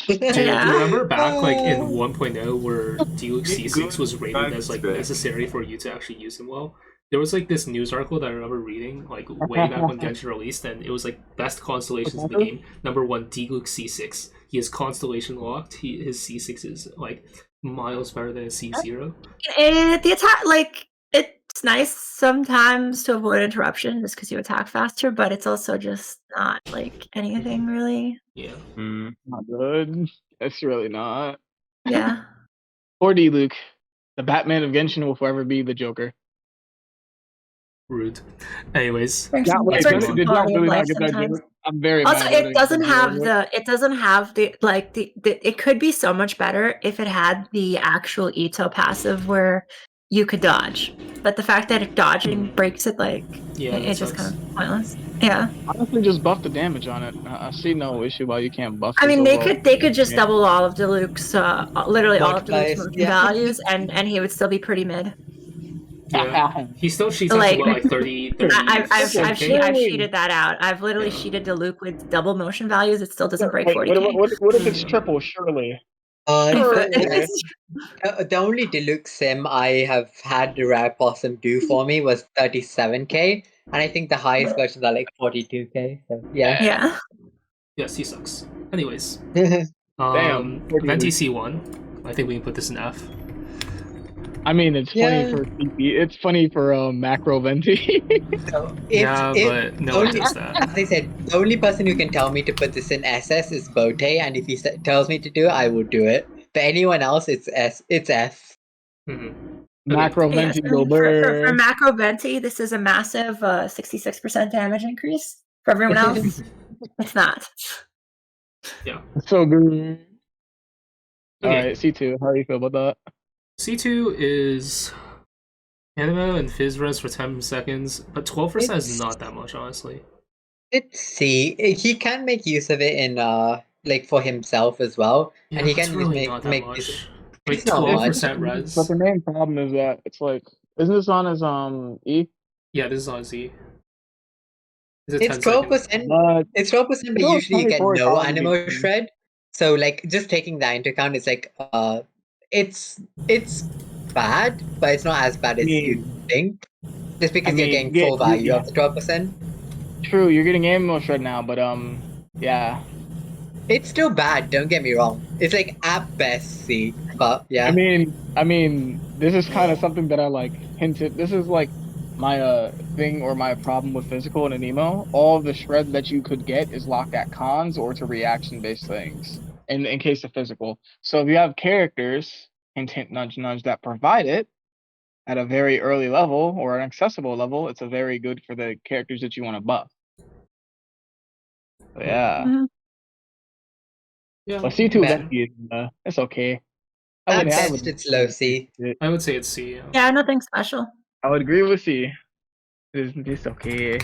A: Dude,
E: Yeah.
A: you remember back like in 1.0 where Nilou C6 was rated as like
G: Good.
A: necessary for you to actually use him well? There was like this news article that I remember reading like way back when Genshin released, and it was like best constellations in the game. Number 1, Nilou C6. He is constellation locked. His C6 is like miles better than his C0.
E: And the attack, like, it's nice sometimes to avoid interruption just because you attack faster, but it's also just not like anything really.
A: Yeah.
F: Not good. It's really not.
E: Yeah.
F: Poor D Luke. The Batman of Genshin will forever be the Joker.
A: Rude. Anyways.
E: Brings
F: Yeah,
E: some-
F: wait,
E: it brings
F: did
E: some
F: y'all
E: quality of
F: really not
E: life
F: get that
E: sometimes.
F: joke? I'm very
E: Also,
F: mad that
E: it doesn't have
F: the
E: it could be so much better if it had the actual Itto passive where you could dodge. But the fact that dodging breaks it, like,
A: Yeah,
E: it's just kind of pointless. Yeah.
F: honestly just buff the damage on it. I see no issue why you can't buff
E: I
F: it
E: mean,
F: so
E: they
F: well.
E: could just double all of Diluc's, literally all of
D: Multiplies,
E: Diluc's
D: yeah.
E: values, and he would still be pretty mid.
A: Yeah. He still cheats
E: Like-
A: like, like 30, 30
E: I've
A: K.
E: cheated that out. I've literally cheated Diluc with double motion values. It still doesn't break
F: Wait,
E: 40k.
F: what if it's triple? Surely.
D: The only Deluxe sim I have had the rare possum do for me was 37k, and I think the highest versions are like 42k. So yeah.
E: Yeah.
A: Yes, he sucks. Anyways,
F: Damn.
A: Venti C1. I think we can put this in F.
F: I mean, it's funny for it's funny for macro Venti.
D: So
A: but no one does that.
D: As I said, the only person who can tell me to put this in SS is Bote, and if he tells me to do it, I will do it. But anyone else, it's S. It's F.
F: Macro
E: Yes,
F: Venti
E: I mean,
F: Gilbert.
E: for Macro Venti, this is a massive 66% damage increase. For everyone else, it's not.
A: Yeah.
F: So good.
A: Okay.
F: Alright, C2, how do you feel about that?
A: C2 is Animo and Fizz res for 10 seconds, but 12% is not that much, honestly.
D: It's C. He can make use of it in like for himself as well,
A: Yeah,
D: and he
A: it's
D: can
A: really
D: make
A: not that
D: make
A: much.
D: use-
A: Like
D: It's not much.
A: 12% res.
F: But the main problem is that it's like, isn't this on as E?
A: Yeah, this is on Z. Is it
D: It's
A: 10
D: 12%.
A: seconds?
D: It's 12%, but
F: No,
D: usually you get
F: 24
D: no
F: probably
D: Animo
F: be-
D: shred. So like just taking that into account, it's like it's bad, but it's not as bad as you think. Just because you're
F: mean,
D: getting full value of the 12%.
F: True, you're getting ammo shred now, but yeah.
D: It's still bad, don't get me wrong. It's like at best C, but yeah.
F: I mean, this is kind of something that I like hinted. This is like my thing or my problem with physical and an emo. All of the shred that you could get is locked at cons or to reaction based things. In case of physical, so if you have characters, hint hint nudge nudge, that provide it at a very early level or an accessible level, it's a very good for the characters that you want to buff. So, yeah.
A: Yeah.
F: But C2
D: Man.
F: Venti is it's okay.
D: At
F: I
D: best,
F: would
D: it's low C.
A: I would say it's C. Yeah.
E: Yeah, nothing special.
F: I would agree with C. It's okay.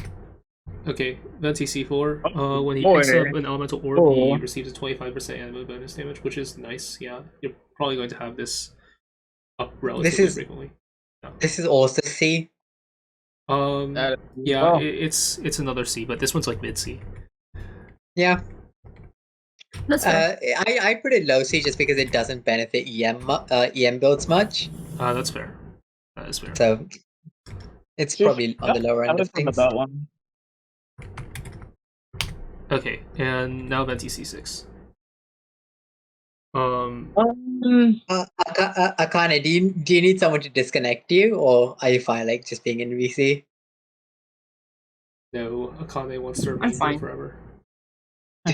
A: Okay, Venti C4. When he
F: boy.
A: picks up an elemental orb, he
F: Oh.
A: receives a 25% animo bonus damage, which is nice. Yeah, you're probably going to have this up relatively frequently.
D: This is also C.
A: Yeah,
F: oh.
A: it's another C, but this one's like mid C.
D: Yeah.
E: That's fair.
D: I put it low C just because it doesn't benefit EM builds much.
A: That's fair. That is fair.
D: So it's probably on the lower end of things.
F: That one.
A: Okay, and now Venti C6.
D: Akane, do you need someone to disconnect you, or are you fine like just being in VC?
A: No, Akane wants to
C: I'm
A: remain
C: fine.
A: here forever.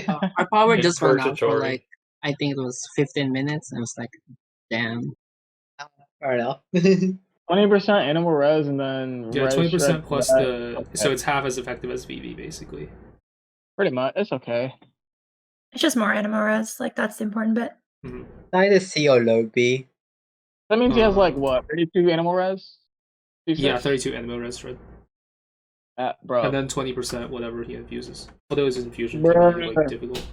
C: Our power just went
G: Purgatory.
C: out for like, I think it was 15 minutes. And I was like, damn.
D: Fair enough.
F: 20% animal res and then
A: Yeah,
F: res
A: 20%
F: shred
A: plus
F: that.
A: the
F: Okay.
A: so it's half as effective as VV basically.
F: Pretty much. It's okay.
E: It's just more animo res. Like, that's the important bit.
D: Either C or low B.
F: That means he has like what, 32 animal res?
A: Yeah, 32 animo res shred.
F: Bro.
A: And then 20% whatever he infuses. Although his infusion
F: Bro.
A: can be like difficult.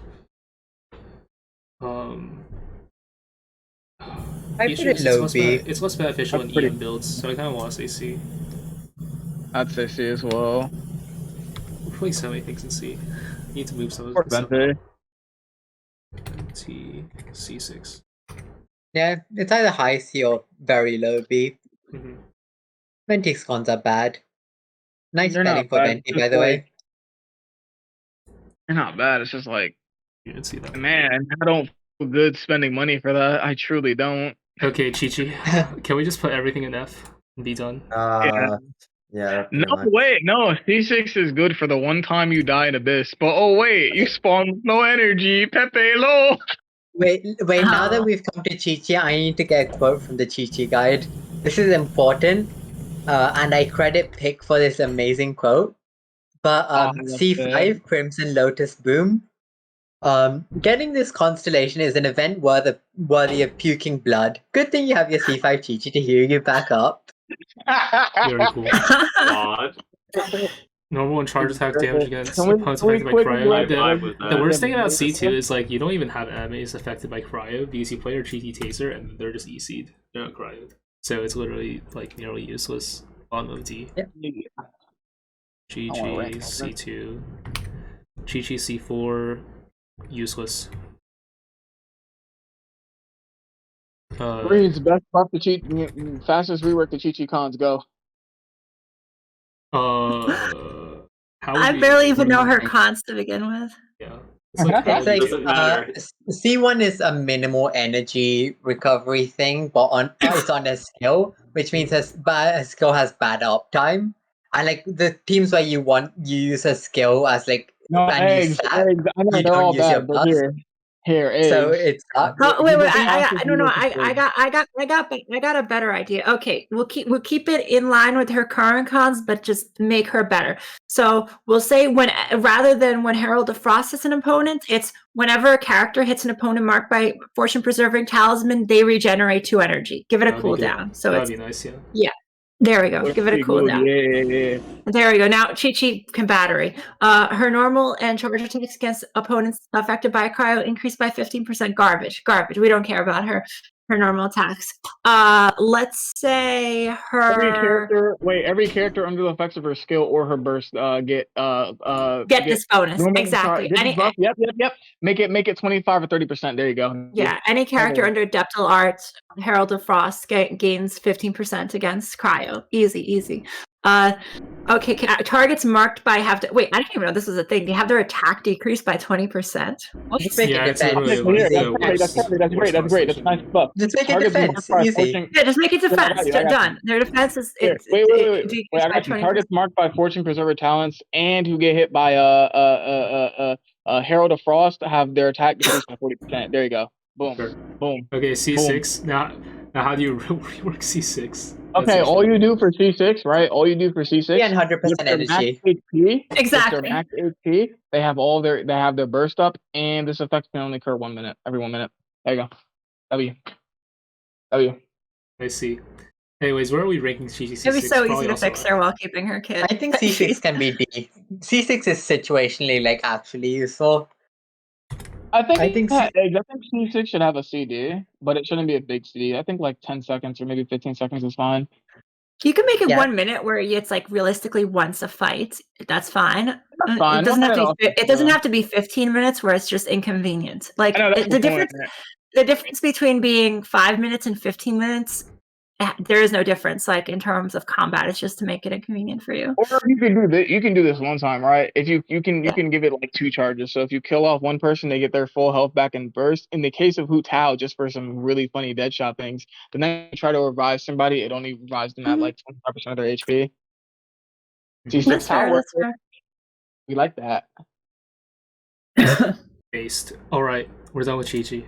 D: I put it low B.
A: It's less beneficial
F: That's
A: in
F: pretty-
A: EM builds, so I kind of want to say C.
F: I'd say C as well.
A: We're putting so many things in C. I need to move some of
F: Or
A: this stuff.
F: Venti.
A: T C6.
D: Yeah, it's either high C or very low B.
A: Mm-hmm.
D: Venti's cons are bad. Nice
F: They're
D: spelling
F: not
D: for
F: bad,
D: Venti,
F: just
D: by the way.
F: They're not bad. It's just like,
A: You didn't see that.
F: man, I don't feel good spending money for that. I truly don't.
A: Okay, Chi-Chi. Can we just put everything in F and be done?
J: Yeah.
F: No,
J: pretty much.
F: wait, no. C6 is good for the one time you die in Abyss. But oh, wait, you spawn with no energy. Pepe low.
D: Wait, now that we've come to Chi-Chi, I need to get a quote from the Chi-Chi guide. This is important, and I credit Pick for this amazing quote. But C5, Crimson Lotus Boom. Getting this constellation is an event worthy of puking blood. Good thing you have your C5 Chi-Chi to heal you back up.
A: Very cool.
G: God.
A: Normal and charge attack damage against
F: Can we-
A: opponents
F: can we
A: affected by
F: quickly
A: cryo.
F: like
G: vibe with that?
A: The worst thing about C2 is like you don't even have enemies affected by cryo because you play your GT taser and they're just EC'd. They're not cryoed. So it's literally like nearly useless. Bottom of D.
D: Yeah.
A: GG C2. GG C4. Useless.
F: Green's best buff to cheat, fastest rework to Chi cons. Go.
E: I barely even know her cons to begin with.
A: Yeah.
D: It's like
G: Doesn't matter.
D: C1 is a minimal energy recovery thing, but it's on a skill, which means a skill has bad uptime. And like the teams where you use a skill as like
F: eggs. I know they're all bad, but here, eggs.
D: So it's
E: wait, I got a better idea. Okay, we'll keep it in line with her current cons, but just make her better. So we'll say rather than when Herald of Frost hits an opponent, it's whenever a character hits an opponent marked by Fortune Preserving Talisman, they regenerate 2 energy. Give it a cooldown. So
A: that'd be nice, yeah.
E: Yeah. There we go. Give it a cooldown.
F: Yeah.
E: There we go. Now Chi can battery. Her normal and charge attacks against opponents affected by a cryo increased by 15%. Garbage. We don't care about her normal attacks. Let's say her
F: every character under the effects of her skill or her burst get
E: this bonus. Exactly.
F: Yep. Make it 25 or 30%. There you go.
E: Yeah, any character under Adeptal Art, Herald of Frost gains 15% against cryo. Easy. Okay, targets marked by I didn't even know this was a thing. They have their attack decreased by 20%.
D: Just make it defense.
F: That's great. That's nice stuff.
D: Just make it defense. Easy.
E: Yeah, just make it defense. Done. Their defense is
F: wait. Targets marked by Fortune Preserver Talents and who get hit by Herald of Frost have their attack decreased by 40%. There you go. Boom.
A: Sure.
F: Boom.
A: Okay, C6. Boom. Now how do you rework C6?
F: Okay, all you do for C6, right? All you do for C6,
D: yeah, 100% energy.
F: HP,
E: exactly.
F: Their max HP, they have their burst up, and this effect can only occur every 1 minute. There you go. W.
A: I see. Anyways, where are we ranking C6?
E: It'd be so easy to fix her while keeping her kid.
D: I think C6 can be D. C6 is situationally like actually useful.
F: I think C6 should have a CD, but it shouldn't be a big CD. I think like 10 seconds or maybe 15 seconds is fine.
E: You can make it 1 minute where it's like realistically once a fight. That's fine.
F: That's fine.
E: It doesn't have to be 15 minutes where it's just inconvenient. Like the difference between being 5 minutes and 15 minutes, there is no difference. Like in terms of combat, it's just to make it inconvenient for you.
F: Or you can do this. You can do this one time, right? If you can give it like 2 charges. So if you kill off one person, they get their full health back in burst. In the case of Hu Tao, just for some really funny dead shot things, then you try to revive somebody, it only revives them at like 25% of their HP.
E: That's fair.
F: We like that.
A: Based. All right, we're done with Chi-Chi.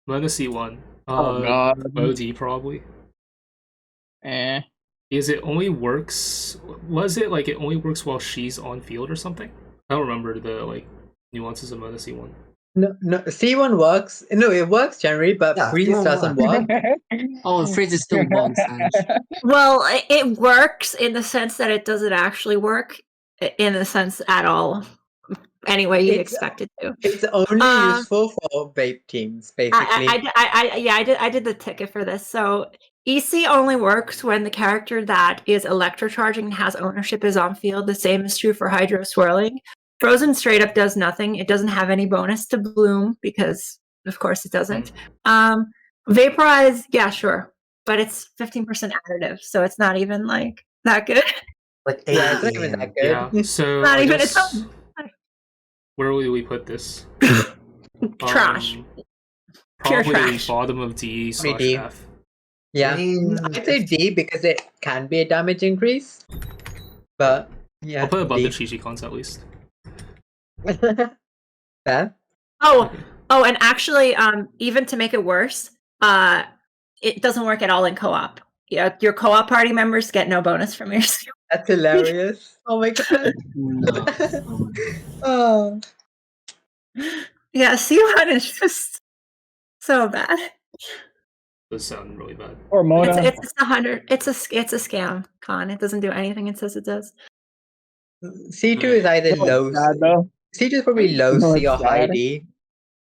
A: Mona C1.
F: Oh god.
A: OD probably. Is it only works? Was it like it only works while she's on field or something? I don't remember the like nuances of Mona C1.
D: No, C1 works. No, it works generally, but freeze doesn't work.
C: Freeze is still bugs.
E: Well, it works in the sense that it doesn't actually work in the sense at all. Anyway, you'd expect it to.
D: It's only useful for vape teams, basically.
E: I did the ticket for this. So EC only works when the character that is electrocharging and has ownership is on field. The same is true for Hydro Swirling. Frozen straight up does nothing. It doesn't have any bonus to Bloom because, of course, it doesn't. Vaporize, yeah, sure, but it's 15% additive, so it's not even like that good.
D: It's not even that good.
A: Yeah, so
E: not even its own.
A: Where will we put this?
E: Trash.
A: Probably
E: Pure trash.
A: Bottom of D /
D: D.
A: F.
D: Yeah, I'd say D because it can be a damage increase. But yeah,
A: I'll put above
D: D.
A: the Chi-Chi cons at least.
D: Yeah.
E: Oh, and actually, even to make it worse, it doesn't work at all in co-op. Yeah, your co-op party members get no bonus from your skill.
D: That's hilarious. Oh my god. Oh.
E: Yeah, C1 is just so bad.
A: Does sound really bad.
F: Or Mona.
E: It's 100. It's a scam con. It doesn't do anything it says it does.
D: C2 is either low. C2 is probably low C or high D.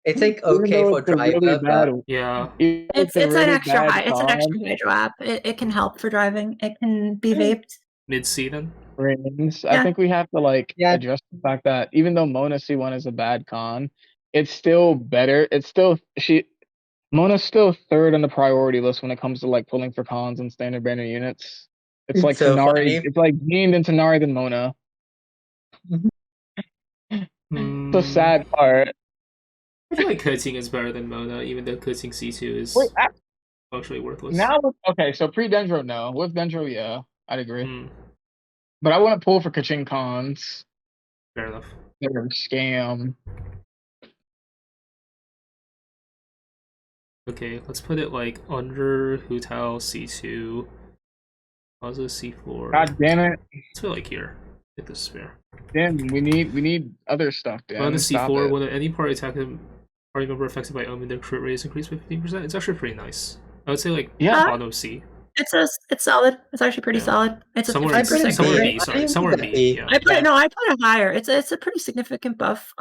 D: It's like
F: Even
D: okay
F: though
D: for
F: it's a really
D: driver,
F: bad,
D: but
A: Yeah.
E: It's
F: a
E: an
F: really
E: extra
F: bad
E: high. It's an extra
F: con,
E: hydro app. It can help for driving. It can be vaped.
A: Mid C then.
F: Rings.
E: Yeah.
F: I think we have to like
D: Yeah.
F: address the fact that even though Mona C1 is a bad con, it's still better. It's still Mona's still third on the priority list when it comes to like pulling for cons and standard banner units. It's
D: It's
F: like
D: so
F: Tighnari.
D: funny.
F: It's like Gene and Tighnari than Mona. The sad part.
A: I feel like Kuting is better than Mona, even though Kuting C2 is
F: Wait,
A: functionally worthless.
F: now okay, so pre-Dendro, no. With Dendro, yeah, I'd agree.
A: Mm,
F: But I wouldn't pull for Kaching cons.
A: fair enough.
F: They're a scam.
A: Okay, let's put it like under Hutao C2, Plaza C4.
F: God damn it.
A: Let's put it like here. Get this spare.
F: Dan, we need other stuff, Dan.
A: Plaza
F: Stop
A: C4,
F: it.
A: when any party attack party member affected by Omen, their crit rate is increased by 15%. It's actually pretty nice. I would say like
F: Yeah.
A: bottom C.
E: It's solid. It's actually pretty
A: Yeah.
E: solid. It's a
A: Somewhere,
E: 50%
A: somewhere
E: crit
A: B,
E: rate.
A: sorry. Somewhere B. Yeah.
E: I put it higher. It's a pretty significant buff.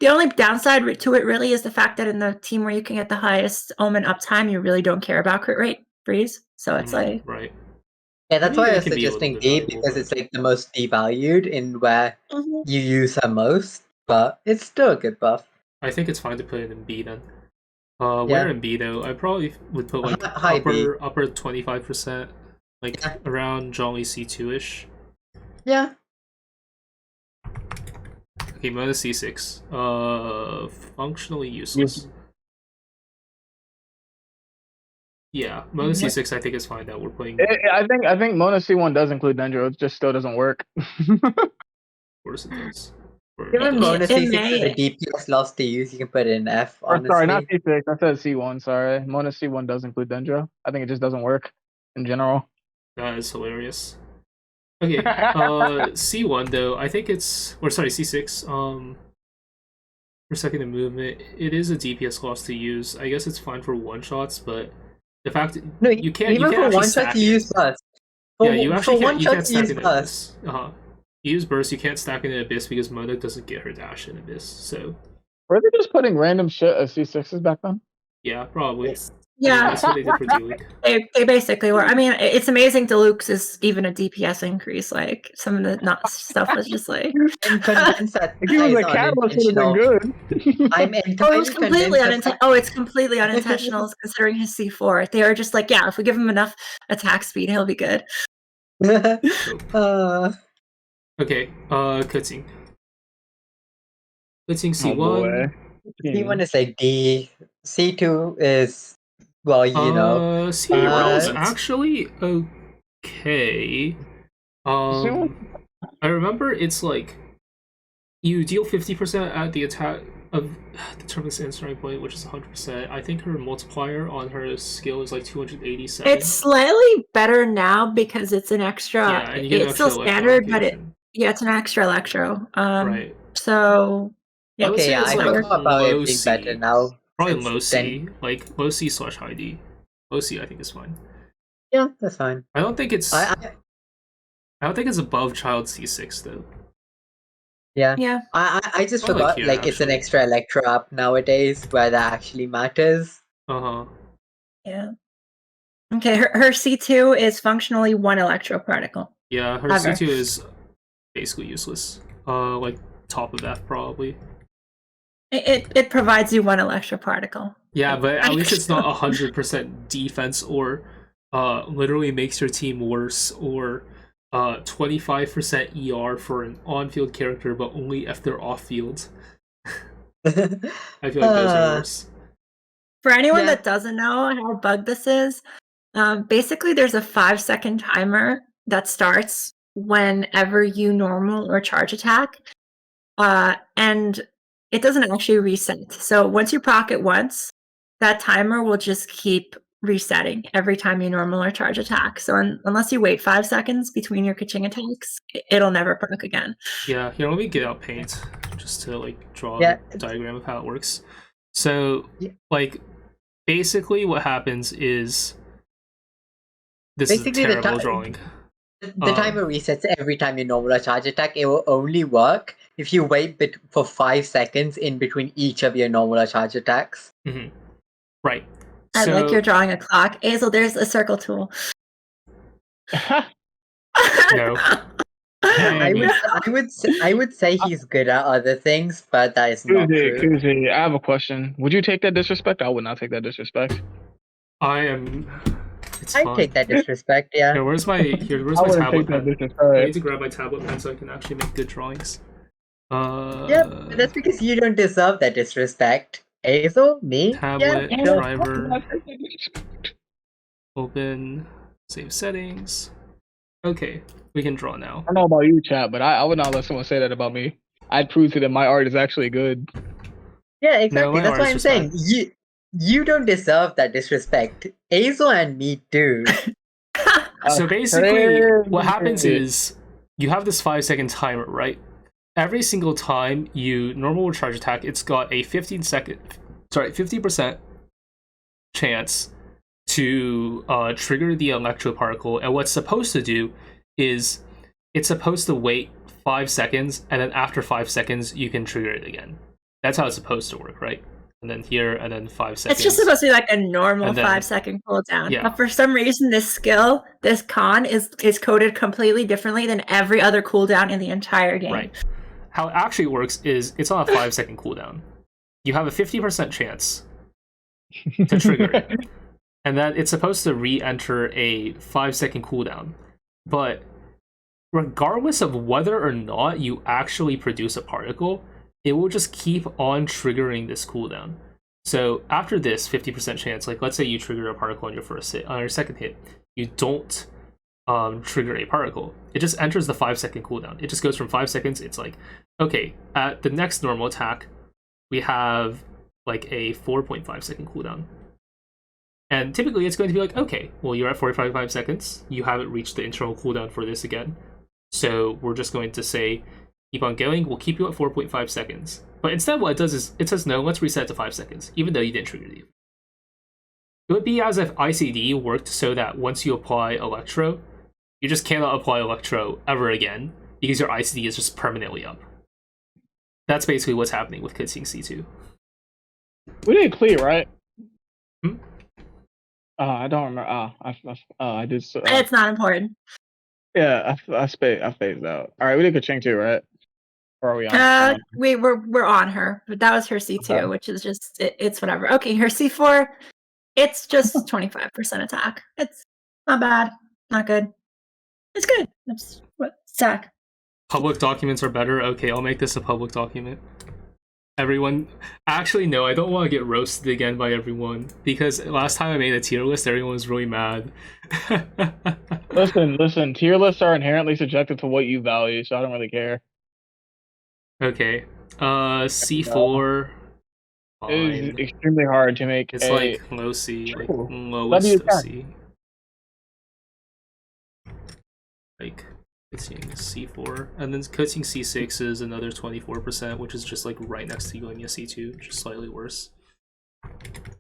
E: The only downside to it really is the fact that in the team where you can get the highest Omen uptime, you really don't care about crit rate freeze. So it's like
A: right.
D: Yeah, that's
A: Maybe
D: why I
A: it
D: was
A: can be a little
D: suggesting
A: bit
D: D
A: valuable,
D: because
A: but-
D: it's like the most devalued in where you use her most, but it's still a good buff.
A: I think it's fine to put it in B then.
D: Yeah.
A: Where in B though? I probably would put like
D: High B.
A: upper 25%, like around Zhongli C2 ish.
D: Yeah.
A: Okay, Nahida C6. Functionally useless. Yeah, Nahida C6 I think is fine that we're putting.
F: I think Mona C1 does include Dendro. It just still doesn't work.
A: Of course it does.
D: Given Mona
E: It
D: C6
E: may-
D: is a DPS loss to use, you can put it in F,
F: Or
D: honestly.
F: sorry, not C6. I said C1. Sorry, Mona C1 does include Dendro. I think it just doesn't work in general.
A: That is hilarious. Okay, C1 though, I think it's C6. For second in movement, it is a DPS loss to use. I guess it's fine for one shots, but the fact
D: No,
A: you can't
D: even for
A: actually
D: one
A: stack
D: shot you
A: it.
D: use burst.
A: Yeah, you actually
D: one
A: you
D: shot
A: can't
D: you use
A: stack it in
D: burst.
A: Abyss. You use burst, you can't stack it in Abyss because Mona doesn't get her dash in Abyss. So
F: Were they just putting random shit as C6s back then?
A: yeah, probably.
E: Yeah,
A: That's what they did for D-League.
E: they basically were. I mean, it's amazing Deluxe is even a DPS increase. Like some of the stuff was just like.
D: I'm convinced that
F: If he was a catalyst, would have been good.
D: I'm
E: Oh,
D: entirely
E: it was completely
D: convinced that-
E: unintentional. Oh, it's completely unintentional considering his C4. They were just like, yeah, if we give him enough attack speed, he'll be good.
A: Okay, Kuting. Kuting C1.
F: boy.
D: C1 is like D. C2 is, well, you know.
A: C1 is
D: but-
A: actually okay. I remember it's like you deal 50% at the attack of determines the starting point, which is 100%. I think her multiplier on her skill is like 287.
E: It's slightly better now because it's an extra.
A: Yeah, and you get an
E: It's still
A: extra electro
E: standard, but
A: allocation.
E: it's an extra electro.
A: Right.
E: So
A: I would
D: Okay,
A: say
D: yeah,
A: it's
D: I
A: like
D: thought about it
A: low
D: being
A: C.
D: better now.
A: Probably
D: since
A: low C,
D: then.
A: like low C / high D. Low C I think is fine.
D: Yeah, that's fine.
A: I don't think it's
D: I
A: don't think it's above Child C6 though.
E: yeah.
D: I just
A: I like
D: forgot,
A: here,
D: like, it's an
A: actually.
D: extra electro up nowadays where that actually matters.
A: Uh-huh.
E: Yeah. Okay, her C2 is functionally one electro particle.
A: Yeah, her
E: Ever.
A: C2 is basically useless. Like top of F probably.
E: It provides you one electro particle.
A: Yeah, but at least it's not 100% defense or literally makes your team worse or 25% ER for an on-field character but only if they're off-field. I feel like those are worse.
E: For anyone
D: Yeah.
E: that doesn't know how bugged this is, basically there's a 5-second timer that starts whenever you normal or charge attack, and it doesn't actually reset. So once you proc it once, that timer will just keep resetting every time you normal or charge attack. So unless you wait 5 seconds between your Kaching attacks, it'll never proc again.
A: Yeah, here, let me get out Paint just to like draw
D: Yeah.
A: a diagram of how it works. So,
D: Yeah.
A: like, basically what happens is this
D: Basically,
A: is
D: the
A: a terrible
D: ti-
A: drawing.
D: The timer resets every time you normal or charge attack. It will only work if you wait for 5 seconds in between each of your normal or charge attacks.
A: Mm-hmm. Right.
E: I like you're drawing a clock. Azel, there's a circle tool.
A: No.
D: I would say he's good at other things, but that is not true.
F: Kuzi, I have a question. Would you take that disrespect? I would not take that disrespect.
A: I'd
D: take that disrespect, yeah.
A: Here, where's my tablet pen? I need to grab my tablet pen so I can actually make good drawings.
D: Yeah, but that's because you don't deserve that disrespect. Azel, me,
A: tablet,
D: yeah,
A: driver, open, save settings. Okay, we can draw now.
F: I don't know about you, chat, but I would not let someone say that about me. I'd prove to them my art is actually good.
D: Yeah, exactly. That's why I'm saying you don't deserve that disrespect. Azel and me do.
A: So basically, what happens is you have this 5-second timer, right? Every single time you normal charge attack, it's got a 50% chance to trigger the electro particle, and what's supposed to do is it's supposed to wait 5 seconds, and then after 5 seconds you can trigger it again. That's how it's supposed to work, right? And then here, and then 5 seconds.
E: It's just supposed to be like a normal 5-second cooldown.
A: Yeah.
E: But for some reason, this skill, this con, is coded completely differently than every other cooldown in the entire game.
A: Right. How it actually works is it's on a 5-second cooldown. You have a 50% chance to trigger it. And then it's supposed to re-enter a 5-second cooldown. But regardless of whether or not you actually produce a particle, it will just keep on triggering this cooldown. So after this 50% chance, like let's say you trigger a particle on your first hit, on your second hit, you don't trigger a particle. It just enters the 5-second cooldown. It just goes from 5 seconds. It's like, okay, at the next normal attack, we have like a 4.5 second cooldown. And typically it's going to be like, okay, well, you're at 45 seconds. You haven't reached the internal cooldown for this again. So we're just going to say, keep on going. We'll keep you at 4.5 seconds. But instead what it does is it says, no, let's reset to 5 seconds, even though you didn't trigger the. It would be as if ICD worked so that once you apply Electro, you just cannot apply Electro ever again because your ICD is just permanently up. That's basically what's happening with Kutzing C2.
F: We did clear, right?
A: Hmm?
F: I don't remember. I did.
E: It's not important.
F: Yeah, I phased out. All right, we did Kuching too, right? Or are we on?
E: We're on her, but that was her C2, which is just it's whatever. Okay, her C4, it's just 25% attack. It's not bad, not good. It's good. It's stack.
A: Public documents are better. Okay, I'll make this a public document. Everyone, actually no, I don't want to get roasted again by everyone because last time I made a tier list, everyone was really mad.
F: Listen, tier lists are inherently subjective to what you value, so I don't really care.
A: Okay, C4.
F: It is extremely hard to make.
A: It's like low C, like lowest of C. Like Kutzing C4, and then Kutzing C6 is another 24%, which is just like right next to Yae C2, just slightly worse.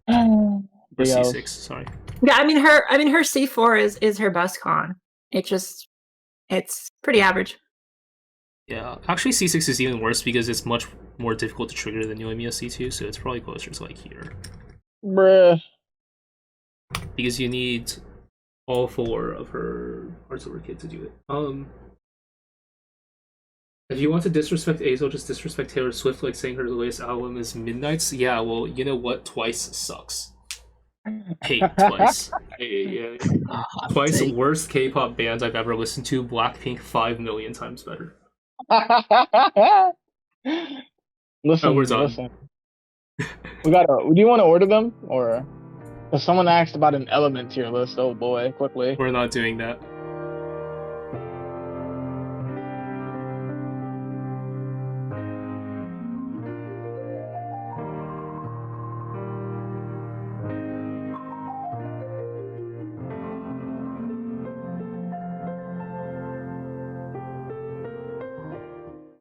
A: Or C6, sorry.
E: Yeah, I mean her C4 is her best con. It's pretty average.
A: Yeah, actually C6 is even worse because it's much more difficult to trigger than Yae C2, so it's probably closer to like here.
F: Bruh.
A: Because you need all 4 of her parts of her kit to do it. If you want to disrespect Azel, just disrespect Taylor Swift, like saying her latest album is Midnights. Yeah, well, you know what? Twice sucks. Hate Twice. Yeah. Twice worst K-pop band I've ever listened to. Blackpink 5 million times better.
F: Listen,
A: we're done.
F: Listen. Do you want to order them or? If someone asked about an element tier list, oh boy, quickly.
A: We're not doing that.